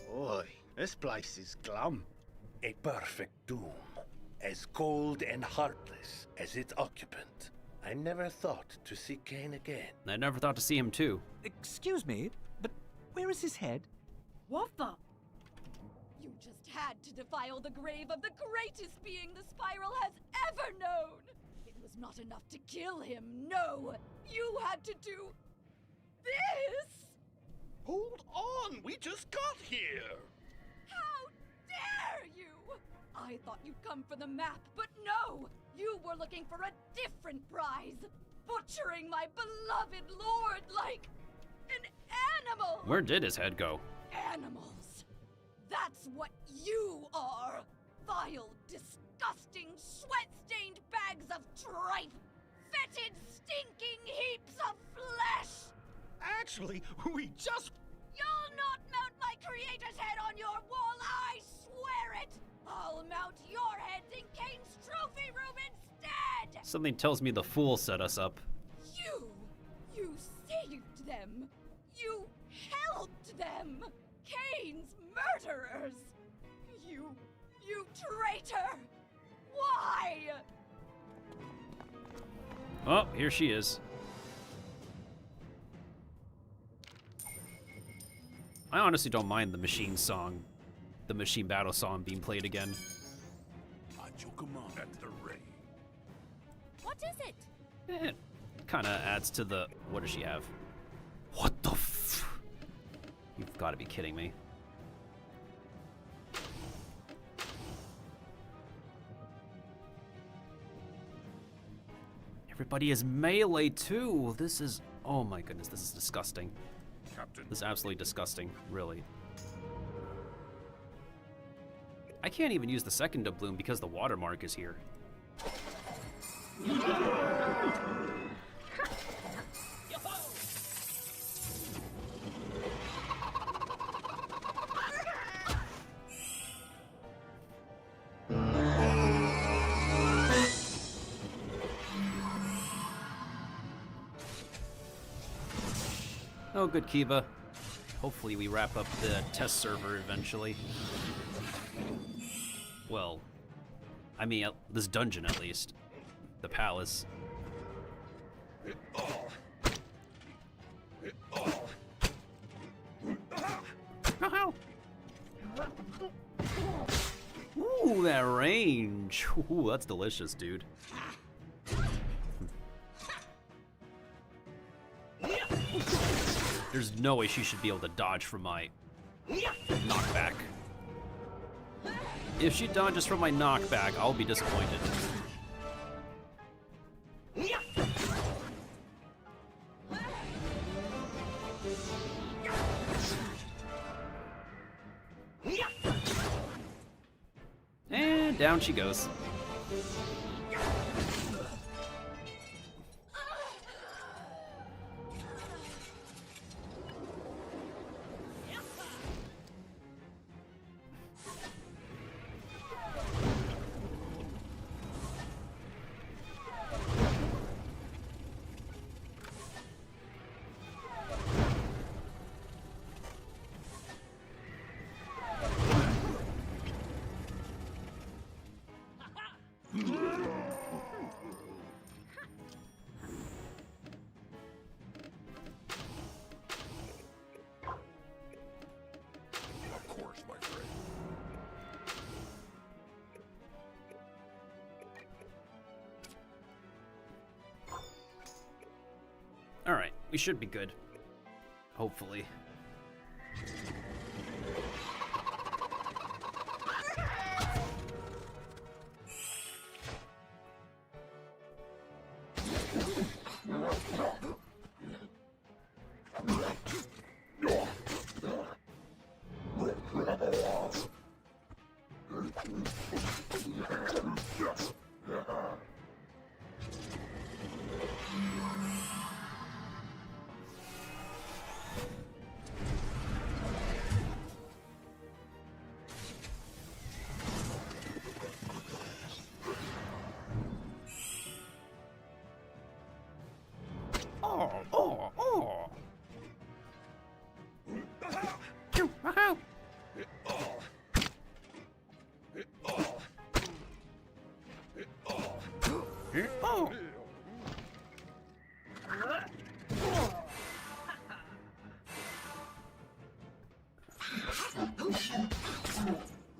Boy, this place is glum. A perfect doom, as cold and heartless as its occupant. I never thought to see Kane again. I never thought to see him too. Excuse me, but where is his head? What the? You just had to defile the grave of the greatest being the Spiral has ever known! It was not enough to kill him, no! You had to do... this! Hold on, we just got here. How dare you! I thought you'd come for the map, but no! You were looking for a different prize! Butchering my beloved lord like an animal! Where did his head go? Animals! That's what you are! Vile, disgusting, sweat-stained bags of tripe! Fetid, stinking heaps of flesh! Actually, we just... You'll not mount my creator's head on your wall, I swear it! I'll mount your heads in Kane's trophy room instead! Something tells me the fool set us up. You saved them! You helped them! Kane's murderers! You traitor! Why? Oh, here she is. I honestly don't mind the machine song, the machine battle song being played again. At your command, at the ready. What is it? It kind of adds to the... What does she have? What the f... You've got to be kidding me. Everybody is melee too. This is... Oh my goodness, this is disgusting. Captain. This is absolutely disgusting, really. I can't even use the second doubloon because the watermark is here. Oh, good, Kiva. Hopefully we wrap up the test server eventually. Well, I mean, this dungeon at least. The palace. Ow! Ooh, that range. Ooh, that's delicious, dude. There's no way she should be able to dodge from my knockback. If she dodges from my knockback, I'll be disappointed. And down she goes. Alright, we should be good. Hopefully.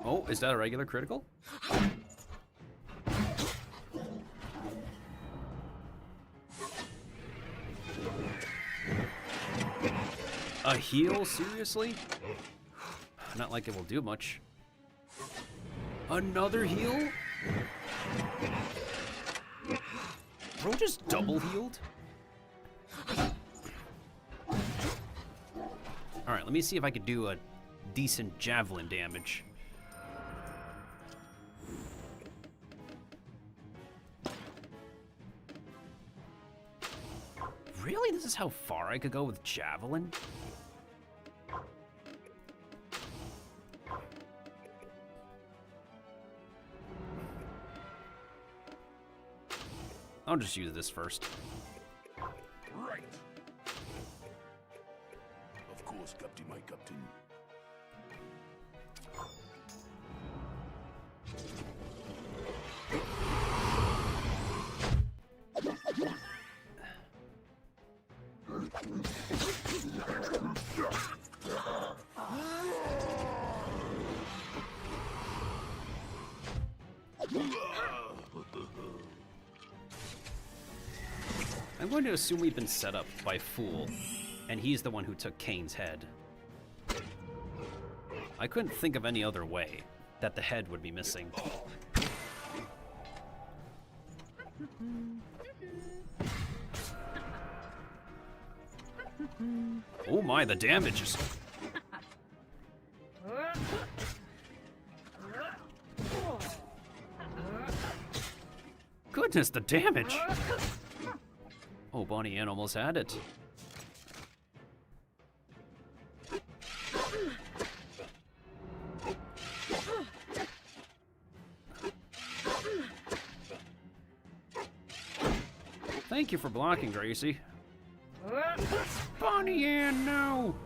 Oh, is that a regular critical? A heal? Seriously? Not like it will do much. Another heal? Bro just double healed? Alright, let me see if I could do a decent javelin damage. Really? This is how far I could go with javelin? I'll just use this first. Right. Of course, Captain, my Captain. I'm going to assume we've been set up by Fool, and he's the one who took Kane's head. I couldn't think of any other way that the head would be missing. Oh my, the damage is... Goodness, the damage! Oh, Bonnie Ann almost had it. Thank you for blocking, Gracie. Bonnie Ann, no!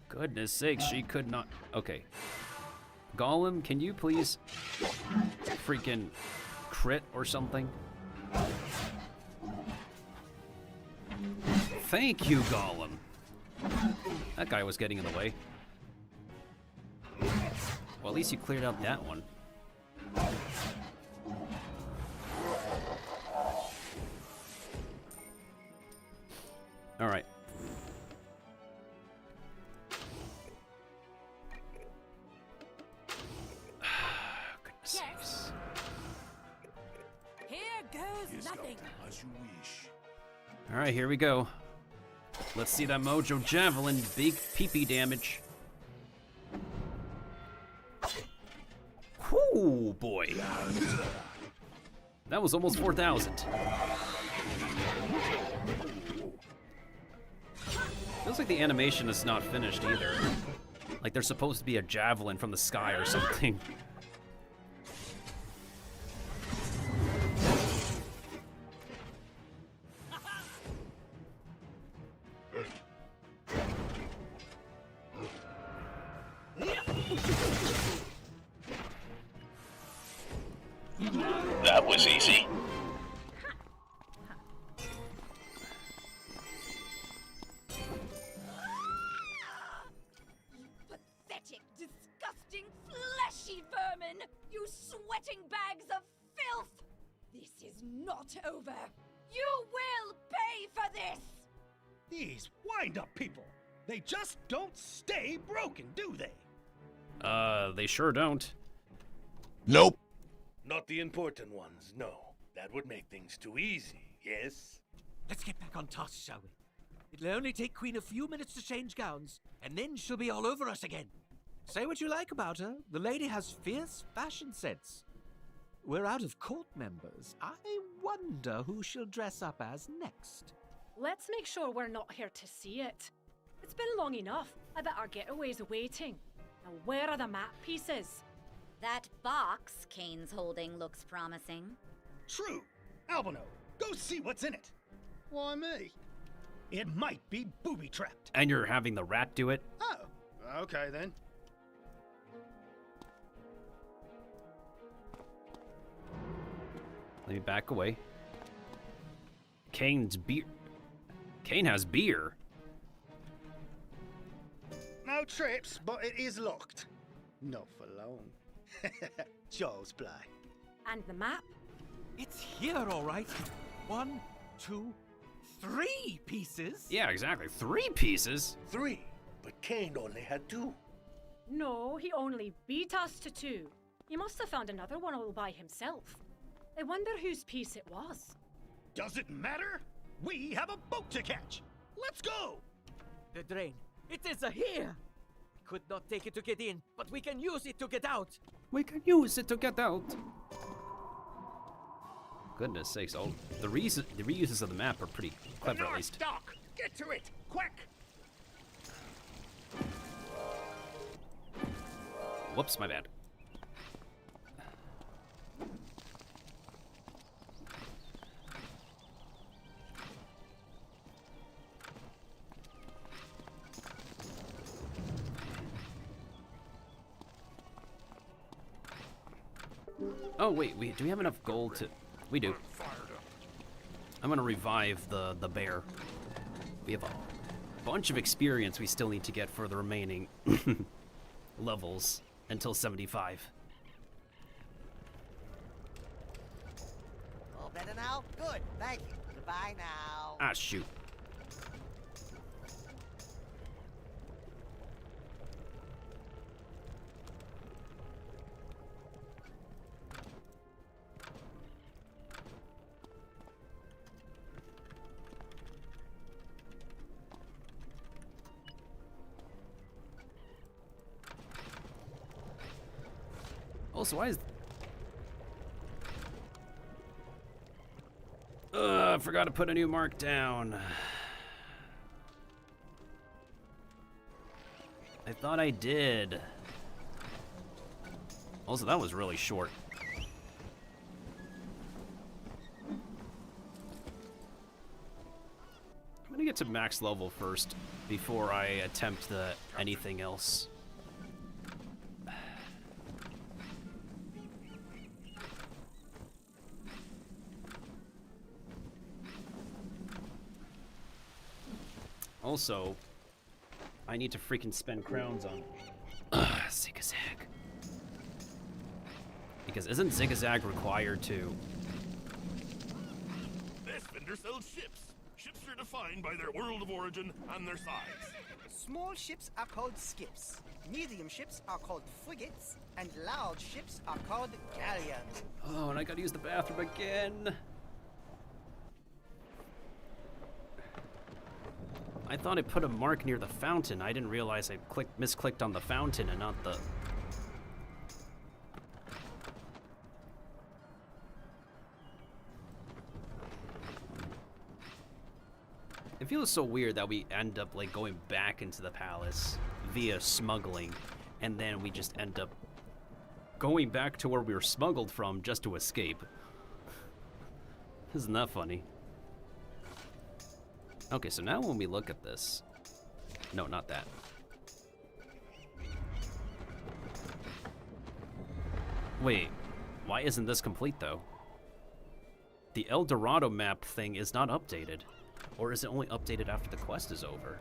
Goodness sakes, she could not... Okay. Gollum, can you please freaking crit or something? Thank you, Gollum. That guy was getting in the way. Well, at least you cleared out that one. Alright. As you wish. Alright, here we go. Let's see that Mojo Javelin, big PP damage. Whoo, boy. That was almost 4,000. Feels like the animation is not finished either. Like there's supposed to be a javelin from the sky or something. That was easy. Pathetic, disgusting, fleshy vermin! You sweating bags of filth! This is not over! You will pay for this! These wind-up people, they just don't stay broken, do they? They sure don't. Nope. Not the important ones, no. That would make things too easy, yes? Let's get back on task, shall we? It'll only take Queen a few minutes to change gowns, and then she'll be all over us again. Say what you like about her, the lady has fierce fashion sense. We're out of court members. I wonder who she'll dress up as next. Let's make sure we're not here to see it. It's been long enough. I bet our getaway's waiting. Now, where are the map pieces? That box Kane's holding looks promising. True. Albino, go see what's in it. Why me? It might be booby-trapped. And you're having the rat do it? Oh, okay then. Let me back away. Kane's beer. Kane has beer. No trips, but it is locked. Not for long. Child's play. And the map? It's here, all right. 1, 2, 3 pieces. Yeah, exactly. 3 pieces? 3, but Kane only had 2. No, he only beat us to 2. He must have found another one all by himself. I wonder whose piece it was. Does it matter? We have a boat to catch. Let's go! The drain. It is here. We could not take it to get in, but we can use it to get out. We can use it to get out. Goodness sakes, all the reuses of the map are pretty clever, at least. Dock, get to it, quick! Whoops, my bad. Oh wait, do we have enough gold to? We do. I'm gonna revive the bear. We have a bunch of experience we still need to get for the remaining levels until 75. All better now? Good, thank you. Goodbye now. Ah, shoot. Also, why is... I forgot to put a new mark down. I thought I did. Also, that was really short. I'm gonna get to max level first before I attempt anything else. Also, I need to freaking spend crowns on Zigazag. Because isn't Zigazag required to... This vendor sells ships. Ships are defined by their world of origin and their size. Small ships are called skiffs. Medium ships are called frigates. And large ships are called galleons. Oh, and I gotta use the bathroom again. I thought I put a mark near the fountain. I didn't realize I misclicked on the fountain and not the... It feels so weird that we end up like going back into the palace via smuggling, and then we just end up going back to where we were smuggled from just to escape. Isn't that funny? Okay, so now when we look at this... No, not that. Wait, why isn't this complete though? The El Dorado map thing is not updated. Or is it only updated after the quest is over?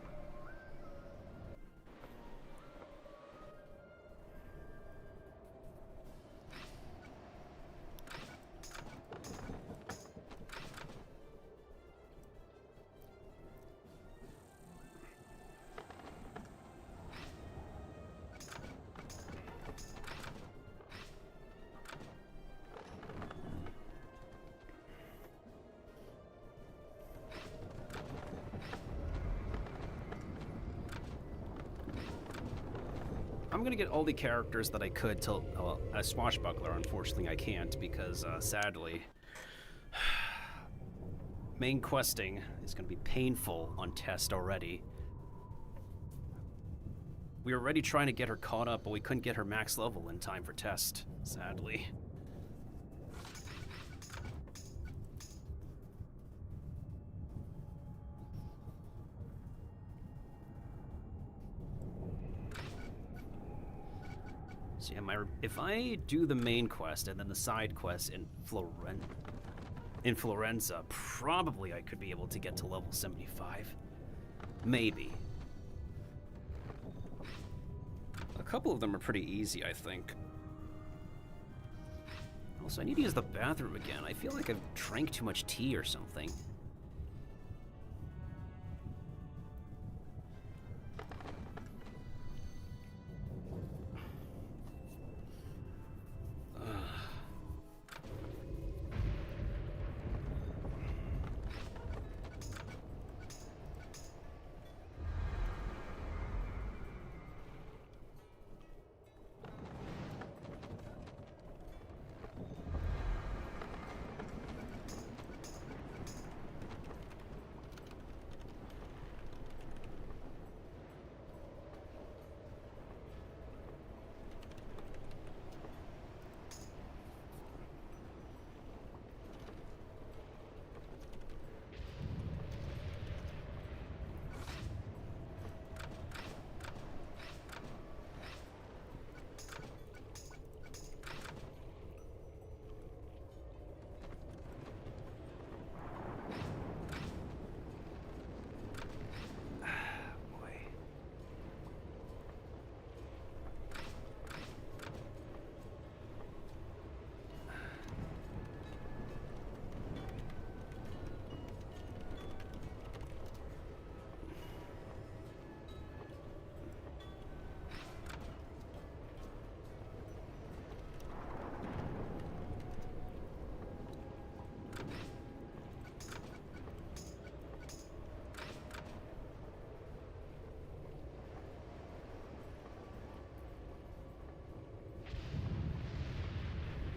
I'm gonna get all the characters that I could till as Swashbuckler. Unfortunately, I can't because sadly, main questing is gonna be painful on test already. We were already trying to get her caught up, but we couldn't get her max level in time for test, sadly. So yeah, if I do the main quest and then the side quest in Florenza, probably I could be able to get to level 75. Maybe. A couple of them are pretty easy, I think. Also, I need to use the bathroom again. I feel like I've drank too much tea or something.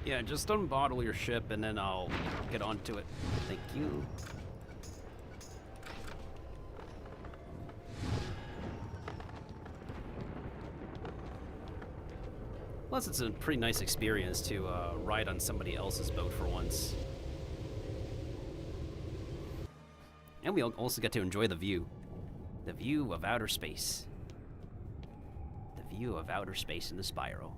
Yeah, just unbottle your ship and then I'll get onto it. Thank you. Plus, it's a pretty nice experience to ride on somebody else's boat for once. And we also get to enjoy the view. The view of outer space. The view of outer space in the spiral.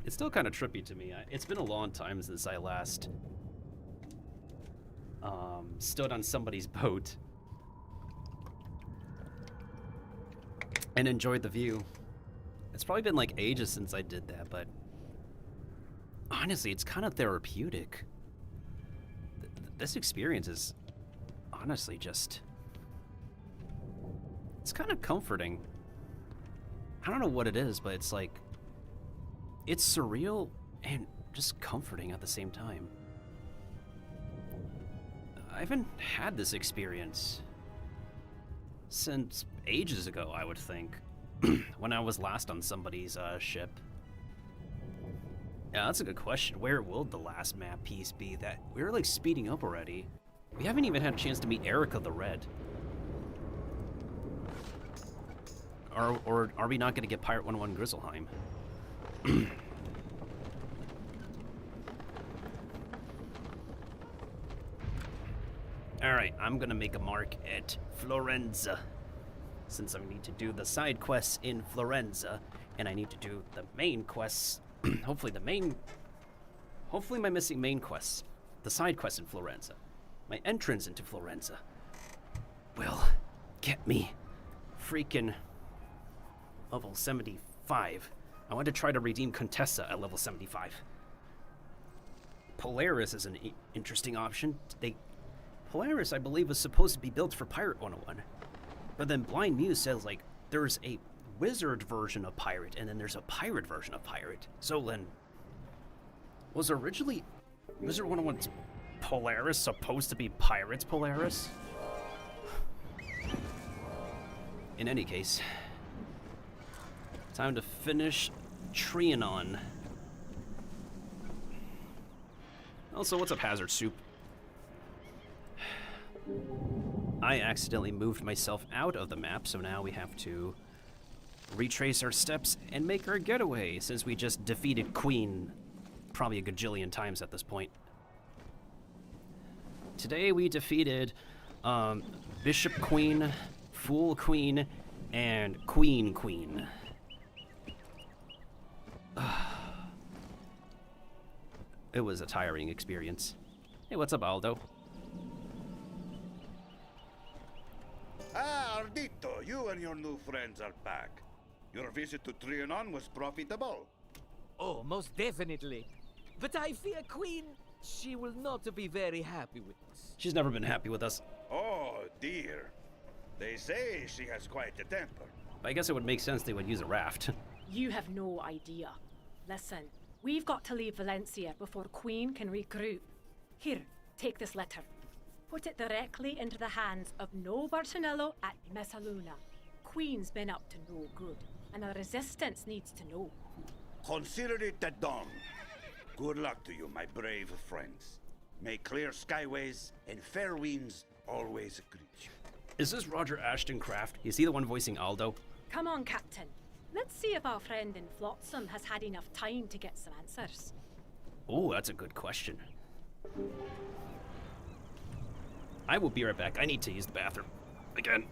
It's still kind of trippy to me. It's been a long time since I last stood on somebody's boat and enjoyed the view. It's probably been like ages since I did that, but honestly, it's kind of therapeutic. This experience is honestly just... It's kind of comforting. I don't know what it is, but it's like... It's surreal and just comforting at the same time. I haven't had this experience since ages ago, I would think. When I was last on somebody's ship. Yeah, that's a good question. Where will the last map piece be? That we're like speeding up already. We haven't even had a chance to meet Erica the Red. Or are we not going to get Pirate 101 Grizzleheim? Alright, I'm gonna make a mark at Florenza. Since I need to do the side quests in Florenza, and I need to do the main quests. Hopefully my missing main quests, the side quests in Florenza, my entrance into Florenza, will get me freaking level 75. I want to try to redeem Contessa at level 75. Polaris is an interesting option. Polaris, I believe, was supposed to be built for Pirate 101. But then Blind Muse says, like, there's a wizard version of Pirate, and then there's a pirate version of Pirate. So then, was originally Wizard 101's Polaris supposed to be Pirate's Polaris? In any case, time to finish Trianon. Also, what's up, Hazard Soup? I accidentally moved myself out of the map, so now we have to retrace our steps and make our getaway, since we just defeated Queen probably a gajillion times at this point. Today we defeated Bishop Queen, Fool Queen, and Queen Queen. It was a tiring experience. Hey, what's up, Aldo? Ah, Ardito, you and your new friends are back. Your visit to Trianon was profitable. Oh, most definitely. But I fear Queen, she will not be very happy with us. She's never been happy with us. Oh, dear. They say she has quite a temper. I guess it would make sense they would use a raft. You have no idea. Listen, we've got to leave Valencia before Queen can regroup. Here, take this letter. Put it directly into the hands of No Bartonello at Messaluna. Queen's been up to no good, and the Resistance needs to know. Consider it done. Good luck to you, my brave friends. May clear skyways and fair winds always greet you. Is this Roger Ashton Craft? Is he the one voicing Aldo? Come on, Captain. Let's see if our friend in Flotsam has had enough time to get some answers. Oh, that's a good question. I will be right back. I need to use the bathroom. Again.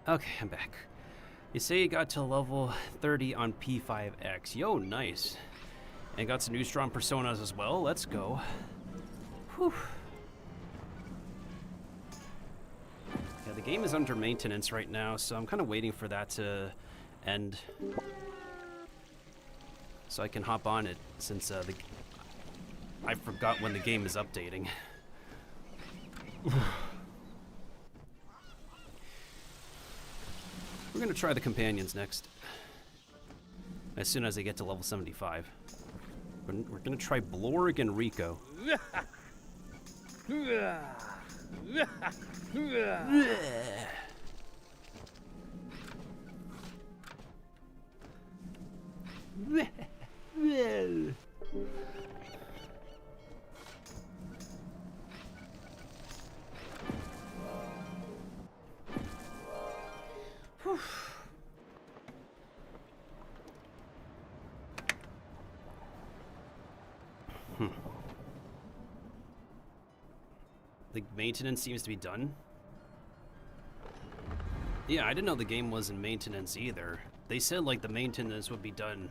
Okay, I'm back. You say you got to level 30 on P5X. Yo, nice. And got some new strong personas as well. Let's go. Whew. Yeah, the game is under maintenance right now, so I'm kind of waiting for that to end. So I can hop on it, since I forgot when the game is updating. We're gonna try the companions next. As soon as I get to level 75. We're gonna try Blorg and Rico. The maintenance seems to be done. Yeah, I didn't know the game was in maintenance either. They said like the maintenance would be done.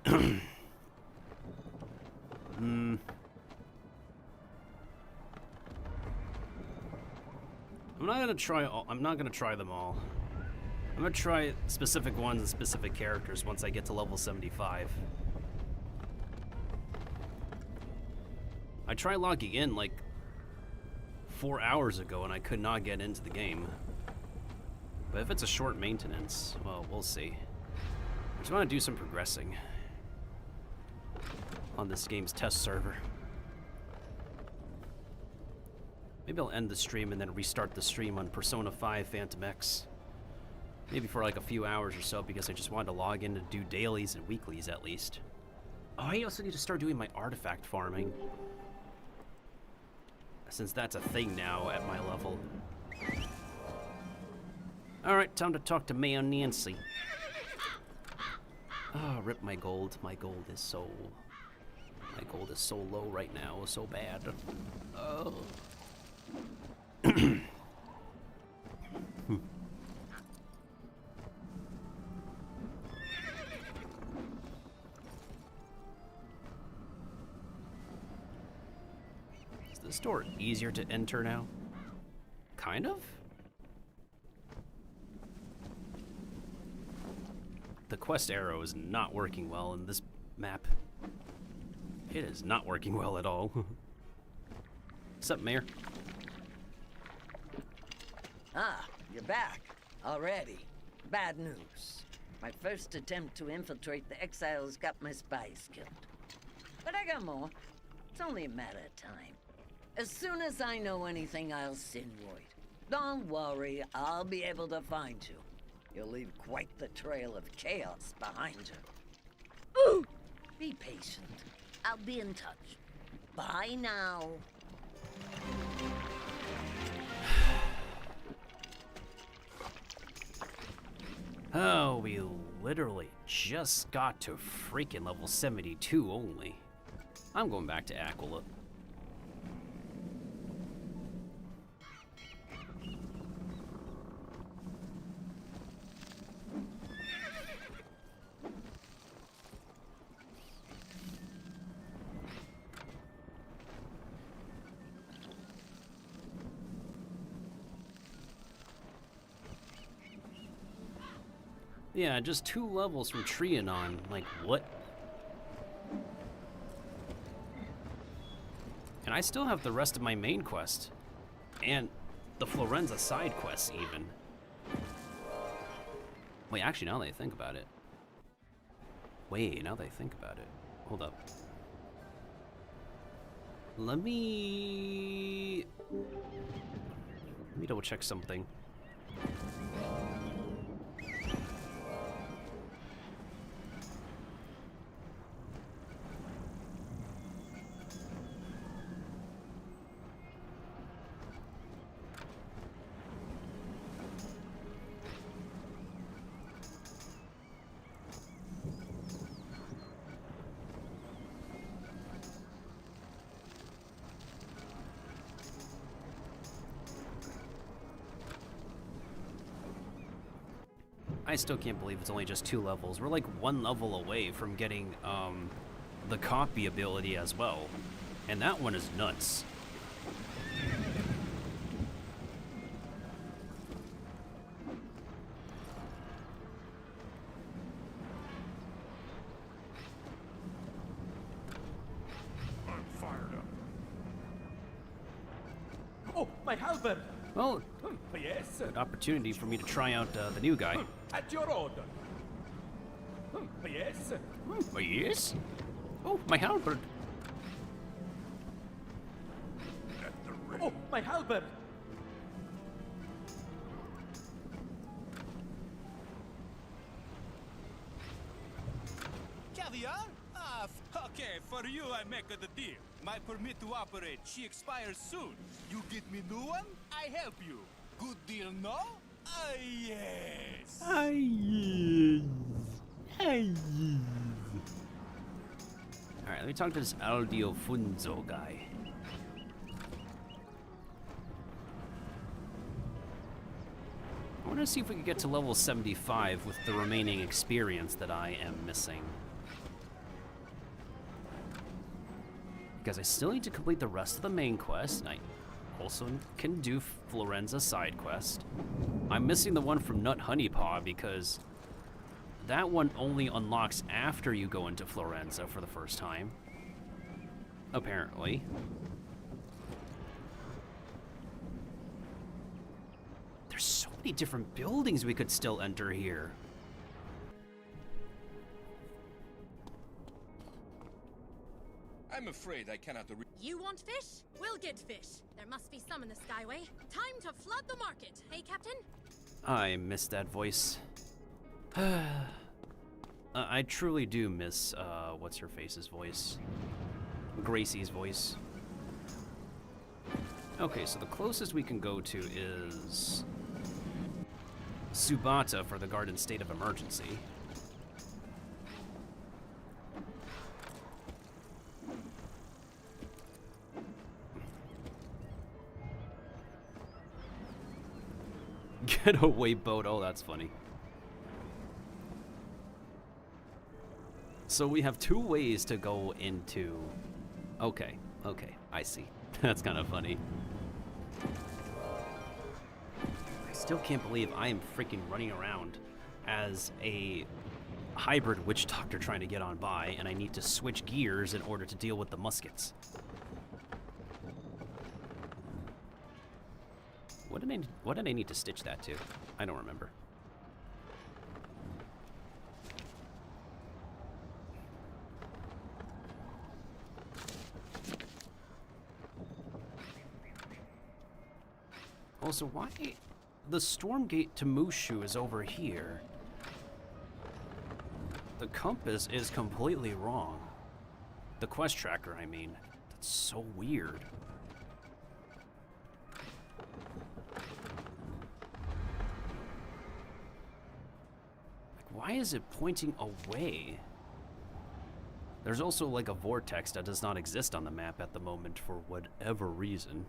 I'm not gonna try them all. I'm gonna try specific ones and specific characters once I get to level 75. I tried logging in like 4 hours ago and I could not get into the game. But if it's a short maintenance, well, we'll see. I just want to do some progressing on this game's test server. Maybe I'll end the stream and then restart the stream on Persona 5 Phantom X. Maybe for like a few hours or so, because I just wanted to log in to do dailies and weeklies at least. Oh, I also need to start doing my artifact farming, since that's a thing now at my level. Alright, time to talk to Mayo Nancy. Oh, rip my gold. My gold is so low right now, so bad. Oh. Is the store easier to enter now? Kind of? The quest arrow is not working well in this map. It is not working well at all. What's up, Mayor? Ah, you're back. Already. Bad news. My first attempt to infiltrate the exiles got my spies killed. But I got more. It's only a matter of time. As soon as I know anything, I'll send word. Don't worry, I'll be able to find you. You'll leave quite the trail of chaos behind you. Ooh! Be patient. I'll be in touch. Bye now. Oh, we literally just got to freaking level 72 only. I'm going back to Aquila. Yeah, just 2 levels from Trianon. Like, what? And I still have the rest of my main quest. And the Florenza side quests, even. Wait, actually, now that I think about it. Hold up. Let me double check something. I still can't believe it's only just 2 levels. We're like 1 level away from getting the copy ability as well. And that one is nuts. Oh, my halberd! Well, Yes. good opportunity for me to try out the new guy. At your order. Yes. Yes? Oh, my halberd. Oh, my halberd! Caviar? Ah, okay, for you I make the deal. My permit to operate, she expires soon. You get me new one, I help you. Good deal, no? Ah, yes. Alright, let me talk to this Aldio Funzo guy. I want to see if we can get to level 75 with the remaining experience that I am missing. Because I still need to complete the rest of the main quest, and I also can do Florenza side quest. I'm missing the one from Nut Honeypaw because that one only unlocks after you go into Florenza for the first time. Apparently. There's so many different buildings we could still enter here. I'm afraid I cannot. You want fish? We'll get fish. There must be some in the Skyway. Time to flood the market, hey, Captain? I miss that voice. I truly do miss, what's her face's voice? Gracie's voice. Okay, so the closest we can go to is Subata for the Garden State of Emergency. Getaway boat, oh that's funny. So we have two ways to go into... Okay, I see. That's kind of funny. I still can't believe I am freaking running around as a hybrid witch doctor trying to get on by, and I need to switch gears in order to deal with the muskets. What did I need to stitch that to? I don't remember. Also, why the storm gate to Mushu is over here? The compass is completely wrong. The quest tracker, I mean. That's so weird. Why is it pointing away? There's also like a vortex that does not exist on the map at the moment for whatever reason.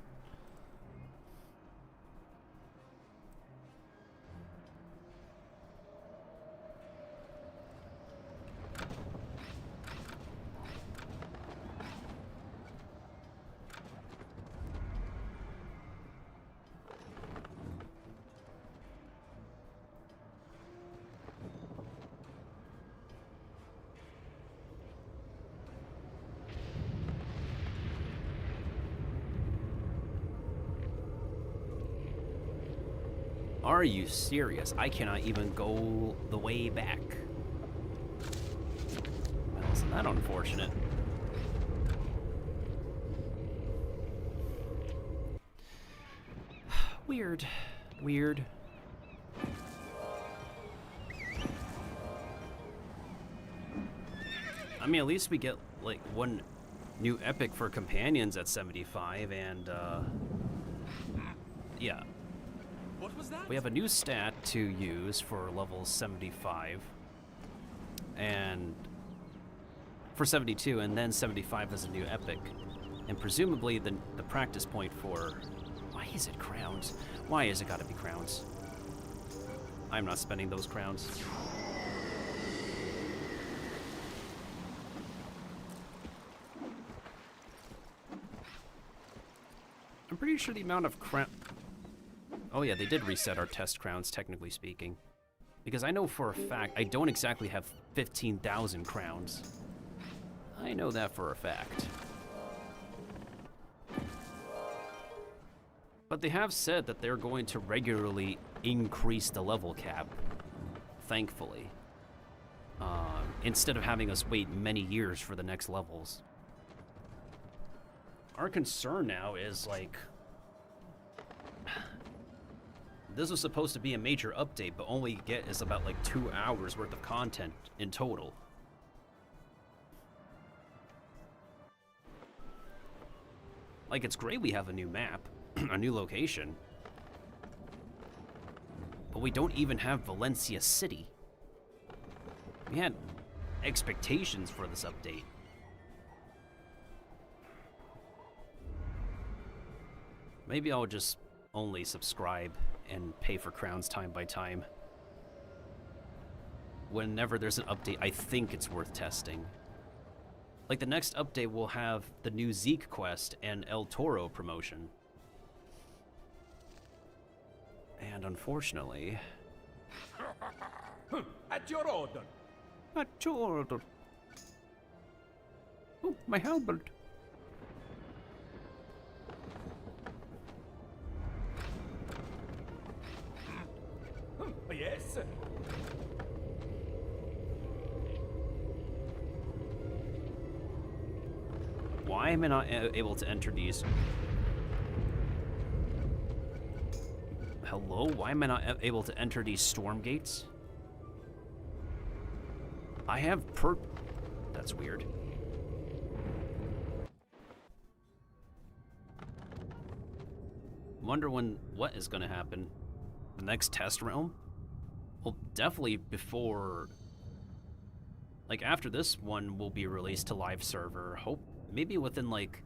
Are you serious? I cannot even go the way back. Well, isn't that unfortunate? Weird. Weird. I mean, at least we get, like, one new epic for companions at 75, and, yeah. What was that? We have a new stat to use for level 75, and for 72, and then 75 is a new epic. And presumably the practice point for... Why is it crowns? Why is it gotta be crowns? I'm not spending those crowns. I'm pretty sure the amount of crown... Oh yeah, they did reset our test crowns, technically speaking. Because I know for a fact, I don't exactly have 15,000 crowns. I know that for a fact. But they have said that they're going to regularly increase the level cap, thankfully. Instead of having us wait many years for the next levels. Our concern now is, like... This was supposed to be a major update, but all we get is about, like, 2 hours worth of content in total. Like, it's great we have a new map, a new location. But we don't even have Valencia City. We had expectations for this update. Maybe I'll just only subscribe and pay for crowns time by time. Whenever there's an update, I think it's worth testing. Like, the next update will have the new Zeke quest and El Toro promotion. And unfortunately... At your order. At your order. Oh, my halberd. Yes. Why am I not able to enter these? Hello? Why am I not able to enter these storm gates? I have That's weird. Wonder what is gonna happen? The next test realm? Well, definitely before... Like, after this one will be released to live server. Hope maybe within, like,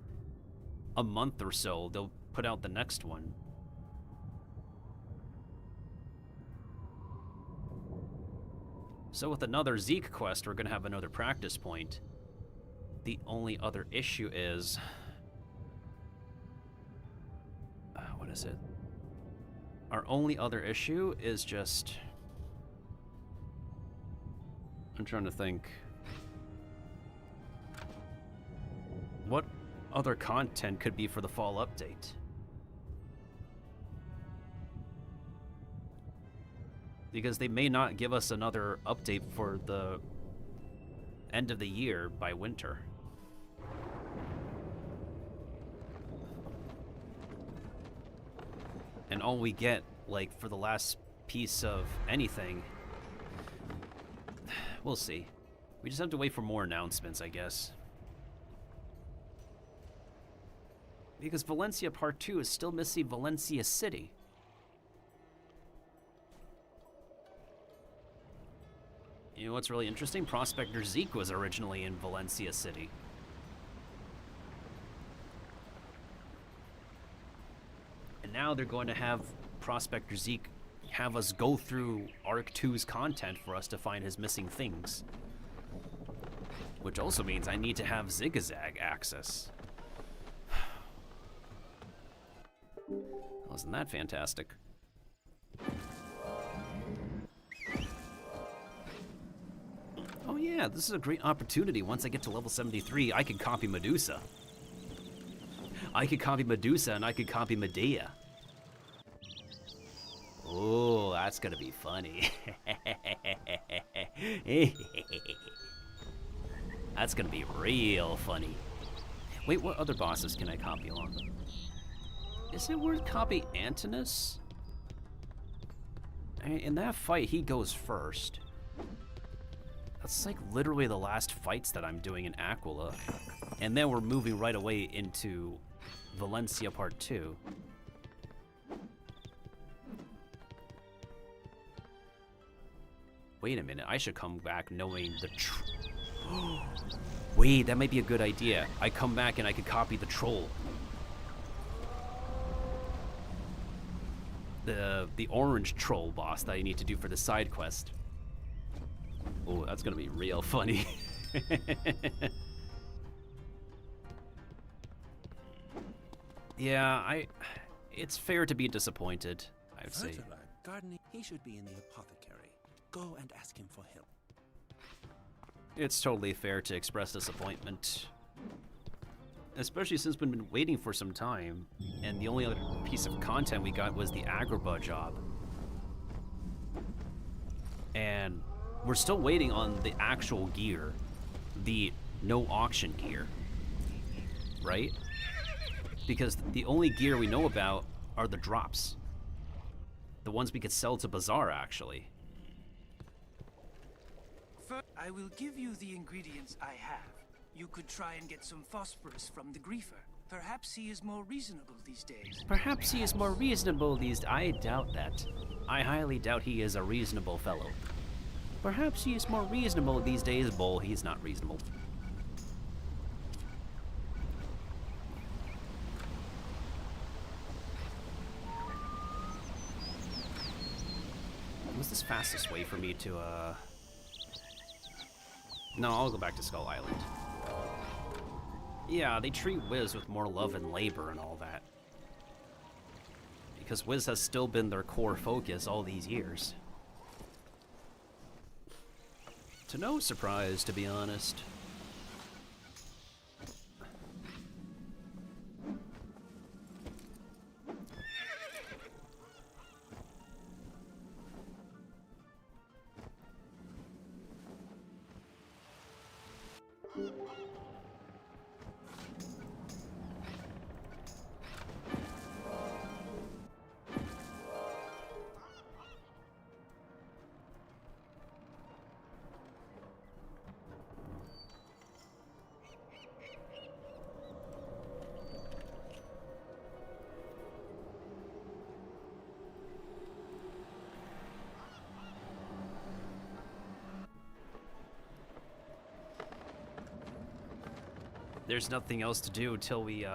a month or so, they'll put out the next one. So with another Zeke quest, we're gonna have another practice point. The only other issue is... what is it? Our only other issue is just... I'm trying to think. What other content could be for the fall update? Because they may not give us another update for the end of the year by winter. And all we get, like, for the last piece of anything, we'll see. We just have to wait for more announcements, I guess. Because Valencia Part 2 is still missing Valencia City. You know what's really interesting? Prospector Zeke was originally in Valencia City. And now they're going to have Prospector Zeke have us go through Arc 2's content for us to find his missing things. Which also means I need to have Zigzag access. Wasn't that fantastic? Oh yeah, this is a great opportunity. Once I get to level 73, I can copy Medusa. I could copy Medusa and I could copy Medea. Oh, that's gonna be funny. That's gonna be real funny. Wait, what other bosses can I copy along? Is it worth copy Antinous? I mean, in that fight, he goes first. That's like literally the last fights that I'm doing in Aquila. And then we're moving right away into Valencia Part 2. Wait a minute, I should come back knowing the Wait, that might be a good idea. I come back and I could copy the troll. The orange troll boss that I need to do for the side quest. Oh, that's gonna be real funny. Yeah, it's fair to be disappointed, I would say. Gardening, he should be in the apothecary. Go and ask him for help. It's totally fair to express disappointment. especially since we've been waiting for some time, and the only other piece of content we got was the Agrabah job. And we're still waiting on the actual gear, the no auction gear, right? Because the only gear we know about are the drops. The ones we could sell to Bazaar, actually. I will give you the ingredients I have. You could try and get some phosphorus from the griefer. Perhaps he is more reasonable these days. Perhaps he is more reasonable these days. I doubt that. I highly doubt he is a reasonable fellow. Perhaps he is more reasonable these days, Bull. He's not reasonable. What's this fastest way for me to, No, I'll go back to Skull Island. Yeah, they treat Wiz with more love and labor and all that. Because Wiz has still been their core focus all these years. To no surprise, to be honest. There's nothing else to do till we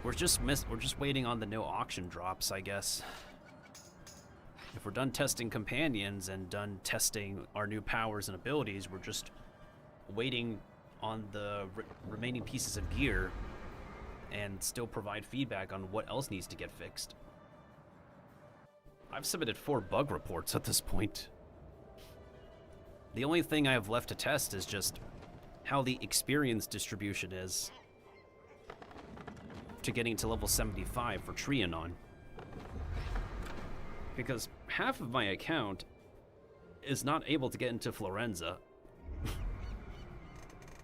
we're just waiting on the no auction drops, I guess. If we're done testing companions and done testing our new powers and abilities, we're just waiting on the remaining pieces of gear and still provide feedback on what else needs to get fixed. I've submitted 4 bug reports at this point. The only thing I have left to test is just how the experience distribution is to getting to level 75 for Trianon. Because half of my account is not able to get into Florenza.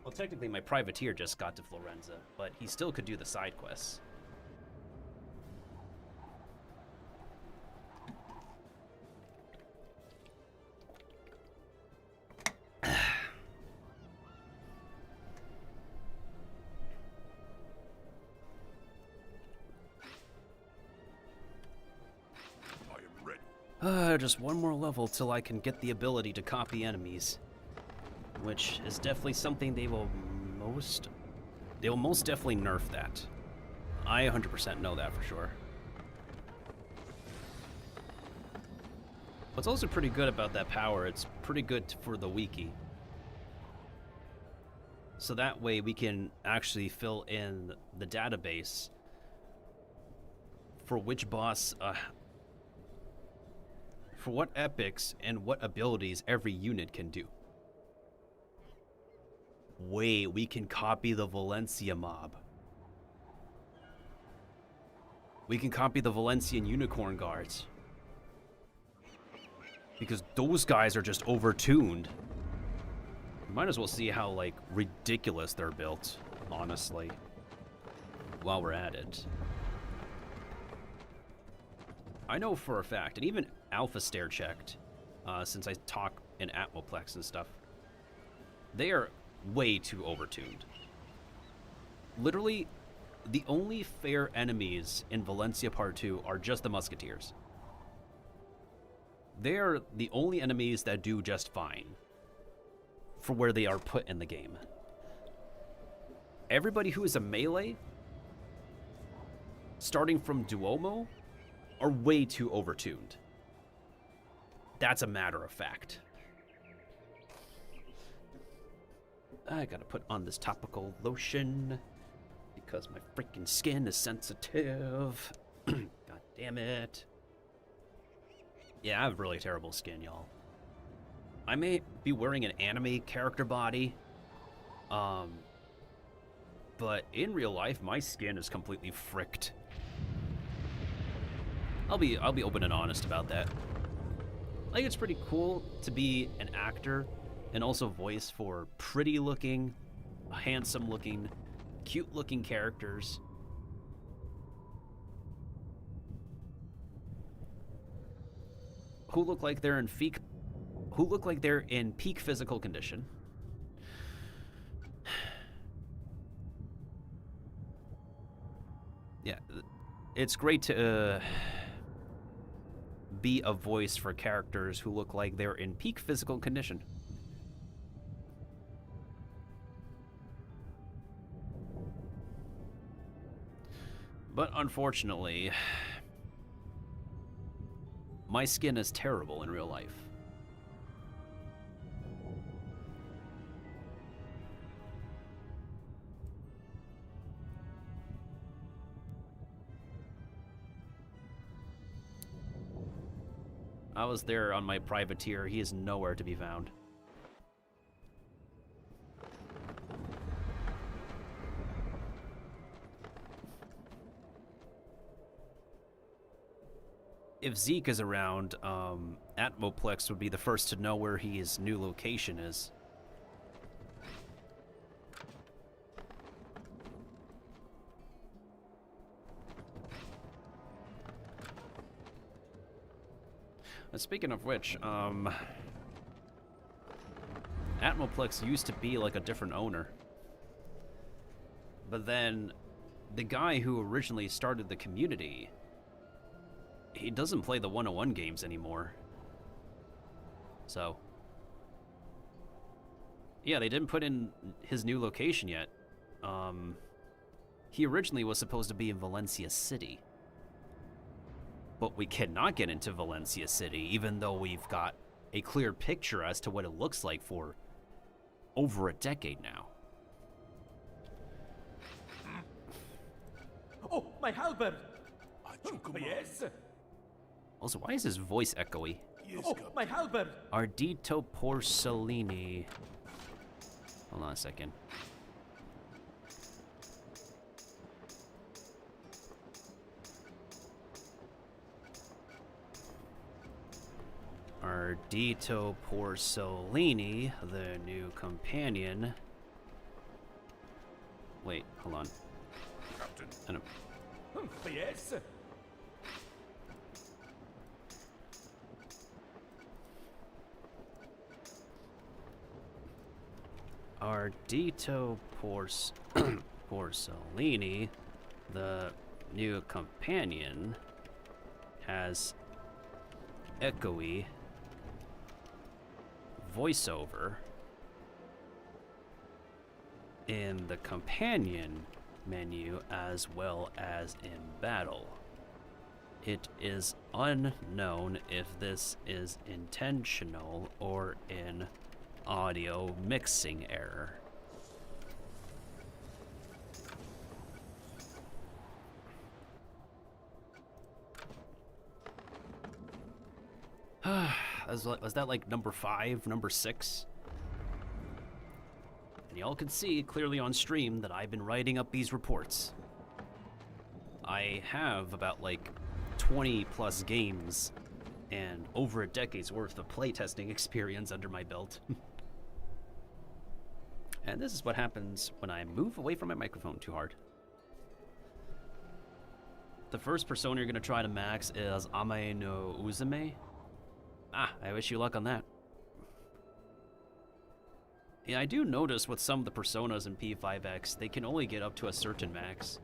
Well, technically my privateer just got to Florenza, but he still could do the side quests. Just one more level till I can get the ability to copy enemies, which is definitely something they will most definitely nerf that. I 100% know that for sure. What's also pretty good about that power, it's pretty good for the wiki. So that way we can actually fill in the database for which boss, for what epics and what abilities every unit can do. Wait, we can copy the Valencia mob. We can copy the Valencian Unicorn Guards. Because those guys are just overtuned. Might as well see how, like, ridiculous they're built, honestly, while we're at it. I know for a fact, and even Alpha Stare checked, since I talk in Atmoplex and stuff, they are way too overtuned. Literally, the only fair enemies in Valencia Part 2 are just the Musketeers. They are the only enemies that do just fine for where they are put in the game. Everybody who is a melee, starting from Duomo, are way too overtuned. That's a matter of fact. I gotta put on this topical lotion because my freaking skin is sensitive. God damn it. Yeah, I have really terrible skin, y'all. I may be wearing an anime character body, but in real life, my skin is completely fricked. I'll be open and honest about that. I think it's pretty cool to be an actor and also voice for pretty looking, handsome looking, cute looking characters. Who look like they're in peak physical condition. Yeah, it's great to be a voice for characters who look like they're in peak physical condition. But unfortunately, my skin is terrible in real life. I was there on my privateer. He is nowhere to be found. If Zeke is around, Atmoplex would be the first to know where his new location is. Speaking of which, Atmoplex used to be like a different owner. But then, the guy who originally started the community, he doesn't play the 101 games anymore. So, yeah, they didn't put in his new location yet. He originally was supposed to be in Valencia City. But we cannot get into Valencia City, even though we've got a clear picture as to what it looks like for over a decade now. Oh, my halberd! Yes? Also, why is his voice echoey? Oh, my halberd! Ardito Porcellini. Hold on a second. Ardito Porcellini, the new companion. Wait, hold on. Captain. I don't... Yes? Ardito Porcellini, the new companion, has echoey voiceover in the companion menu as well as in battle. It is unknown if this is intentional or an audio mixing error. Was that like number 5, number 6? And y'all can see clearly on stream that I've been writing up these reports. I have about like 20 plus games and over a decade's worth of playtesting experience under my belt. And this is what happens when I move away from my microphone too hard. The first persona you're going to try to max is Ame no Uzume. Ah, I wish you luck on that. Yeah, I do notice with some of the personas in P5X, they can only get up to a certain max.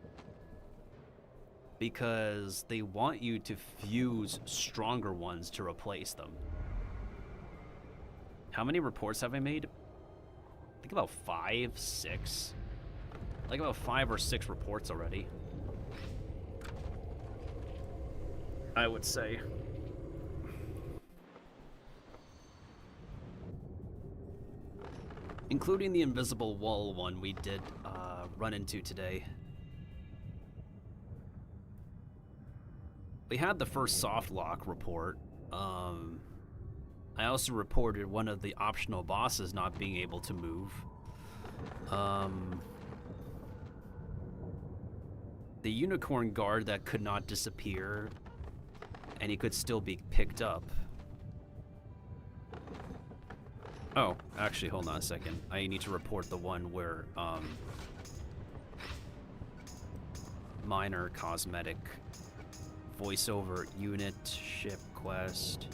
Because they want you to fuse stronger ones to replace them. How many reports have I made? I think about 5, 6. Like about 5 or 6 reports already. I would say. Including the invisible wall one we did run into today. We had the first soft lock report. I also reported one of the optional bosses not being able to move. the unicorn guard that could not disappear, and he could still be picked up. Oh, actually, hold on a second. I need to report the one where, minor cosmetic voiceover unit ship quest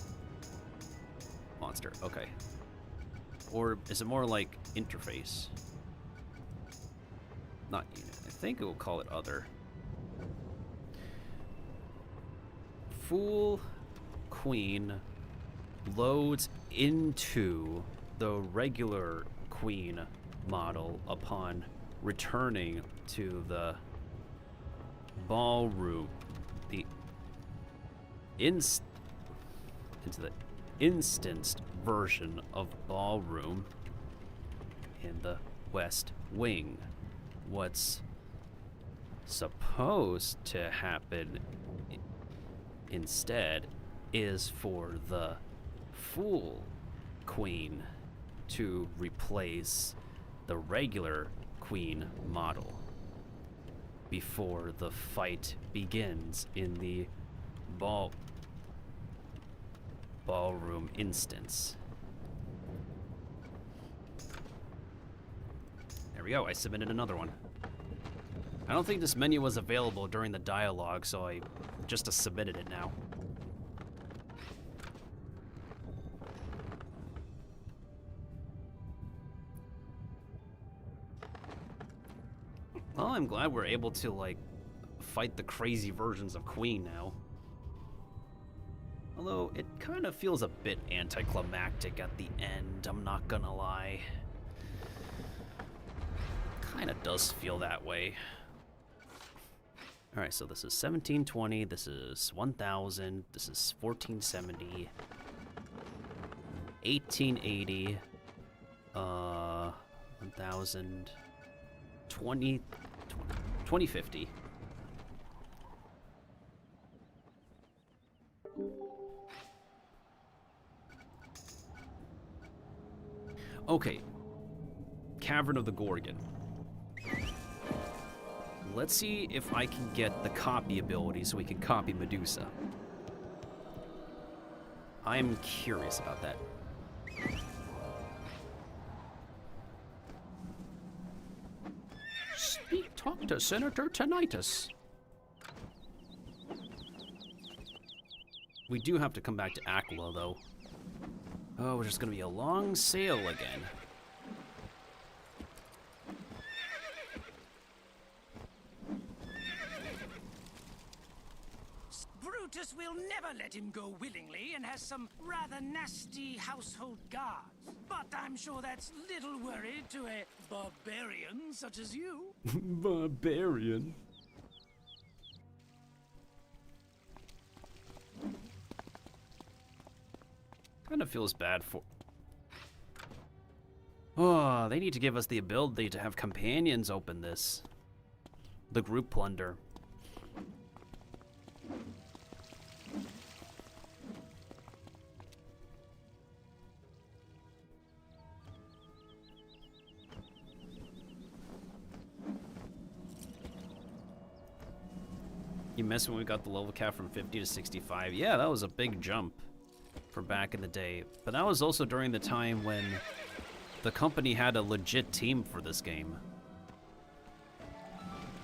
monster. Okay. Or is it more like interface? Not unit. I think it will call it other. Fool Queen loads into the regular Queen model upon returning to the ballroom. Into the instanced version of ballroom in the West Wing. What's supposed to happen instead is for the Fool Queen to replace the regular Queen model before the fight begins in the ballroom instance. There we go, I submitted another one. I don't think this menu was available during the dialogue, so I just submitted it now. Well, I'm glad we're able to, like, fight the crazy versions of Queen now. Although, it kind of feels a bit anticlimactic at the end, I'm not gonna lie. Kind of does feel that way. Alright, so this is 1720, this is 1000, this is 1470, 1880, 1000, 2050. Okay, Cavern of the Gorgon. Let's see if I can get the copy ability so we can copy Medusa. I'm curious about that. Talk to Senator Tinnitus. We do have to come back to Aquila, though. Oh, we're just gonna be a long sail again. Brutus will never let him go willingly and has some rather nasty household guards. But I'm sure that's little worry to a barbarian such as you. Barbarian. Kind of feels bad for... Oh, they need to give us the ability to have companions open this. The group plunder. You missed when we got the level cap from 50 to 65. Yeah, that was a big jump from back in the day. But that was also during the time when the company had a legit team for this game.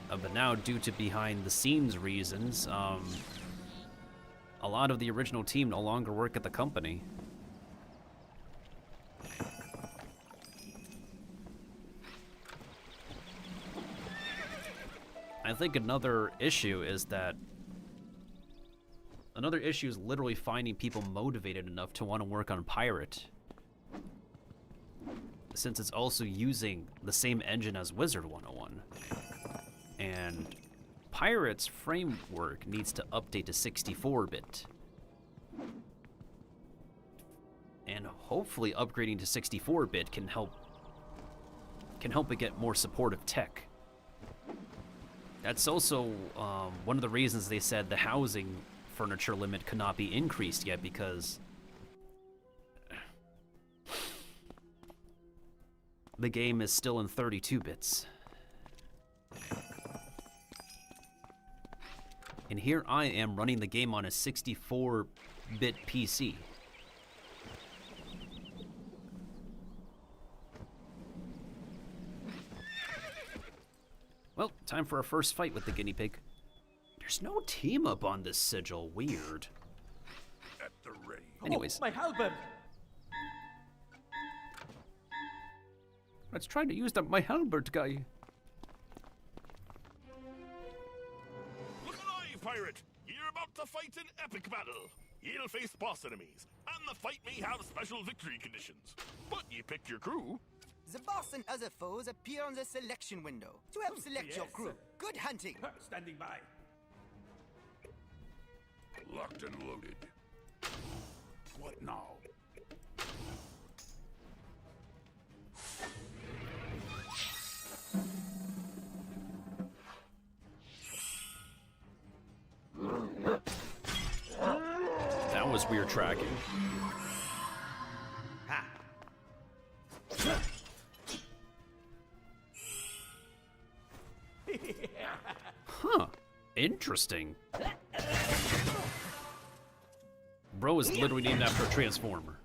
But now, due to behind-the-scenes reasons, a lot of the original team no longer work at the company. I think another issue is literally finding people motivated enough to want to work on Pirate, since it's also using the same engine as Wizard 101. And Pirate's framework needs to update to 64-bit. And hopefully upgrading to 64-bit can help it get more supportive tech. That's also one of the reasons they said the housing furniture limit could not be increased yet, because the game is still in 32 bits. And here I am running the game on a 64-bit PC. Well, time for our first fight with the guinea pig. There's no team up on this sigil. Weird. At the ready. Anyways. Oh, my halberd! Let's try to use my halberd guy. Look alive, pirate! You're about to fight an epic battle. You'll face boss enemies, and the fight may have special victory conditions. But you picked your crew. The boss and other foes appear on the selection window to help select your crew. Good hunting. Standing by. Locked and loaded. What now? That was weird tracking. Huh. Interesting. Bro is literally named after a Transformer.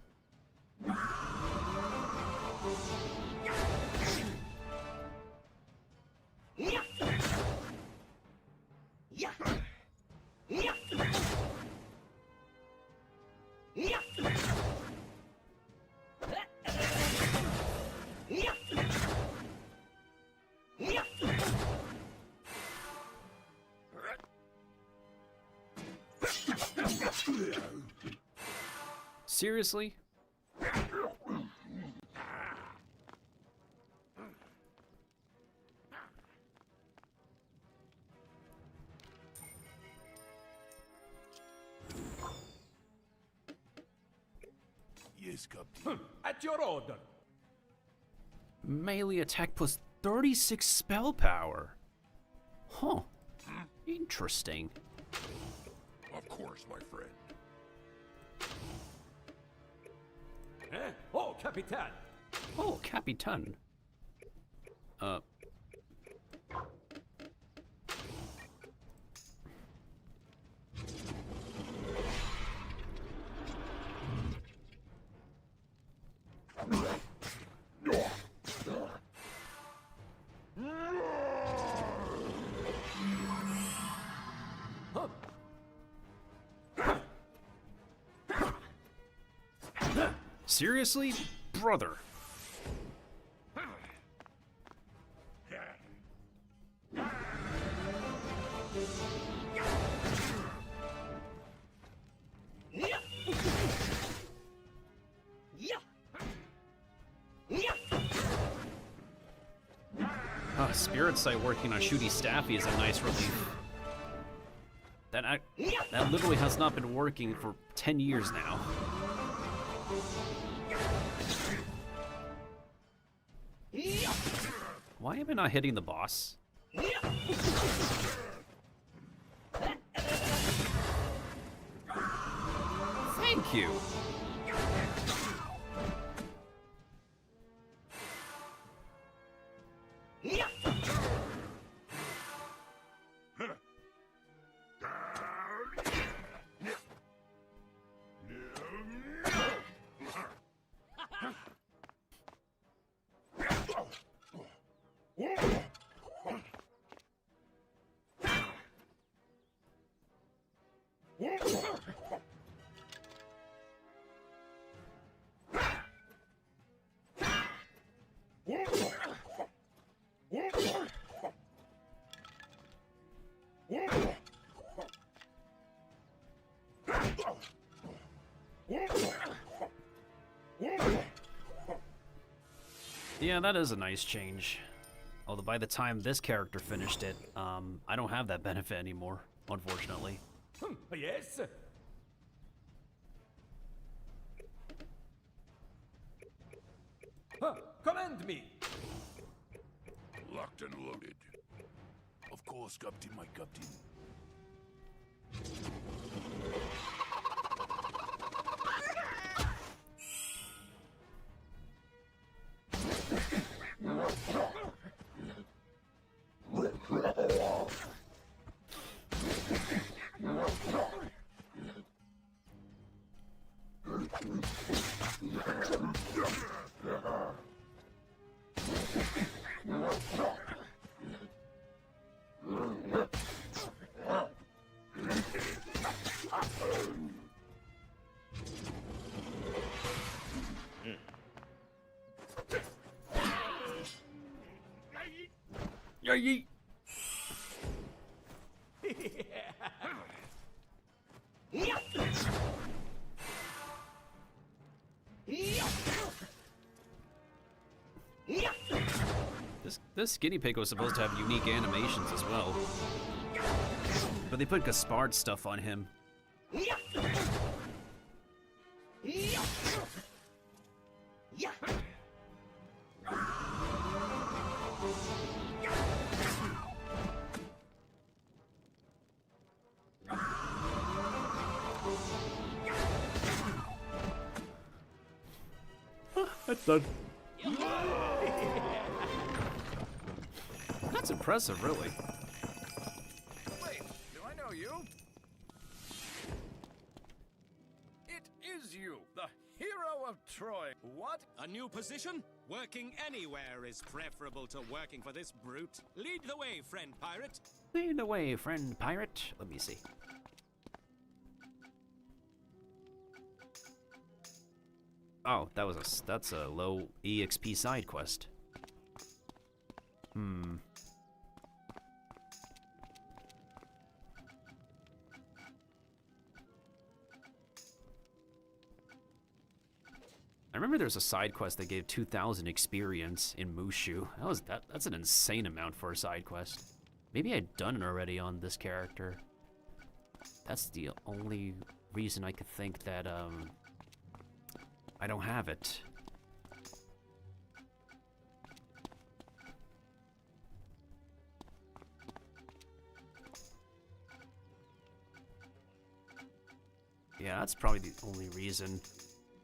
Seriously? Yes, Captain. At your order. Melee attack plus 36 spell power. Huh. Interesting. Of course, my friend. Eh? Oh, Capitan! Oh, Capitan. Seriously? Brother. Spirit Sight working on Shooty Staffy is a nice relief. That literally has not been working for 10 years now. Why am I not hitting the boss? Thank you. Yeah, that is a nice change. Although by the time this character finished it, I don't have that benefit anymore, unfortunately. Yes? Command me! Locked and loaded. Of course, Captain, my Captain. Yeet. This guinea pig was supposed to have unique animations as well. But they put Gaspard stuff on him. That's done. That's impressive, really. Wait, do I know you? It is you, the hero of Troy. What? A new position? Working anywhere is preferable to working for this brute. Lead the way, friend pirate. Lead the way, friend pirate. Let me see. Oh, that's a low EXP side quest. I remember there was a side quest that gave 2,000 experience in Mushu. That's an insane amount for a side quest. Maybe I'd done it already on this character. That's the only reason I could think that I don't have it. Yeah, that's probably the only reason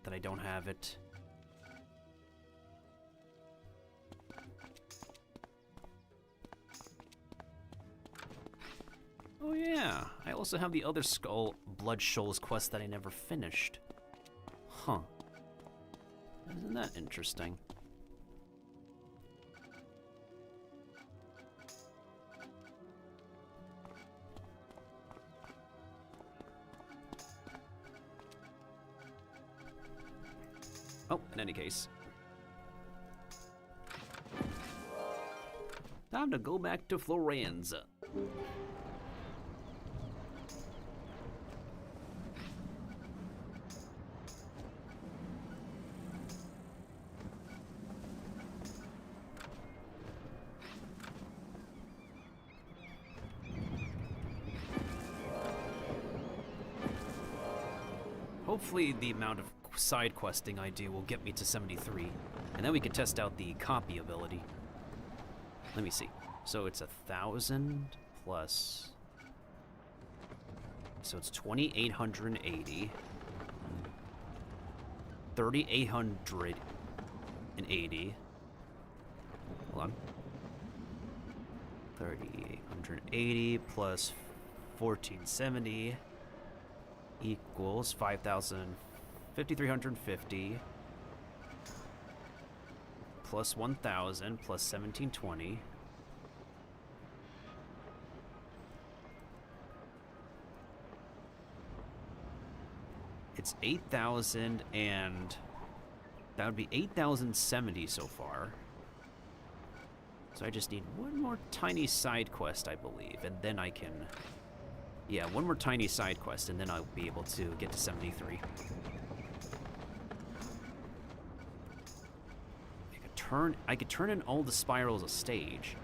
that I don't have it. Oh yeah, I also have the other Skull Blood Shoals quest that I never finished. Huh. Isn't that interesting? Oh, in any case. Time to go back to Florenza. Hopefully the amount of side questing I do will get me to 73, and then we can test out the copy ability. Let me see. So it's 1,000 plus. So it's 2,880. 3,880. Hold on. 3,880 plus 1,470 equals 5,350 plus 1,000 plus 1,720. It's 8,000, and that would be 8,070 so far. So I just need one more tiny side quest, I believe, and then I can... Yeah, one more tiny side quest, and then I'll be able to get to 73. I could turn in all the spirals a stage,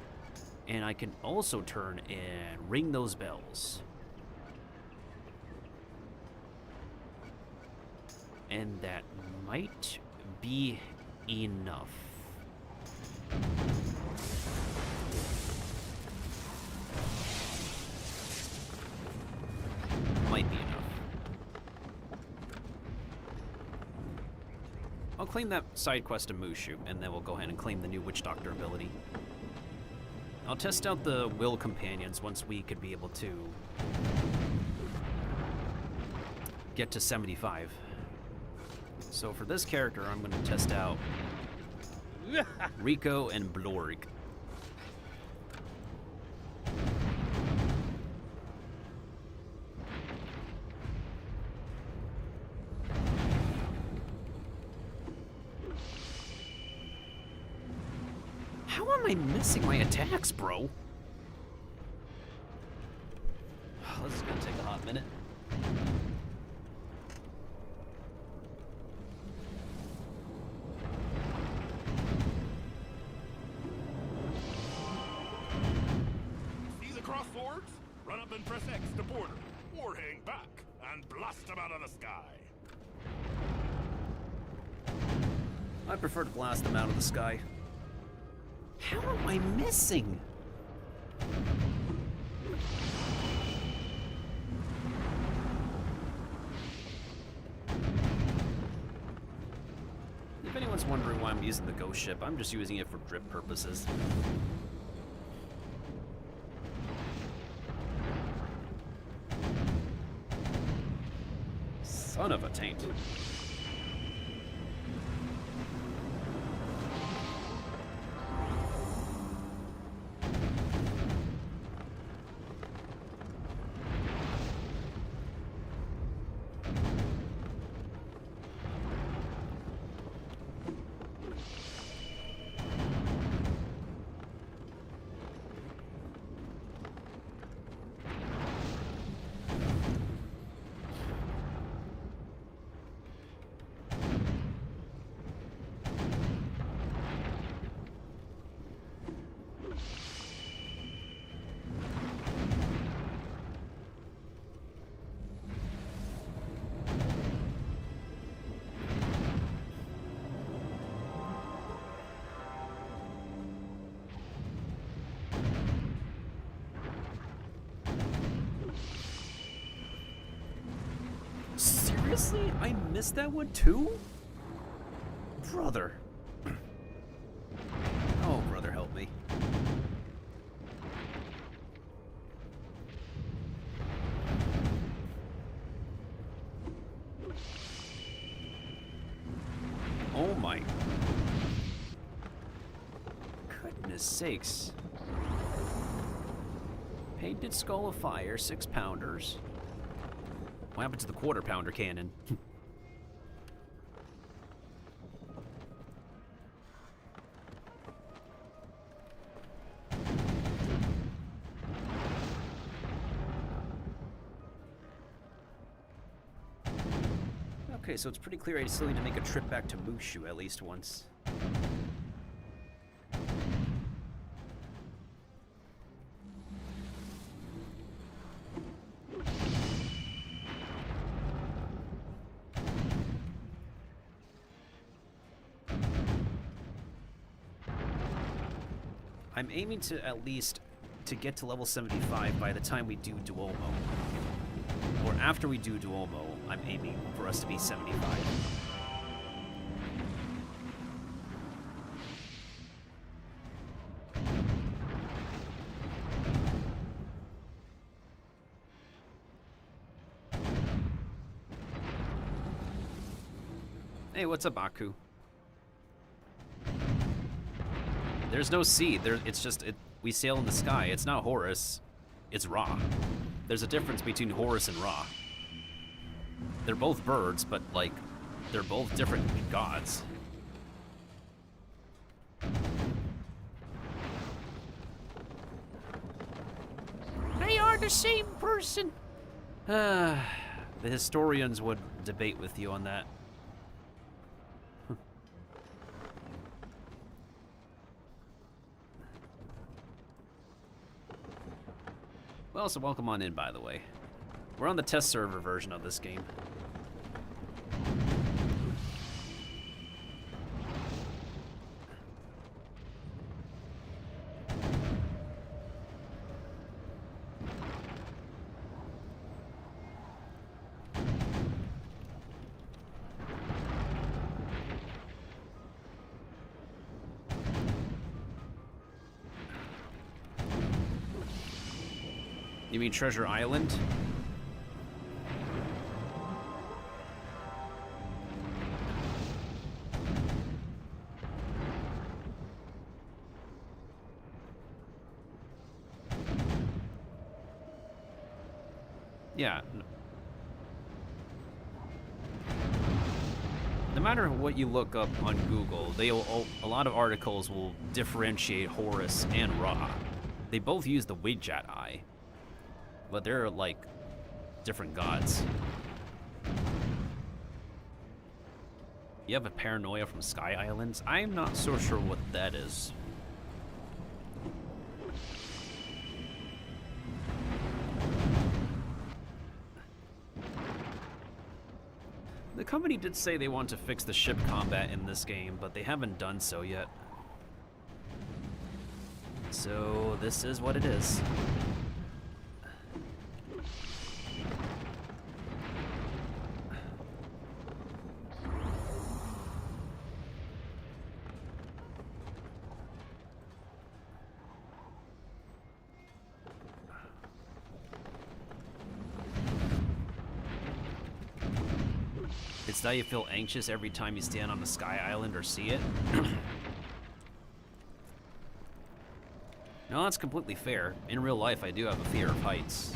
and I can also turn in ring those bells. And that might be enough. Might be enough. I'll claim that side quest to Mushu, and then we'll go ahead and claim the new Witch Doctor ability. I'll test out the Will Companions once we could be able to get to 75. So for this character, I'm going to test out Rico and Blorg. How am I missing my attacks, bro? This is gonna take a hot minute. See the crosswords? Run up and press X to border, or hang back and blast them out of the sky. I prefer to blast them out of the sky. How am I missing? If anyone's wondering why I'm using the ghost ship, I'm just using it for drip purposes. Son of a taint. Seriously? I missed that one too? Brother. Oh, brother, help me. Oh my. Goodness sakes. Painted Skull of Fire, 6-pounders. What happened to the quarter-pounder cannon? Okay, so it's pretty clear I still need to make a trip back to Mushu at least once. I'm aiming to at least to get to level 75 by the time we do Duomo. Or after we do Duomo, I'm aiming for us to be 75. Hey, what's up, Aku? There's no sea. It's just we sail in the sky. It's not Horus. It's Ra. There's a difference between Horus and Ra. They're both birds, but like they're both different gods. They are the same person. The historians would debate with you on that. Well, so welcome on in, by the way. We're on the test server version of this game. You mean Treasure Island? Yeah. No matter what you look up on Google, a lot of articles will differentiate Horus and Ra. They both use the Widget eye, but they're like different gods. You have a paranoia from Sky Islands? I'm not so sure what that is. The company did say they want to fix the ship combat in this game, but they haven't done so yet. So this is what it is. It's that you feel anxious every time you stand on a Sky Island or see it. No, that's completely fair. In real life, I do have a fear of heights.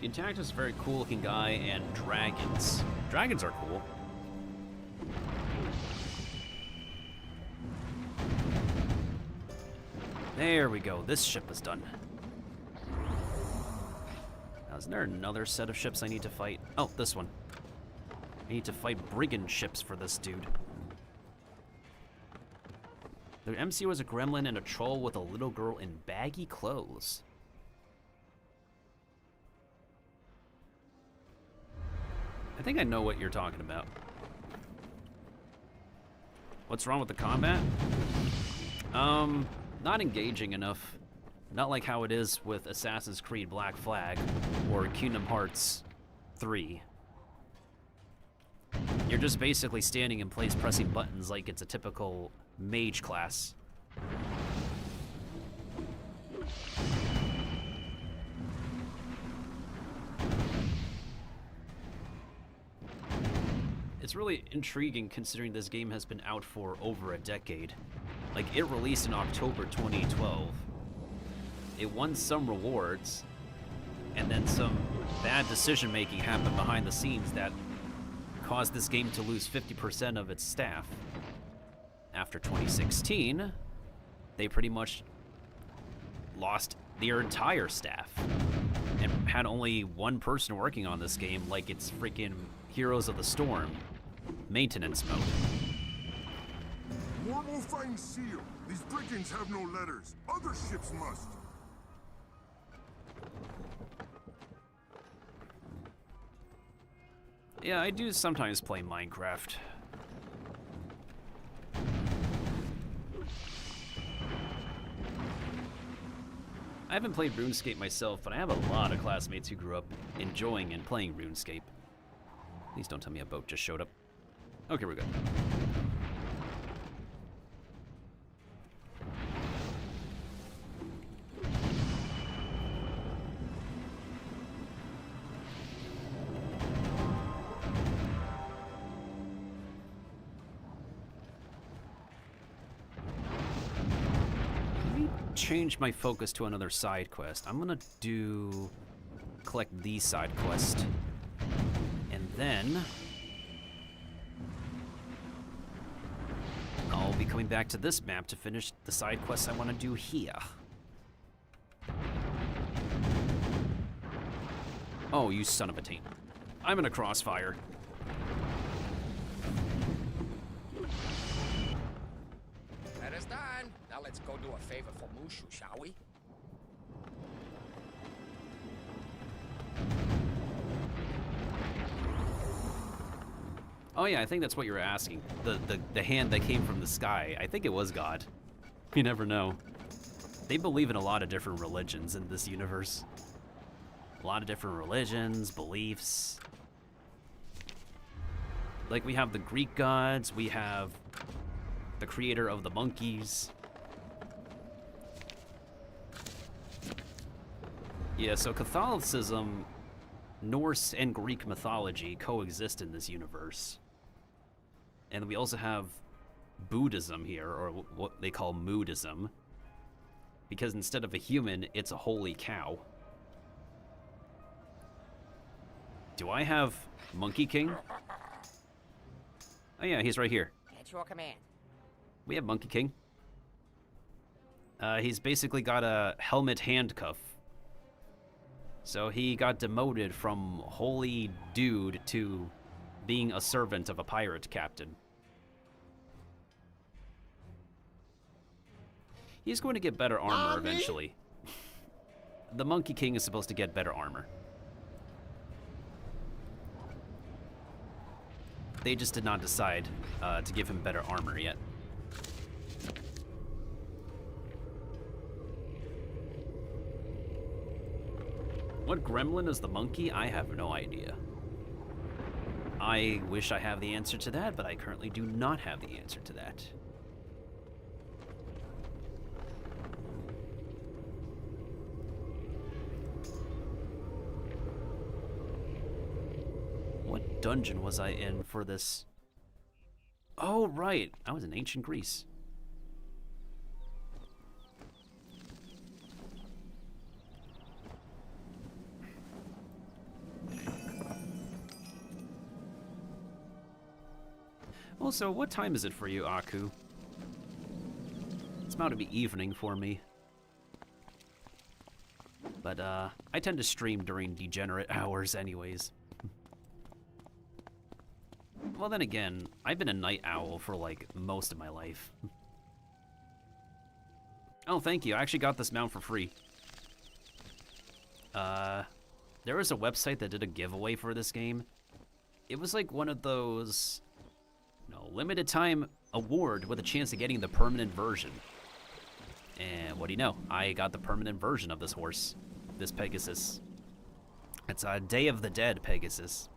The antagonist is a very cool looking guy, and dragons. Dragons are cool. There we go, this ship is done. Now, isn't there another set of ships I need to fight? Oh, this one. I need to fight brigand ships for this dude. The MC was a gremlin and a troll with a little girl in baggy clothes. I think I know what you're talking about. What's wrong with the combat? Not engaging enough. Not like how it is with Assassin's Creed Black Flag or Kingdom Hearts 3. You're just basically standing in place pressing buttons like it's a typical mage class. It's really intriguing considering this game has been out for over a decade. Like, it released in October 2012. It won some rewards, and then some bad decision-making happened behind the scenes that caused this game to lose 50% of its staff. After 2016, they pretty much lost their entire staff and had only one person working on this game like it's freaking Heroes of the Storm maintenance mode. More will find Seal. These brigands have no letters. Other ships must. Yeah, I do sometimes play Minecraft. I haven't played RuneScape myself, but I have a lot of classmates who grew up enjoying and playing RuneScape. Please don't tell me a boat just showed up. Okay, we're good. Change my focus to another side quest. I'm gonna collect these side quests, and then I'll be coming back to this map to finish the side quests I want to do here. Oh, you son of a taint. I'm in a crossfire. That is done. Now let's go do a favor for Mushu, shall we? Oh yeah, I think that's what you were asking. The hand that came from the sky. I think it was God. You never know. They believe in a lot of different religions in this universe. A lot of different religions, beliefs. Like, we have the Greek gods, we have the creator of the monkeys. Yeah, so Catholicism, Norse and Greek mythology coexist in this universe. And we also have Buddhism here, or what they call Moodism. Because instead of a human, it's a holy cow. Do I have Monkey King? Oh yeah, he's right here. At your command. We have Monkey King. He's basically got a helmet handcuff. So he got demoted from holy dude to being a servant of a pirate captain. He's going to get better armor eventually. The Monkey King is supposed to get better armor. They just did not decide to give him better armor yet. What gremlin is the monkey? I have no idea. I wish I have the answer to that, but I currently do not have the answer to that. What dungeon was I in for this? Oh, right. I was in ancient Greece. Also, what time is it for you, Aku? It's about to be evening for me. But, I tend to stream during degenerate hours anyways. Well, then again, I've been a night owl for, like, most of my life. Oh, thank you. I actually got this mount for free. There was a website that did a giveaway for this game. It was like one of those... No, limited time award with a chance of getting the permanent version. And what do you know? I got the permanent version of this horse. This Pegasus. It's a Day of the Dead Pegasus.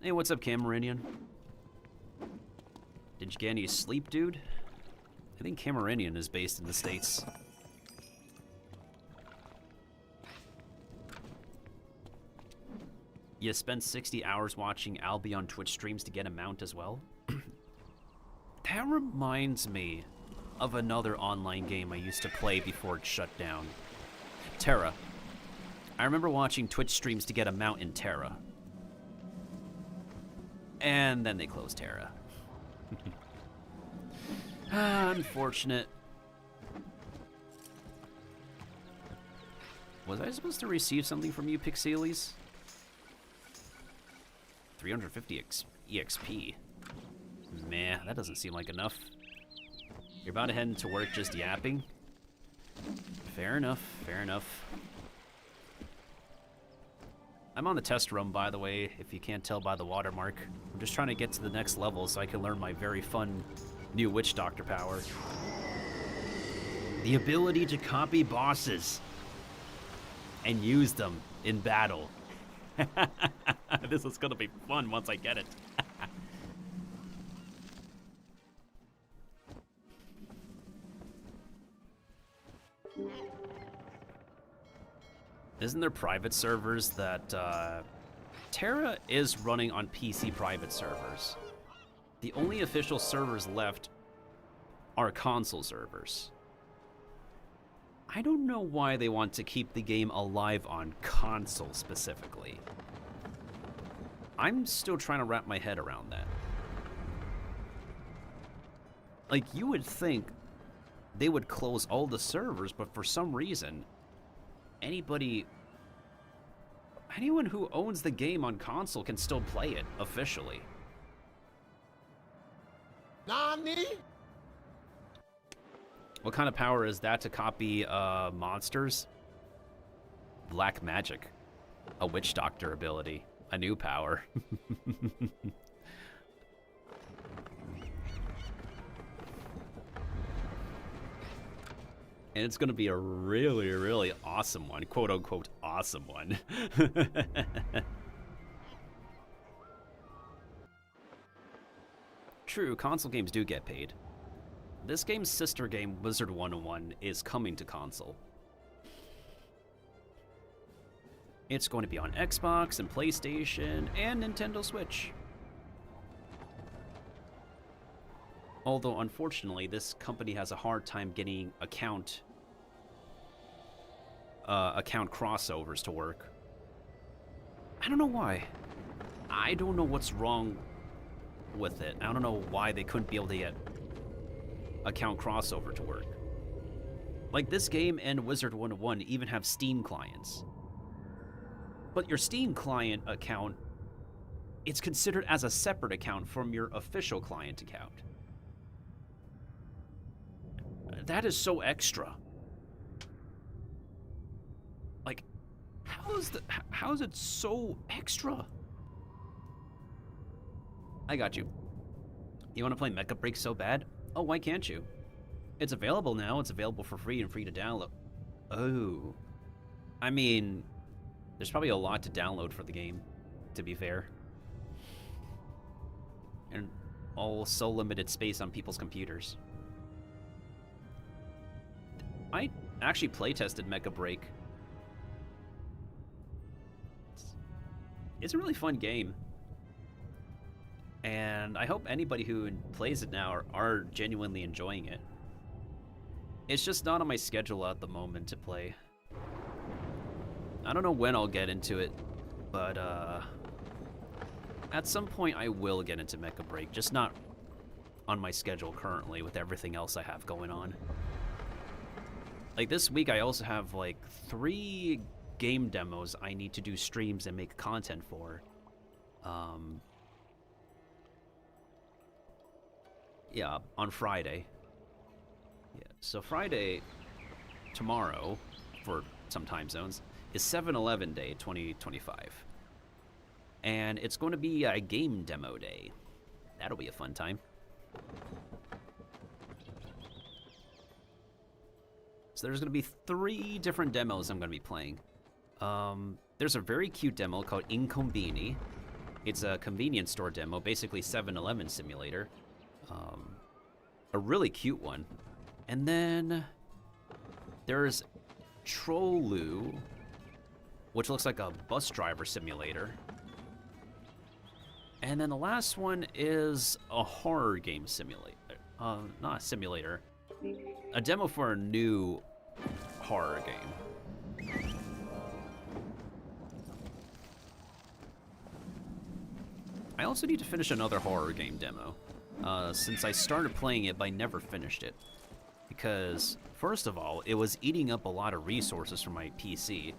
Hey, what's up, Camerinian? Did you get any sleep, dude? I think Camerinian is based in the States. You spent 60 hours watching Albie on Twitch streams to get a mount as well? That reminds me of another online game I used to play before it shut down. Terra. I remember watching Twitch streams to get a mount in Terra. And then they closed Terra. Unfortunate. Was I supposed to receive something from you, Pixelies? 350 EXP. Meh, that doesn't seem like enough. You're about to head into work just yapping? Fair enough, fair enough. I'm on the test room, by the way, if you can't tell by the watermark. I'm just trying to get to the next level so I can learn my very fun new Witch Doctor power. The ability to copy bosses and use them in battle. This is gonna be fun once I get it. Isn't there private servers that, Terra is running on PC private servers. The only official servers left are console servers. I don't know why they want to keep the game alive on console specifically. I'm still trying to wrap my head around that. Like, you would think they would close all the servers, but for some reason, anyone who owns the game on console can still play it officially. Nani? What kind of power is that to copy monsters? black magic. A witch doctor ability. A new power. And it's gonna be a really, really awesome one. Quote unquote awesome one. True, console games do get paid. This game's sister game, Wizard 101, is coming to console. It's going to be on Xbox and PlayStation and Nintendo Switch. Although, unfortunately, this company has a hard time getting account crossovers to work. I don't know why. I don't know what's wrong with it. I don't know why they couldn't be able to get account crossover to work. Like, this game and Wizard 101 even have Steam clients. But your Steam client account, it's considered as a separate account from your official client account. That is so extra. Like, how is it so extra? I got you. You want to play Mecha Break so bad? Oh, why can't you? It's available now. It's available for free and free to download. Oh. I mean, there's probably a lot to download for the game, to be fair. And all so limited space on people's computers. I actually playtested Mecha Break. It's a really fun game. And I hope anybody who plays it now are genuinely enjoying it. It's just not on my schedule at the moment to play. I don't know when I'll get into it, but at some point I will get into Mecha Break, just not on my schedule currently with everything else I have going on. Like this week I also have like 3 game demos I need to do streams and make content for. Yeah, on Friday. Yeah, so Friday, tomorrow, for some time zones, is 7-Eleven Day 2025. And it's going to be a game demo day. That'll be a fun time. So there's going to be 3 different demos I'm going to be playing. There's a very cute demo called Incombini. It's a convenience store demo, basically 7-Eleven simulator. A really cute one. And then there's Trollu, which looks like a bus driver simulator. And then the last one is a horror game simulator. Not a simulator. A demo for a new horror game. I also need to finish another horror game demo. Since I started playing it, but I never finished it. Because, first of all, it was eating up a lot of resources from my PC.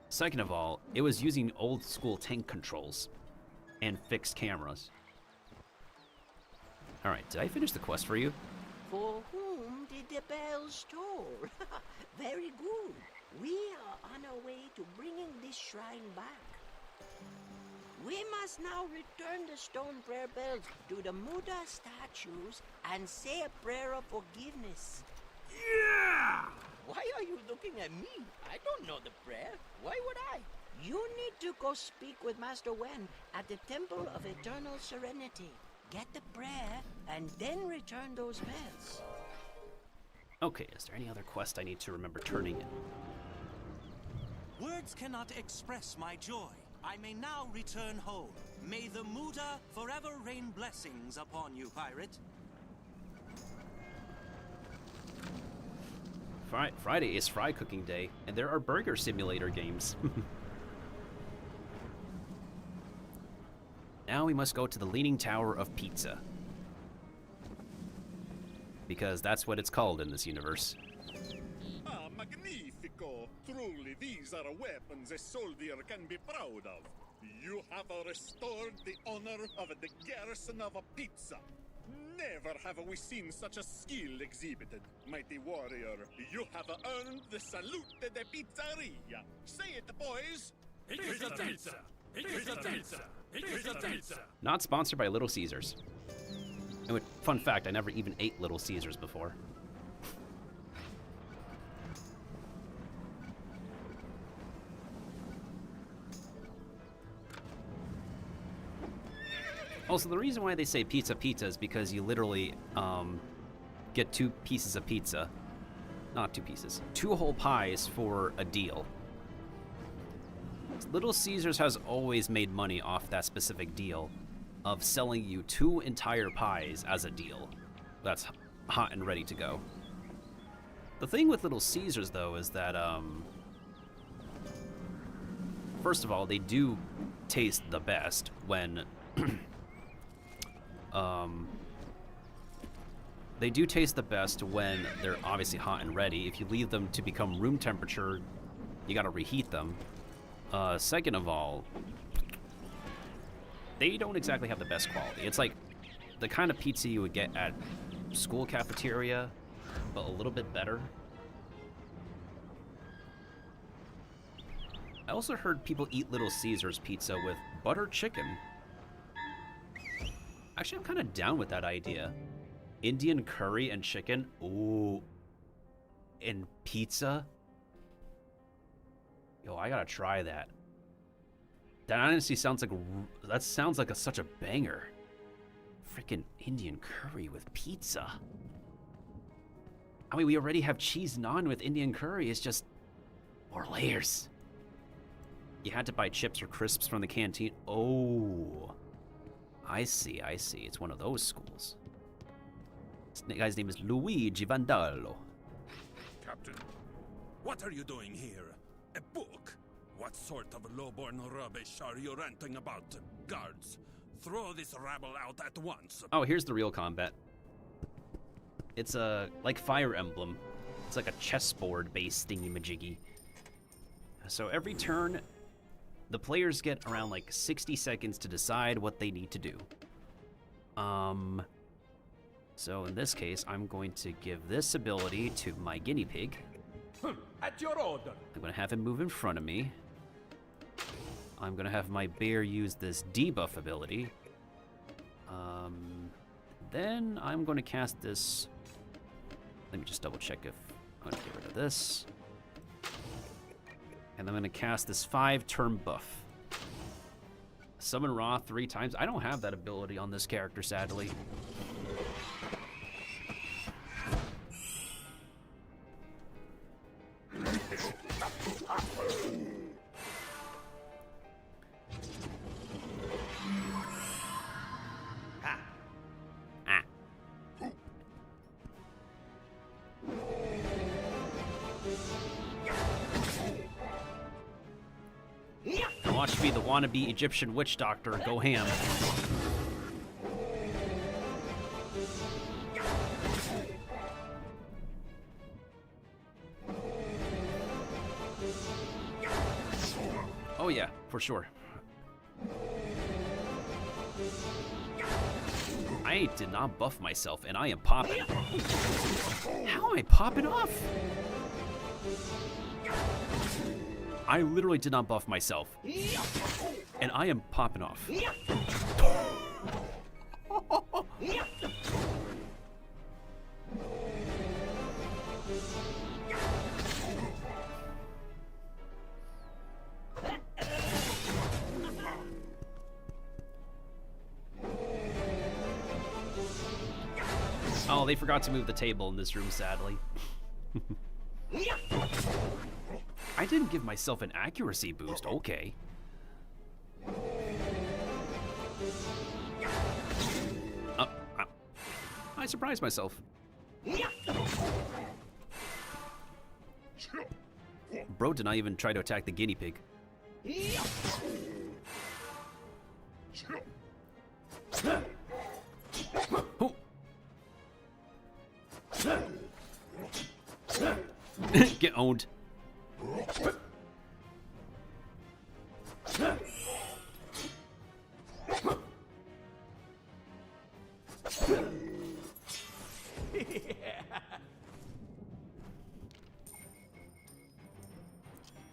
Second of all, it was using old school tank controls and fixed cameras. Alright, did I finish the quest for you? For whom did the bells toll? Very good. We are on our way to bringing this shrine back. We must now return the stone prayer bells to the Muda statues and say a prayer of forgiveness. Yeah! Why are you looking at me? I don't know the prayer. Why would I? You need to go speak with Master Wen at the Temple of Eternal Serenity. Get the prayer and then return those bells. Okay, is there any other quest I need to remember turning in? Words cannot express my joy. I may now return home. May the Muda forever rain blessings upon you, pirate. Friday is fry cooking day, and there are burger simulator games. Now we must go to the Leaning Tower of Pizza. Because that's what it's called in this universe. Ah, magnifico! Truly, these are weapons a soldier can be proud of. You have restored the honor of the garrison of Pizza. Never have we seen such a skill exhibited, mighty warrior. You have earned the salute de pizzeria. Say it, boys. Pizza, pizza. Pizza, pizza. Pizza, pizza. Not sponsored by Little Caesars. And fun fact, I never even ate Little Caesars before. Also, the reason why they say pizza pizza is because you literally get 2 pieces of pizza. Not 2 pieces. 2 whole pies for a deal. Little Caesars has always made money off that specific deal of selling you 2 entire pies as a deal. That's hot and ready to go. The thing with Little Caesars, though, is that, first of all, they do taste the best when... they do taste the best when they're obviously hot and ready. If you leave them to become room temperature, you gotta reheat them. Second of all, they don't exactly have the best quality. It's like the kind of pizza you would get at school cafeteria, but a little bit better. I also heard people eat Little Caesars pizza with buttered chicken. Actually, I'm kind of down with that idea. Indian curry and chicken. Ooh. And pizza. Yo, I gotta try that. That honestly sounds like such a banger. Freaking Indian curry with pizza. I mean, we already have cheese naan with Indian curry. It's just more layers. You had to buy chips or crisps from the canteen. Oh. I see. It's one of those schools. This guy's name is Luigi Vandalo. Captain, what are you doing here? A book? What sort of lowborn rubbish are you ranting about? Guards, throw this rabble out at once. Oh, here's the real combat. It's like Fire Emblem. It's like a chessboard-based thingy-majiggy. So every turn, the players get around like 60 seconds to decide what they need to do. So in this case, I'm going to give this ability to my guinea pig. At your order. I'm going to have him move in front of me. I'm going to have my bear use this debuff ability. Then I'm going to cast this... Let me just double check if I'm going to get rid of this. And I'm going to cast this 5-turn buff. Summon Ra 3 times. I don't have that ability on this character, sadly. Watch me, the wannabe Egyptian witch doctor, go ham. Oh yeah, for sure. I did not buff myself, and I am popping. How am I popping off? I literally did not buff myself, and I am popping off. Oh, they forgot to move the table in this room, sadly. I didn't give myself an accuracy boost, okay. I surprised myself. Bro did not even try to attack the guinea pig. Get owned.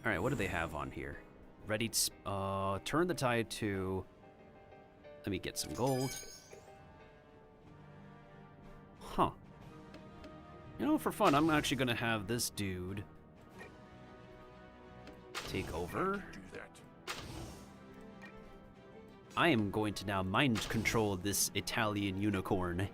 Alright, what do they have on here? Ready to... turn the tide to... Let me get some gold. Huh. You know, for fun, I'm actually gonna have this dude take over. I am going to now mind control this Italian unicorn.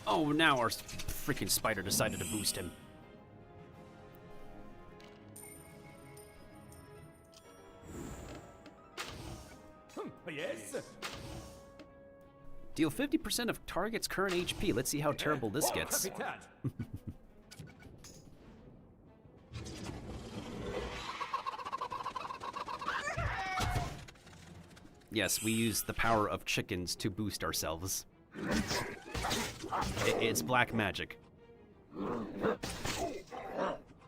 Oh, now our freaking spider decided to boost him. Yes. Deal 50% of target's current HP. Let's see how terrible this gets. Yes, we use the power of chickens to boost ourselves. It's black magic.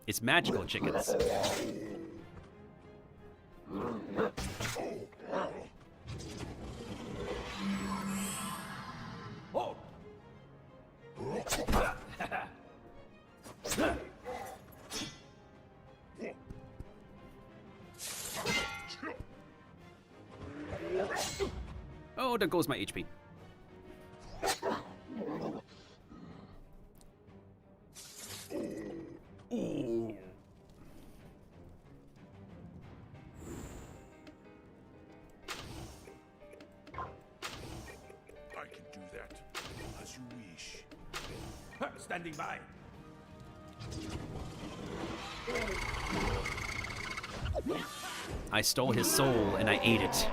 It's magical chickens. Oh, there goes my HP. Ooh. I can do that, as you wish. Standing by. I stole his soul and I ate it.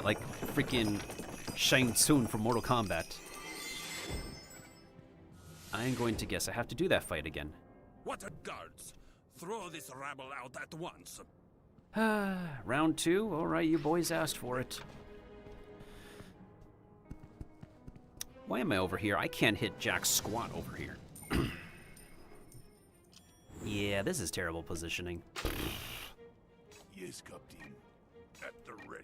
Like freaking Shang Tsung from Mortal Kombat. I'm going to guess I have to do that fight again. What are guards? Throw this rabble out at once. Round 2? Alright, you boys asked for it. Why am I over here? I can't hit jack squat over here. Yeah, this is terrible positioning. Yes, Captain. At the ready.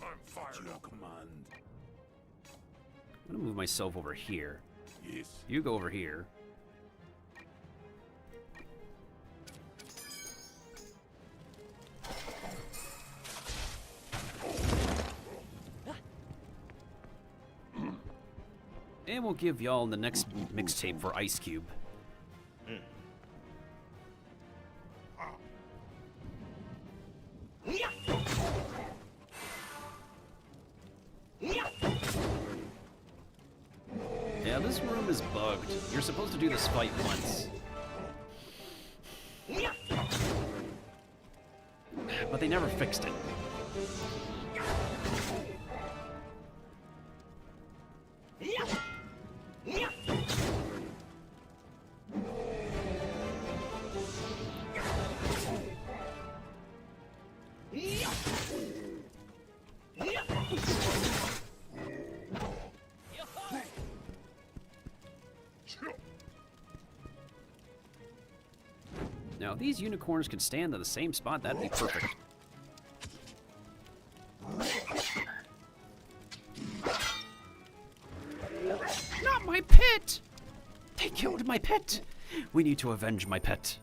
I'm fired up. Command. I'm gonna move myself over here. Yes. You go over here. And we'll give y'all the next mixtape for Ice Cube. Yeah, this room is bugged. You're supposed to do this fight once. But they never fixed it. Now, if these unicorns could stand in the same spot, that'd be perfect. Not my pet! They killed my pet! We need to avenge my pet.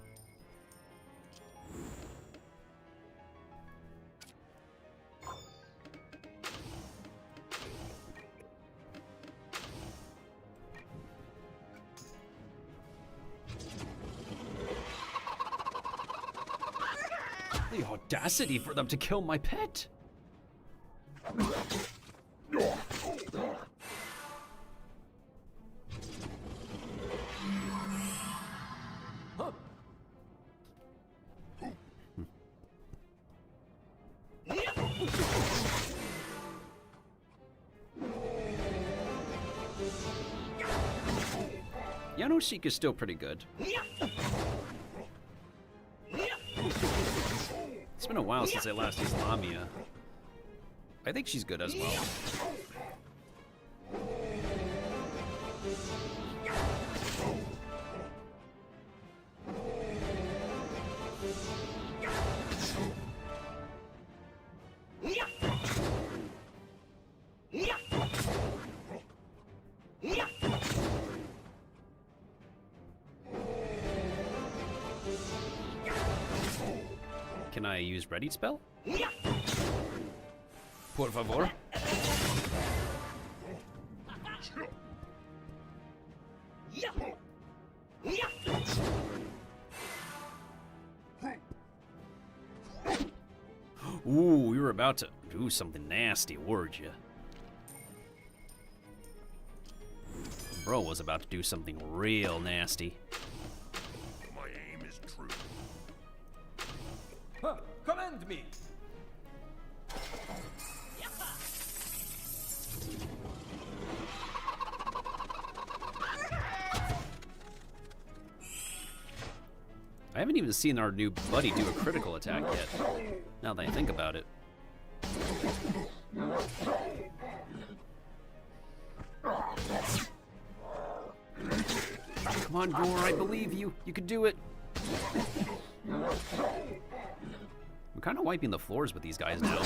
The audacity for them to kill my pet! Yanosik is still pretty good. It's been a while since I last used Lamia. I think she's good as well. Can I use ready spell? Por favor. Ooh, you were about to do something nasty, weren't you? Bro was about to do something real nasty. My aim is true. Huh, command me! I haven't even seen our new buddy do a critical attack yet, now that I think about it. Come on, Gore, I believe you. You can do it. I'm kind of wiping the floors with these guys now.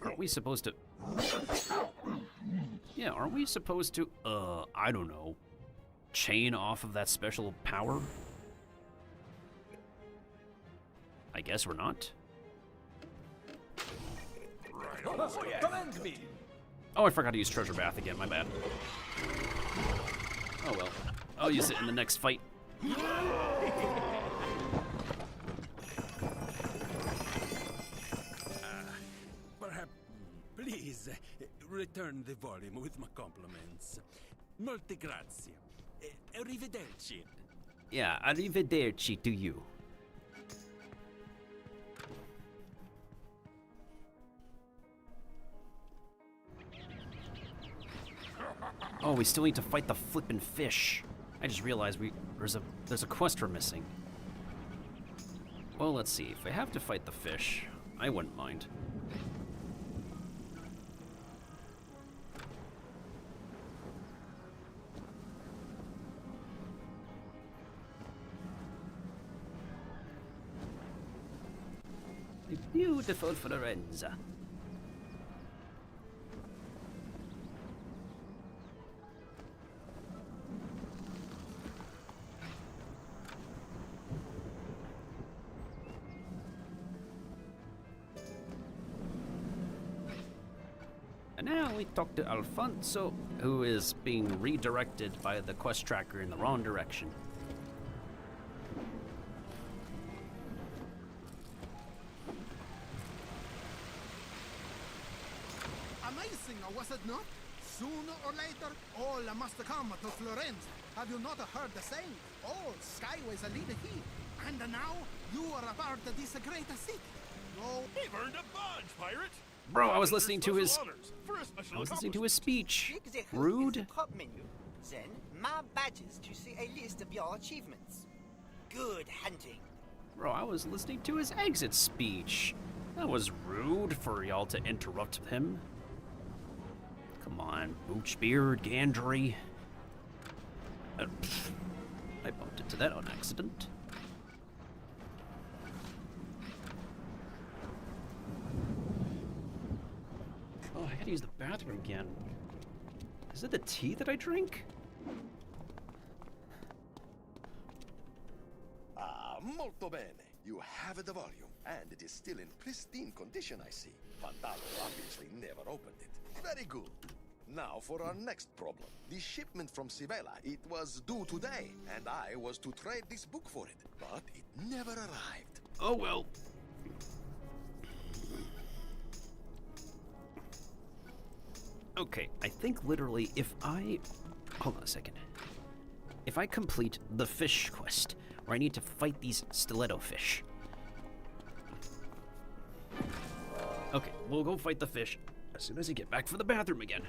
Aren't we supposed to... Yeah, aren't we supposed to, I don't know, chain off of that special power? I guess we're not. Command me! Oh, I forgot to use Treasure Bath again, my bad. Oh well, I'll use it in the next fight. Perhaps, please, return the volume with my compliments. Molte grazie. Arrivederci. Yeah, arrivederci to you. Oh, we still need to fight the flippin' fish. I just realized there's a quest we're missing. Well, let's see. If I have to fight the fish, I wouldn't mind. The beautiful Florenza. And now we talk to Alfonso, who is being redirected by the quest tracker in the wrong direction. Amazing, was it not? Sooner or later, all must come to Florence. Have you not heard the saying? All skyways lead here. And now, you are about this great city. No. You've earned a badge, pirate! Bro, I was listening to his... speech. Rude. Top menu. Then, my badges to see a list of your achievements. Good hunting. Bro, I was listening to his exit speech. That was rude for y'all to interrupt him. Come on, Boochbeard, Gandry. I bumped into that on accident. Oh, I gotta use the bathroom again. Is it the tea that I drink? Ah, molto bene. You have the volume, and it is still in pristine condition, I see. Vandalo obviously never opened it. Very good. Now for our next problem. The shipment from Sivela, it was due today, and I was to trade this book for it, but it never arrived. Oh well. Okay, I think literally if I... Hold on a second. If I complete the fish quest, where I need to fight these stiletto fish. Okay, we'll go fight the fish as soon as I get back from the bathroom again.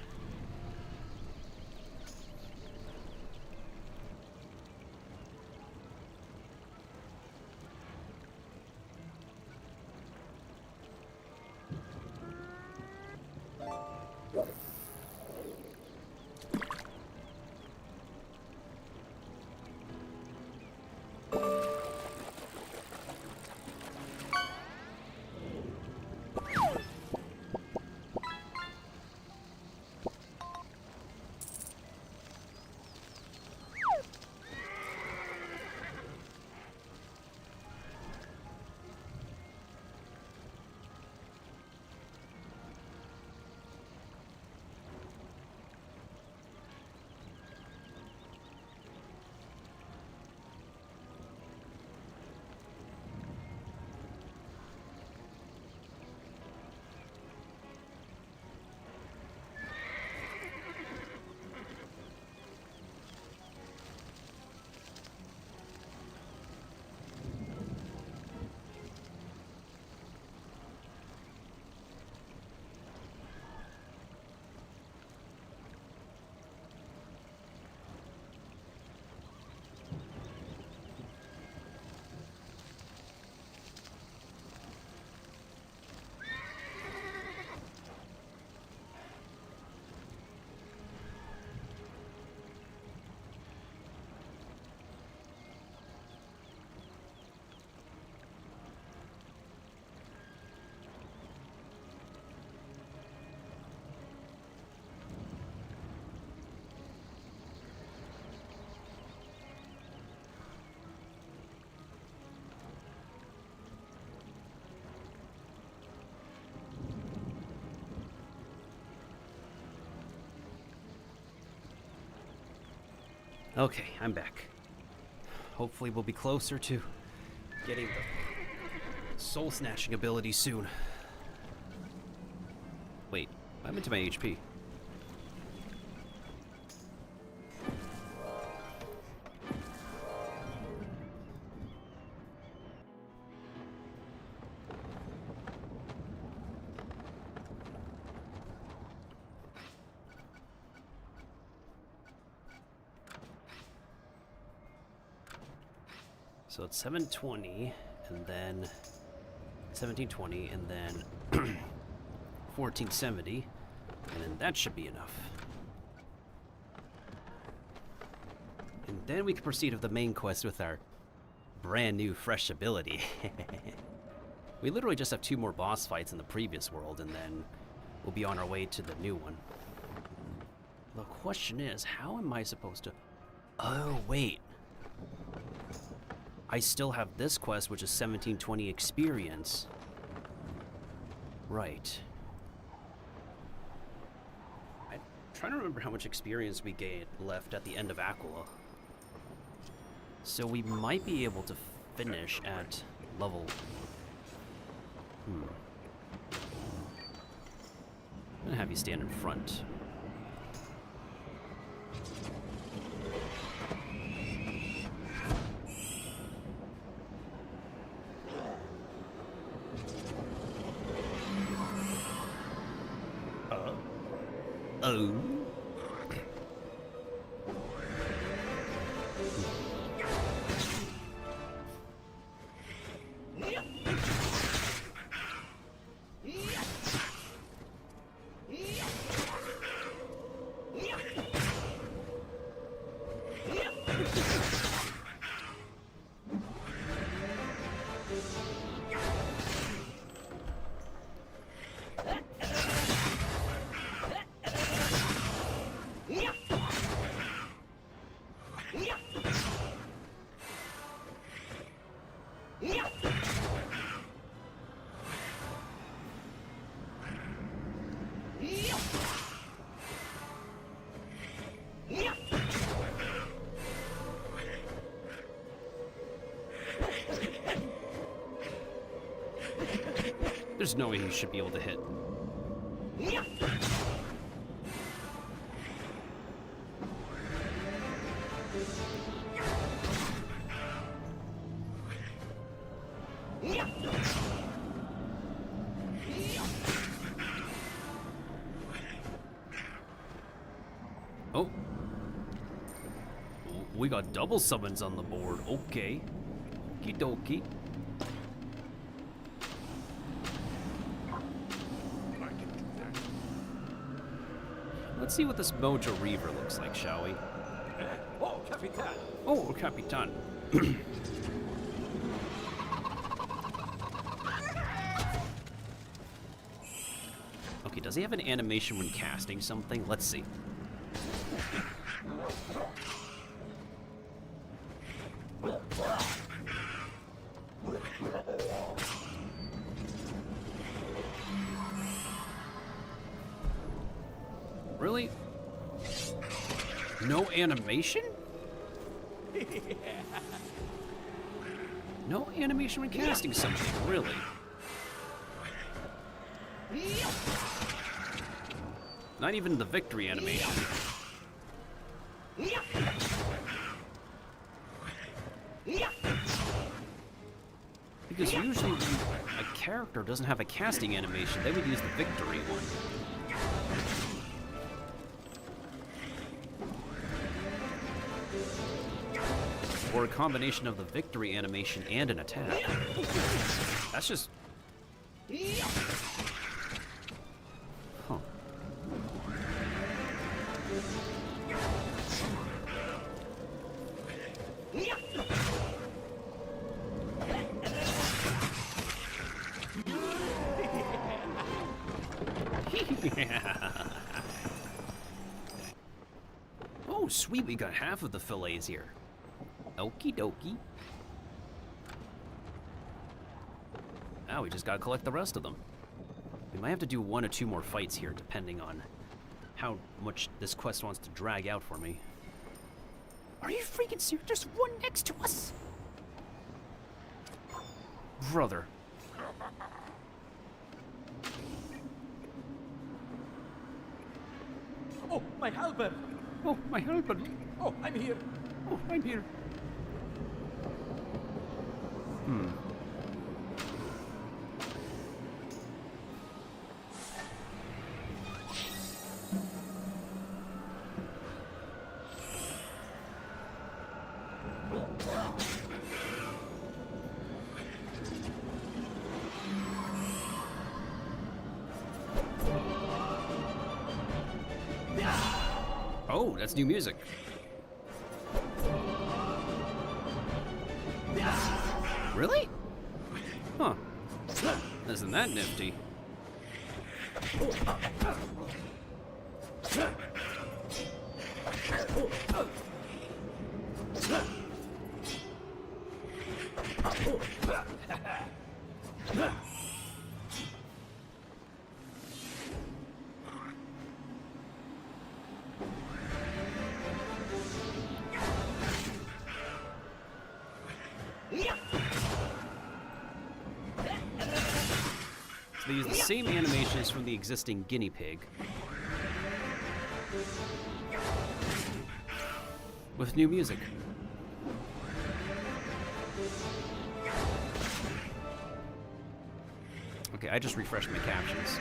Okay, I'm back. Hopefully we'll be closer to getting the soul-snatching ability soon. Wait, what happened to my HP? So it's 720, and then 1720, and then 1470, and then that should be enough. And then we can proceed with the main quest with our brand new fresh ability. We literally just have 2 more boss fights in the previous world, and then we'll be on our way to the new one. The question is, how am I supposed to... Oh, wait. I still have this quest, which is 1720 experience. Right. I'm trying to remember how much experience we get left at the end of Aquila. So we might be able to finish at level... I'm gonna have you stand in front. Oh. There's no way he should be able to hit. Oh. We got double summons on the board. Okay. Okie dokie. Let's see what this Mojo Reaver looks like, shall we? Oh, Capitan! Oh, Capitan. Okay, does he have an animation when casting something? Let's see. Really? No animation? No animation when casting something, really? Not even the victory animation. Because usually when a character doesn't have a casting animation, they would use the victory one. Or a combination of the victory animation and an attack. That's just... Huh. Oh, sweet, we got half of the fillets here. Okie dokie. Now we just gotta collect the rest of them. We might have to do 1 or 2 more fights here, depending on how much this quest wants to drag out for me. Are you freaking serious? There's one next to us. Brother. Oh, my halberd! Oh, my halberd! Oh, I'm here! Oh, I'm here. Hmm. Oh, that's new music. Really? Huh. Isn't that nifty? So they use the same animations from the existing guinea pig, with new music. Okay, I just refreshed my captions.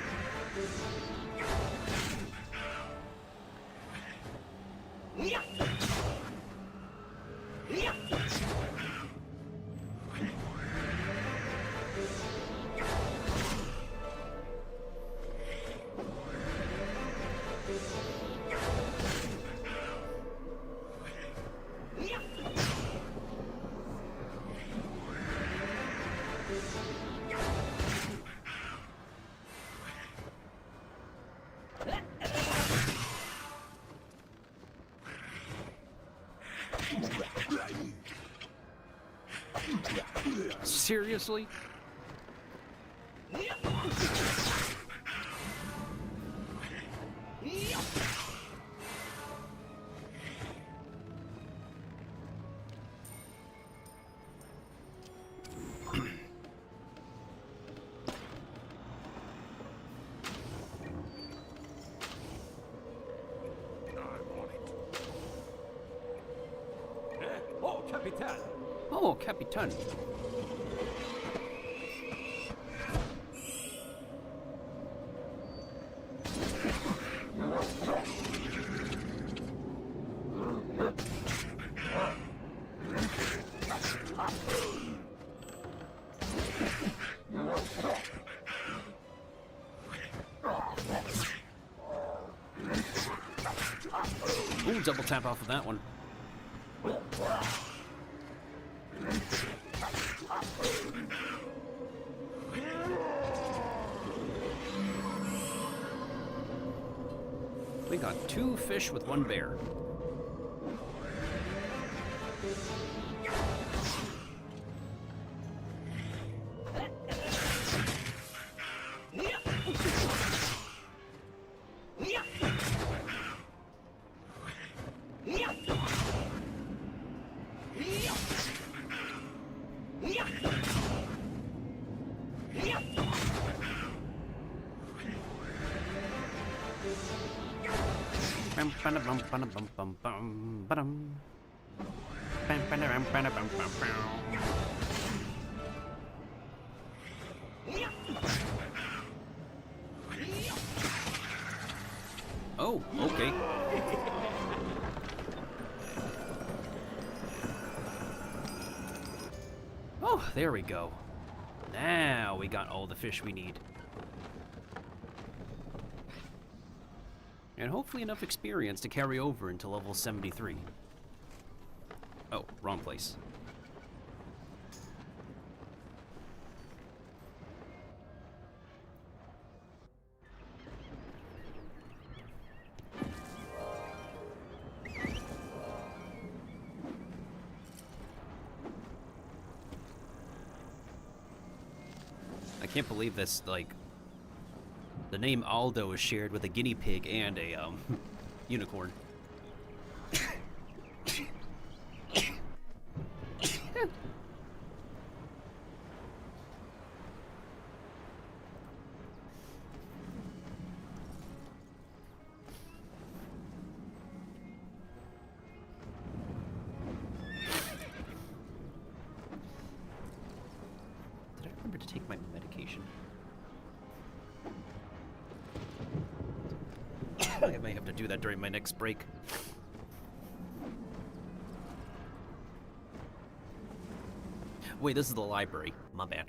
Seriously? Oh, Capitan! Oh, Capitan. Ooh, double tap off of that one. We got 2 fish with 1 bear. Oh, okay. Oh, there we go. Now we got all the fish we need. And hopefully enough experience to carry over into level 73. Oh, wrong place. I can't believe this, like, the name Aldo is shared with a guinea pig and a, unicorn. Did I remember to take my medication? I may have to do that during my next break. Wait, this is the library. My bad.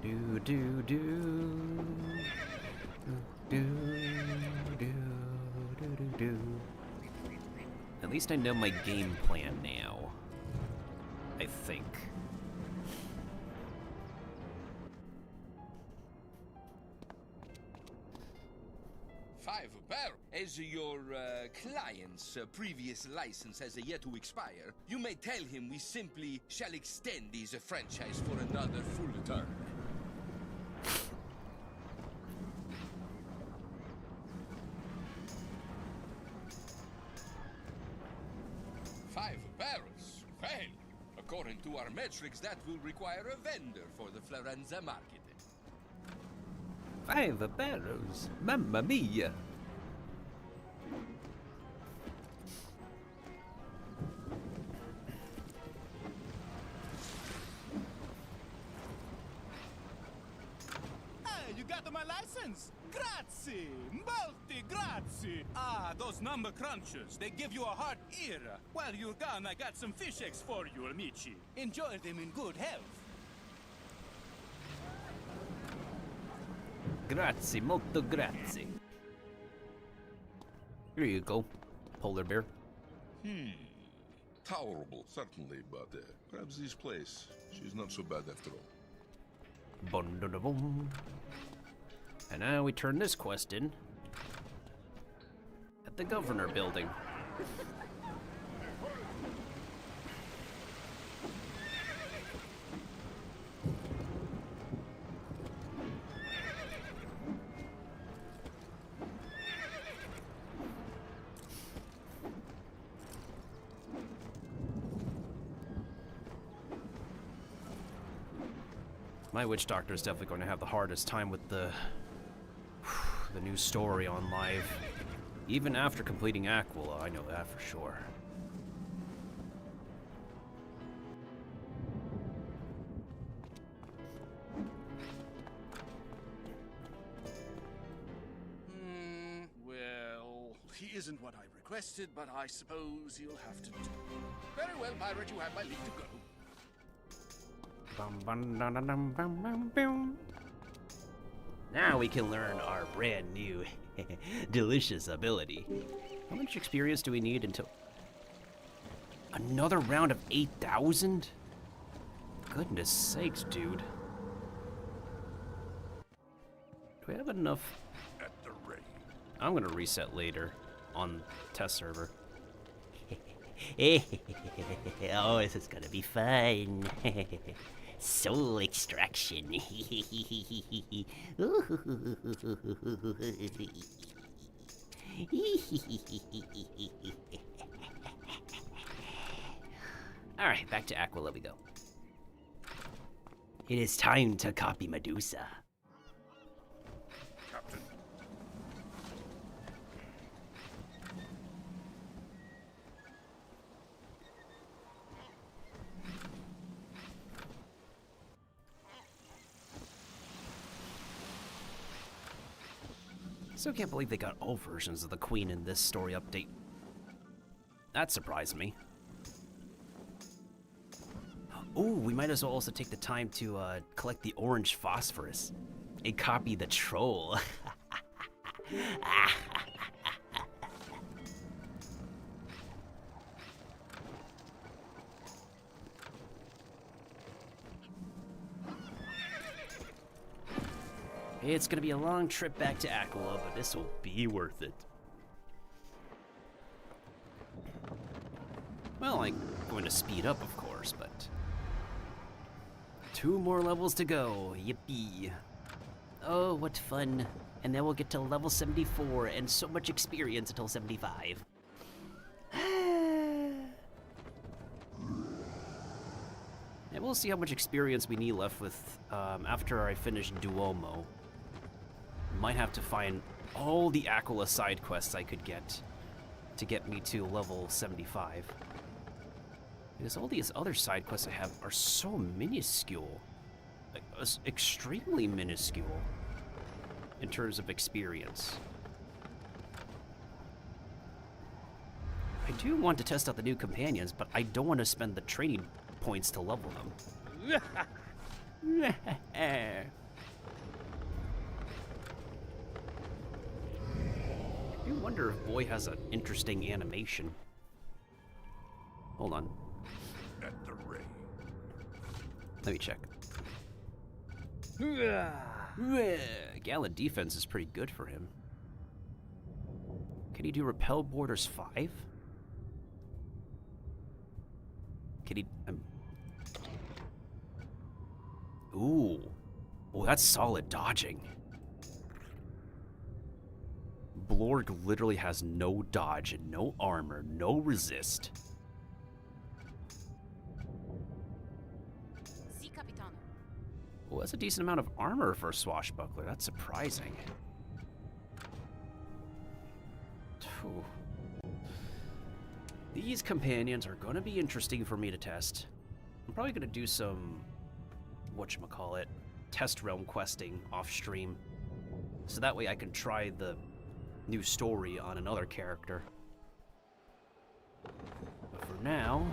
Do do do do do do do. At least I know my game plan now. I think. As your client's previous license has yet to expire, you may tell him we simply shall extend his franchise for another full term. $5 barrels? Well, according to our metrics, that will require a vendor for the Florenza market. 5 barrels? Mamma mia! You got my license? Grazie! Molti grazie! Ah, those number crunchers. They give you a hard ear. While you're gone, I got some fish eggs for you, amici. Enjoy them in good health. Grazie, molto grazie. Here you go, polar bear. Tolerable, certainly, but perhaps this place, she's not so bad after all. Boom, boom, boom. And now we turn this quest in at the governor building. My witch doctor is definitely going to have the hardest time with the new story on live. Even after completing Aquila, I know that for sure. Well, he isn't what I requested, but I suppose he'll have to do. Very well, pirate, you have my leave to go. Now we can learn our brand new delicious ability. How much experience do we need until... Another round of 8,000? Goodness sakes, dude. Do we have enough? At the rate. I'm gonna reset later on test server. Oh, this is gonna be fun. Soul extraction. Alright, back to Aquila we go. It is time to copy Medusa. Captain. Still can't believe they got all versions of the Queen in this story update. That surprised me. Ooh, we might as well also take the time to collect the orange phosphorus and copy the troll. It's gonna be a long trip back to Aquila, but this will be worth it. Well, I'm going to speed up, of course, but... 2 more levels to go, yippee. Oh, what fun. And then we'll get to level 74 and so much experience until 75. And we'll see how much experience we need left with after I finish Duomo. Might have to find all the Aquila side quests I could get to get me to level 75. Because all these other side quests I have are so minuscule. Like, extremely minuscule in terms of experience. I do want to test out the new companions, but I don't want to spend the training points to level them. I do wonder if Boy has an interesting animation. Hold on. At the rate. Let me check. Gallon defense is pretty good for him. Can he do repel borders 5? Can he... Ooh. Oh, that's solid dodging. Blorg literally has no dodge and no armor, no resist. Well, that's a decent amount of armor for a swashbuckler. That's surprising. Whew. These companions are going to be interesting for me to test. I'm probably going to do some, whatchamacallit, test realm questing off stream. So that way I can try the new story on another character. But for now...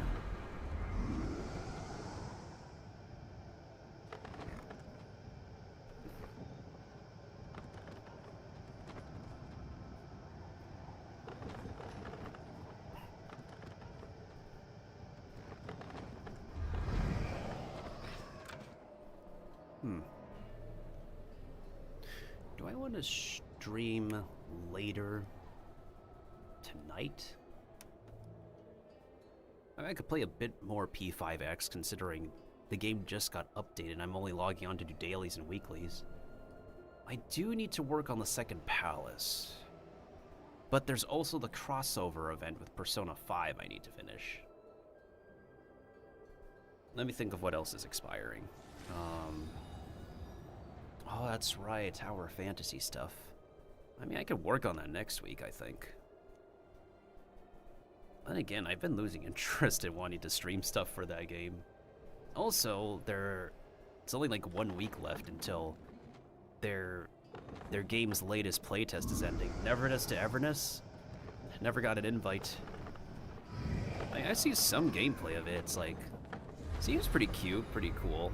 Do I want to stream later tonight? I mean, I could play a bit more P5X considering the game just got updated and I'm only logging on to do dailies and weeklies. I do need to work on the second palace. But there's also the crossover event with Persona 5 I need to finish. Let me think of what else is expiring. Oh, that's right, Tower Fantasy stuff. I mean, I could work on that next week, I think. Then again, I've been losing interest in wanting to stream stuff for that game. Also, it's only like 1 week left until their game's latest playtest is ending. Neverness to Everness? Never got an invite. I see some gameplay of it. It's like, seems pretty cute, pretty cool.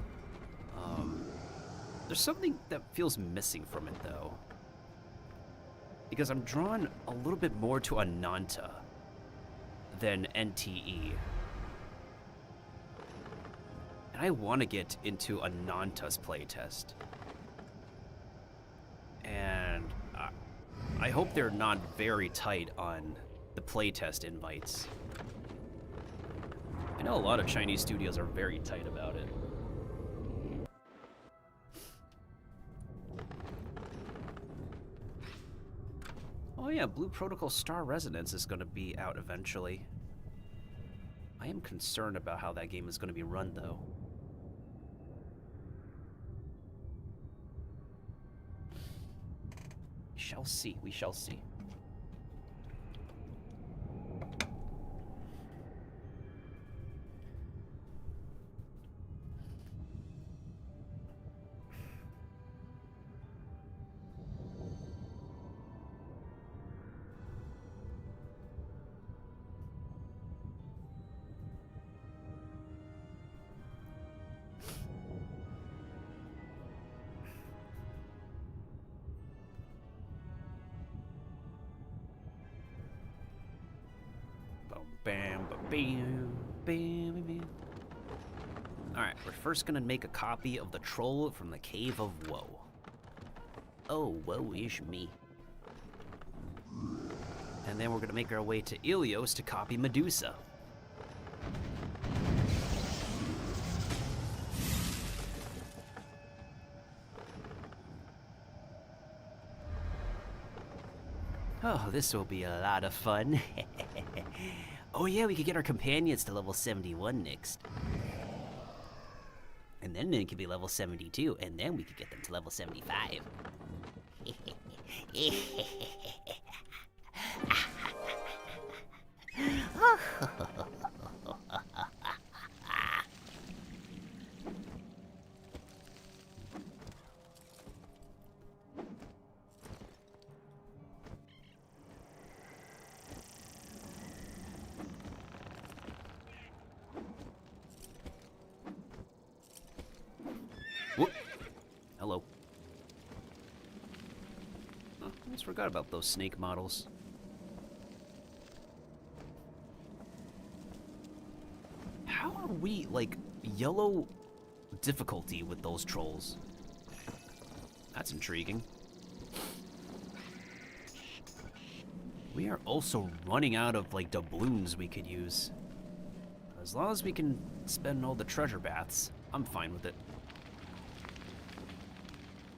There's something that feels missing from it, though. Because I'm drawn a little bit more to Ananta than NTE. And I want to get into Ananta's playtest. And I hope they're not very tight on the playtest invites. I know a lot of Chinese studios are very tight about it. Oh yeah, Blue Protocol Star Resonance is going to be out eventually. I am concerned about how that game is going to be run, though. We shall see, we shall see. Bam, bam, bam, bam. Alright, we're first gonna make a copy of the troll from the Cave of Woe. Oh, woe is me. And then we're gonna make our way to Ilios to copy Medusa. Oh, this will be a lot of fun. Oh yeah, we could get our companions to level 71 next. And then they could be level 72, and then we could get them to level 75. Whoop. Hello. Oh, I almost forgot about those snake models. How are we, like, yellow difficulty with those trolls? That's intriguing. We are also running out of, like, doubloons we could use. As long as we can spend all the treasure baths, I'm fine with it.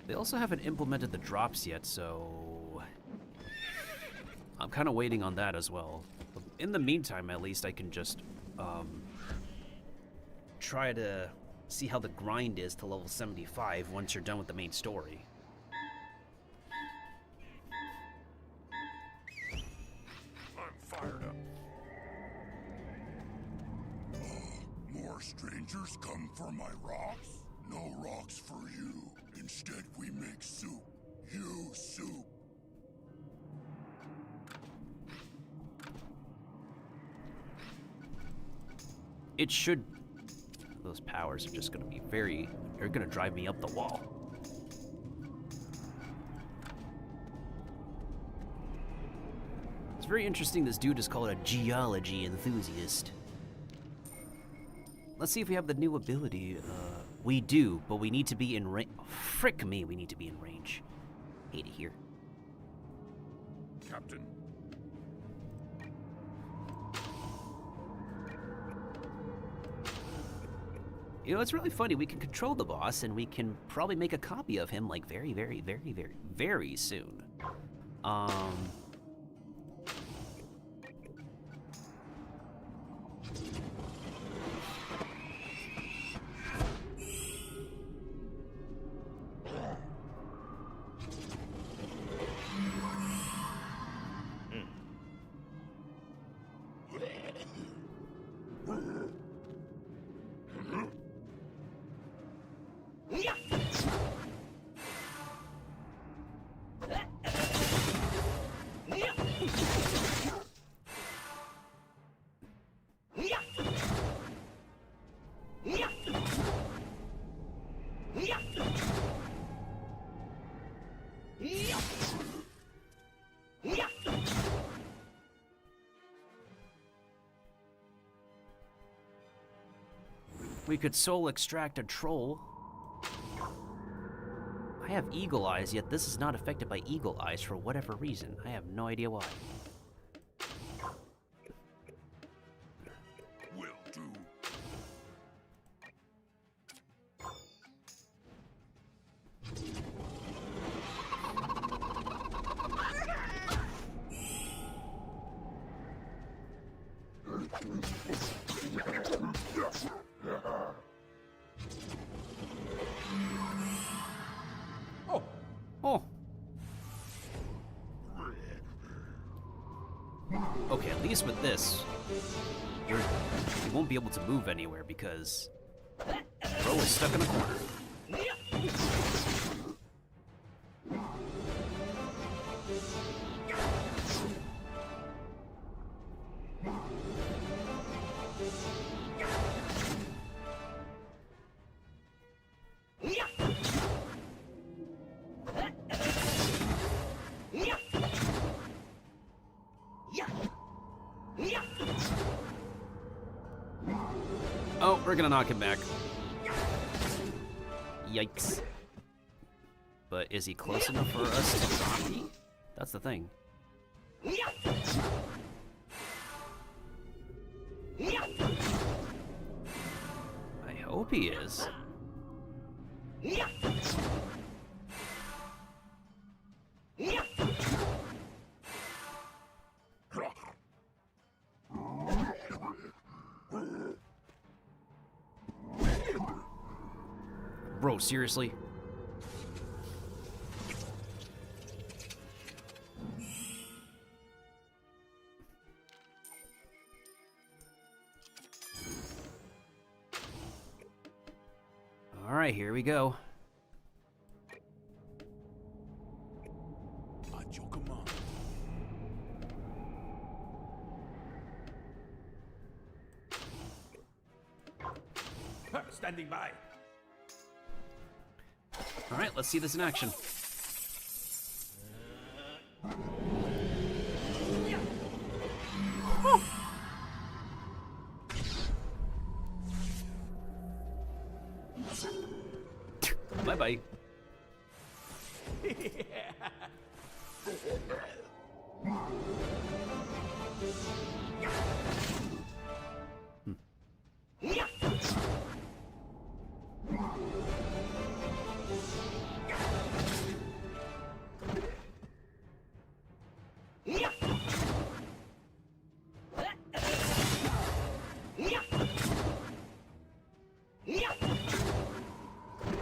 They also haven't implemented the drops yet, so I'm kind of waiting on that as well. But in the meantime, at least, I can just try to see how the grind is to level 75 once you're done with the main story. I'm fired up. More strangers come for my rocks? No rocks for you. Instead, we make soup. You soup. It should... Those powers are just going to be very... They're going to drive me up the wall. It's very interesting this dude is called a geology enthusiast. Let's see if we have the new ability. We do, but we need to be in range. Frick me, we need to be in range. Hate it here. Captain. You know, it's really funny. We can control the boss, and we can probably make a copy of him, like, very, very, very, very, very soon. We could soul extract a troll. I have eagle eyes, yet this is not affected by eagle eyes for whatever reason. I have no idea why. Will do. Oh. Oh. Okay, at least with this, you won't be able to move anywhere because Bro is stuck in a corner. Oh, we're gonna knock him back. Yikes. But is he close enough for us to copy? That's the thing. I hope he is. Bro, seriously? All right, here we go. At your command. Standing by. All right, let's see this in action. Bye-bye.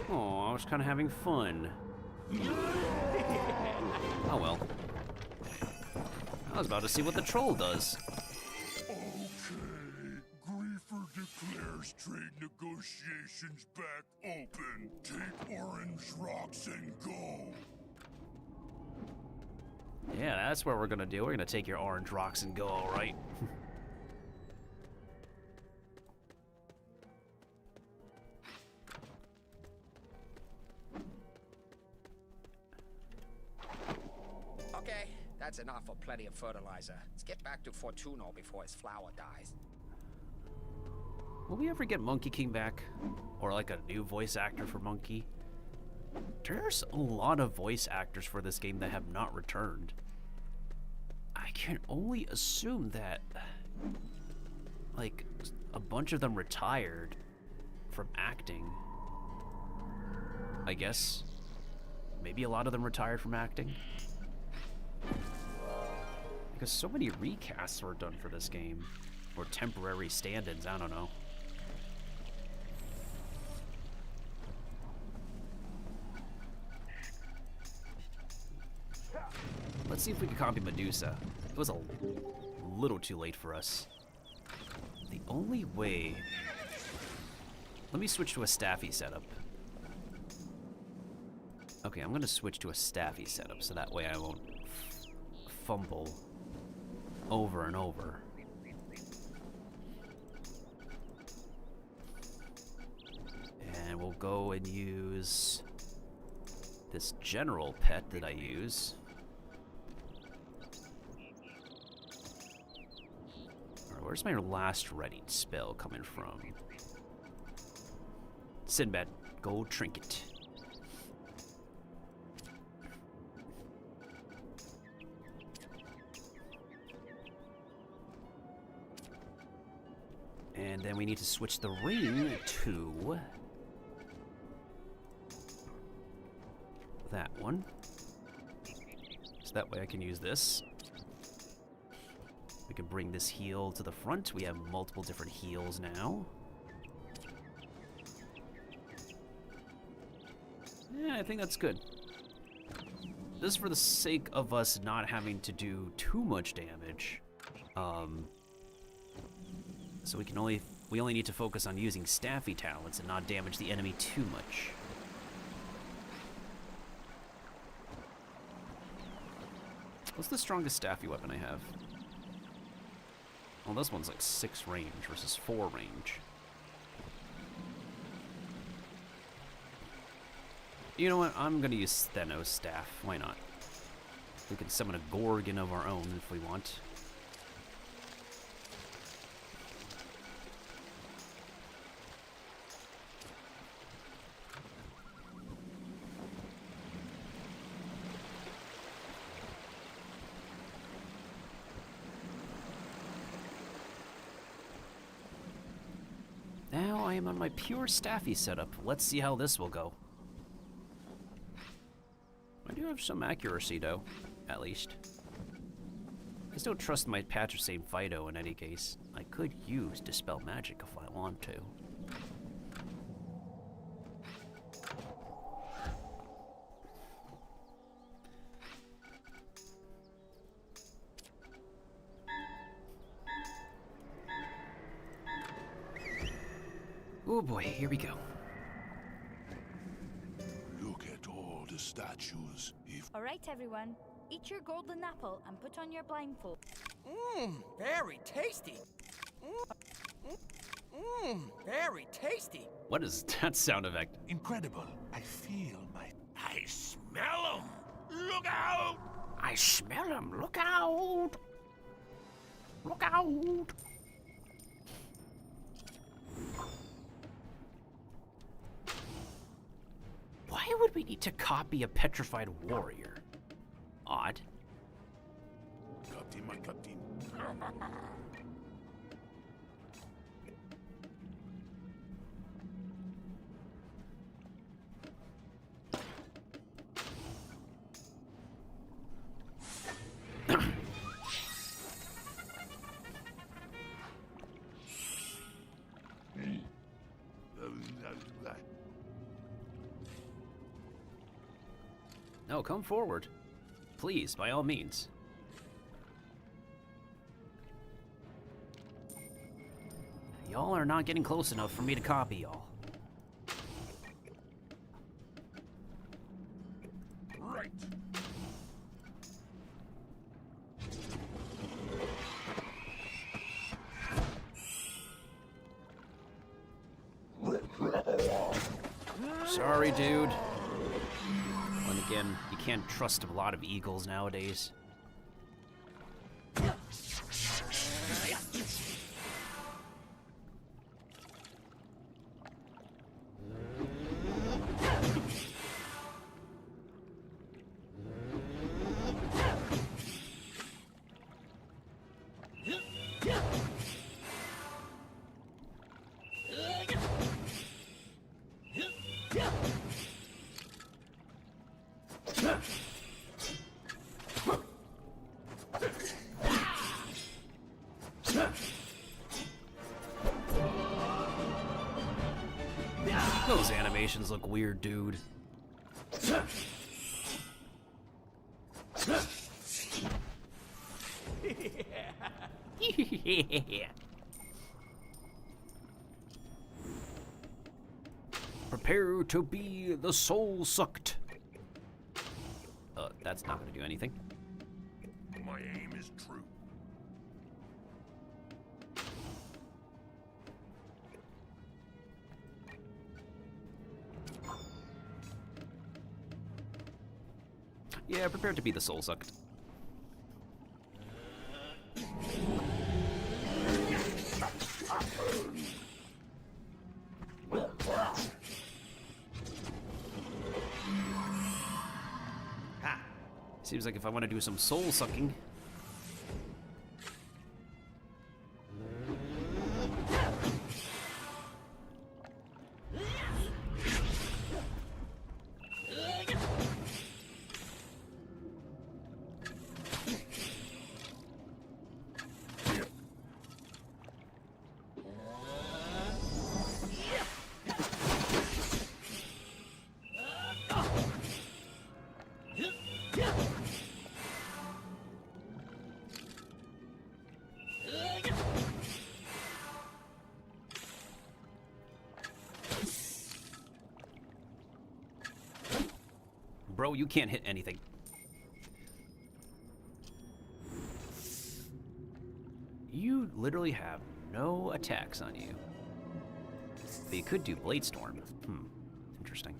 Oh, I was kind of having fun. Oh well. I was about to see what the troll does. Okay, Griefer declares trade negotiations back open. Take orange rocks and go. Yeah, that's what we're gonna do. We're gonna take your orange rocks and go, all right? Okay, that's enough for plenty of fertilizer. Let's get back to Fortuno before his flower dies. Will we ever get Monkey King back? Or like a new voice actor for Monkey? There's a lot of voice actors for this game that have not returned. I can only assume that, like, a bunch of them retired from acting. I guess. Maybe a lot of them retired from acting. Because so many recasts were done for this game. Or temporary stand-ins, I don't know. Let's see if we can copy Medusa. It was a little too late for us. The only way... Let me switch to a staffy setup. Okay, I'm gonna switch to a staffy setup so that way I won't fumble over and over. And we'll go and use this general pet that I use. Alright, where's my last readied spell coming from? Sinbad, gold trinket. And then we need to switch the ring to that one. So that way I can use this. We can bring this heal to the front. We have multiple different heals now. Yeah, I think that's good. This is for the sake of us not having to do too much damage. So we only need to focus on using staffy talents and not damage the enemy too much. What's the strongest staffy weapon I have? Well, this one's like 6 range versus 4 range. You know what? I'm gonna use Stenos staff. Why not? We can summon a Gorgon of our own if we want. Now I am on my pure staffy setup. Let's see how this will go. I do have some accuracy though, at least. I still trust my Patricine Fido in any case. I could use Dispel Magic if I want to. Oh boy, here we go. Look at all the statues. All right, everyone. Eat your golden apple and put on your blindfold. Very tasty. Very tasty. What is that sound effect? Incredible. I feel my... I smell them. Look out! I smell them. Look out! Look out! Why would we need to copy a petrified warrior? Odd. Captain, my captain. No, come forward. Please, by all means. Y'all are not getting close enough for me to copy y'all. Right. Sorry, dude. And again, you can't trust a lot of eagles nowadays. Those animations look weird, dude. Prepare to be the soul sucked. That's not gonna do anything. My aim is true. Yeah, prepare to be the soul sucked. Seems like if I want to do some soul sucking. Bro, you can't hit anything. You literally have no attacks on you. But you could do Blade Storm. Interesting.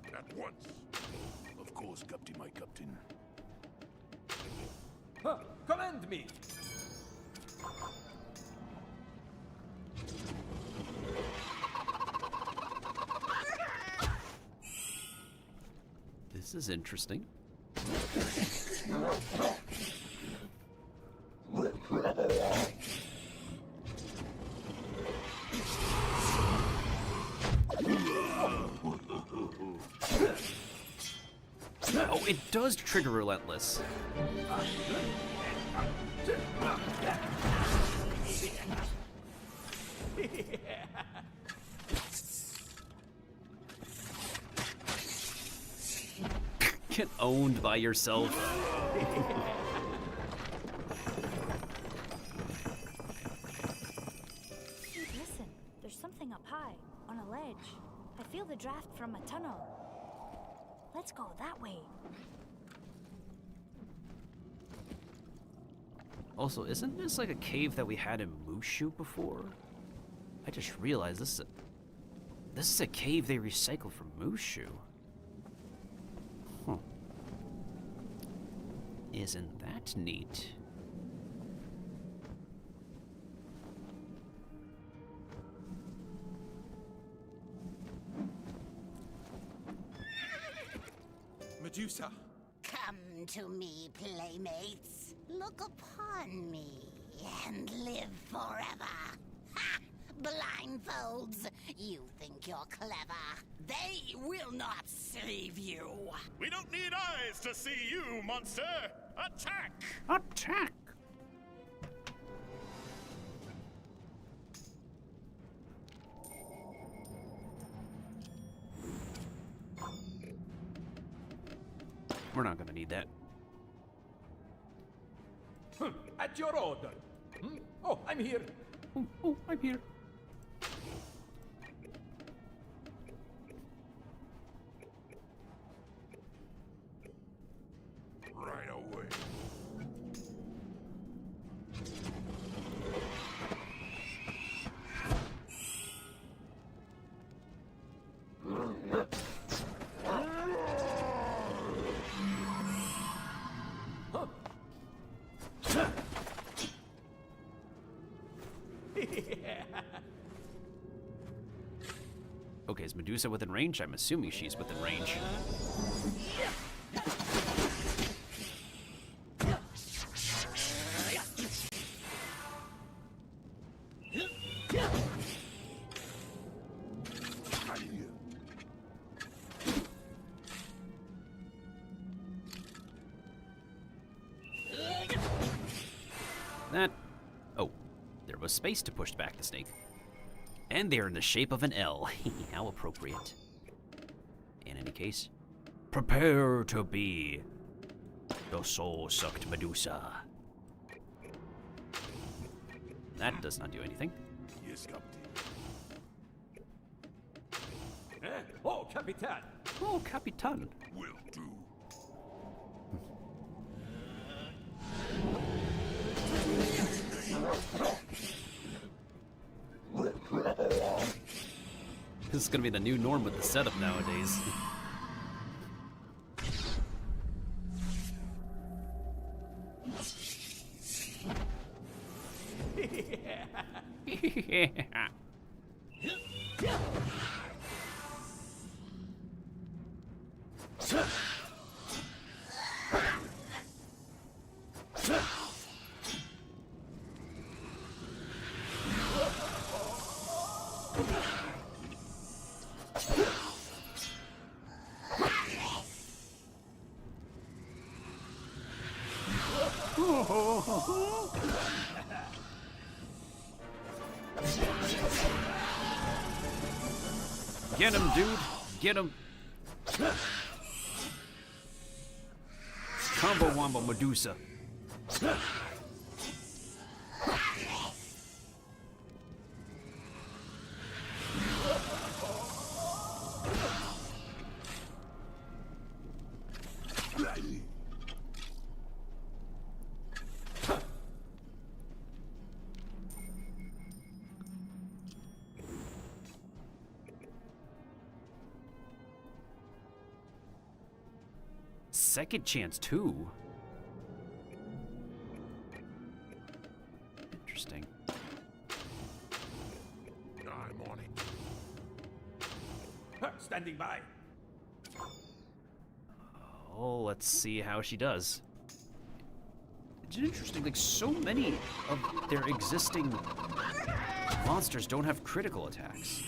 At once. Of course, Captain, my captain. Huh, command me! This is interesting. Oh, it does trigger Relentless. Get owned by yourself. Listen, there's something up high, on a ledge. I feel the draft from a tunnel. Let's go that way. Also, isn't this like a cave that we had in Mushu before? I just realized this is a cave they recycled from Mushu. Huh. Isn't that neat? Medusa. Come to me, playmates. Look upon me and live forever. Ha! Blindfolds. You think you're clever. They will not save you. We don't need eyes to see you, monster! Attack! Attack! We're not gonna need that. At your order. Oh, I'm here. Oh, I'm here. Right away. Okay, is Medusa within range? I'm assuming she's within range. That... Oh, there was space to push back the snake. And they're in the shape of an L. How appropriate. In any case, prepare to be the soul-sucked Medusa. That does not do anything. Yes, Captain. Oh, Capitan. Oh, Capitan. Will do. This is gonna be the new norm with the setup nowadays. Get him, dude. Get him. Combo Wombo Medusa. Second chance, too. Interesting. I'm on it. Standing by. Oh, let's see how she does. It's interesting, like, so many of their existing monsters don't have critical attacks.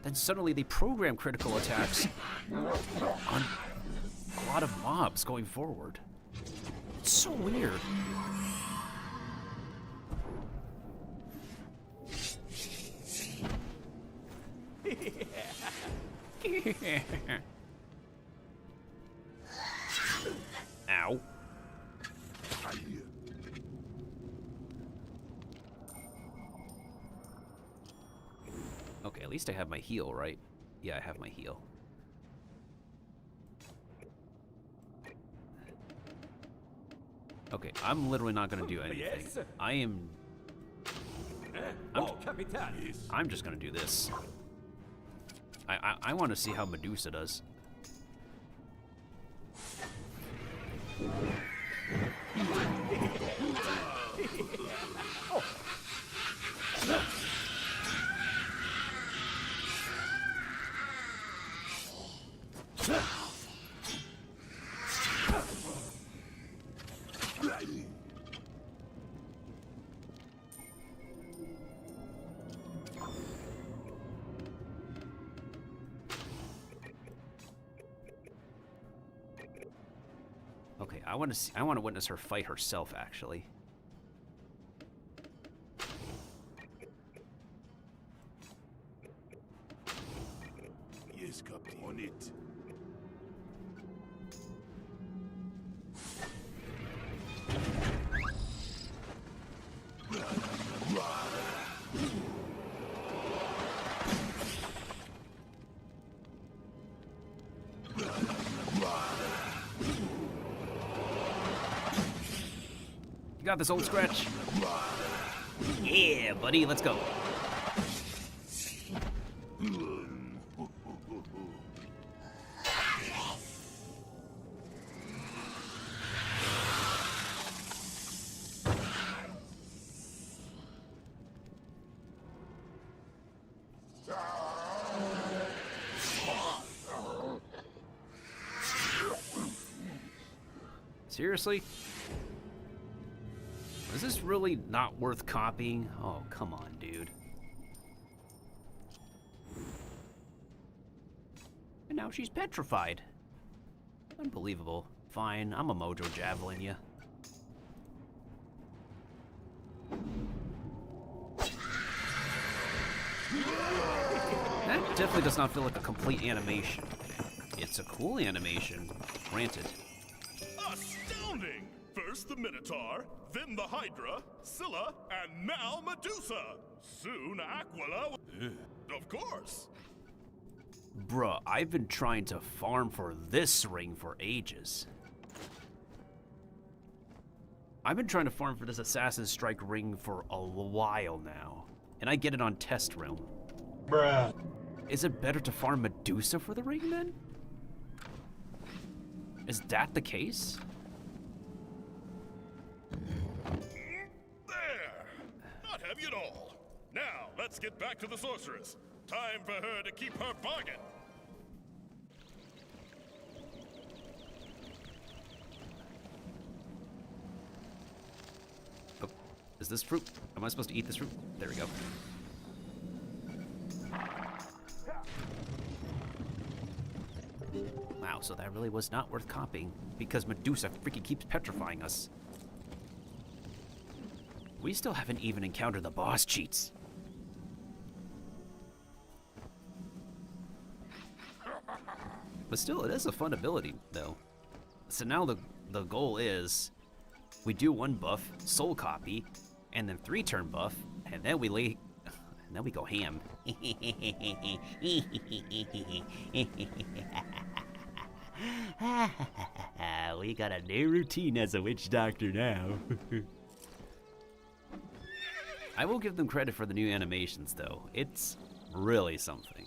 Then suddenly they program critical attacks on a lot of mobs going forward. It's so weird. Ow. Okay, at least I have my heal, right? Yeah, I have my heal. Okay, I'm literally not gonna do anything. Yes. I'm just gonna do this. I want to see how Medusa does. Okay, I want to witness her fight herself, actually. Yes, Captain. On it. You got this, Old Scratch. Yeah, buddy, let's go. Seriously? Is this really not worth copying? Oh, come on, dude. And now she's petrified. Unbelievable. Fine, I'm a Mojo Javelin ya. That definitely does not feel like a complete animation. It's a cool animation, granted. Astounding! First the Minotaur, then the Hydra, Scylla, and now Medusa. Soon Aquila. Of course. Bruh, I've been trying to farm for this ring for ages. I've been trying to farm for this Assassin's Strike ring for a while now, and I get it on Test Realm. Bruh. Is it better to farm Medusa for the ring then? Is that the case? There! Not heavy at all. Now, let's get back to the sorceress. Time for her to keep her bargain. Oh, is this fruit? Am I supposed to eat this fruit? There we go. so that really was not worth copying, because Medusa freaking keeps petrifying us. We still haven't even encountered the boss cheats. But still, it is a fun ability, though. So now the goal is, we do 1 buff, soul copy, and then 3-turn buff, and then we go ham. We got a new routine as a witch doctor now. I will give them credit for the new animations, though. It's really something.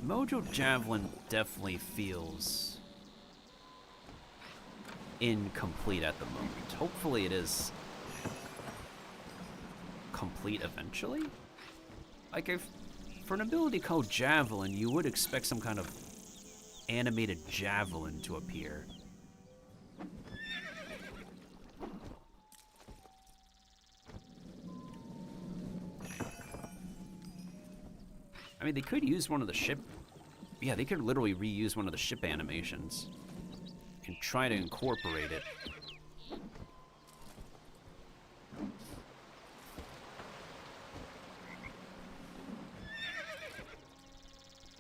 Mojo Javelin definitely feels incomplete at the moment. Hopefully it is complete eventually. Like, if for an ability called Javelin, you would expect some kind of animated javelin to appear. I mean, they could use one of the ship... Yeah, they could literally reuse one of the ship animations and try to incorporate it.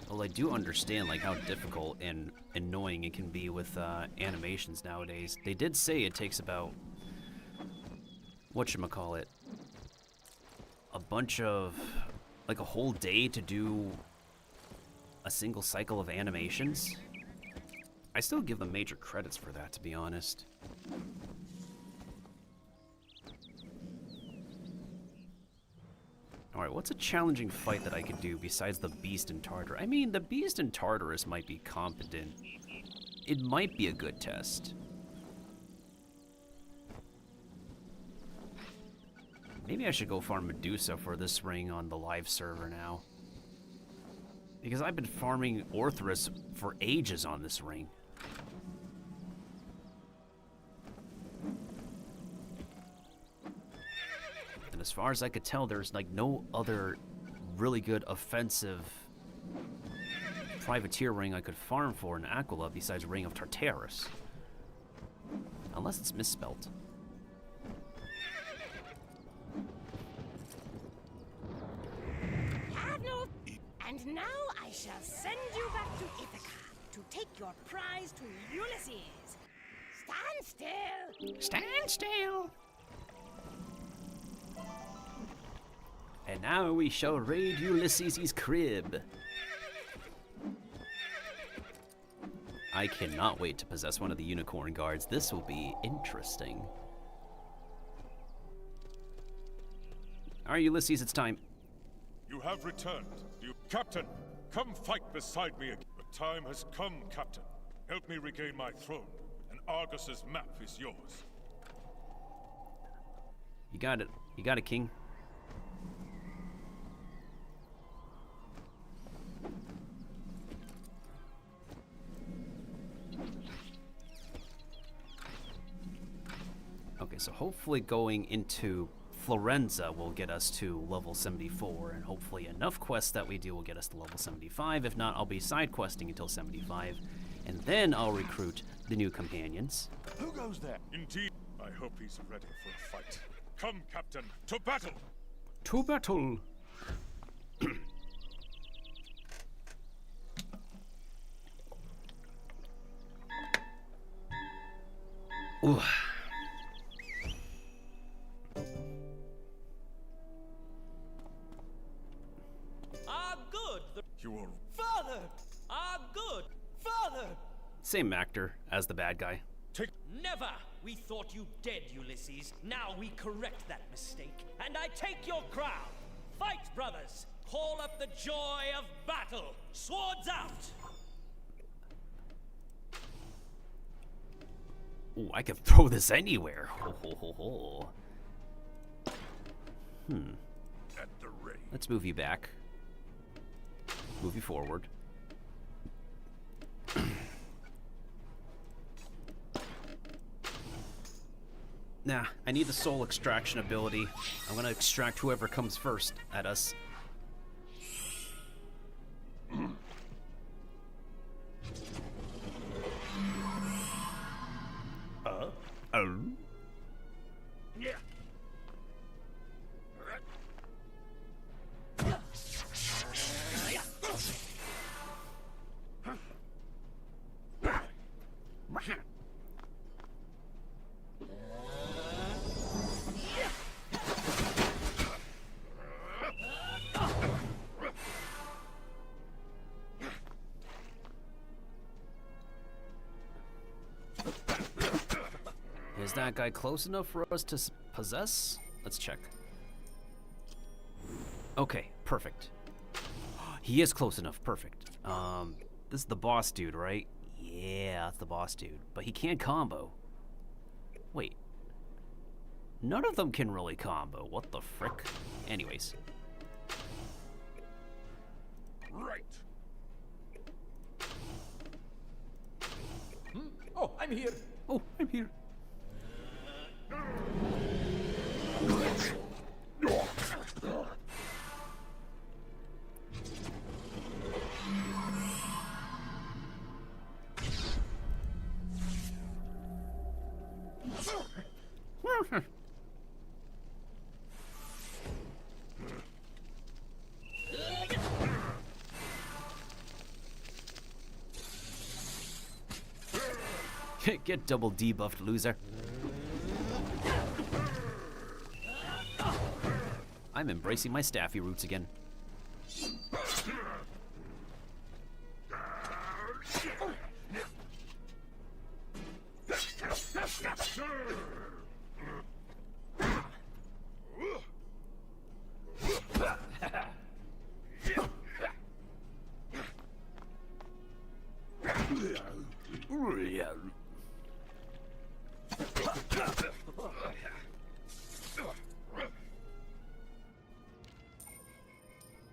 Well, I do understand, like, how difficult and annoying it can be with animations nowadays. They did say it takes about... whatchamacallit? A bunch of... like a whole day to do a single cycle of animations. I still give them major credits for that, to be honest. Alright, what's a challenging fight that I could do besides the Beast in Tartarus? I mean, the Beast in Tartarus might be competent. It might be a good test. Maybe I should go farm Medusa for this ring on the live server now. Because I've been farming Orthrus for ages on this ring. And as far as I could tell, there's like no other really good offensive privateer ring I could farm for in Aquila besides Ring of Tartarus. Unless it's misspelt. And now I shall send you back to Ithaca to take your prize to Ulysses. Stand still! Stand still! And now we shall raid Ulysses' crib. I cannot wait to possess one of the unicorn guards. This will be interesting. Alright, Ulysses, it's time. You have returned. Captain, come fight beside me again. The time has come, Captain. Help me regain my throne, and Argus's map is yours. You got it. You got it, King. Okay, so hopefully going into Florenza will get us to level 74, and hopefully enough quests that we do will get us to level 75. If not, I'll be side questing until 75, and then I'll recruit the new companions. Who goes there? Indeed. I hope he's ready for a fight. Come, Captain, to battle! To battle! Ooh. Your Father! I'm good! Father! Same actor as the bad guy. Never! We thought you dead, Ulysses. Now we correct that mistake, and I take your crown. Fight, brothers! Call up the joy of battle! Swords out! Ooh, I could throw this anywhere. Ho, ho, ho, ho. Let's move you back. Move you forward. Nah, I need the soul extraction ability. I'm gonna extract whoever comes first at us. that guy close enough for us to possess? Let's check. Okay, perfect. He is close enough, perfect. This is the boss dude, right? Yeah, that's the boss dude. But he can't combo. Wait. None of them can really combo. What the frick? Anyways. Right. Oh, I'm here. Oh, I'm here. Get double debuffed, loser. I'm embracing my staffy roots again.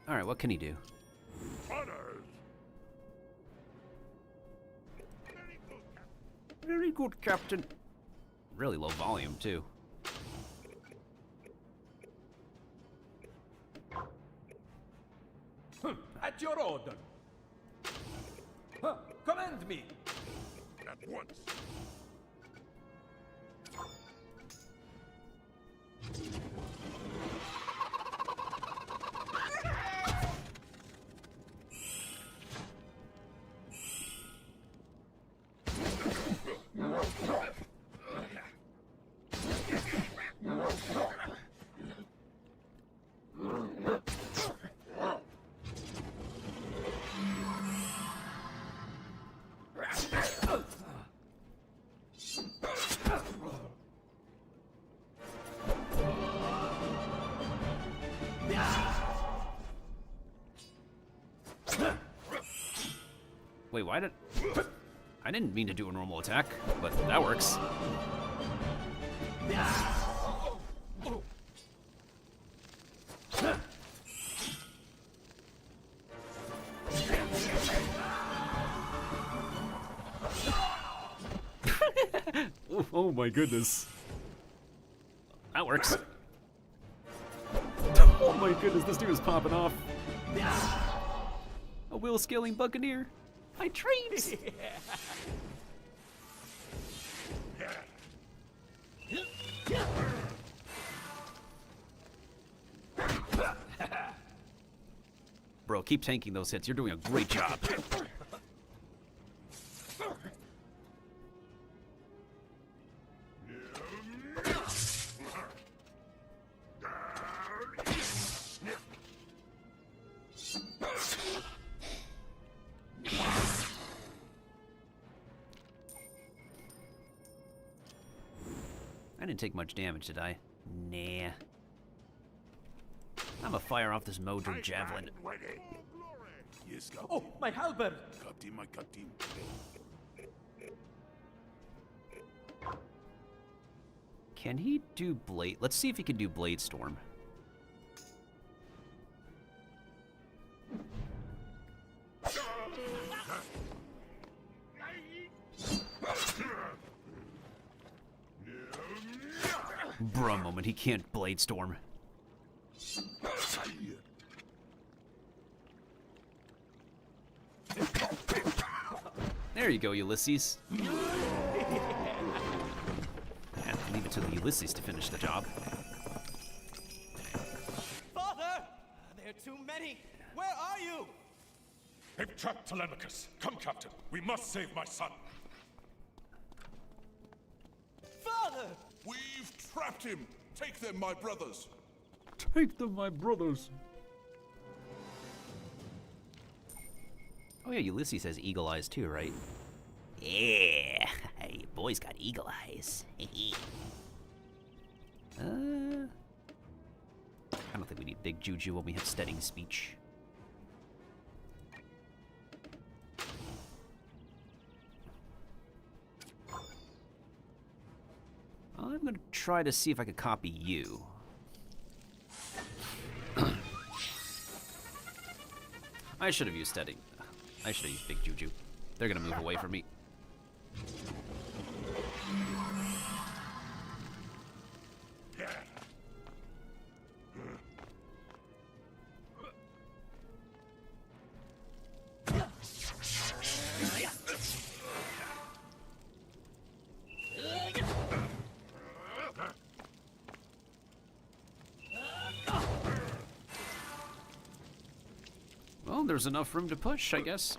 Alright, what can he do? Very good, Captain. Really low volume, too. At your order. Command me. At once. Wait, why did... I didn't mean to do a normal attack, but that works. Oh my goodness. That works. Oh my goodness, this dude is popping off. A wheel-scaling buccaneer. My dreams! Bro, keep tanking those hits. You're doing a great job. I didn't take much damage, did I? Nah. I'ma fire off this Modron javelin. Yes, Captain. Oh, my halberd! Captain, my captain. Can he do Blade? Let's see if he can do Blade Storm. Bruh moment, he can't Blade Storm. There you go, Ulysses. Yeah, leave it to the Ulysses to finish the job. Father! There are too many. Where are you? They've trapped Telemachus. Come, Captain. We must save my son. Father! We've trapped him. Take them, my brothers. Take them, my brothers. Oh yeah, Ulysses has eagle eyes too, right? Yeah, hey boy's got eagle eyes. I don't think we need big juju when we have steadying speech. I'm gonna try to see if I could copy you. I should have used steady. I should have used big juju. They're gonna move away from me. Well, there's enough room to push, I guess.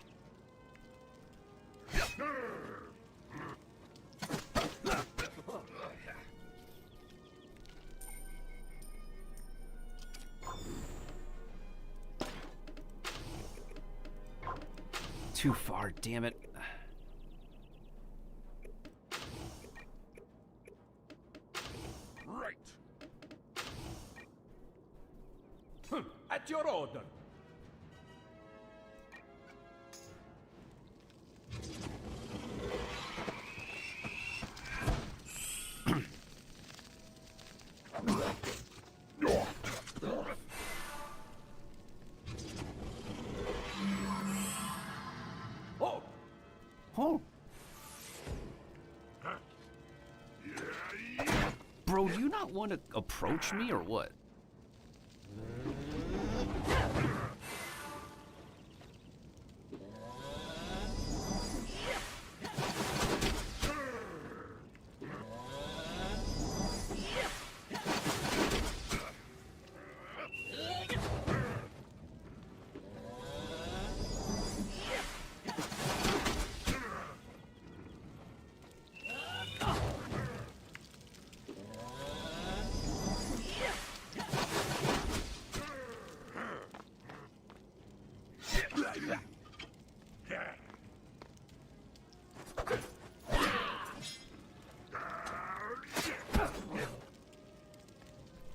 Too far, damn it. Right. At your order. Oh. Bro, do you not want to approach me or what?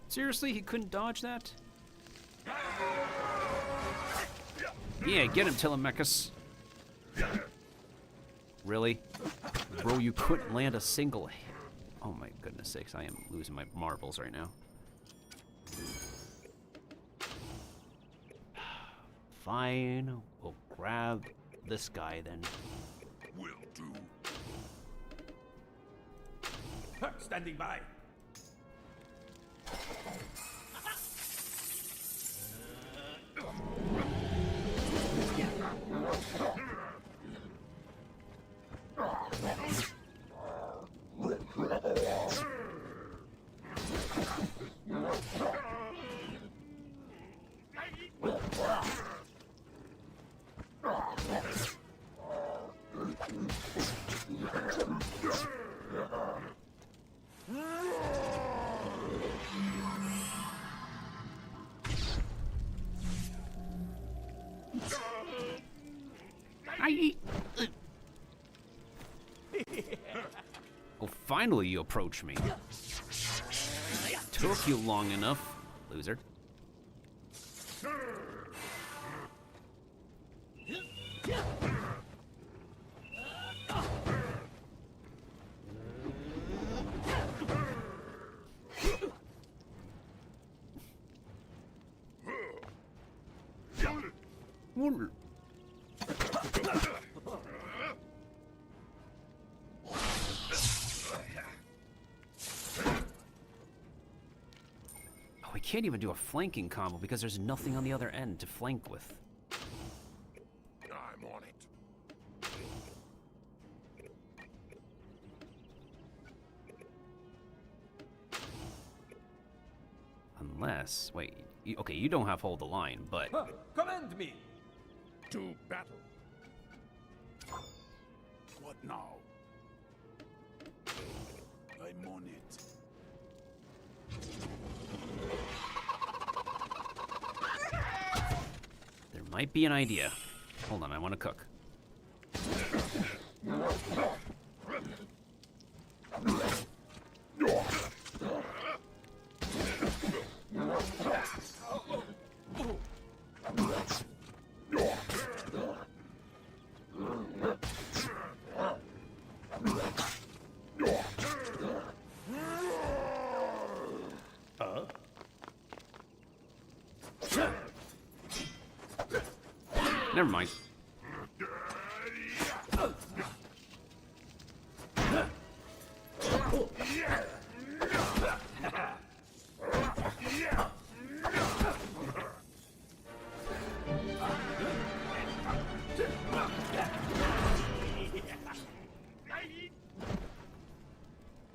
Seriously, he couldn't dodge that? Yeah, get him, Telemachus. Really? Bro, you couldn't land a single... Oh my goodness sakes, I am losing my marbles right now. Fine, we'll grab this guy then. Will do. Standing by. Well, finally you approach me. Took you long enough, loser. Wonder. Oh, we can't even do a flanking combo because there's nothing on the other end to flank with. I'm on it. Unless, wait, okay, you don't have hold the line, but... Command me! To battle. What now? I'm on it. There might be an idea. Hold on, I want to cook. Never mind.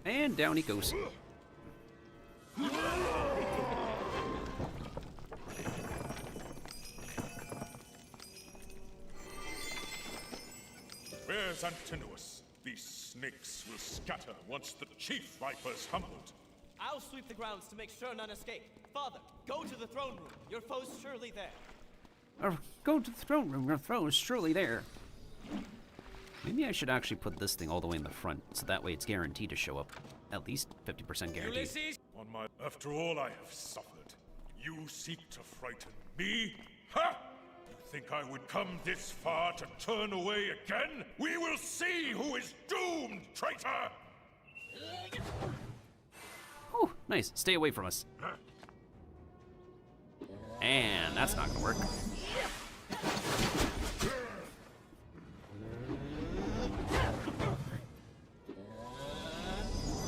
And down he goes. Where's Antinous? These snakes will scatter once the chief viper's humbled. I'll sweep the grounds to make sure none escape. Father, go to the throne room. Your foe's surely there. Go to the throne room. Your throne is surely there. Maybe I should actually put this thing all the way in the front, so that way it's guaranteed to show up. At least 50% guaranteed. Ulysses! After all I have suffered, you seek to frighten me? Ha! You think I would come this far to turn away again? We will see who is doomed, traitor! Oh, nice. Stay away from us. And that's not gonna work.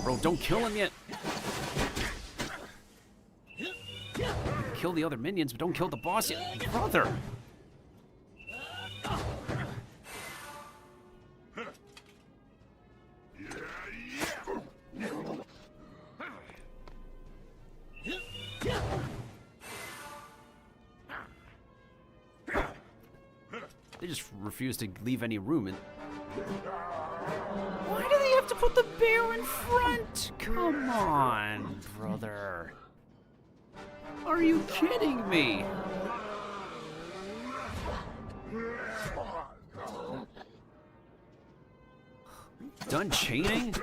Bro, don't kill him yet. Kill the other minions, but don't kill the boss yet. Brother! They just refuse to leave any room. And why do they have to put the bear in front? Come on, brother. Are you kidding me? Done chaining?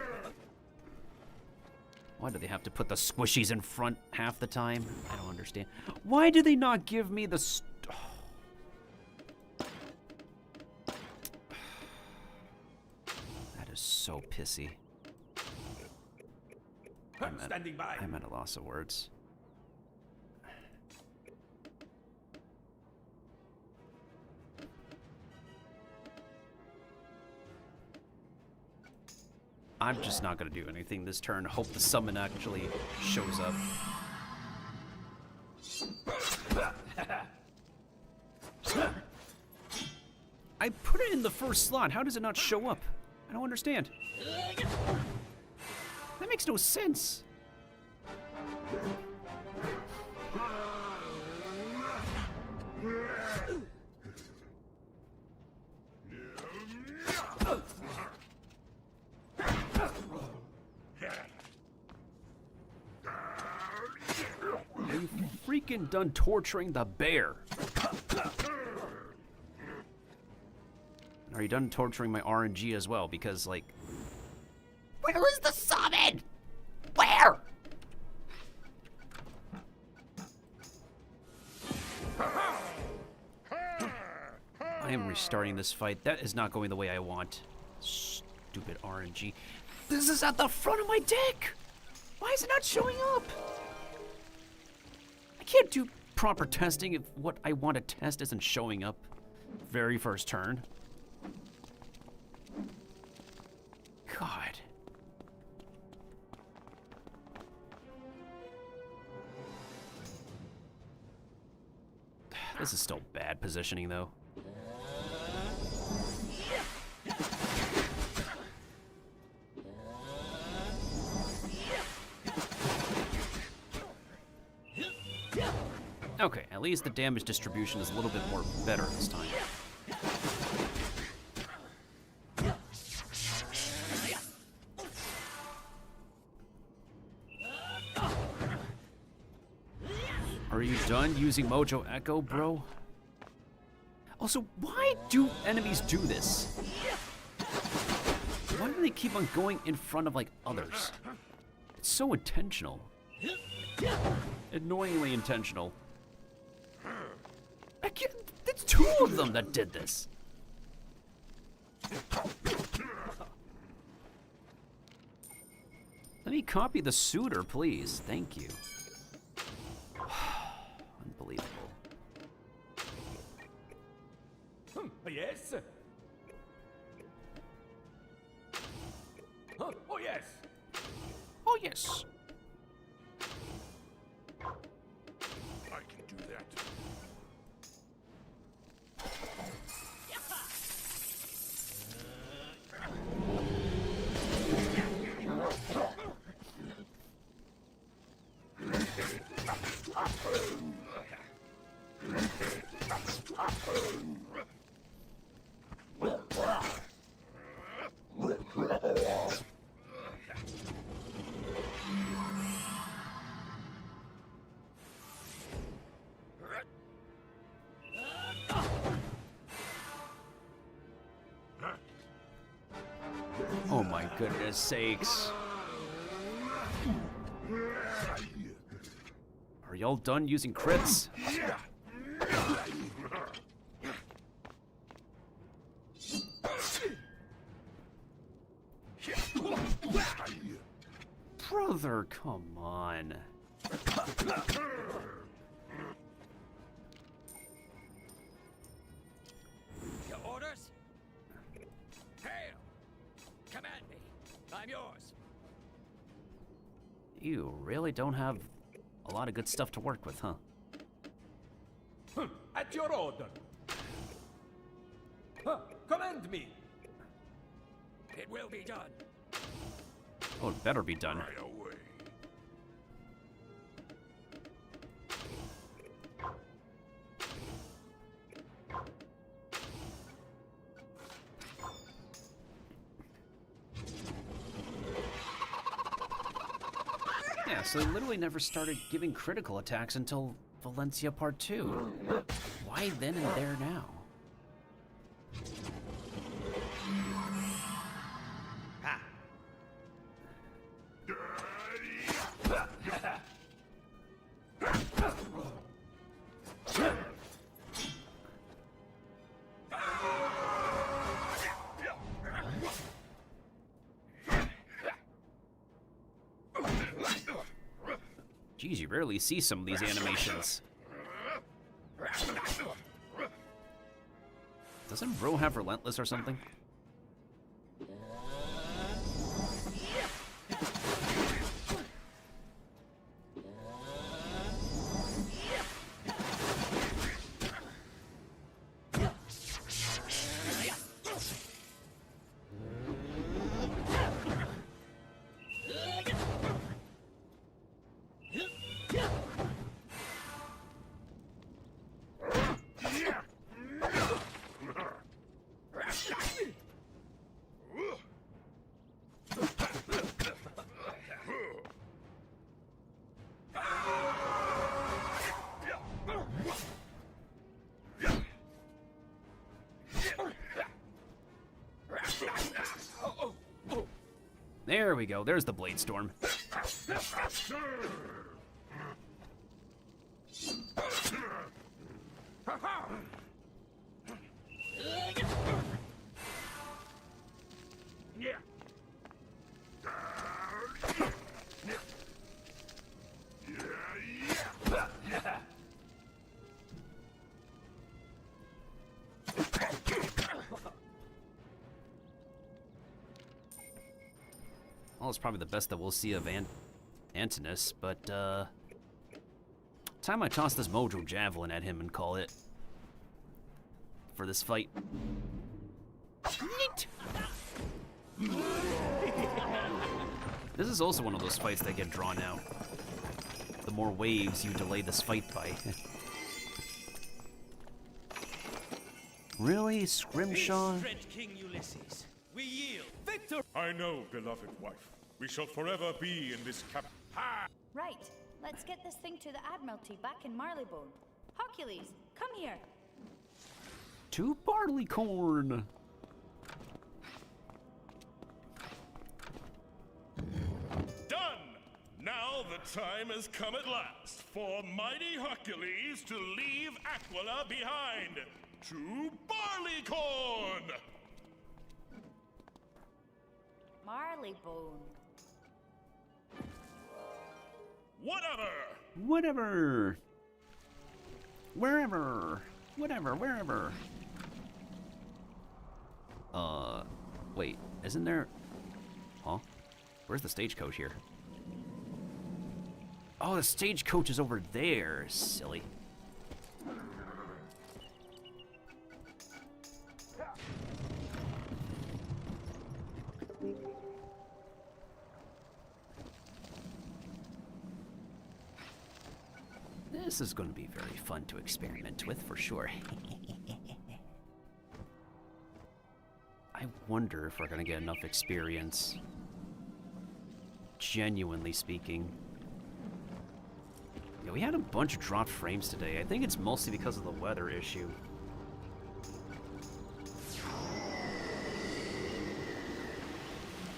Why do they have to put the squishies in front half the time? I don't understand. Why do they not give me the That is so pissy. Standing by. I'm at a loss of words. I'm just not gonna do anything this turn. Hope the summon actually shows up. I put it in the first slot. How does it not show up? I don't understand. That makes no sense. Are you freaking done torturing the bear? Are you done torturing my RNG as well? Because, like... Where is the summon? Where? I am restarting this fight. That is not going the way I want. Stupid RNG. This is at the front of my deck! Why is it not showing up? I can't do proper testing if what I want to test isn't showing up very first turn. God. This is still bad positioning, though. Okay, at least the damage distribution is a little bit more better this time. Are you done using Mojo Echo, bro? Also, why do enemies do this? Why do they keep on going in front of, like, others? It's so intentional. Annoyingly intentional. I can't, it's two of them that did this. Let me copy the suitor, please. Thank you. Unbelievable. Yes? Huh? Oh, yes. Oh, yes. I can do that. Oh my goodness sakes. Are y'all done using crits? Brother, come on. Your orders? Hail! Command me. I'm yours. You really don't have a lot of good stuff to work with, huh? At your order. Command me. It will be done. Oh, it better be done. Right away. Yeah, so they literally never started giving critical attacks until Valencia Part 2. Why then and there now? Geez, you rarely see some of these animations. Doesn't Bro have Relentless or something? There we go, there's the Blade Storm. Well, it's probably the best that we'll see of Antinous, but time I toss this Mojo Javelin at him and call it for this fight. Yeet. This is also one of those fights that get drawn out. The more waves you delay this fight by. Really, Scrimshaw? King Ulysses, we yield. Victor! I know, beloved wife. We shall forever be in this cap. Ha! Right. Let's get this thing to the Admiralty back in Marleybone. Hercules, come here. To Barleycorn. Done! Now the time has come at last for mighty Hercules to leave Aquila behind. To Barleycorn! Marleybone. Whatever! Whatever. Wherever. Whatever, wherever. Wait, isn't there... Huh? Where's the stagecoach here? Oh, the stagecoach is over there. Silly. This is going to be very fun to experiment with, for sure. I wonder if we're going to get enough experience. Genuinely speaking. Yeah, we had a bunch of dropped frames today. I think it's mostly because of the weather issue.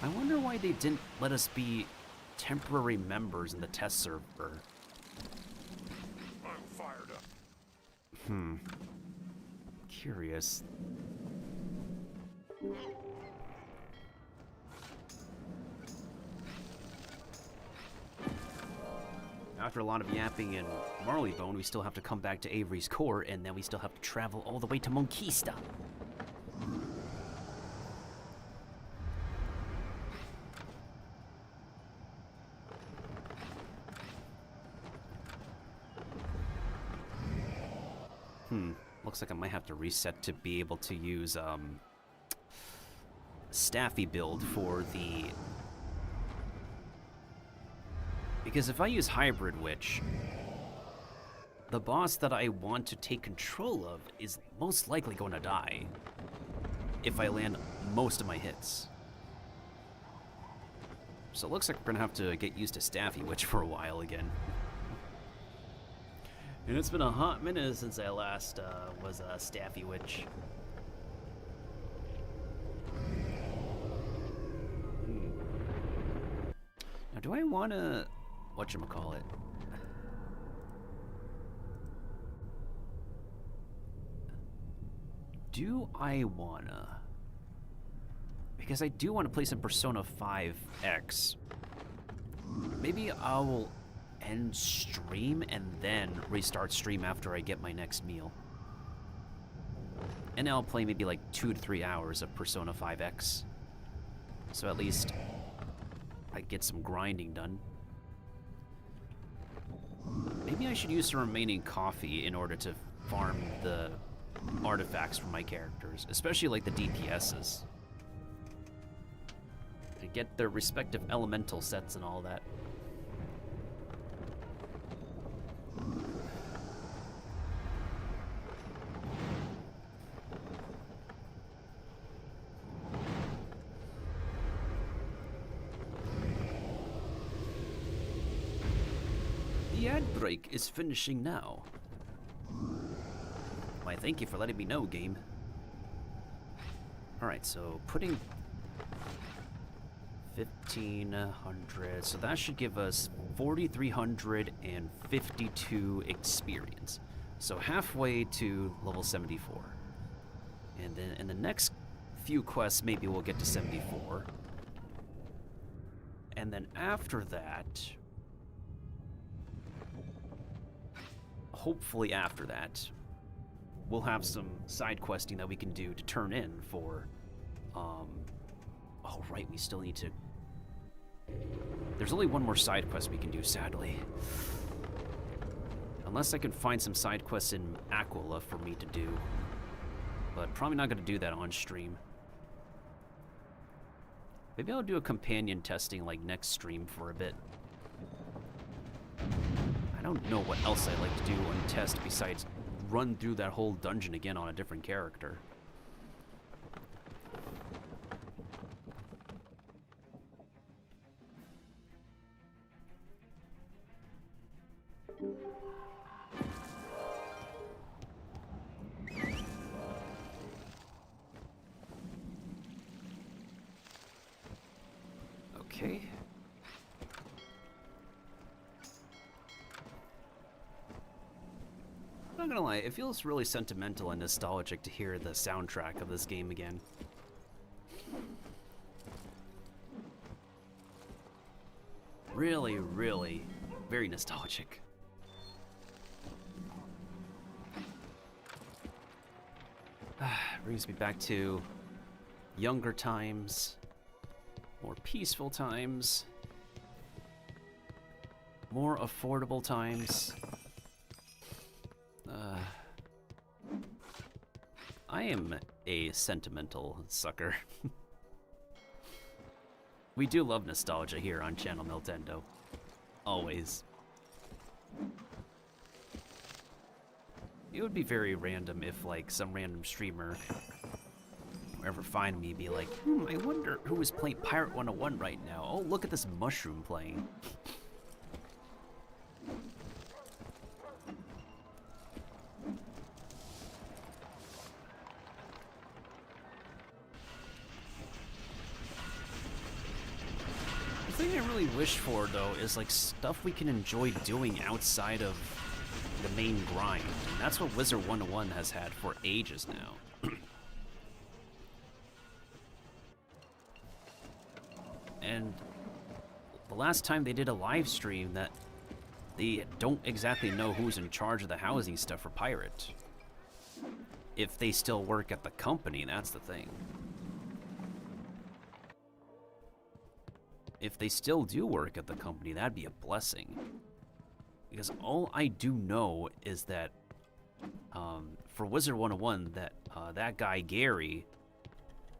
I wonder why they didn't let us be temporary members in the test server. I'm fired up. Curious. After a lot of yapping in Marleybone, we still have to come back to Avery's Court, and then we still have to travel all the way to Monquista. Looks like I might have to reset to be able to use, Staffy build for the... Because if I use Hybrid Witch, the boss that I want to take control of is most likely going to die if I land most of my hits. So it looks like we're going to have to get used to Staffy Witch for a while again. And it's been a hot minute since I last was a Staffy Witch. Now, do I want to... whatchamacallit? Do I wanna... Because I do want to play some Persona 5X. Maybe I will end stream and then restart stream after I get my next meal. And I'll play maybe like 2 to 3 hours of Persona 5X. So at least I get some grinding done. Maybe I should use the remaining coffee in order to farm the artifacts for my characters, especially like the DPSs. To get their respective elemental sets and all that. The ad break is finishing now. Why, thank you for letting me know, game. Alright, so putting 1,500, so that should give us 4,352 experience. So halfway to level 74. And then in the next few quests, maybe we'll get to 74. And then after that, hopefully after that, we'll have some side questing that we can do to turn in for, oh right, we still need to, there's only one more side quest we can do, sadly. Unless I can find some side quests in Aquila for me to do. But probably not going to do that on stream. Maybe I'll do a companion testing like next stream for a bit. I don't know what else I'd like to do on test besides run through that whole dungeon again on a different character. Okay. I'm not gonna lie, it feels really sentimental and nostalgic to hear the soundtrack of this game again. Really, really, very nostalgic. Brings me back to younger times, more peaceful times, more affordable times. I am a sentimental sucker. We do love nostalgia here on Channel Miltendo. Always. It would be very random if, like, some random streamer ever find me be like, I wonder who is playing Pirate 101 right now. Oh, look at this mushroom playing. The thing I really wish for, though, is like stuff we can enjoy doing outside of the main grind. And that's what Wizard 101 has had for ages now. And the last time they did a live stream that they don't exactly know who's in charge of the housing stuff for Pirate. If they still work at the company, that's the thing. If they still do work at the company, that'd be a blessing. Because all I do know is that for Wizard 101, that guy Gary,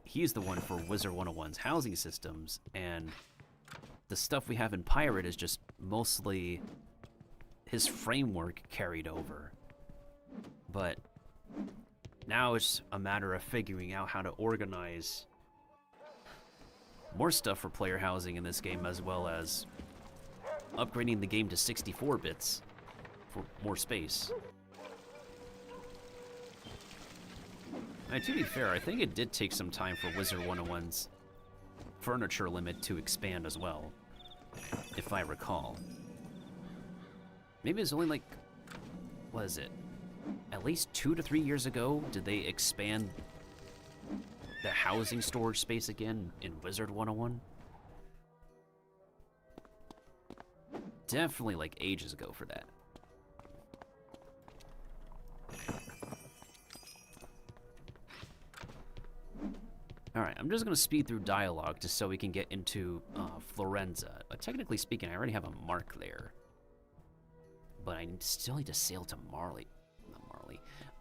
he's the one for Wizard 101's housing systems, and the stuff we have in Pirate is just mostly his framework carried over. But now it's a matter of figuring out how to organize more stuff for player housing in this game, as well as upgrading the game to 64 bits for more space. And to be fair, I think it did take some time for Wizard 101's furniture limit to expand as well, if I recall. Maybe it's only like, what is it? At least 2 to 3 years ago, did they expand the housing storage space again in Wizard 101? Definitely like ages ago for that. Alright, I'm just going to speed through dialogue just so we can get into Florenza. Technically speaking, I already have a mark there. But I still need to sail to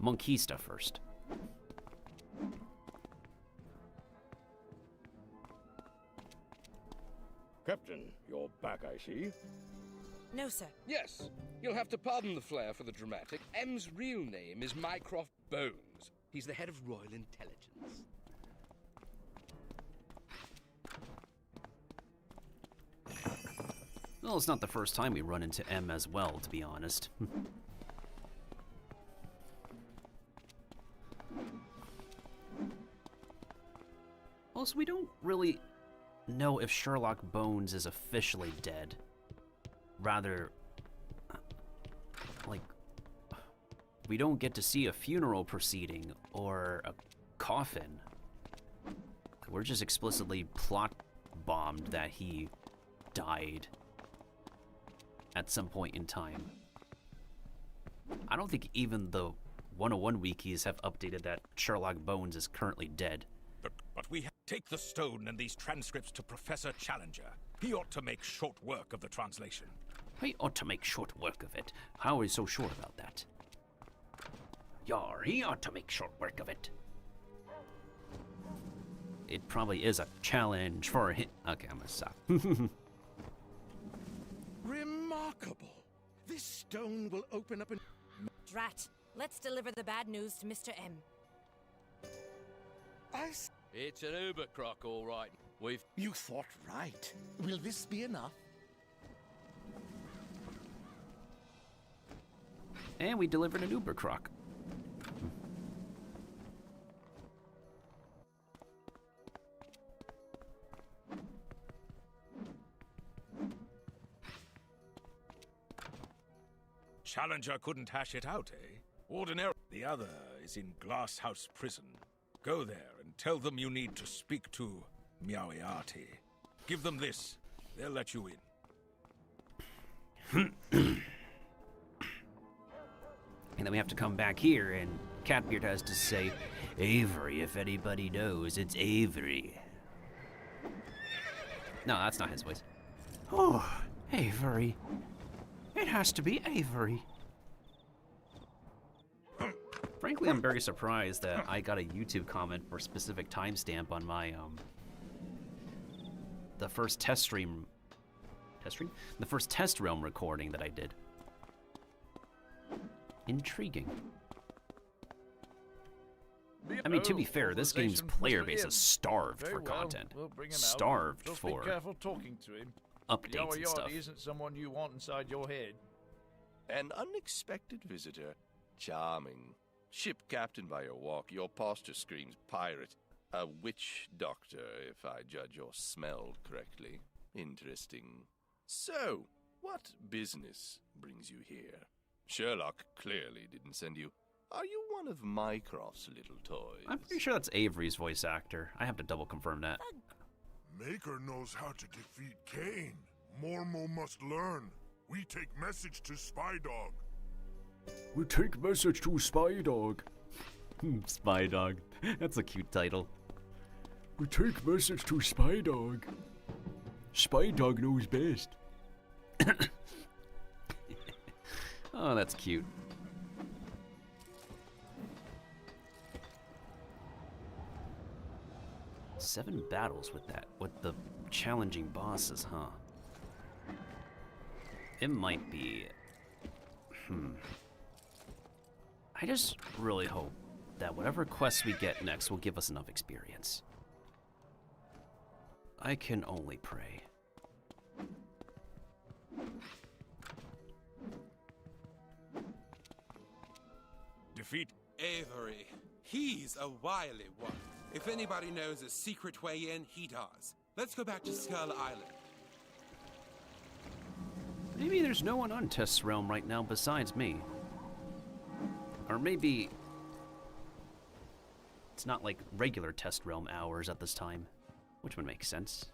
Monquista first. Captain, you're back, I see. No, sir. Yes, you'll have to pardon the flair for the dramatic. M's real name is Mycroft Bones. He's the head of Royal Intelligence. Well, it's not the first time we run into M as well, to be honest. Also, we don't really know if Sherlock Bones is officially dead. Rather, like, we don't get to see a funeral proceeding or a coffin. We're just explicitly plot bombed that he died at some point in time. I don't think even the 101 wikis have updated that Sherlock Bones is currently dead. But we take the stone and these transcripts to Professor Challenger. He ought to make short work of the translation. He ought to make short work of it. How are you so sure about that? Yar, he ought to make short work of it. It probably is a challenge for him. Okay, I'm gonna stop. Remarkable. This stone will open up an... Drat. Let's deliver the bad news to Mr. M. It's an Uber crock, all right. You thought right. Will this be enough? And we delivered an Uber crock. Challenger couldn't hash it out, eh? Ordinarily, the other is in Glasshouse Prison. Go there and tell them you need to speak to Meowiati. Give them this. They'll let you in. And then we have to come back here, and Catbeard has to say, Avery, if anybody knows, it's Avery. No, that's not his voice. Oh, Avery. It has to be Avery. Frankly, I'm very surprised that I got a YouTube comment for a specific timestamp on my, the first test stream... Test stream? The first test realm recording that I did. Intriguing. I mean, to be fair, this game's player base is starved for content. We'll bring him Starved out. for Be careful talking to him. updates and stuff. He isn't someone you want inside your head. An unexpected visitor. Charming. Ship captain by your walk, your posture screams pirate. A witch doctor, if I judge your smell correctly. Interesting. So, what business brings you here? Sherlock clearly didn't send you. Are you one of Mycroft's little toys? I'm pretty sure that's Avery's voice actor. I have to double confirm that. Maker knows how to defeat Kane. Mormo must learn. We take message to Spy Dog. We take message to Spy Dog. Spy Dog. That's a cute title. We take message to Spy Dog. Spy Dog knows best. Oh, that's cute. Seven battles with that, with the challenging bosses, huh? It might be... I just really hope that whatever quests we get next will give us enough experience. I can only pray. Defeat Avery. He's a wily one. If anybody knows a secret way in, he does. Let's go back to Skull Island. Maybe there's no one on Test Realm right now besides me. Or maybe it's not like regular Test Realm hours at this time, which would make sense.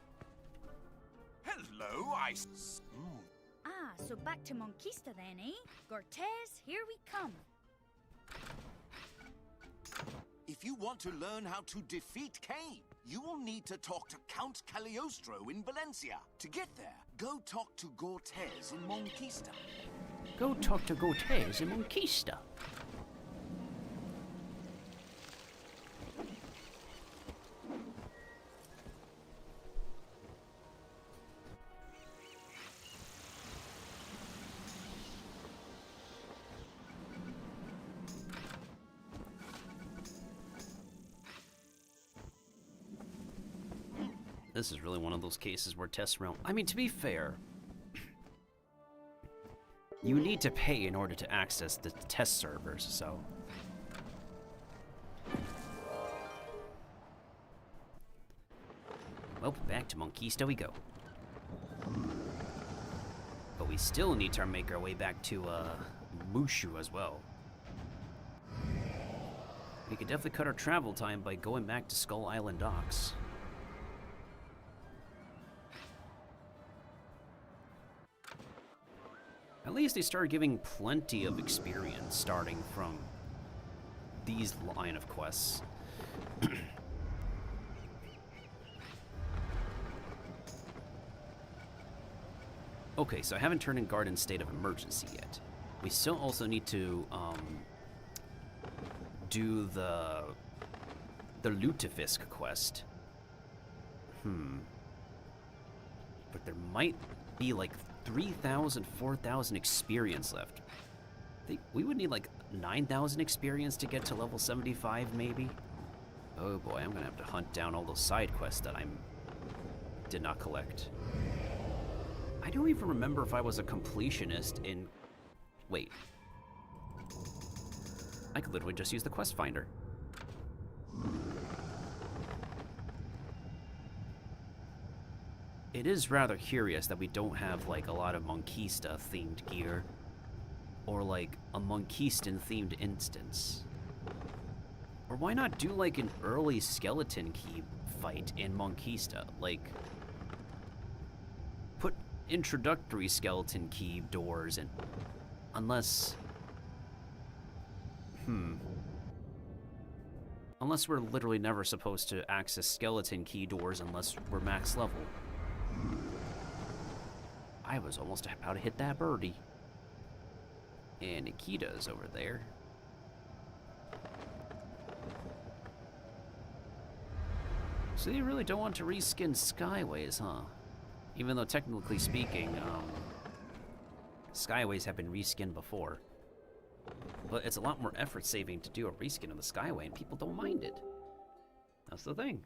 Hello, Ah, so back to Monquista then, eh? Cortez, here we come. If you want to learn how to defeat Kane, you will need to talk to Count Cagliostro in Valencia. To get there, go talk to Cortez in Monquista. Go talk to Cortez in Monquista. This is really one of those cases where Test Realm... I mean, to be fair, you need to pay in order to access the test servers, so... Well, back to Monquista we go. But we still need to make our way back to, Mushu as well. We could definitely cut our travel time by going back to Skull Island docks. At least they started giving plenty of experience starting from these line of quests. Okay, so I haven't turned in Garden State of Emergency yet. We still also need to do the Lutefisk quest. But there might be like 3,000, 4,000 experience left. We would need like 9,000 experience to get to level 75, maybe. Oh boy, I'm gonna have to hunt down all those side quests that I did not collect. I don't even remember if I was a completionist in... Wait. I could literally just use the quest finder. It is rather curious that we don't have like a lot of Monquista themed gear or like a Monquistan themed instance. Or why not do like an early skeleton key fight in Monquista? Like put introductory skeleton key doors in, unless Unless we're literally never supposed to access skeleton key doors unless we're max level. I was almost about to hit that birdie. And Nikita's over there. So you really don't want to reskin Skyways, huh? Even though technically speaking, Skyways have been reskinned before. But it's a lot more effort saving to do a reskin of the Skyway, and people don't mind it. That's the thing.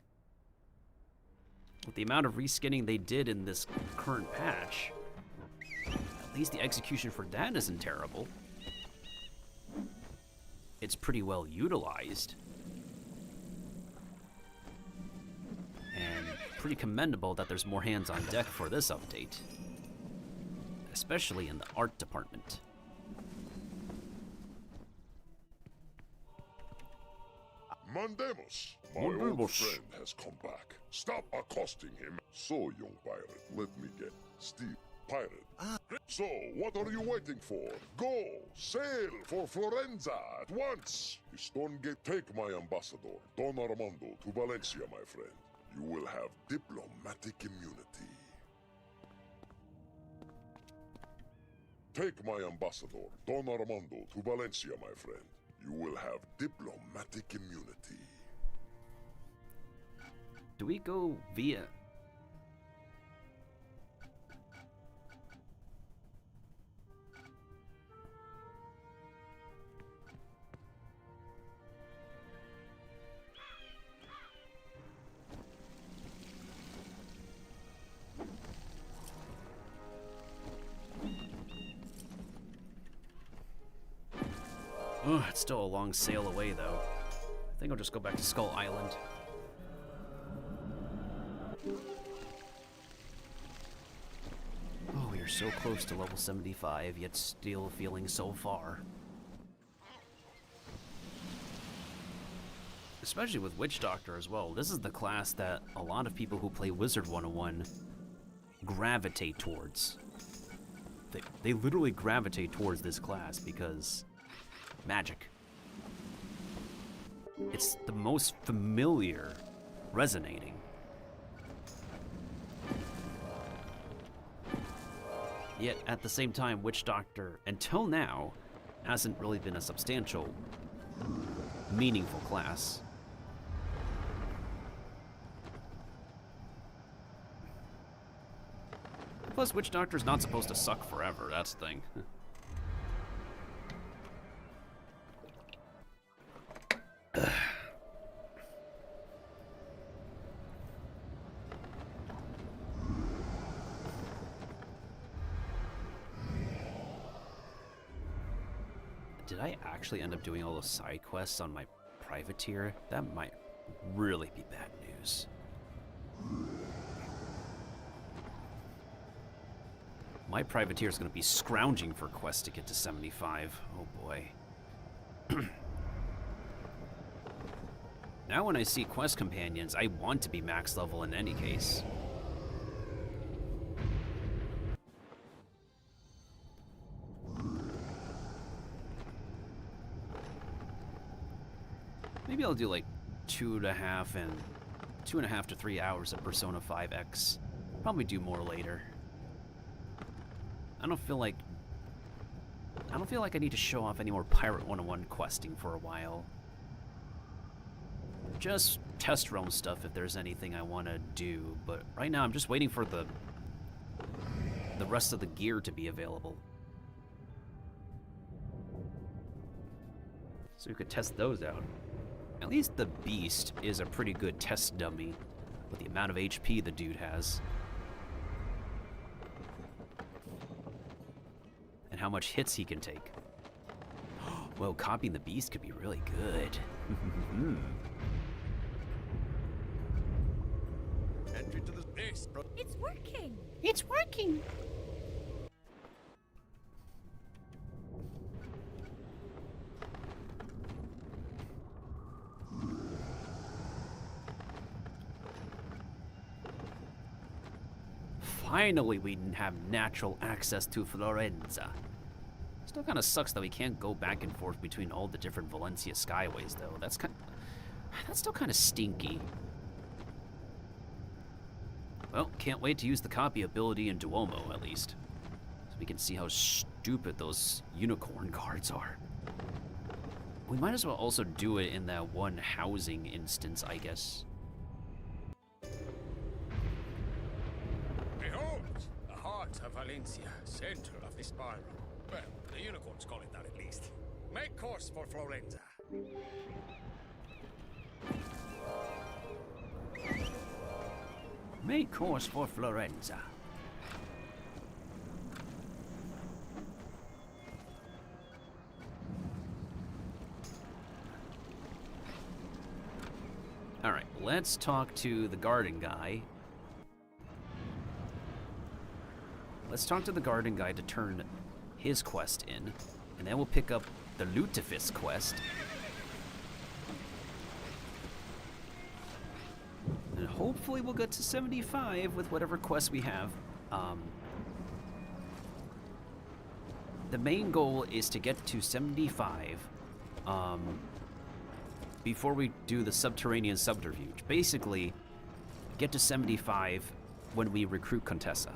With the amount of reskinning they did in this current patch, at least the execution for that isn't terrible. It's pretty well utilized. And pretty commendable that there's more hands on deck for this update. Especially in the art department. Mandemus, my old friend has come back. Stop accosting him. So, young pirate, let me get Steele, pirate. So, what are you waiting for? Go, sail for Florenza at once. Stonegate, take my ambassador, Don Armando, to Valencia, my friend. You will have diplomatic immunity. Take my ambassador, Don Armando, to Valencia, my friend. You will have diplomatic immunity. Do we go via... Oh, it's still a long sail away, though. I think I'll just go back to Skull Island. Oh, we are so close to level 75, yet still feeling so far. Especially with Witch Doctor as well. This is the class that a lot of people who play Wizard 101 gravitate towards. They literally gravitate towards this class because... magic. It's the most familiar, resonating. Yet, at the same time, Witch Doctor, until now, hasn't really been a substantial, meaningful class. Plus, Witch Doctor's not supposed to suck forever, that's the thing. Did I actually end up doing all those side quests on my privateer? That might really be bad news. My privateer is going to be scrounging for quests to get to 75. Oh boy. Now when I see quest companions, I want to be max level in any case. Maybe I'll do like 2.5 to 3 hours of Persona 5X. Probably do more later. I don't feel like I need to show off any more Pirate 101 questing for a while. Just test realm stuff if there's anything I want to do, but right now I'm just waiting for the rest of the gear to be available. So we could test those out. At least the Beast is a pretty good test dummy with the amount of HP the dude has. And how much hits he can take. Well, copying the Beast could be really good. Entry to the base, bro. It's working! It's working! Finally, we have natural access to Florenza. Still kind of sucks that we can't go back and forth between all the different Valencia Skyways, though. That's kind That's still kind of stinky. Well, can't wait to use the copy ability in Duomo, at least. So we can see how stupid those unicorn guards are. We might as well also do it in that one housing instance, I guess. Behold, the heart of Valencia, center of the spiral. Well, the unicorns call it that at least. Make course for Florenza. Make course for Florenza. Alright, let's talk to the garden guy. Let's talk to the garden guy to turn his quest in, and then we'll pick up the Lutefisk quest. And hopefully we'll get to 75 with whatever quest we have. The main goal is to get to 75 before we do the subterranean subterfuge. Basically, get to 75 when we recruit Contessa.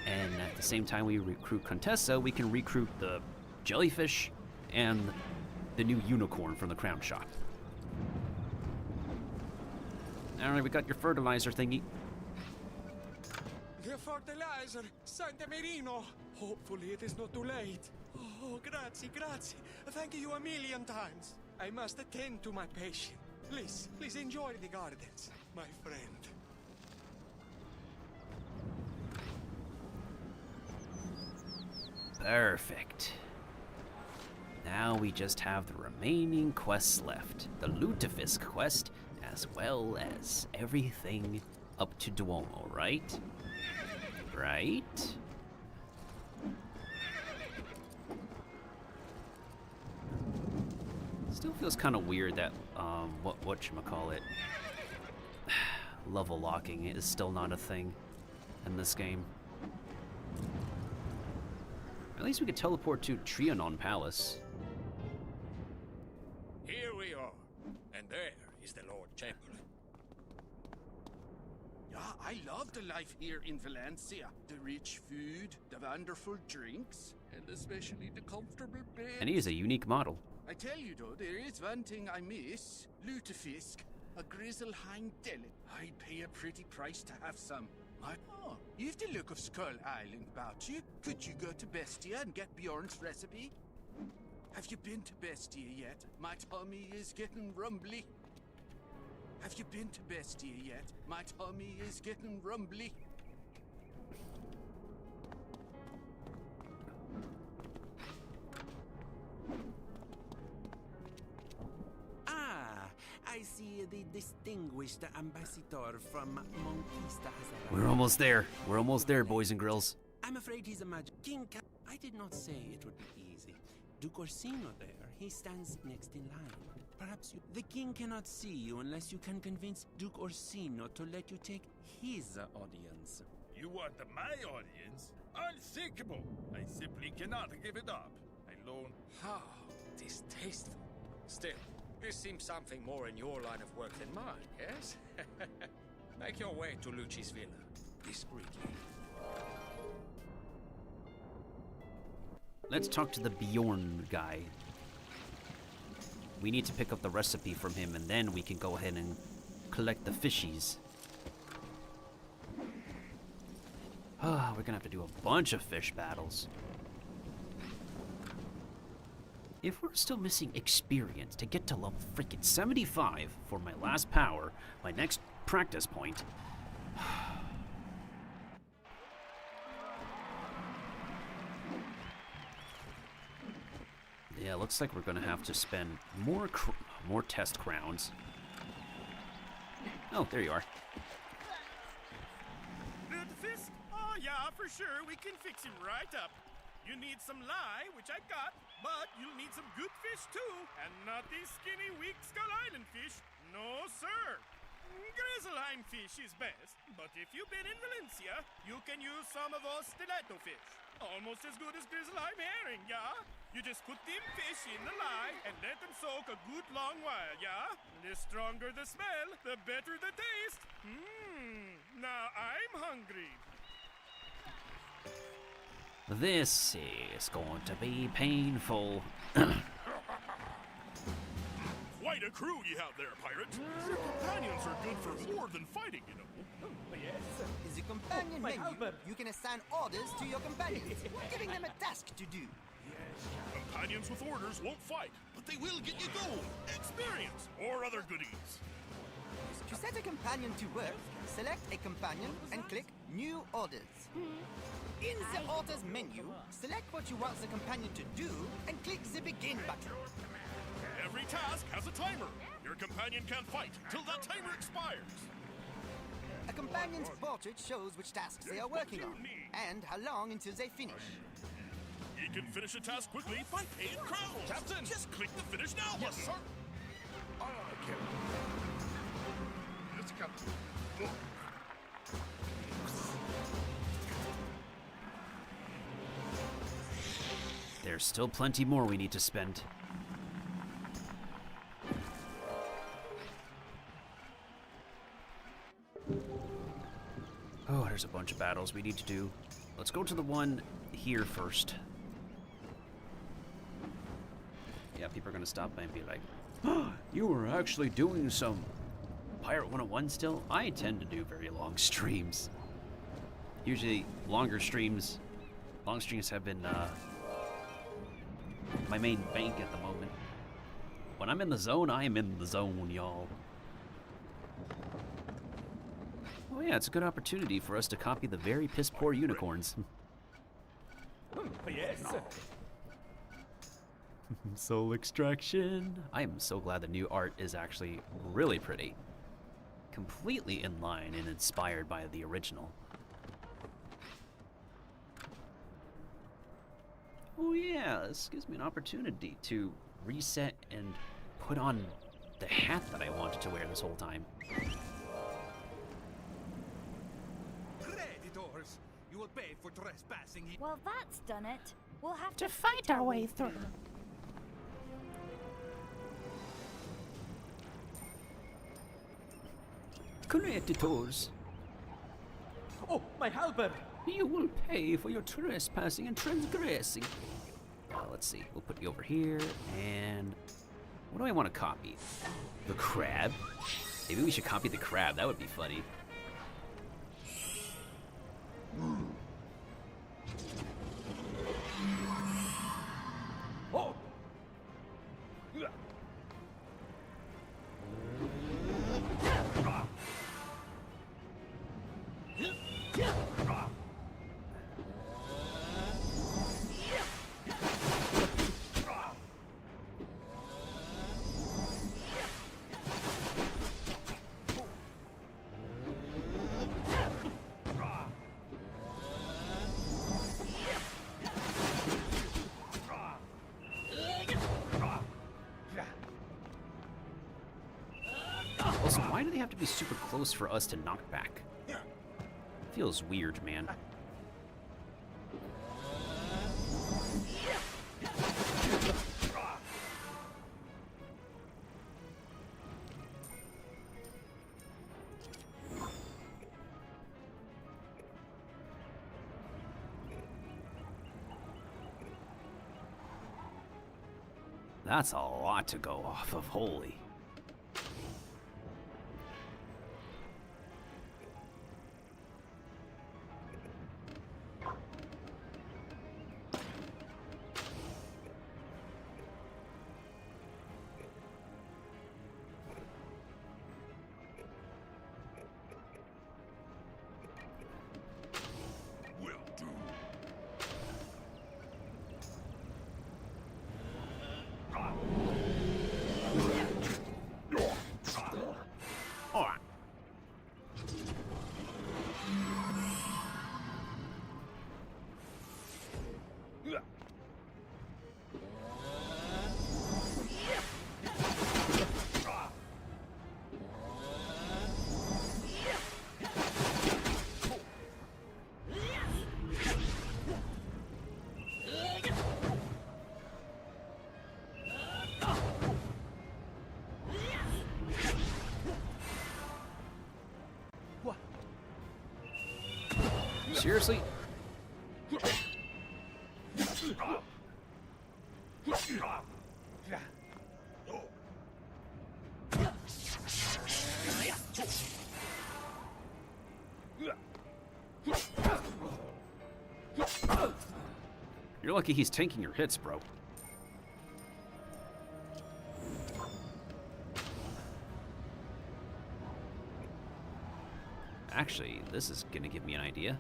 And at the same time we recruit Contessa, we can recruit the jellyfish and the new unicorn from the crown shop. Alright, we got your fertilizer thingy. The fertilizer, Santa Marino. Hopefully it is not too late. Oh, grazie, grazie. Thank you a million times. I must attend to my patient. Please, please enjoy the gardens, my friend. Perfect. Now we just have the remaining quests left. The Lutefisk quest, as well as everything up to Duomo, right? Right? Still feels kind of weird that, whatchamacallit, level locking is still not a thing in this game. At least we could teleport to Trianon Palace. Here we are, and there is the Lord Chamberlain. Yeah, I love the life here in Valencia. The rich food, the wonderful drinks, and especially the comfortable bed. And he is a unique model. I tell you though, there is one thing I miss. Lutefisk, a Grizzleheim deli. I'd pay a pretty price to have some. Oh, you've the look of Skull Island about you. Could you go to Bestia and get Bjorn's recipe? Have you been to Bestia yet? My tummy is getting rumbly. Have you been to Bestia yet? My tummy is getting rumbly. Ah, I see the distinguished ambassador from Monquista has arrived. We're almost there. We're almost there, boys and girls. I'm afraid he's a magic king. I did not say it would be easy. Duke Orsino there, he stands next in line. Perhaps you... The king cannot see you unless you can convince Duke Orsino to let you take his audience. You want my audience? Unthinkable! I simply cannot give it up. I loan... How distasteful. Still, this seems something more in your line of work than mine, yes? Make your way to Lucci's villa, discreetly. Let's talk to the Bjorn guy. We need to pick up the recipe from him, and then we can go ahead and collect the fishies. We're gonna have to do a bunch of fish battles. If we're still missing experience to get to level freaking 75 for my last power, my next practice point. Yeah, looks like we're gonna have to spend more test crowns. Oh, there you are. Lutefisk? Oh yeah, for sure. We can fix him right up. You need some lye, which I got, but you'll need some good fish too, and not these skinny, weak Skull Island fish. No, sir. Grizzleheim fish is best, but if you've been in Valencia, you can use some of those stiletto fish. Almost as good as Grizzleheim herring, yeah? You just put them fish in the lye and let them soak a good long while, yeah? The stronger the smell, the better the taste. Now I'm hungry. This is going to be painful. Quite a crew you have there, pirate. Your companions are good for more than fighting, you know. Is a companion menu. You can assign orders to your companions, giving them a task to do. Companions with orders won't fight, but they will get you gold, experience, or other goodies. To set a companion to work, select a companion and click New Orders. In the Orders menu, select what you want the companion to do and click the Begin button. Every task has a timer. Your companion can't fight till that timer expires. A companion's portrait shows which tasks they are working on, and how long until they finish. You can finish a task quickly by paying crowns. Captain, just click the Finish Now button. Yes, sir. Aye, aye, Captain. Yes, Captain. Look. There's still plenty more we need to spend. Oh, there's a bunch of battles we need to do. Let's go to the one here first. Yeah, people are gonna stop by and be like, oh, you were actually doing some Pirate 101 still? I tend to do very long streams. Usually longer streams. Long streams have been my main bank at the moment. When I'm in the zone, I am in the zone, y'all. Oh yeah, it's a good opportunity for us to copy the very piss-poor unicorns. Yes. Soul extraction. I am so glad the new art is actually really pretty. Completely in line and inspired by the original. Oh yeah, this gives me an opportunity to reset and put on the hat that I wanted to wear this whole time. Creditors, you will pay for trespassing. Well, that's done it. We'll have To fight our way through. Creditors. Oh, my halberd! You will pay for your trespassing and transgressing. Let's see, we'll put you over here, and what do I want to copy? The crab? Maybe we should copy the crab, that would be funny. Oh! Also, why do they have to be super close for us to knock back? Feels weird, man. That's a lot to go off of, holy. Seriously? You're lucky he's tanking your hits, bro. Actually, this is gonna give me an idea.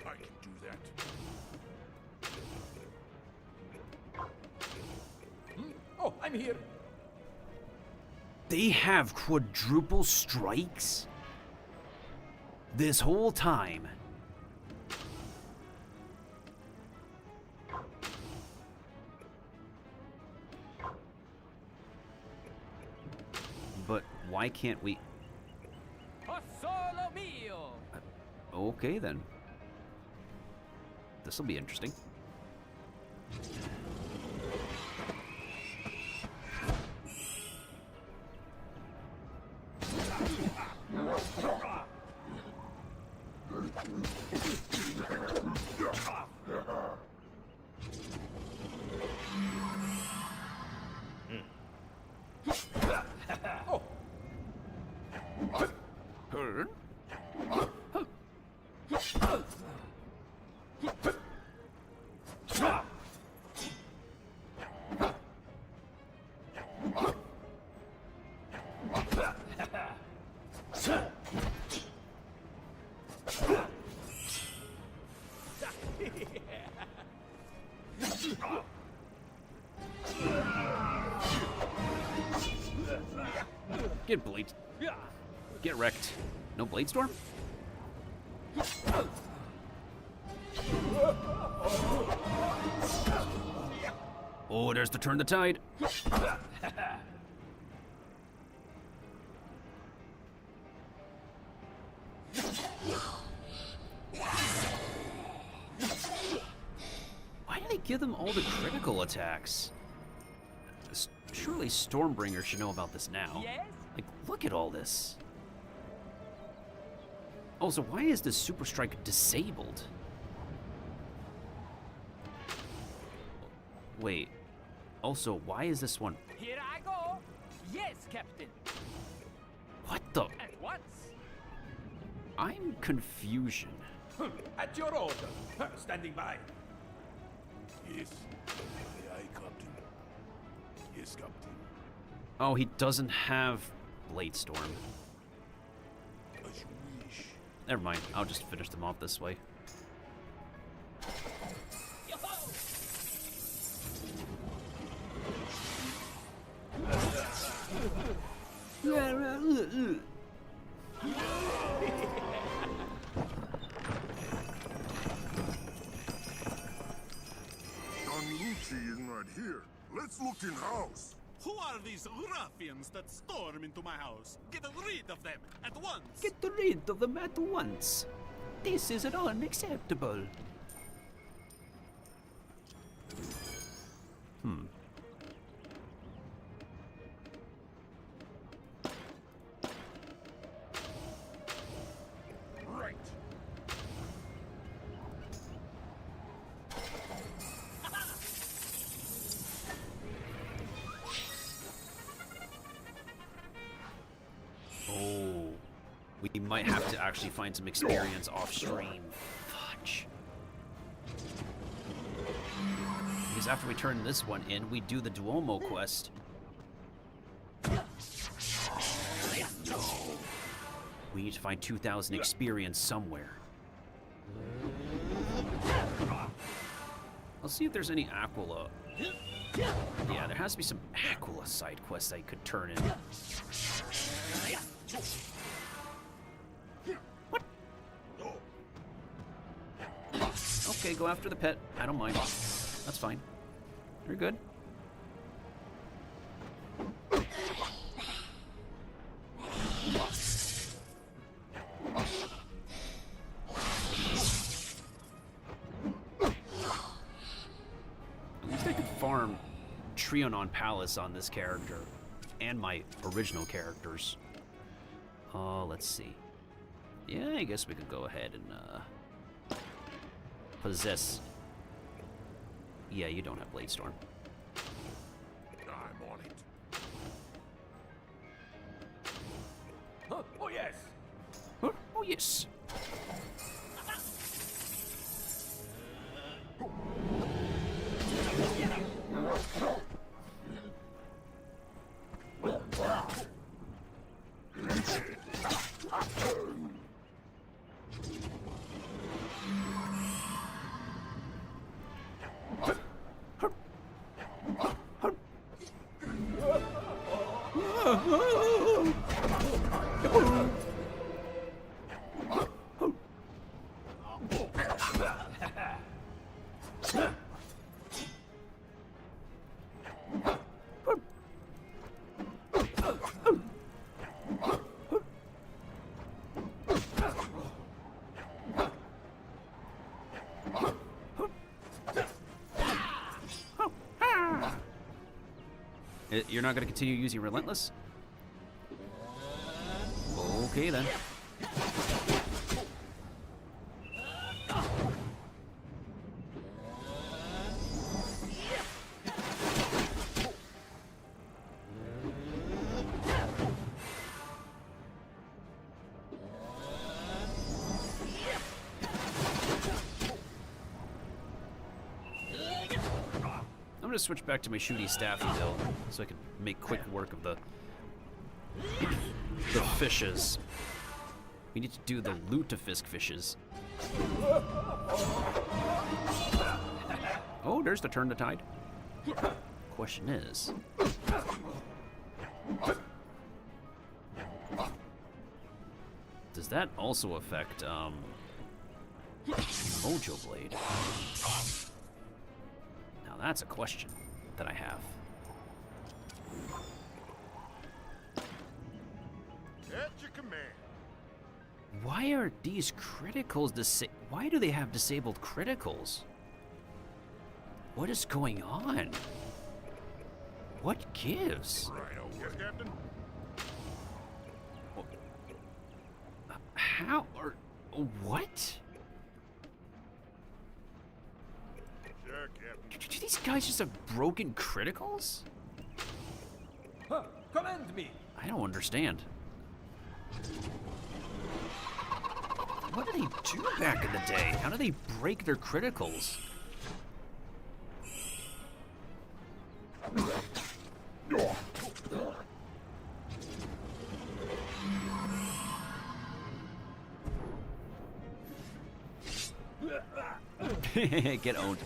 I can do that. Oh, I'm here. They have quadruple strikes? This whole time. But why can't we... Solo mio. Okay, then. This'll be interesting. Get blade. Get wrecked. No blade storm? Oh, there's the turn the tide. Why do they give them all the critical attacks? Surely Stormbringer should know about this now. Yes? Like, look at all this. Also, why is this Super Strike disabled? Wait. Also, why is this one... Here I go. Yes, Captain. What the... At once. I'm confusion. At your order. Standing by. Yes. Aye, aye, Captain. Yes, Captain. Oh, he doesn't have Blade Storm. As you wish. Never mind. I'll just finish them off this way. isn't right here. Let's look in house. Who are these ruffians that storm into my house? Get rid of them at once! Get rid of them at once. This is unacceptable. Right. Oh, we might have to actually find some experience off stream. Fudge. Because after we turn this one in, we do the Duomo quest. We need to find 2,000 experience somewhere. Let's see if there's any Aquila. Yeah, there has to be some Aquila side quests I could turn in. What? Okay, go after the pet. I don't mind. That's fine. You're good. At least I could farm Trionon Palace on this character. and my original characters. Let's see. Yeah, I guess we could go ahead and possess. Yeah, you don't have Blade Storm. I'm on it. Huh? Oh yes. Huh? Oh yes. You're not going to continue using Relentless? Okay, then. I'm gonna switch back to my shooty staffy build so I can make quick work of the fishes. We need to do the lutefisk fishes. Oh, there's the turn the tide. Question is, does that also affect Mojo Blade? Now that's a question that I have. At your command. Why are these criticals why do they have disabled criticals? What is going on? What gives? Yes, Captain. How or what? Sure, Captain. Do these guys just have broken criticals? Huh, command me. I don't understand. What did they do back in the day? How do they break their criticals? Get owned.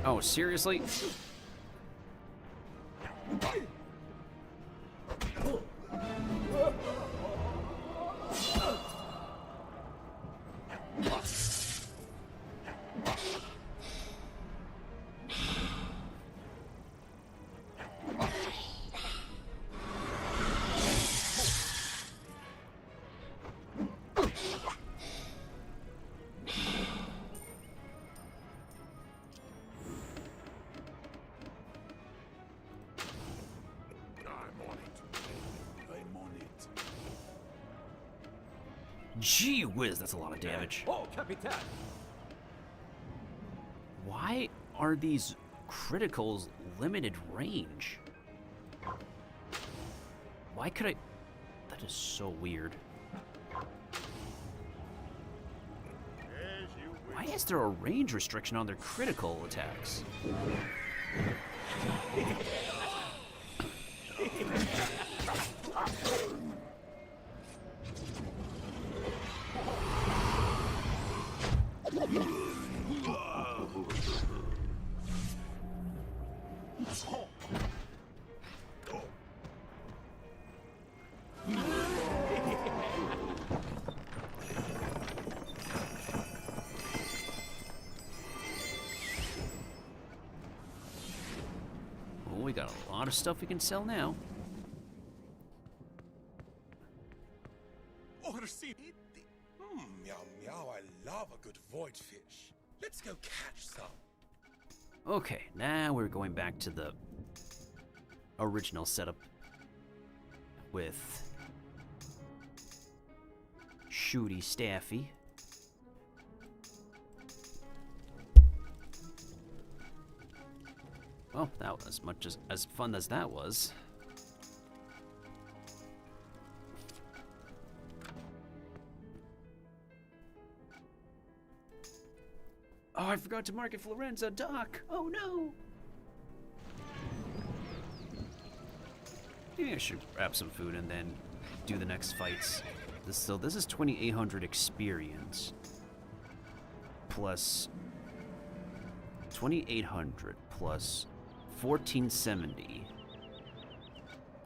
Oh, seriously? Gee whiz, that's a lot of damage. Oh, Capitan! Why are these criticals limited range? Why could I... That is so weird. Why is there a range restriction on their critical attacks? of stuff we can sell now. Or see. Meow meow, I love a good void fish. Let's go catch some. Okay, now we're going back to the original setup with Shooty Staffy. Well, that was as fun as that was. Oh, I forgot to market Florenza Dock. Oh no. Maybe I should grab some food and then do the next fights. So this is 2,800 experience plus 2,800 plus 1,470.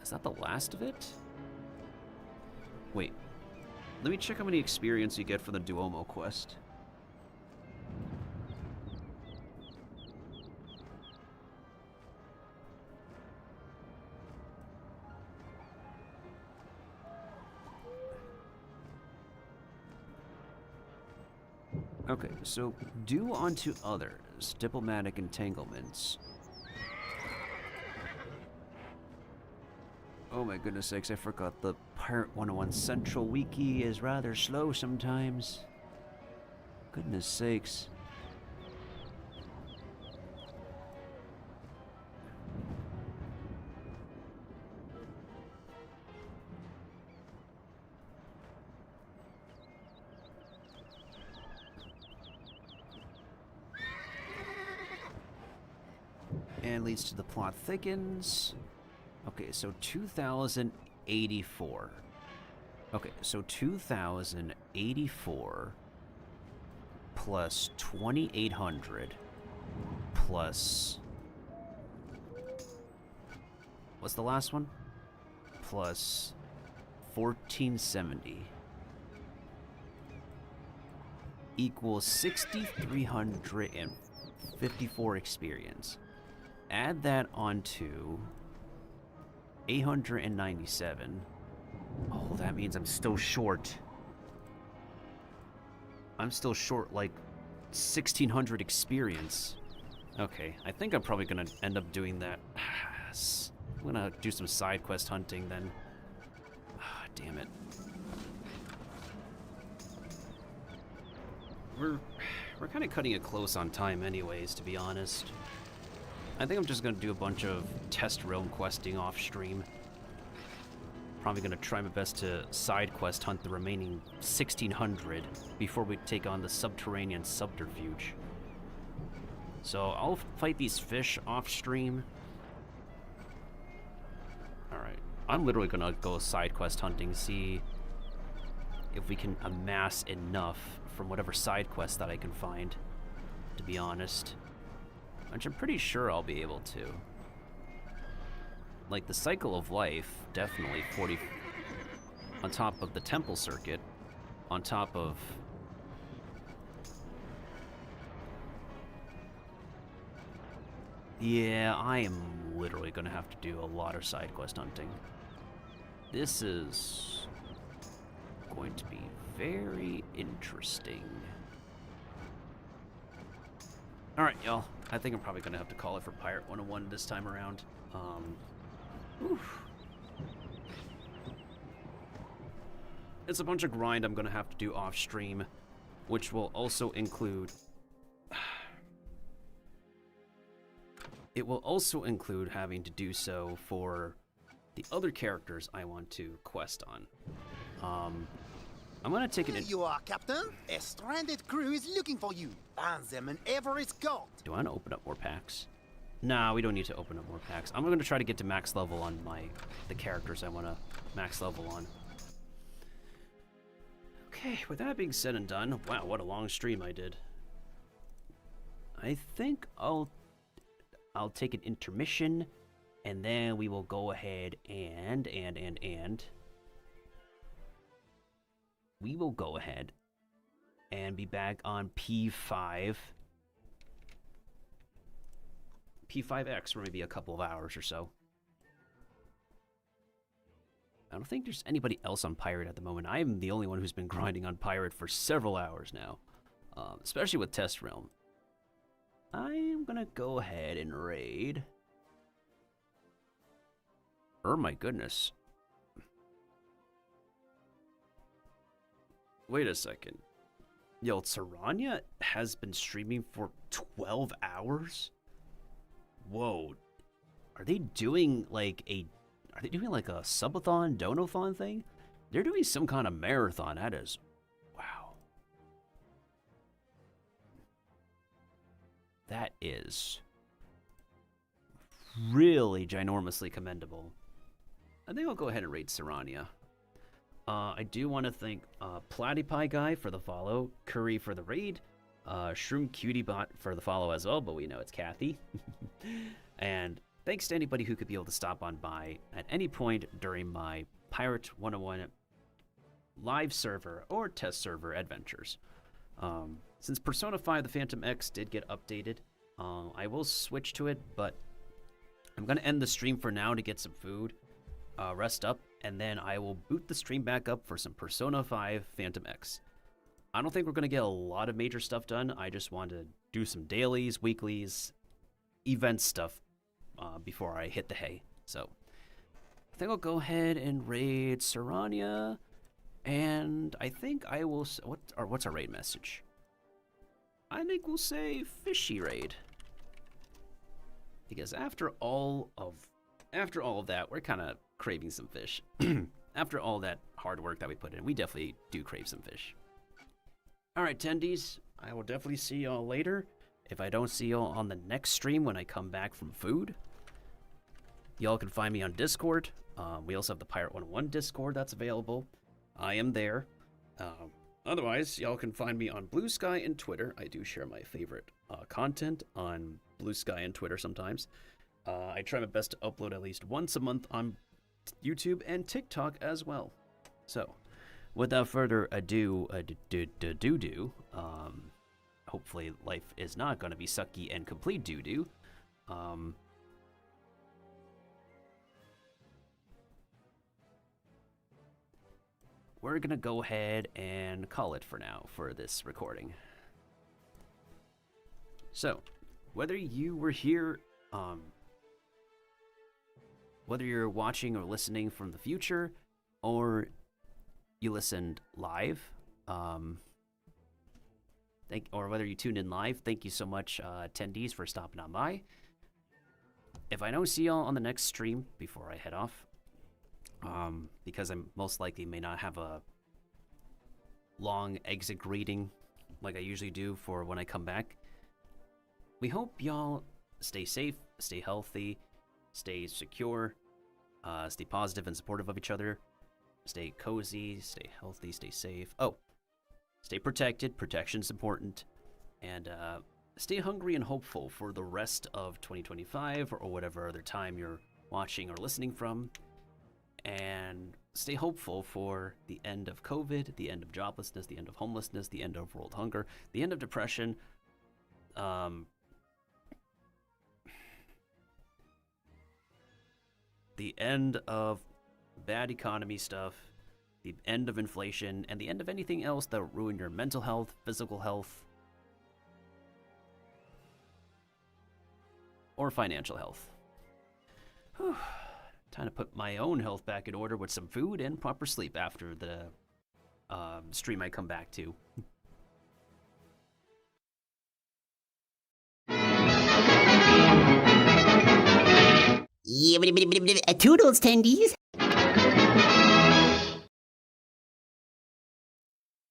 Is that the last of it? Wait, let me check how many experience you get for the Duomo quest. Okay, so do unto others, diplomatic entanglements. Oh my goodness sakes, I forgot the Pirate 101 Central Wiki is rather slow sometimes. Goodness sakes. And leads to the plot thickens. Okay, so 2,084. Okay, so 2,084 plus 2,800 plus... What's the last one? Plus 1,470 equals 6,354 experience. Add that onto 897. Oh, that means I'm still short. I'm still short like 1,600 experience. Okay, I think I'm probably gonna end up doing that. I'm gonna do some side quest hunting then. Damn it. We're kind of cutting it close on time anyways, to be honest. I think I'm just gonna do a bunch of test realm questing off stream. Probably gonna try my best to side quest hunt the remaining 1,600 before we take on the subterranean subterfuge. So I'll fight these fish off stream. Alright, I'm literally gonna go side quest hunting, see if we can amass enough from whatever side quest that I can find, to be honest. Which I'm pretty sure I'll be able to. Like the cycle of life, definitely 40 on top of the temple circuit, on top of yeah, I am literally gonna have to do a lot of side quest hunting. This is going to be very interesting. Alright, y'all. I think I'm probably going to have to call it for Pirate 101 this time around. Oof. It's a bunch of grind I'm going to have to do off stream, which will also include... It will also include having to do so for the other characters I want to quest on. I'm gonna take it in. Here you are, Captain. A stranded crew is looking for you. Find them in every scout. Do I want to open up more packs? Nah, we don't need to open up more packs. I'm gonna try to get to max level on the characters I want to max level on. Okay, with that being said and done, wow, what a long stream I did. I think I'll take an intermission, and then we will go ahead and we will go ahead and be back on P5. P5X for maybe a couple of hours or so. I don't think there's anybody else on Pirate at the moment. I'm the only one who's been grinding on Pirate for several hours now, especially with Test Realm. I'm gonna go ahead and raid. Oh my goodness. Wait a second. Yo, Tsaranya has been streaming for 12 hours? Whoa. Are they doing like a subathon, donathon thing? They're doing some kind of marathon. That is, wow. That is really ginormously commendable. I think I'll go ahead and rate Sarania. I do want to thank Platypie Guy for the follow, Curry for the raid, Shroom Cutiebot for the follow as well, but we know it's Kathy. And thanks to anybody who could be able to stop on by at any point during my Pirate 101 live server or test server adventures. Since Persona 5 the Phantom X did get updated, I will switch to it, but I'm going to end the stream for now to get some food, rest up, and then I will boot the stream back up for some Persona 5 Phantom X. I don't think we're going to get a lot of major stuff done. I just want to do some dailies, weeklies, event stuff before I hit the hay. So I think I'll go ahead and raid Sarania, and I think I will. What's our raid message? I think we'll say fishy raid, because after all of that, we're kind of craving some fish. After all that hard work that we put in, we definitely do crave some fish. All right, attendees, I will definitely see y'all later. If I don't see y'all on the next stream when I come back from food, y'all can find me on Discord. We also have the Pirate 101 Discord that's available. I am there. Otherwise, y'all can find me on Blue Sky and Twitter. I do share my favorite content on Blue Sky and Twitter sometimes. I try my best to upload at least once a month on YouTube and TikTok as well. So, without further ado, hopefully life is not going to be sucky and complete doo-doo. We're going to go ahead and call it for now for this recording. So, whether you were here, whether you're watching or listening from the future, or you listened live, or whether you tuned in live, thank you so much, attendees, for stopping on by. If I don't see y'all on the next stream before I head off, because I most likely may not have a long exit greeting like I usually do for when I come back, we hope y'all stay safe, stay healthy, stay secure, stay positive and supportive of each other, stay cozy, stay healthy, stay safe. Oh, stay protected. Protection's important. And stay hungry and hopeful for the rest of 2025 or whatever other time you're watching or listening from. And stay hopeful for the end of COVID, the end of joblessness, the end of homelessness, the end of world hunger, the end of depression, the end of bad economy stuff, the end of inflation, and the end of anything else that will ruin your mental health, physical health, or financial health. Whew. Time to put my own health back in order with some food and proper sleep after the stream I come back to. Toodles, tendies.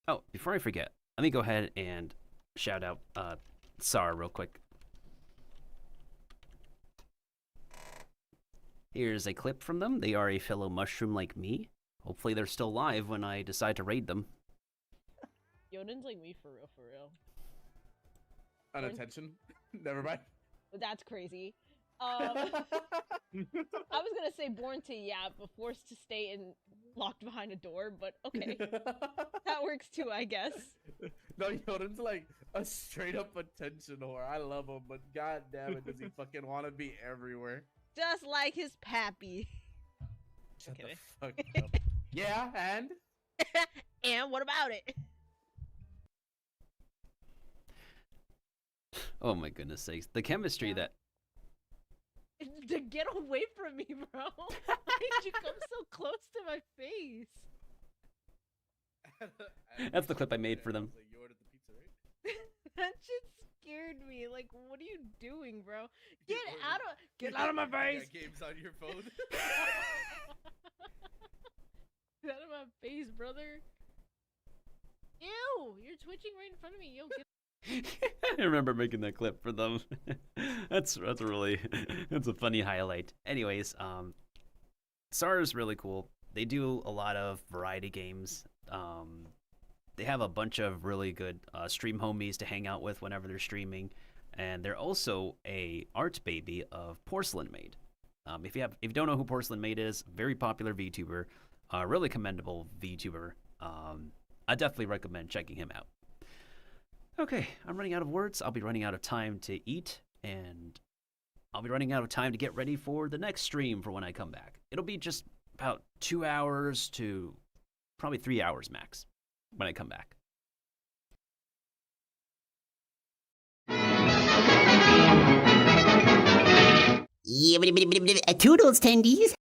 Oh, before I forget, let me go ahead and shout out Sarah real quick. Here's a clip from them. They are a fellow mushroom like me. Hopefully they're still live when I decide to raid them. Yoden's like me for real. Unattention? Never mind. That's crazy. I was gonna say born to yap, but forced to stay locked behind a door, but okay. That works too, I guess. No, Yoden's like a straight up attention whore. I love him, but god damn it, does he fucking want to be everywhere. Just like his pappy. Shut kidding. the fuck up. Yeah, and? And what about it? Oh my goodness sakes. The chemistry that... To get away from me, bro. Why did you come so close to my face? That's the clip I made for them. You ordered the pizza, right? That shit scared me. Like, what are you doing, bro? Get out of my face! You got games on your phone? Get out of my face, brother. Ew! You're twitching right in front of me. Yo, get. I remember making that clip for them. that's a funny highlight. Anyways, SAR is really cool. They do a lot of variety games. They have a bunch of really good stream homies to hang out with whenever they're streaming, and they're also a art baby of Porcelain Maid. If you don't know who Porcelain Maid is, very popular VTuber, really commendable VTuber. I definitely recommend checking him out. Okay, I'm running out of words. I'll be running out of time to eat, and I'll be running out of time to get ready for the next stream for when I come back. It'll be just about 2 hours to probably 3 hours max when I come back. Yeah, toodles, tendies.